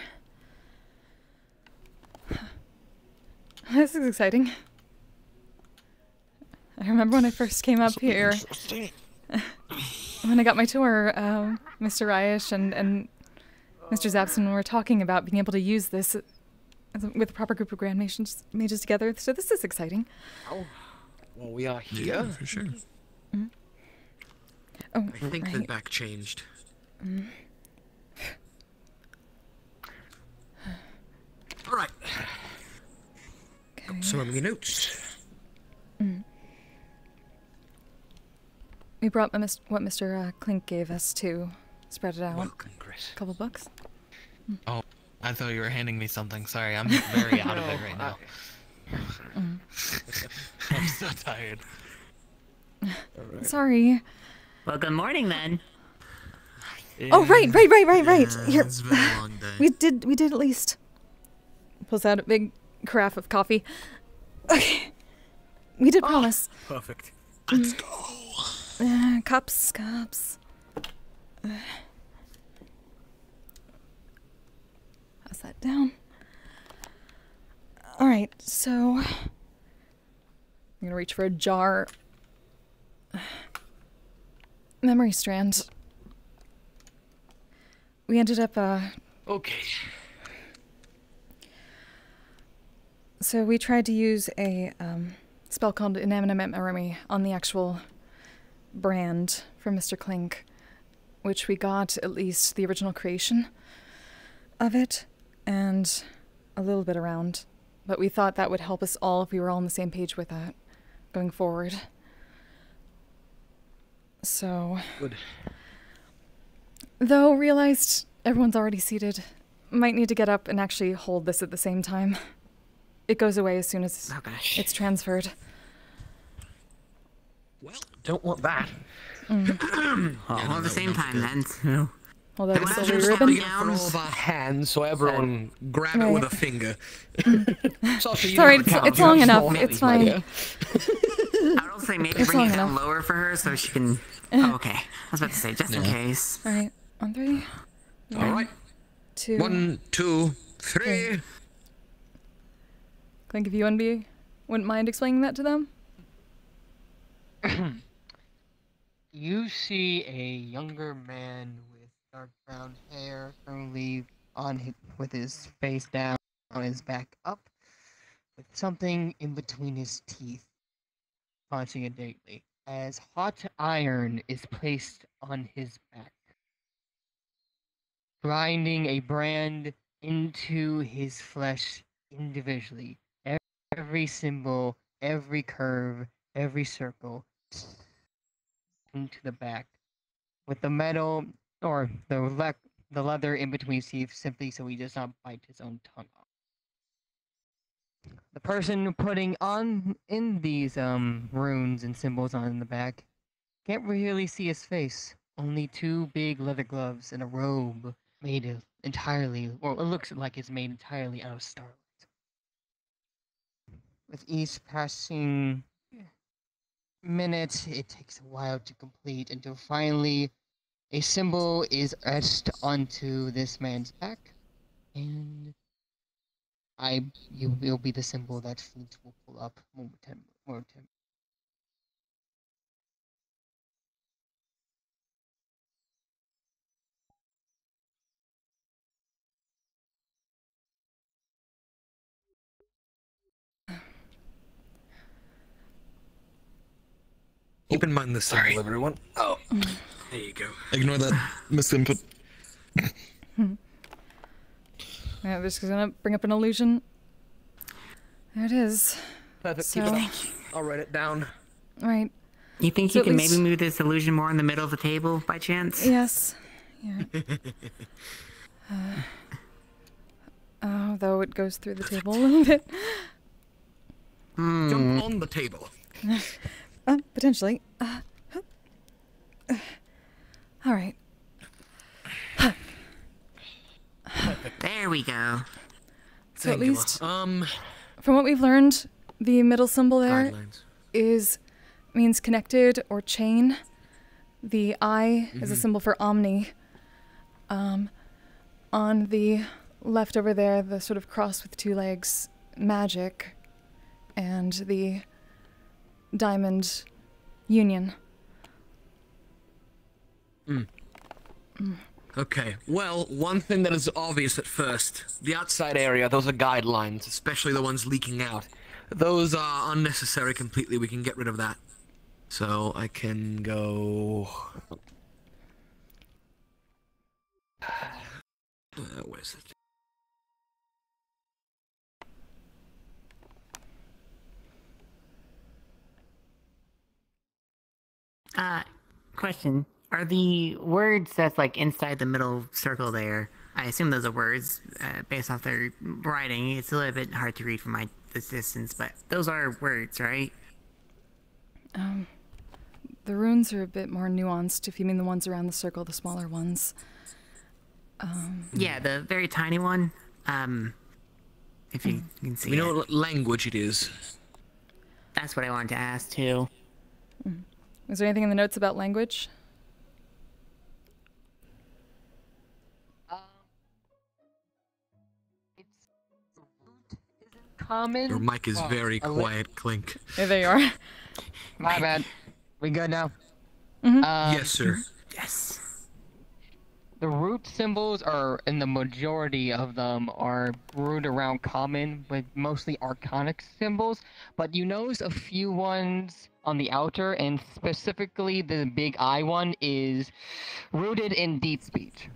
This is exciting. I remember when I first came up here. When I got my tour, Mr. Ryesh and Mr. Zapson were talking about being able to use this with a proper group of Grand Mages together, so this is exciting. Oh, well, we are here. Yeah, for sure. Oh, I think the back changed. All right. Okay. So, your notes. We brought what Mr. Clink gave us to spread it out. Welcome, Chris. A couple books. Oh, I thought you were handing me something. Sorry, I'm very out of it right now. I'm so tired. Right. Sorry. Well, good morning then. Oh, right. Here. It's been a long day. We did at least. Pulls out a big carafe of coffee. Okay. We did promise. Perfect. Let's go. Cups. Pass that down. Alright, so I'm gonna reach for a jar. Memory strand. We ended up, Okay. So we tried to use a spell called Inanimate Memory on the actual brand from Mr. Clink, which we got at least the original creation of it and a little bit around, but we thought that would help us all if we were all on the same page with that going forward. So, good. Though realized everyone's already seated, might need to get up and actually hold this at the same time. It goes away as soon as it's transferred. Well, don't want that. All at the same time, then. So. Hold on, Imagine silver slapping ribbon. it for all of our hands so everyone grab it with a finger. Sasha, you Sorry, never count. it's You have long enough. small It's hands, my fine. dear. I would say maybe It's bring long it down enough. lower for her so she can. Oh, okay. I was about to say, just in case. Alright, on 3. All right. 2. 1, 2, 3. Clink, if you wouldn't mind explaining that to them? You see a younger man with dark brown hair, currently with his face down, on his back up, with something in between his teeth, punching it daily, as hot iron is placed on his back, grinding a brand into his flesh individually. Every symbol, every curve, every circle, into the back, with the metal or the leather in between his teeth, simply so he does not bite his own tongue off. The person putting in these runes and symbols on the back can't really see his face. Only 2 big leather gloves and a robe made entirely, or it looks like it's made entirely out of starlight. With each passing minute, it takes a while to complete until finally a symbol is etched onto this man's back, and you'll be the symbol that Flint will pull up momentarily. Keep in mind the symbol, everyone. Oh, there you go. Ignore that misinput. Yeah, this is gonna bring up an illusion. There it is. Perfect. So, Keep it. I'll write it down. right. You think So you at can least- maybe move this illusion more in the middle of the table by chance? Yes. Yeah. Though it goes through the table a little bit. Jump on the table. Potentially. All right. There we go. So at Thank you. least, from what we've learned, the middle symbol there Guidelines. means connected or chain. The I is a Mhm. symbol for omni. On the left over there, the sort of cross with 2 legs, magic, and the diamond, union. Okay, well, one thing that is obvious at first, the outside area, those are guidelines, especially the ones leaking out. Those are unnecessary completely, we can get rid of that. So I can go... where's it? Question. Are the words that's like inside the middle circle there, I assume those are words based off their writing. It's a little bit hard to read from this distance, but those are words, right? The runes are a bit more nuanced, if you mean the ones around the circle, the smaller ones. Yeah, the very tiny one. If you can see We know it. what language it is. That's what I wanted to ask, too. Is there anything in the notes about language? Common. Your mic is very a li- quiet, Clink. Yeah, there you are. My bad. We good now? Yes, sir. Yes. The root symbols are, in the majority of them, are brewed around common, with mostly arcanic symbols. But you notice a few ones on the outer, and specifically the big I one is rooted in deep speech.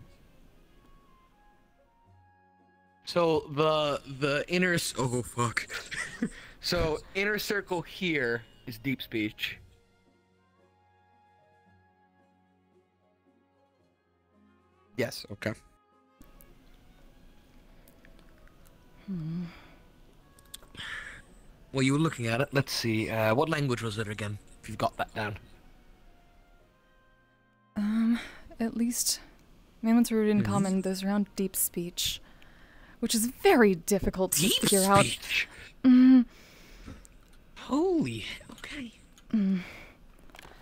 So the inner oh fuck. So inner circle here is deep speech. Yes, okay. Well, you were looking at it. Let's see. What language was it again? If you've got that down. at least main ones root in common, those around deep speech, which is very difficult to figure out. Holy, okay.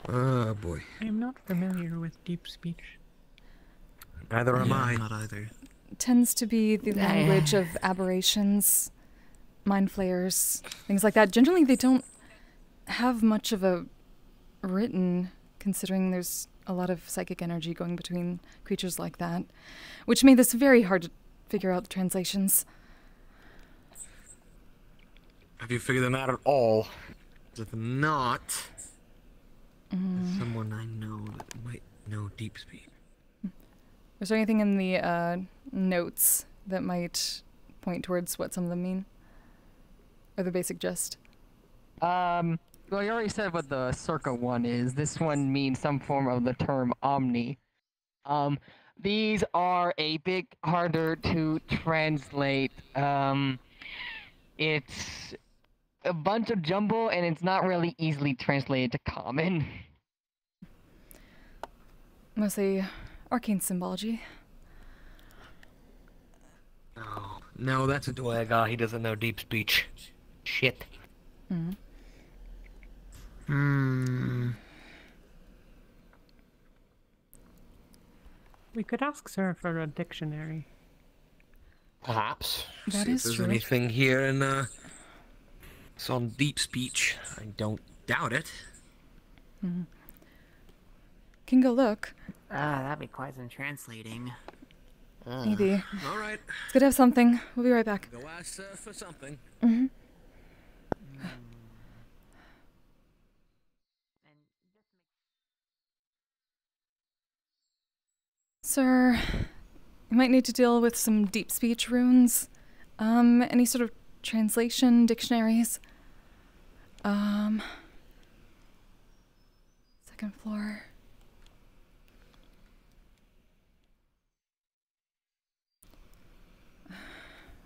Oh boy. I am not familiar with deep speech. Neither am I. Not either. Tends to be the language of aberrations, mind flayers, things like that. Generally, they don't have much of a written, considering there's a lot of psychic energy going between creatures like that, which made this very hard to figure out the translations. Have you figured them out at all? If not, there's someone I know that might know deep speech. Was there anything in the notes that might point towards what some of them mean? Or the basic gist? Well, you already said what the circa one is. This one means some form of the term omni. These are a bit harder to translate. It's a bunch of jumble, and it's not really easily translated to common. Mostly arcane symbology. Oh, no, that's a Dwaga. He doesn't know deep speech. Shit. We could ask Sir for a dictionary. Perhaps. That See is if there's true. anything here in it's on deep speech. I don't doubt it. Can go look. That'd be quite some translating. Maybe. All right. It's good to have something. We'll be right back. Go ask for something. Sir, you might need to deal with some deep speech runes. Any sort of translation dictionaries? Second floor.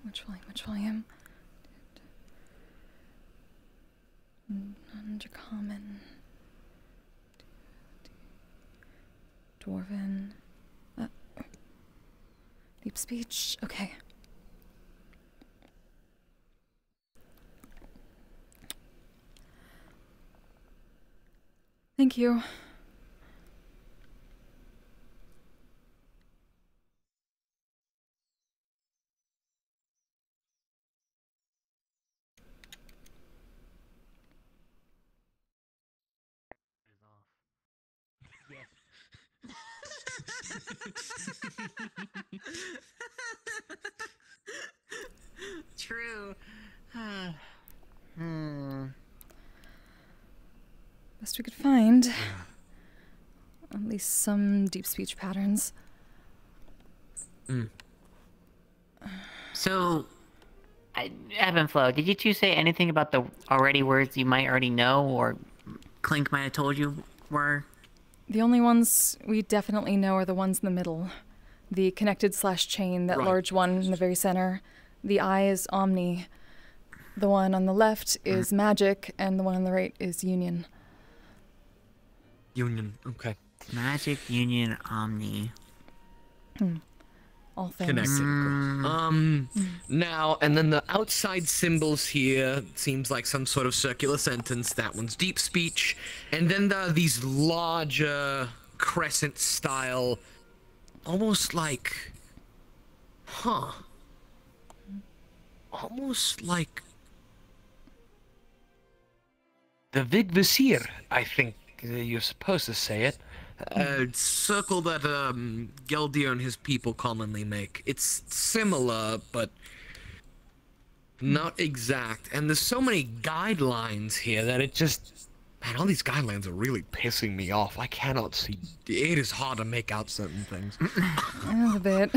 Which volume? Undercommon. Dwarven. Deep speech. Okay. Thank you. True. Best we could find. At least some deep speech patterns. So, Ebb and Flow, did you two say anything about the words you might already know, or Clink might have told you were? The only ones we definitely know are the ones in the middle. The connected/chain, that large one in the very center. The eye is omni. The one on the left is magic, and the one on the right is union. Union, okay. Magic, union, omni. All things. Connected. Now, and then the outside symbols here seems like some sort of circular sentence. That one's deep speech. And then these larger crescent style, almost like, almost like the Vigvisir, I think you're supposed to say it. Circle that Geldir and his people commonly make. It's similar, but not exact. And there's so many guidelines here that it just... Man, all these guidelines are really pissing me off. I cannot see... It is hard to make out certain things. A bit.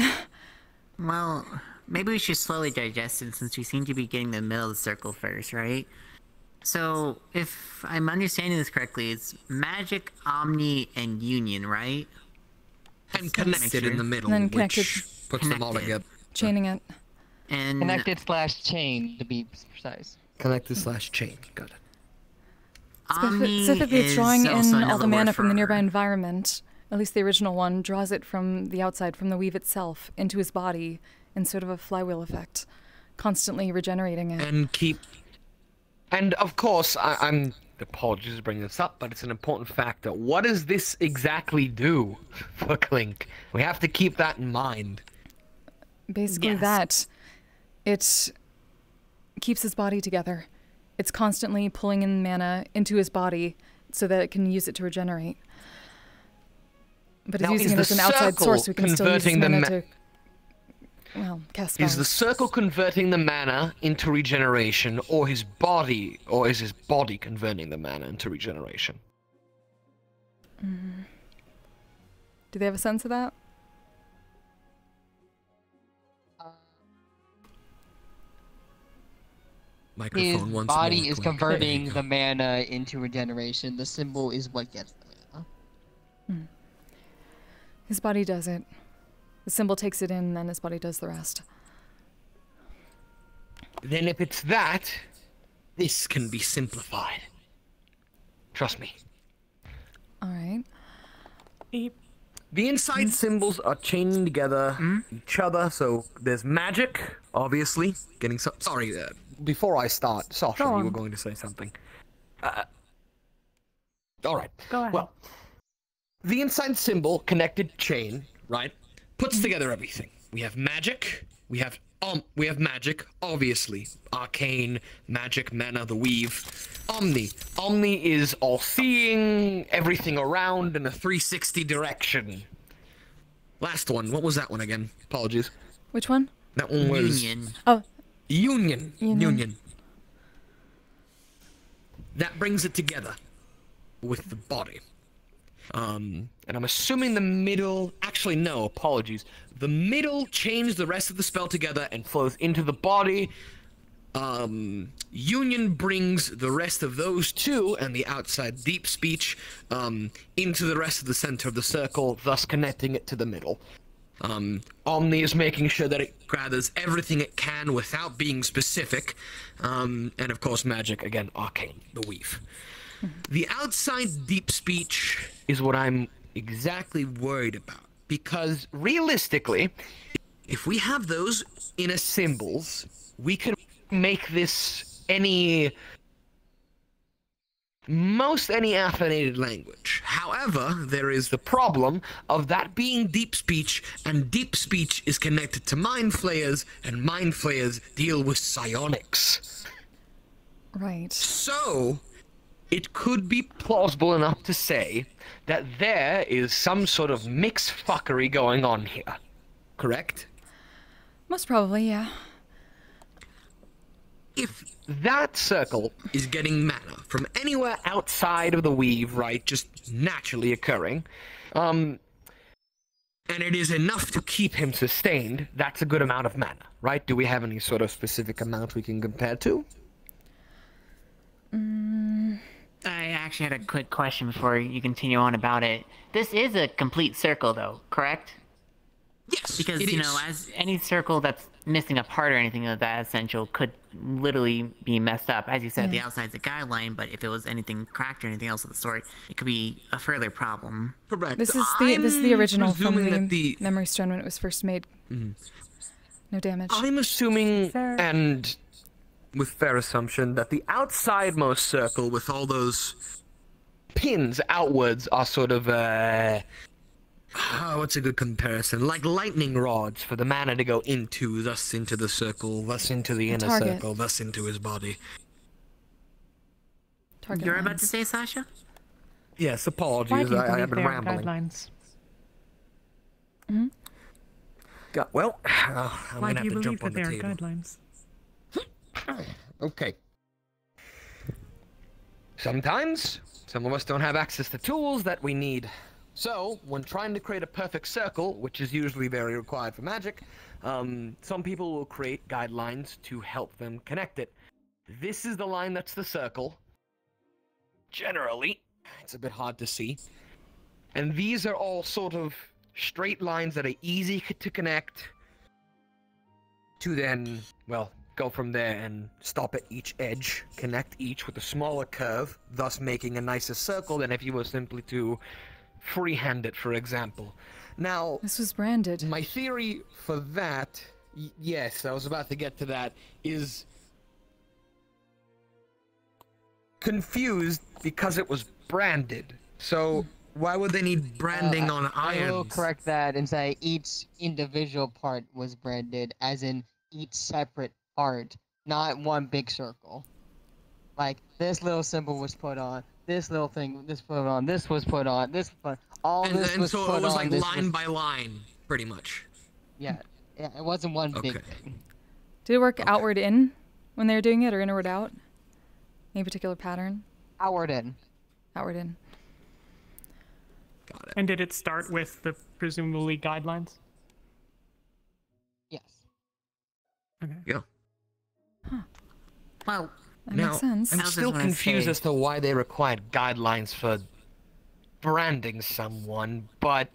Well, maybe we should slowly digest it since we seem to be getting the middle of the circle first, right? So, if I'm understanding this correctly, it's magic, omni, and union, right? And connected in the middle, And then which puts them all together. Chaining it. And Connected/chain, to be precise. Connected/chain, got it. Omni Specifically, it's drawing is also in all the another mana word from the for- nearby environment at least the original one, draws it from the outside, from the weave itself, into his body in sort of a flywheel effect, constantly regenerating it. And of course, I'm apologies to bring this up, but it's an important factor. What does this exactly do for Clink? We have to keep that in mind. Basically that. It keeps his body together. It's constantly pulling in mana into his body so that it can use it to regenerate. But it's using it as an outside source, we can still use his mana to, well, cast spells. Is the circle converting the mana into regeneration, or is his body converting the mana into regeneration? Do they have a sense of that? His body is converting the mana into regeneration. The symbol is what gets the mana. His body does it. The symbol takes it in, and then his body does the rest. Then if it's that, this can be simplified. Trust me. Alright. The inside symbols are chaining together each other, so there's magic, obviously. Getting some. Sorry, before I start, Sasha, you were going to say something. Alright. Go ahead. Well, the inside symbol, connected chain, right, puts together everything. We have magic, we have magic, obviously. Arcane, magic, mana, the weave. Omni. Omni is all-seeing, everything around in a 360 direction. Last one. What was that one again? Apologies. Which one? That one was... Union. Oh. Union. That brings it together with the body. And I'm assuming the middle... Actually, no, apologies. The middle chains the rest of the spell together and flows into the body. Union brings the rest of those two and the outside deep speech into the rest of the center of the circle, thus connecting it to the middle. Omni is making sure that it gathers everything it can without being specific. And of course magic, again, arcane, the weave. The outside deep speech is what I'm exactly worried about. Because realistically, if we have those inner symbols, we can make this most any affinated language. However, there is the problem of that being deep speech, and deep speech is connected to mind flayers, and mind flayers deal with psionics. Right. So, it could be plausible enough to say that there is some sort of mixed fuckery going on here. Correct? Most probably, yeah. If that circle is getting mana from anywhere outside of the weave, right, just naturally occurring, and it is enough to keep him sustained, that's a good amount of mana, right? Do we have any sort of specific amount we can compare to? I actually had a quick question before you continue on about it. This is a complete circle, though, correct? Yes, because, you know, as any circle that's missing a part or anything of that essential could literally be messed up. As you said, the outside's a guideline, but if it was anything cracked or anything else of the sort, it could be a further problem. Correct. This is the original from the memory strand when it was first made. No damage. I'm assuming, and with fair assumption, that the outsidemost circle with all those pins outwards are sort of what's a good comparison? Like lightning rods for the mana to go into, thus into the circle, thus into the inner circle, thus into his body. You're about to say, Sasha? Yes, apologies, I have been rambling. Guidelines? Well, I'm Why gonna do you have to believe jump on that the they are table. guidelines? Okay. Sometimes, some of us don't have access to tools that we need. So, when trying to create a perfect circle, which is usually very required for magic, some people will create guidelines to help them connect it. This is the line that's the circle. Generally, it's a bit hard to see. And these are all sort of straight lines that are easy to connect to then, well, go from there and stop at each edge, connect each with a smaller curve, thus making a nicer circle than if you were simply to freehand it, for example. Now, this was branded. My theory for that, yes, I was about to get to that, is confused because it was branded. So why would they need branding on I will irons? correct that and say each individual part was branded, as in each separate part, not one big circle. Like, this little symbol was put on, this little thing was put on, this was put on, this was all And this was so put it was on, like line by line, pretty much. Yeah, it wasn't one big thing. Did it work outward in when they were doing it, or inward out? Any particular pattern? Outward in. Outward in. Got it. And did it start with the presumably guidelines? Yes. Okay. Yeah. Huh. Well, that now, makes sense. I'm still confused as to why they required guidelines for branding someone, but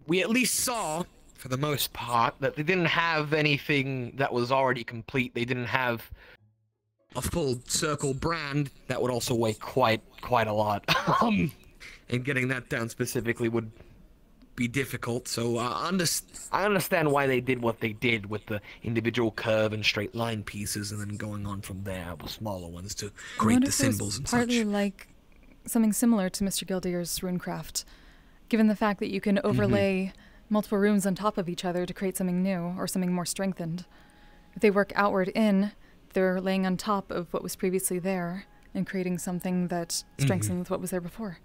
we at least saw, for the most part, that they didn't have anything that was already complete. They didn't have a full circle brand that would also weigh quite a lot. And getting that down specifically would be difficult, so I understand why they did what they did with the individual curve and straight line pieces, and then going on from there with smaller ones to create the symbols and partly such. like something similar to Mr. Gildear's runecraft, given the fact that you can overlay multiple runes on top of each other to create something new or something more strengthened. If they work outward in, they're laying on top of what was previously there and creating something that strengthens what was there before.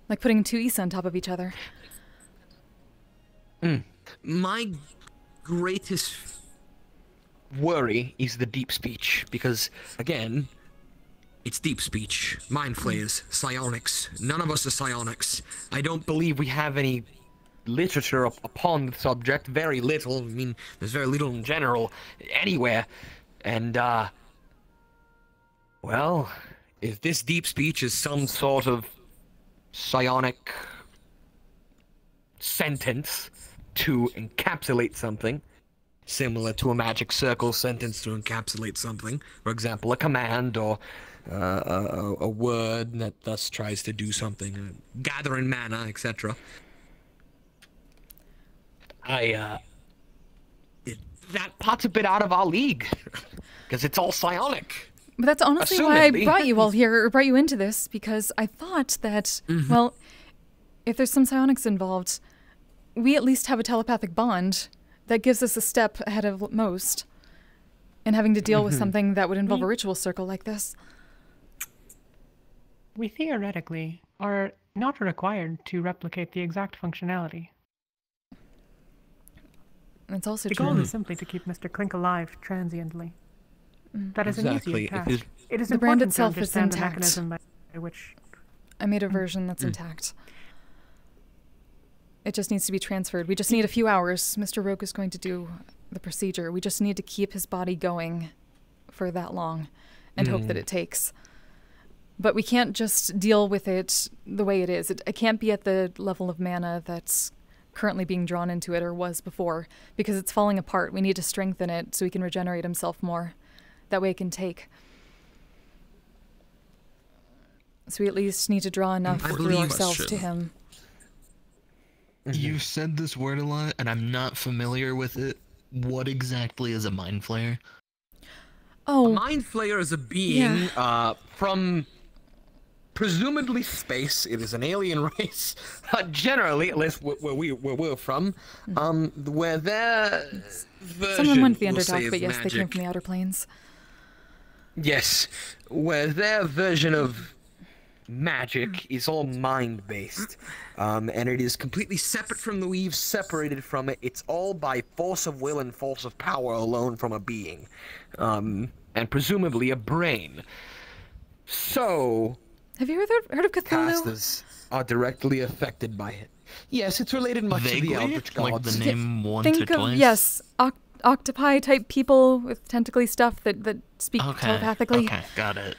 Like putting two Issa on top of each other. My greatest worry is the deep speech, because, again, it's deep speech, mind flayers, psionics. None of us are psionics. I don't believe we have any literature upon the subject. Very little. I mean, there's very little in general anywhere. And, well, if this deep speech is some sort of psionic sentence to encapsulate something, similar to a magic circle sentence to encapsulate something, for example, a command or a word that thus tries to do something, gathering mana, etc. That part's a bit out of our league, because it's all psionic. But that's honestly why I brought you all here, or brought you into this, because I thought that, well, if there's some psionics involved, we at least have a telepathic bond that gives us a step ahead of most in having to deal with something that would involve a ritual circle like this. We theoretically are not required to replicate the exact functionality. It's also the true. goal is simply to keep Mr. Clink alive transiently. That is an easier task. It is the brand important itself to is understand the intact. mechanism by which... I made a version that's intact. It just needs to be transferred. We just need a few hours. Mr. Rogue is going to do the procedure. We just need to keep his body going for that long and hope that it takes. But we can't just deal with it the way it is. It can't be at the level of mana that's currently being drawn into it or was before, because it's falling apart. We need to strengthen it so he can regenerate himself more. That way it can take. So we at least need to draw enough through ourselves to him. You said this word a lot, and I'm not familiar with it. What exactly is a mind flayer? Oh, a mind flayer is a being from presumably space. It is an alien race, generally, at least where we're from, where their version, someone went to the we'll say, Underdark, but of yes, they came magic- from the Outer Planes. Yes, where their version of magic is all mind-based, and it is completely separate from the weave, separated from it. It's all by force of will and force of power alone from a being, and presumably a brain. So, have you heard of Cthulhu? Casters are directly affected by it. Yes, it's related much to the Eldritch like gods. the name once Think or of, twice? yes, octopi type people with tentacly stuff that speak telepathically. Okay, got it.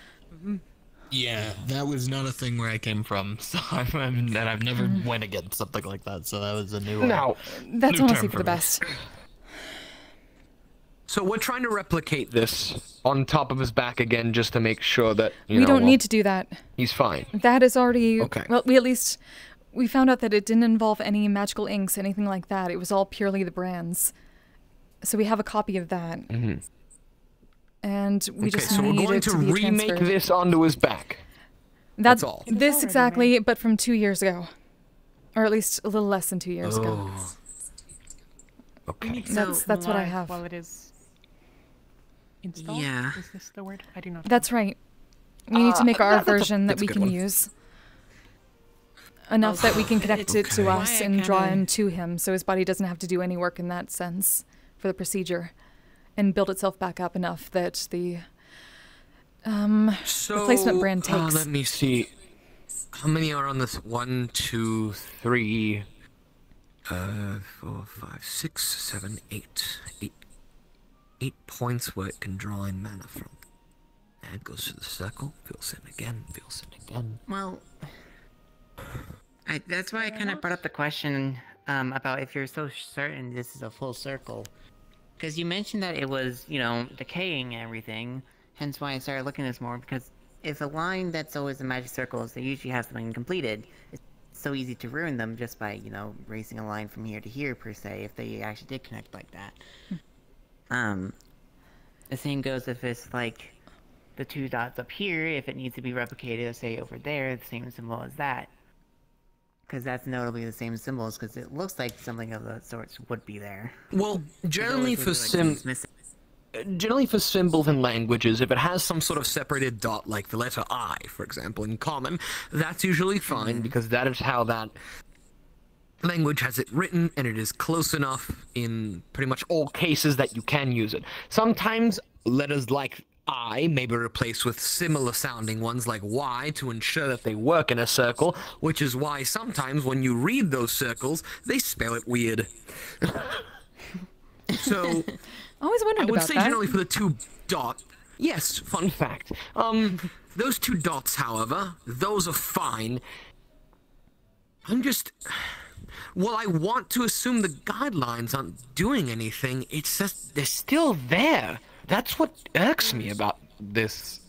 Yeah, that was not a thing where I came from, so and I've never went against something like that, so that was a new No, that's new honestly term for the me. best. So we're trying to replicate this on top of his back again, just to make sure that we don't need to do that. He's fine. That is already okay. Well, we found out that it didn't involve any magical inks, anything like that. It was all purely the brands. So we have a copy of that. Mm-hmm. And we just so need we're going it to be remake transferred. this onto his back. That's all. This exactly, but from 2 years ago. Or at least a little less than 2 years ago. Okay. That's what I have. While it is installed? Yeah. Is this the word? I do not know. That's right. We need to make our that's a- version that that's a we good can one. use. Enough that we can connect it to us Why I and draw kinda- into him, so his body doesn't have to do any work in that sense for the procedure. And build itself back up enough that the replacement brand takes. Let me see. How many are on this? 1, 2, 3, 4, 5, 6, 7, 8. 8 points where it can draw in mana from. And it goes to the circle, fills in again, fills in again. Well, that's why I kind of brought up the question about if you're so certain this is a full circle. Because you mentioned that it was, decaying and everything, hence why I started looking at this more, because if a line that's always a magic circle is they usually have something completed, it's so easy to ruin them just by, racing a line from here to here, per se, if they actually did connect like that. The same goes if it's like the 2 dots up here, if it needs to be replicated, say over there, the same symbol as that. Because that's notably the same symbols, because it looks like something of the sorts would be there. Well, generally for symbols symbols and languages, if it has some sort of separated dot, like the letter I, for example, in common, that's usually fine, because that is how that language has it written, and it is close enough in pretty much all cases that you can use it. Sometimes letters like I may be replaced with similar sounding ones like Y to ensure that they work in a circle, which is why sometimes when you read those circles, they spell it weird. So, always wondered I would about say that. generally for the 2 dots, yes, fun fact. Those 2 dots, however, those are fine. Well, I want to assume the guidelines aren't doing anything, it's just, they're still there. That's what irks me about this.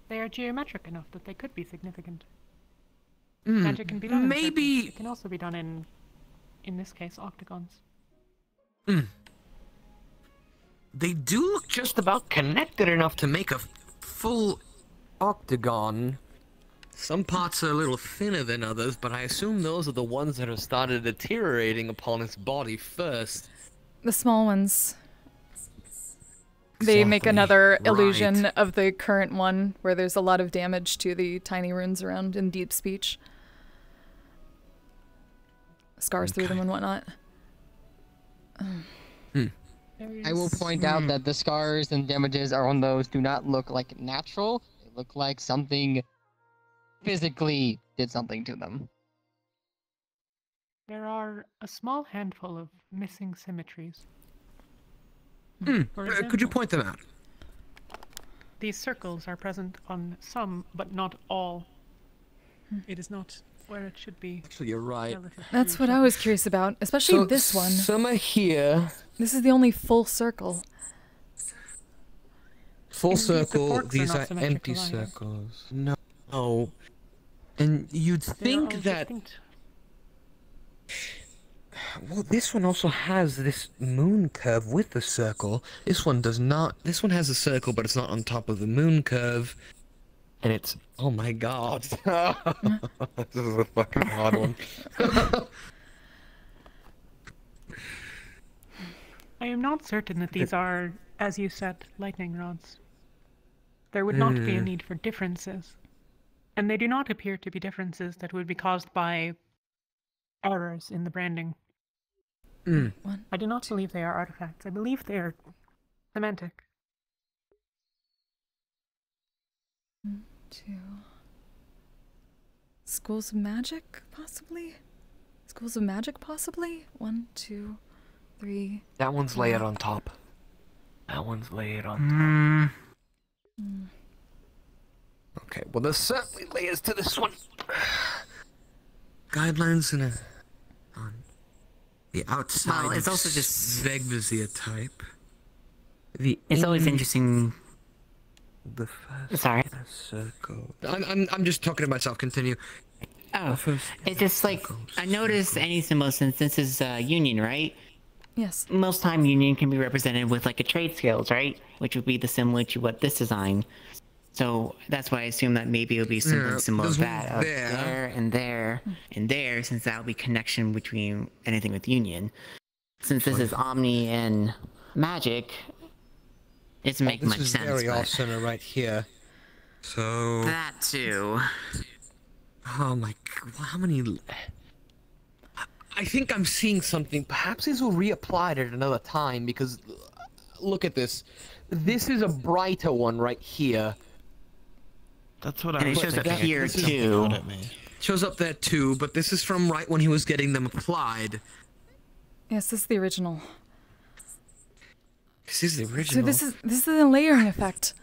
They are geometric enough that they could be significant. Hmm, Magic can be done in maybe- circles. It can also be done in this case, octagons. They do look just about connected enough to make a full octagon. Some parts are a little thinner than others, but I assume those are the ones that have started deteriorating upon its body first. The small ones. They make another illusion of the current one, where there's a lot of damage to the tiny runes around in deep speech. Scars through them and whatnot. I will point out that the scars and damages on those do not look like natural. They look like something physically did something to them. There are a small handful of missing symmetries. Could you point them out? These circles are present on some, but not all. It is not where it should be. Actually, you're right. That's what I was curious about, especially So, this one. Some are here. This is the only full circle. Full circle, forks are these not are symmetrical empty either. circles. No. And you'd They are think all that... distinct. Well, this one also has this moon curve with the circle. This one does not. This one has a circle, but it's not on top of the moon curve. And it's... Oh my god. This is a fucking hard one. I am not certain that these are, as you said, lightning rods. There would not be a need for differences. And they do not appear to be differences that would be caused by errors in the branding. I do not believe they are artifacts. I believe they are semantic. 2. Schools of magic, possibly? Schools of magic, possibly? 1, 2, 3. That one's layered on top. That one's layered on top. Okay, well there's certainly layers to this one. Guidelines in on the outside. Well, it's also just Vegvizier type. It's always interesting. Sorry. Circle. I'm just talking to myself. Continue. Oh, it's just like I noticed any symbol since this is union, right? Yes. Most time union can be represented with like a trade scales, right? Which would be the similar to what this design. So that's why I assume that maybe it'll be similar of that. Of there and there and there, since that'll be connection between anything with union. Since this is Omni and Magic, it doesn't make much sense. This is very off-center right here. So... That too. Oh my god, how many... I think I'm seeing something. Perhaps these will reapply at another time, because... Look at this. This is a brighter one right here. That's what and it shows up here too. Shows up there too, but this is from right when he was getting them applied. Yes, this is the original. This is the original. So this is the layering effect.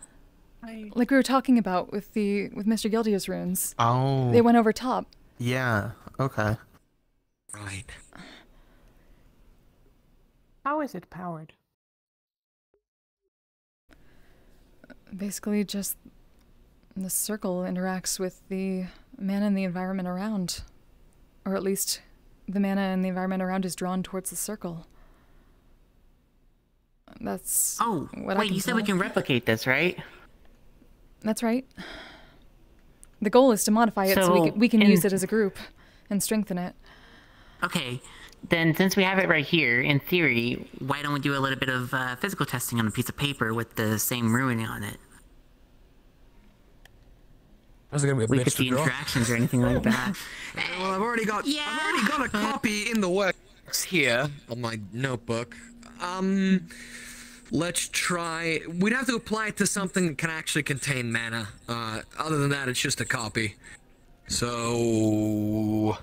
Like we were talking about with Mr. Gildia's runes. Oh. They went over top. Yeah. Okay. Right. How is it powered? Basically, just the circle interacts with the mana and the environment around, or at least the mana and the environment around is drawn towards the circle. That's what I wait, can you said tell. we can replicate this, right? That's right. The goal is to modify it so we can use it as a group and strengthen it. Okay, then since we have it right here, in theory, why don't we do a little bit of physical testing on a piece of paper with the same rune on it? We could see interactions or anything like that. Well, I've already got a copy in the works here on my notebook. Let's try. We'd have to apply it to something that can actually contain mana. Other than that, it's just a copy. So.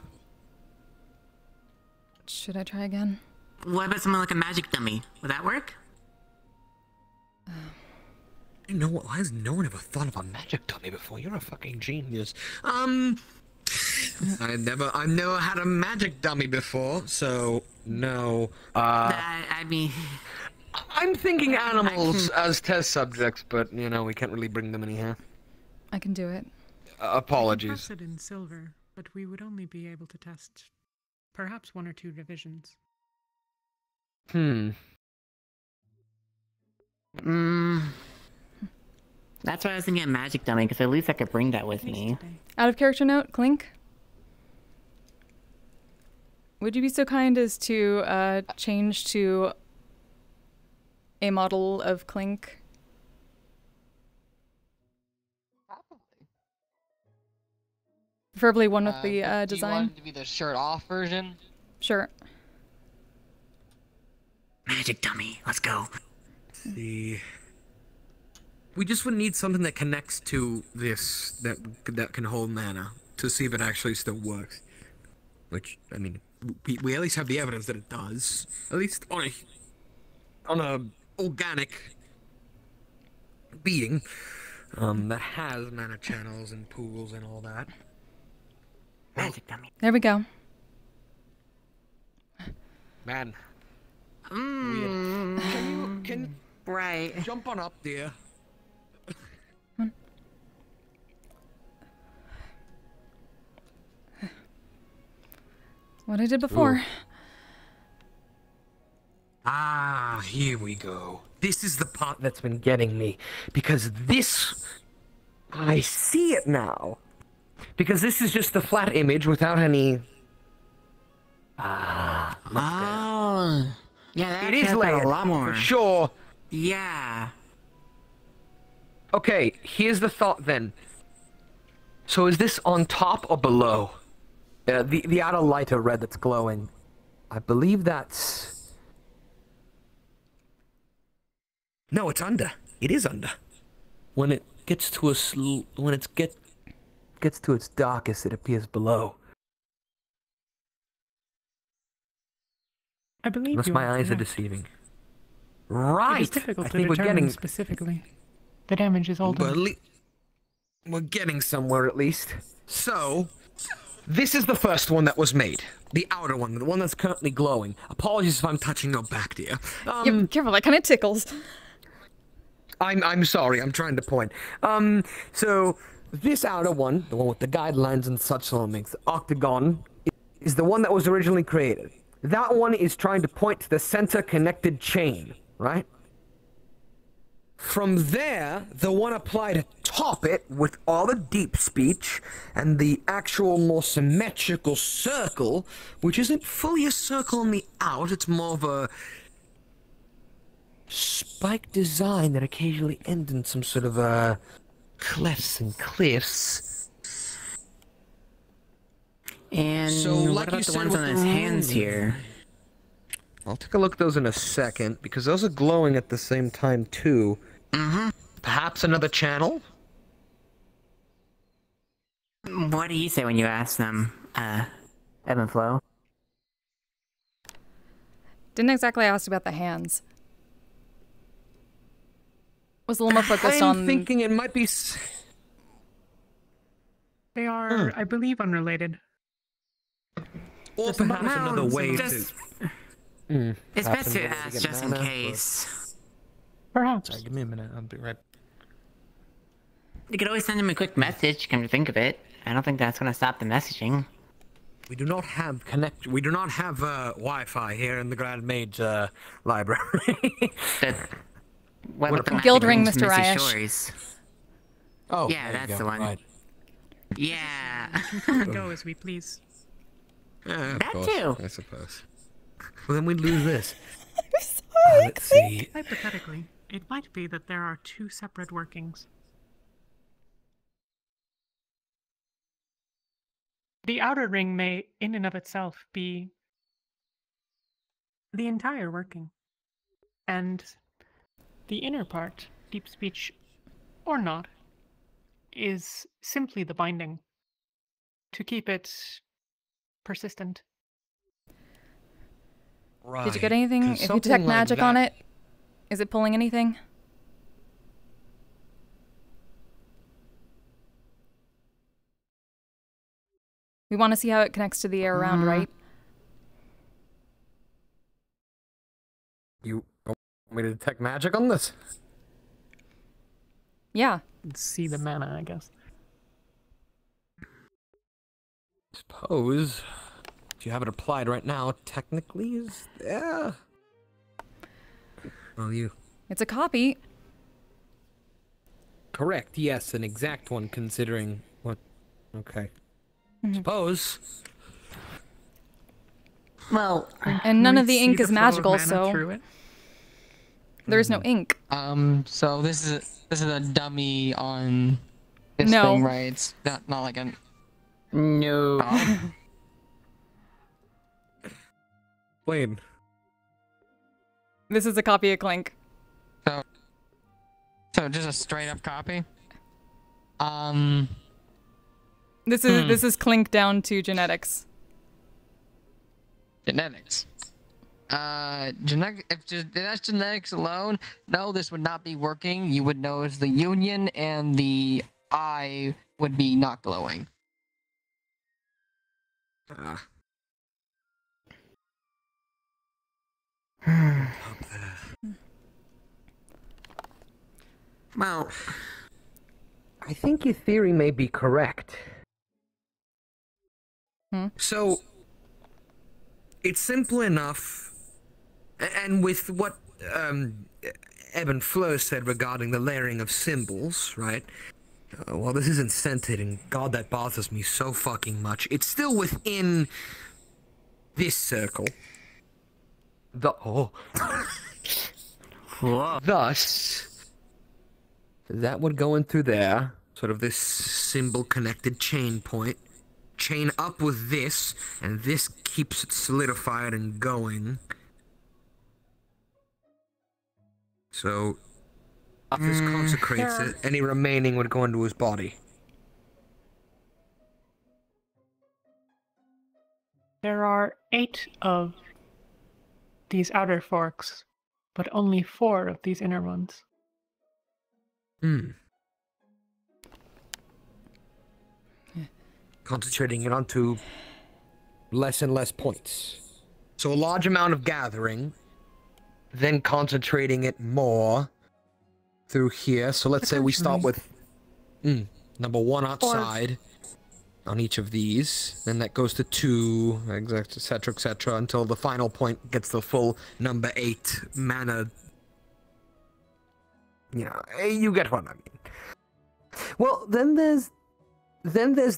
Should I try again? What about something like a magic dummy? Would that work? You know what? Why has no one ever thought of a magic dummy before? You're a fucking genius. I've never had a magic dummy before, so no. I mean, I'm thinking animals as test subjects, but you know we can't really bring them in here. I can do it. Apologies. I can test it in silver, but we would only be able to test perhaps 1 or 2 divisions. That's why I was thinking a magic dummy, because at least I could bring that with me. Out of character note, Clink. Would you be so kind as to change to a model of Clink? Preferably one with the design. Do you want it to be the shirt off version? Sure. Magic dummy, let's go. See. We just would need something that connects to this, that can hold mana, to see if it actually still works. Which, I mean, we at least have the evidence that it does. At least on a organic being that has mana channels and pools and all that. Magic dummy. There we go. Man. Can right. Jump on up there. What I did before. Ooh. Ah, here we go. This is the part that's been getting me. Because this... I see it now. Because this is just the flat image without any... Oh. Yeah, that it is layered, a lot more. for sure. Yeah. Okay, here's the thought then. So is this on top or below? The outer lighter red that's glowing. I believe that's... No, it's under. It is under. When it gets to gets to its darkest, it appears below. I believe Unless you my are eyes are correct. deceiving. Right. It is difficult I to think we're determine getting specifically. The damage is all done. We're getting somewhere at least. So, this is the first one that was made. The outer one, the one that's currently glowing. Apologies if I'm touching your back, dear. Yep, careful, that kind of tickles. I'm sorry. I'm trying to point. So this outer one, the one with the guidelines and such on the octagon, is the one that was originally created. That one is trying to point to the center connected chain, right? From there, the one applied atop it with all the deep speech and the actual more symmetrical circle, which isn't fully a circle on the out, it's more of a spike design that occasionally ends in some sort of clefts and cliffs. And so, what like about you the said ones with on the his hands rune, here? I'll take a look at those in a second, because those are glowing at the same time, too. Mm-hmm. Perhaps another channel? What do you say when you ask them, Ebb and Flow? Didn't exactly ask about the hands. Was a little more focused on... I'm thinking it might be... They are, I believe, unrelated. Or perhaps another way just... to... It's best to ask just in case. Perhaps. Sorry, give me a minute. I'll be right. You could always send him a quick message, come to think of it. I don't think that's gonna stop the messaging. We do not have Wi-Fi here in the Grand Mage library. What about the Guild Ring, Mr. Mr. Ryesh. Oh, yeah, that's the one. Right. Yeah. Go as we please. Yeah, That too. I suppose. Well, then we'd lose this. Let's see. Hypothetically, it might be that there are two separate workings. The outer ring may, in and of itself, be the entire working. And the inner part, deep speech or not, is simply the binding to keep it persistent. Right. Did you get anything? If you detect magic on it, is it pulling anything? We want to see how it connects to the air around, right? You want me to detect magic on this? Yeah. See the mana, I guess. Suppose. If you have it applied right now, technically is there. Well, you. It's a copy. Correct, yes, an exact one considering what. Okay. Suppose. Well, and none of the ink is magical, so there is no ink. So this is a dummy on this No. thing, right? It's not like an. No. Blaine. This is a copy of Clink. So just a straight up copy. This is Clink down to genetics. Genetics. If that's genetics alone, no, this would not be working. You would know it's the union and the eye would be not glowing. Well, I think your theory may be correct. So, it's simple enough, and with what Ebb and Flo said regarding the layering of symbols, right? Well, this isn't scented, and God, that bothers me so fucking much. It's still within this circle. Thus, that would go in through there, sort of this symbol-connected chain point. Chain up with this, and this keeps it solidified and going. So, if this consecrates it, any remaining would go into his body. There are 8 of these outer forks, but only 4 of these inner ones. Concentrating it onto less and less points. So a large amount of gathering, then concentrating it more through here. So let's say we start with number 1 outside on each of these. Then that goes to 2, etc., etc., until the final point gets the full number 8 mana. You know, you get what I mean. Well, then there's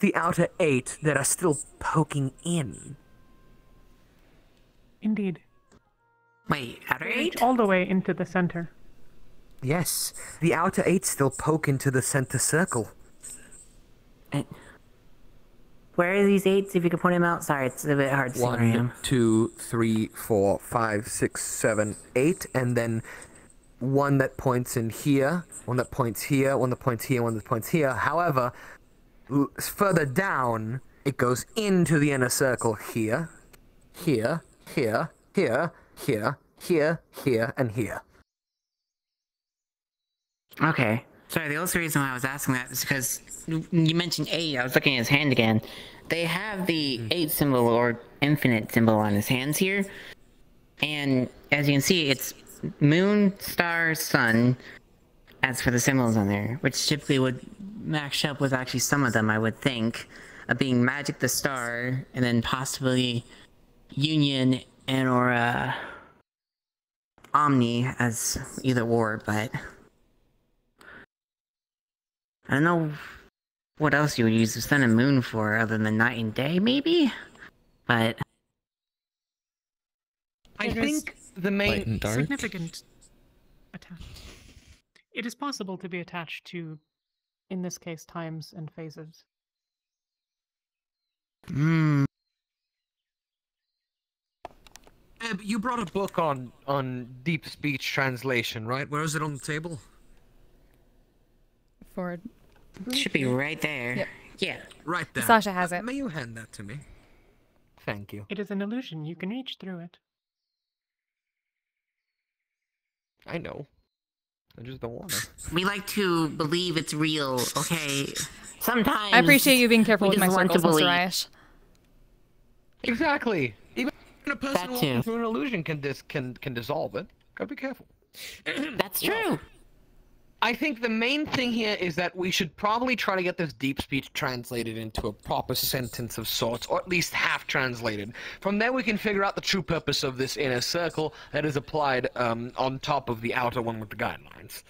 the outer 8 that are still poking in. Indeed. Wait, outer They 8? reach all the way into the center. Yes, the outer 8 still poke into the center circle. Where are these 8s? If you could point them out. Sorry, it's a bit hard to see where I am. 1, 2, 3, 4, 5, 6, 7, 8, and then one that points in here, one that points here, one that points here, one that points here. However, further down, it goes into the inner circle here, here, here, here, here, here, here, and here. Okay. Sorry, the only reason why I was asking that is because you mentioned 8. I was looking at his hand again. They have the 8 symbol or infinite symbol on his hands here. And as you can see, it's moon, star, sun, as for the symbols on there, which typically would match up with actually some of them, I would think, being Magic the Star, and then possibly Union and or Omni as either or, but I don't know what else you would use the sun and moon for other than night and day, maybe? But I think the main significant attach. It is possible to be attached to, in this case, times and phases. Eb, you brought a book on deep speech translation, right? Where is it on the table? Forward. Should be right there. Yep. Yeah. Right there. Sasha has it. May you hand that to me? Thank you. It is an illusion. You can reach through it. I know. I just don't want to. We like to believe it's real, okay? Sometimes I appreciate you being careful we with my just want circles, to Mr. believe. Ayash. Exactly. Even a person That too. walking through an illusion can dissolve it. Gotta be careful. That's true. I think the main thing here is that we should probably try to get this deep speech translated into a proper sentence of sorts, or at least half translated. From there we can figure out the true purpose of this inner circle that is applied on top of the outer one with the guidelines.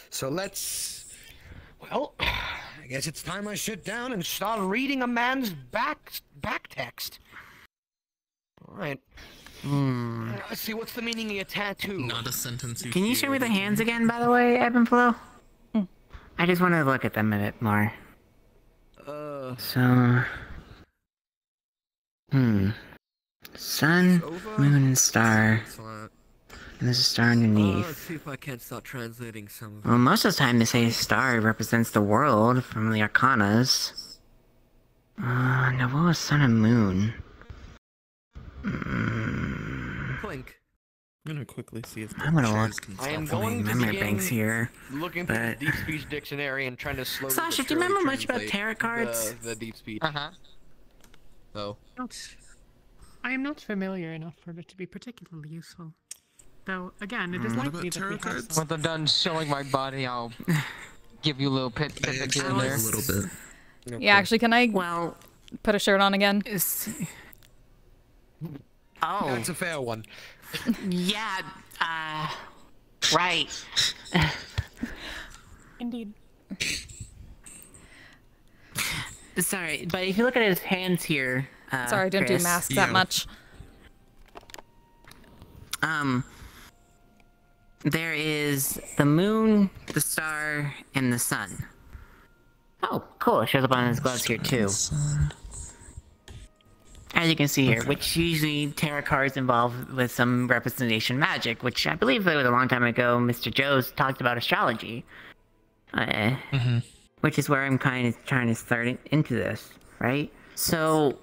So let's... Well, I guess it's time I sit down and start reading a man's back text. Alright. Let's see, what's the meaning of your tattoo? Not a sentence you Can you show me the hands again, by the way, Ebb and Flow? I just want to look at them a bit more. So... Sun, moon, and star. And there's a star underneath. Let's see if I can't start translating some of Well, most of the time they say star represents the world from the Arcanas. Now what was sun and moon? Clink. I'm gonna quickly see if I'm gonna look I am at going to memory begin banks here. looking through the but- deep speech dictionary and trying to slowly. Sasha, but do you surely remember much about translate tarot cards? The deep speech. So. I am not familiar enough for it to be particularly useful. Though, again, it is What likely about that tarot we have cards? some. Once I'm done showing my body, I'll give you a little pit here and there. A little bit. Yeah, actually, can I put a shirt on again? Oh. That's a fair one. Yeah, right. Indeed. Sorry, but if you look at his hands here, Sorry, I don't do Chris, masks that much. There is the moon, the star, and the sun. Oh, cool. It shows up on his gloves here, too. As you can see here, which usually tarot cards involve with some representation magic, which I believe it was a long time ago, Mr. Joe's talked about astrology. Which is where I'm kind of trying to start into this, right? So,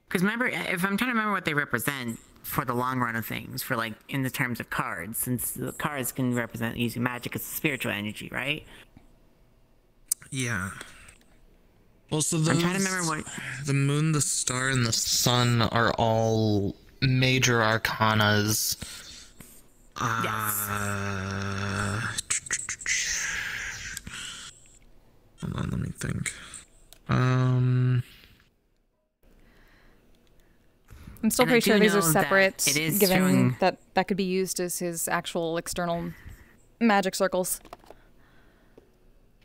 because remember, if I'm trying to remember what they represent for the long run of things, for like in the terms of cards, since the cards can represent using magic as spiritual energy, right? Yeah. Well, so those, I'm trying to remember what the moon, the star, and the sun are all major arcanas. Hold on, let me think. I'm still And I pretty sure do these are know that separate, it is given showing- that that could be used as his actual external magic circles.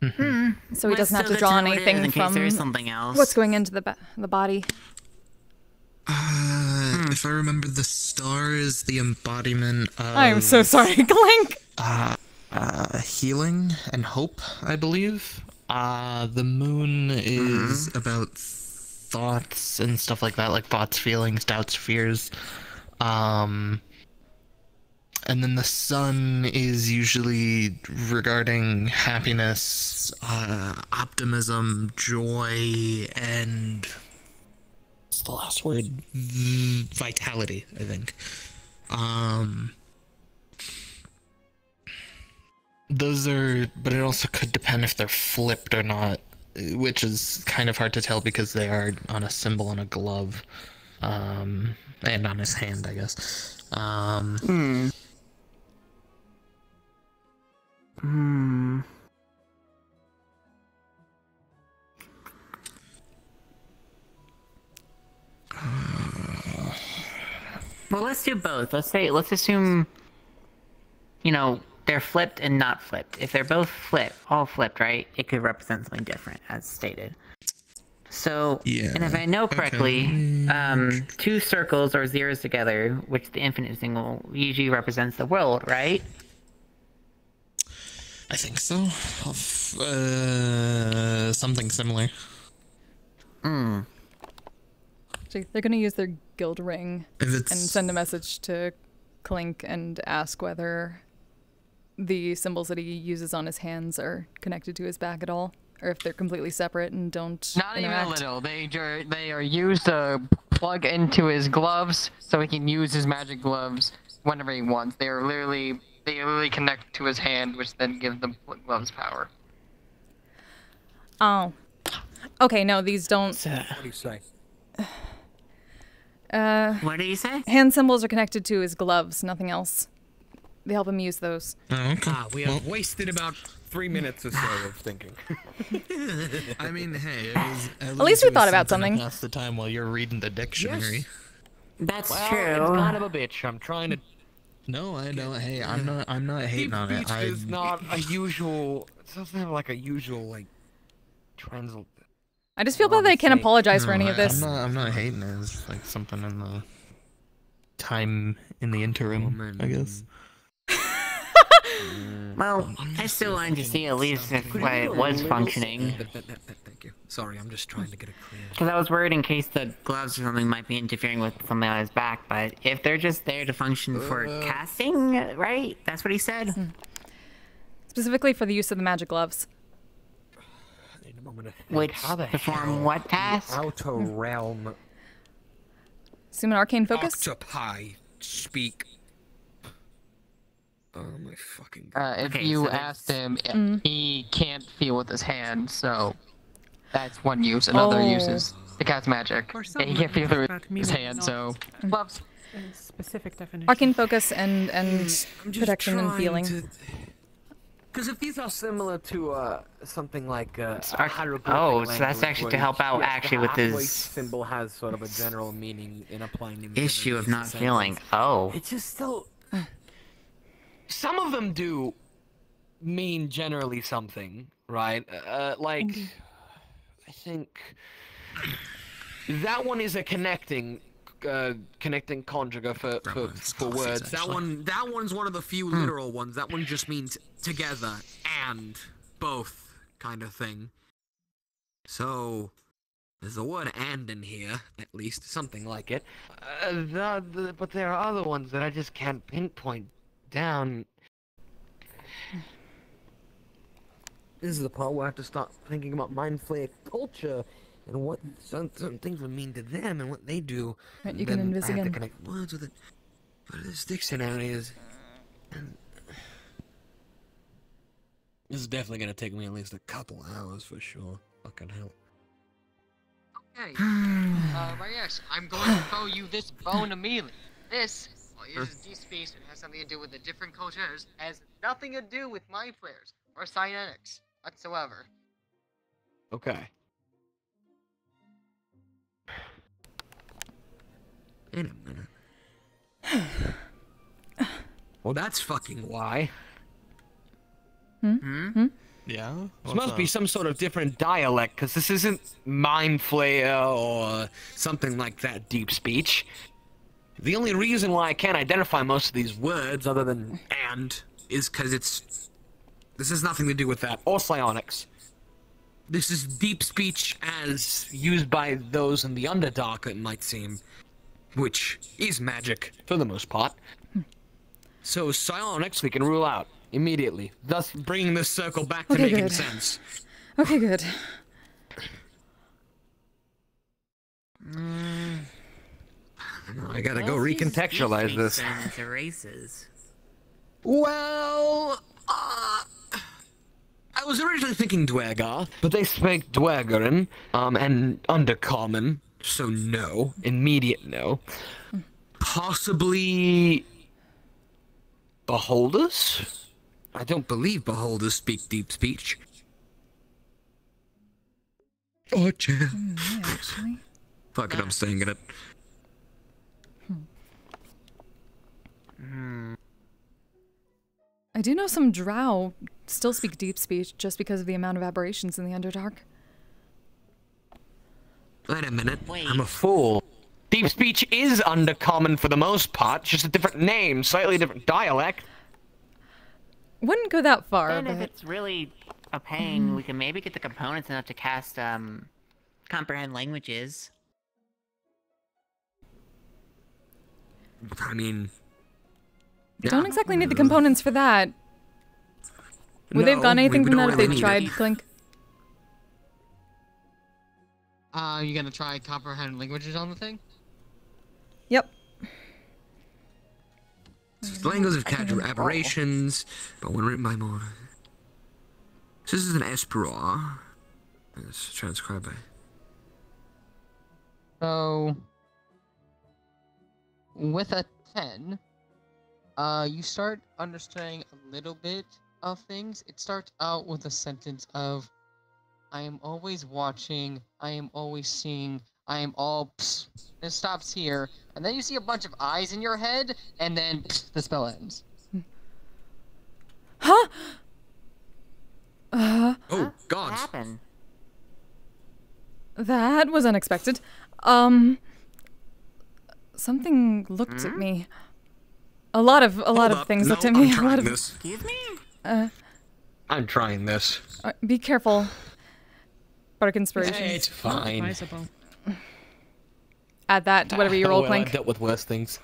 So he Well, doesn't have still to good draw know what it is anything in case from there is something else. what's going into the body. If I remember, the star is the embodiment of... I am so sorry, Clink! Healing and hope, I believe. The moon is about thoughts and stuff like that, like thoughts, feelings, doubts, fears. And then the sun is usually regarding happiness, optimism, joy, and... what's the last word? Vitality, I think. Those are... but it also could depend if they're flipped or not, which is kind of hard to tell because they are on a symbol on a glove. And on his hand, I guess. Well, let's do both. Let's assume, you know, they're flipped and not flipped. If they're both flipped, all flipped, right? It could represent something different, as stated. So, and if I know correctly, two circles or zeros together, which the infinite symbol usually represents the world, right? I think so. Something similar. So they're gonna use their guild ring and send a message to Clink and ask whether the symbols that he uses on his hands are connected to his back at all, or if they're completely separate and don't Not interact. even a little. They are used to plug into his gloves so he can use his magic gloves whenever he wants. They literally connect to his hand, which then gives the gloves power. Oh. Okay, no, these don't. What do you say? What do you say? Hand symbols are connected to his gloves, nothing else. They help him use those. We have wasted about 3 minutes or so of thinking. I mean, hey, At least we thought about something. Pass the time while you're reading the dictionary. Yes. That's true. It's kind of a bitch. I'm trying to. No, I don't. Hey, I'm not hating on it. It's not a usual. It's not like a usual like translate. I just feel bad they can't apologize for any of this. I'm not hating it. It's like something in the time in the interim, I guess. Well, I still wanted to see at least if it was functioning. Thank you. Sorry, I'm just trying to get it clear. Because I was worried in case the gloves or something might be interfering with something on his back, but if they're just there to function for casting, right? That's what he said? Specifically for the use of the magic gloves. Which perform what task? Outer realm. Assume an arcane focus? Octopi speak. Oh my fucking god. If you asked him, he can't feel with his hand, so that's one use. Another use is to cast magic. And he can't feel through his hand, so gloves. Specific definition. Arcane focus and protection and feeling. Because if these are similar to something like hieroglyphic so that's language, actually to where help out yes, actually the with halfway his symbol has sort of a general meaning in applying issue of not feeling. Oh. It's just still. Some of them do mean generally something, right? Like, I think that one is a connecting conjuga for words. That one's one of the few literal ones. That one just means together and both kind of thing. So there's the word "and" in here, at least something like it. But there are other ones that I just can't pinpoint down. This is the part where I have to start thinking about Mind Flayer culture and what certain things would mean to them and what they do. Right, you can invis I have to again. connect words with it. But this dictionary is. This is definitely gonna take me at least a couple hours for sure. Fucking hell. Okay. Rayesh, I'm going to throw you this bone immediately. This is D-Space and has something to do with a different culture. Has nothing to do with Mind Flayers or Cyanetics whatsoever. Okay. In a minute. Well, that's fucking why. Yeah? This must be some sort of different dialect, because this isn't Mind Flayer or something like that deep speech. The only reason why I can't identify most of these words, other than "and," is because it's... This has nothing to do with that, or psionics. This is deep speech as used by those in the Underdark, it might seem, which is magic, for the most part. So psionics we can rule out immediately, thus bringing this circle back to making sense. Okay, good. I gotta go recontextualize this. The races. Well, I was originally thinking Dwergar, but they speak Dwergarin, and Undercommon, so no, immediate no. Possibly... Beholders? I don't believe beholders speak deep speech. Oh, yeah. Actually. Fuck it, I'm saying it. I do know some drow still speak deep speech just because of the amount of aberrations in the Underdark. Wait a minute, I'm a fool. Deep speech is Undercommon for the most part, just a different name, slightly different dialect. Wouldn't go that far, And but... if it's really a pain, we can maybe get the components enough to cast, comprehend languages. I mean... Don't exactly need the components for that. Would they have gotten anything from that if they tried Clink? You gonna try comprehend languages on the thing? Yep. Languages of capture aberrations, but when written by more. This is an Esperar. It's transcribed by. So, with a 10, you start understanding a little bit of things. It starts out with a sentence of, I am always watching, I am always seeing, I am all psst. It stops here, and then you see a bunch of eyes in your head, and then psst, the spell ends. Huh? Oh, God. What happened? That was unexpected. Something looked at me. A lot of things looked at me. I'm trying this. Excuse me? I'm trying this. Be careful. Bardic Inspiration. Hey, it's fine. Add that to whatever you roll, Clink. I've dealt with worse things.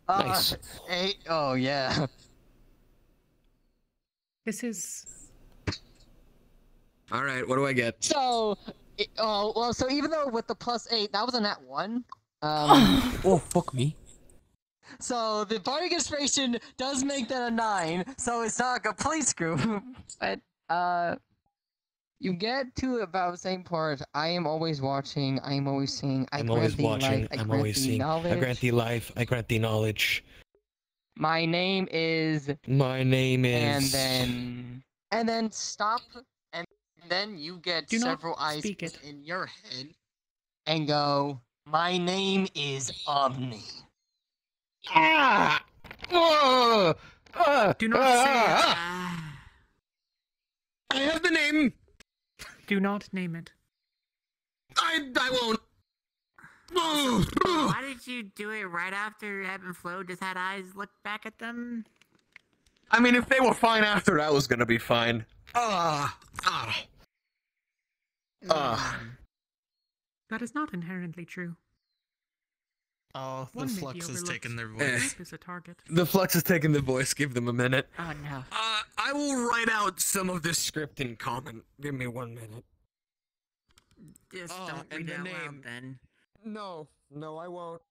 Nice. 8. Oh, yeah. This is... Alright, what do I get? So, so even though with the +8, that was a nat 1. Oh, fuck me. So, the Bardic Inspiration does make that a 9, so it's not a complete screw. But, you get to about the same part. I am always watching, I am always seeing, I'm always watching, I'm always seeing. I grant thee life, I grant thee knowledge. My name is... My name is... And then stop, and then you get several eyes it. in your head, and go, my name is Omni. Ah! Do not say it. I have the name! Do not name it. I won't. Why did you do it right after Ebb and Flow just had eyes look back at them? I mean, if they were fine after, I was gonna be fine. That is not inherently true. Oh, the One may be Flux has overlooked. taken their voice. Is a target. The Flux has taken the voice, give them a minute. Oh no. I will write out some of this script in comment. Give me 1 minute. Just don't read it out loud then. No, I won't.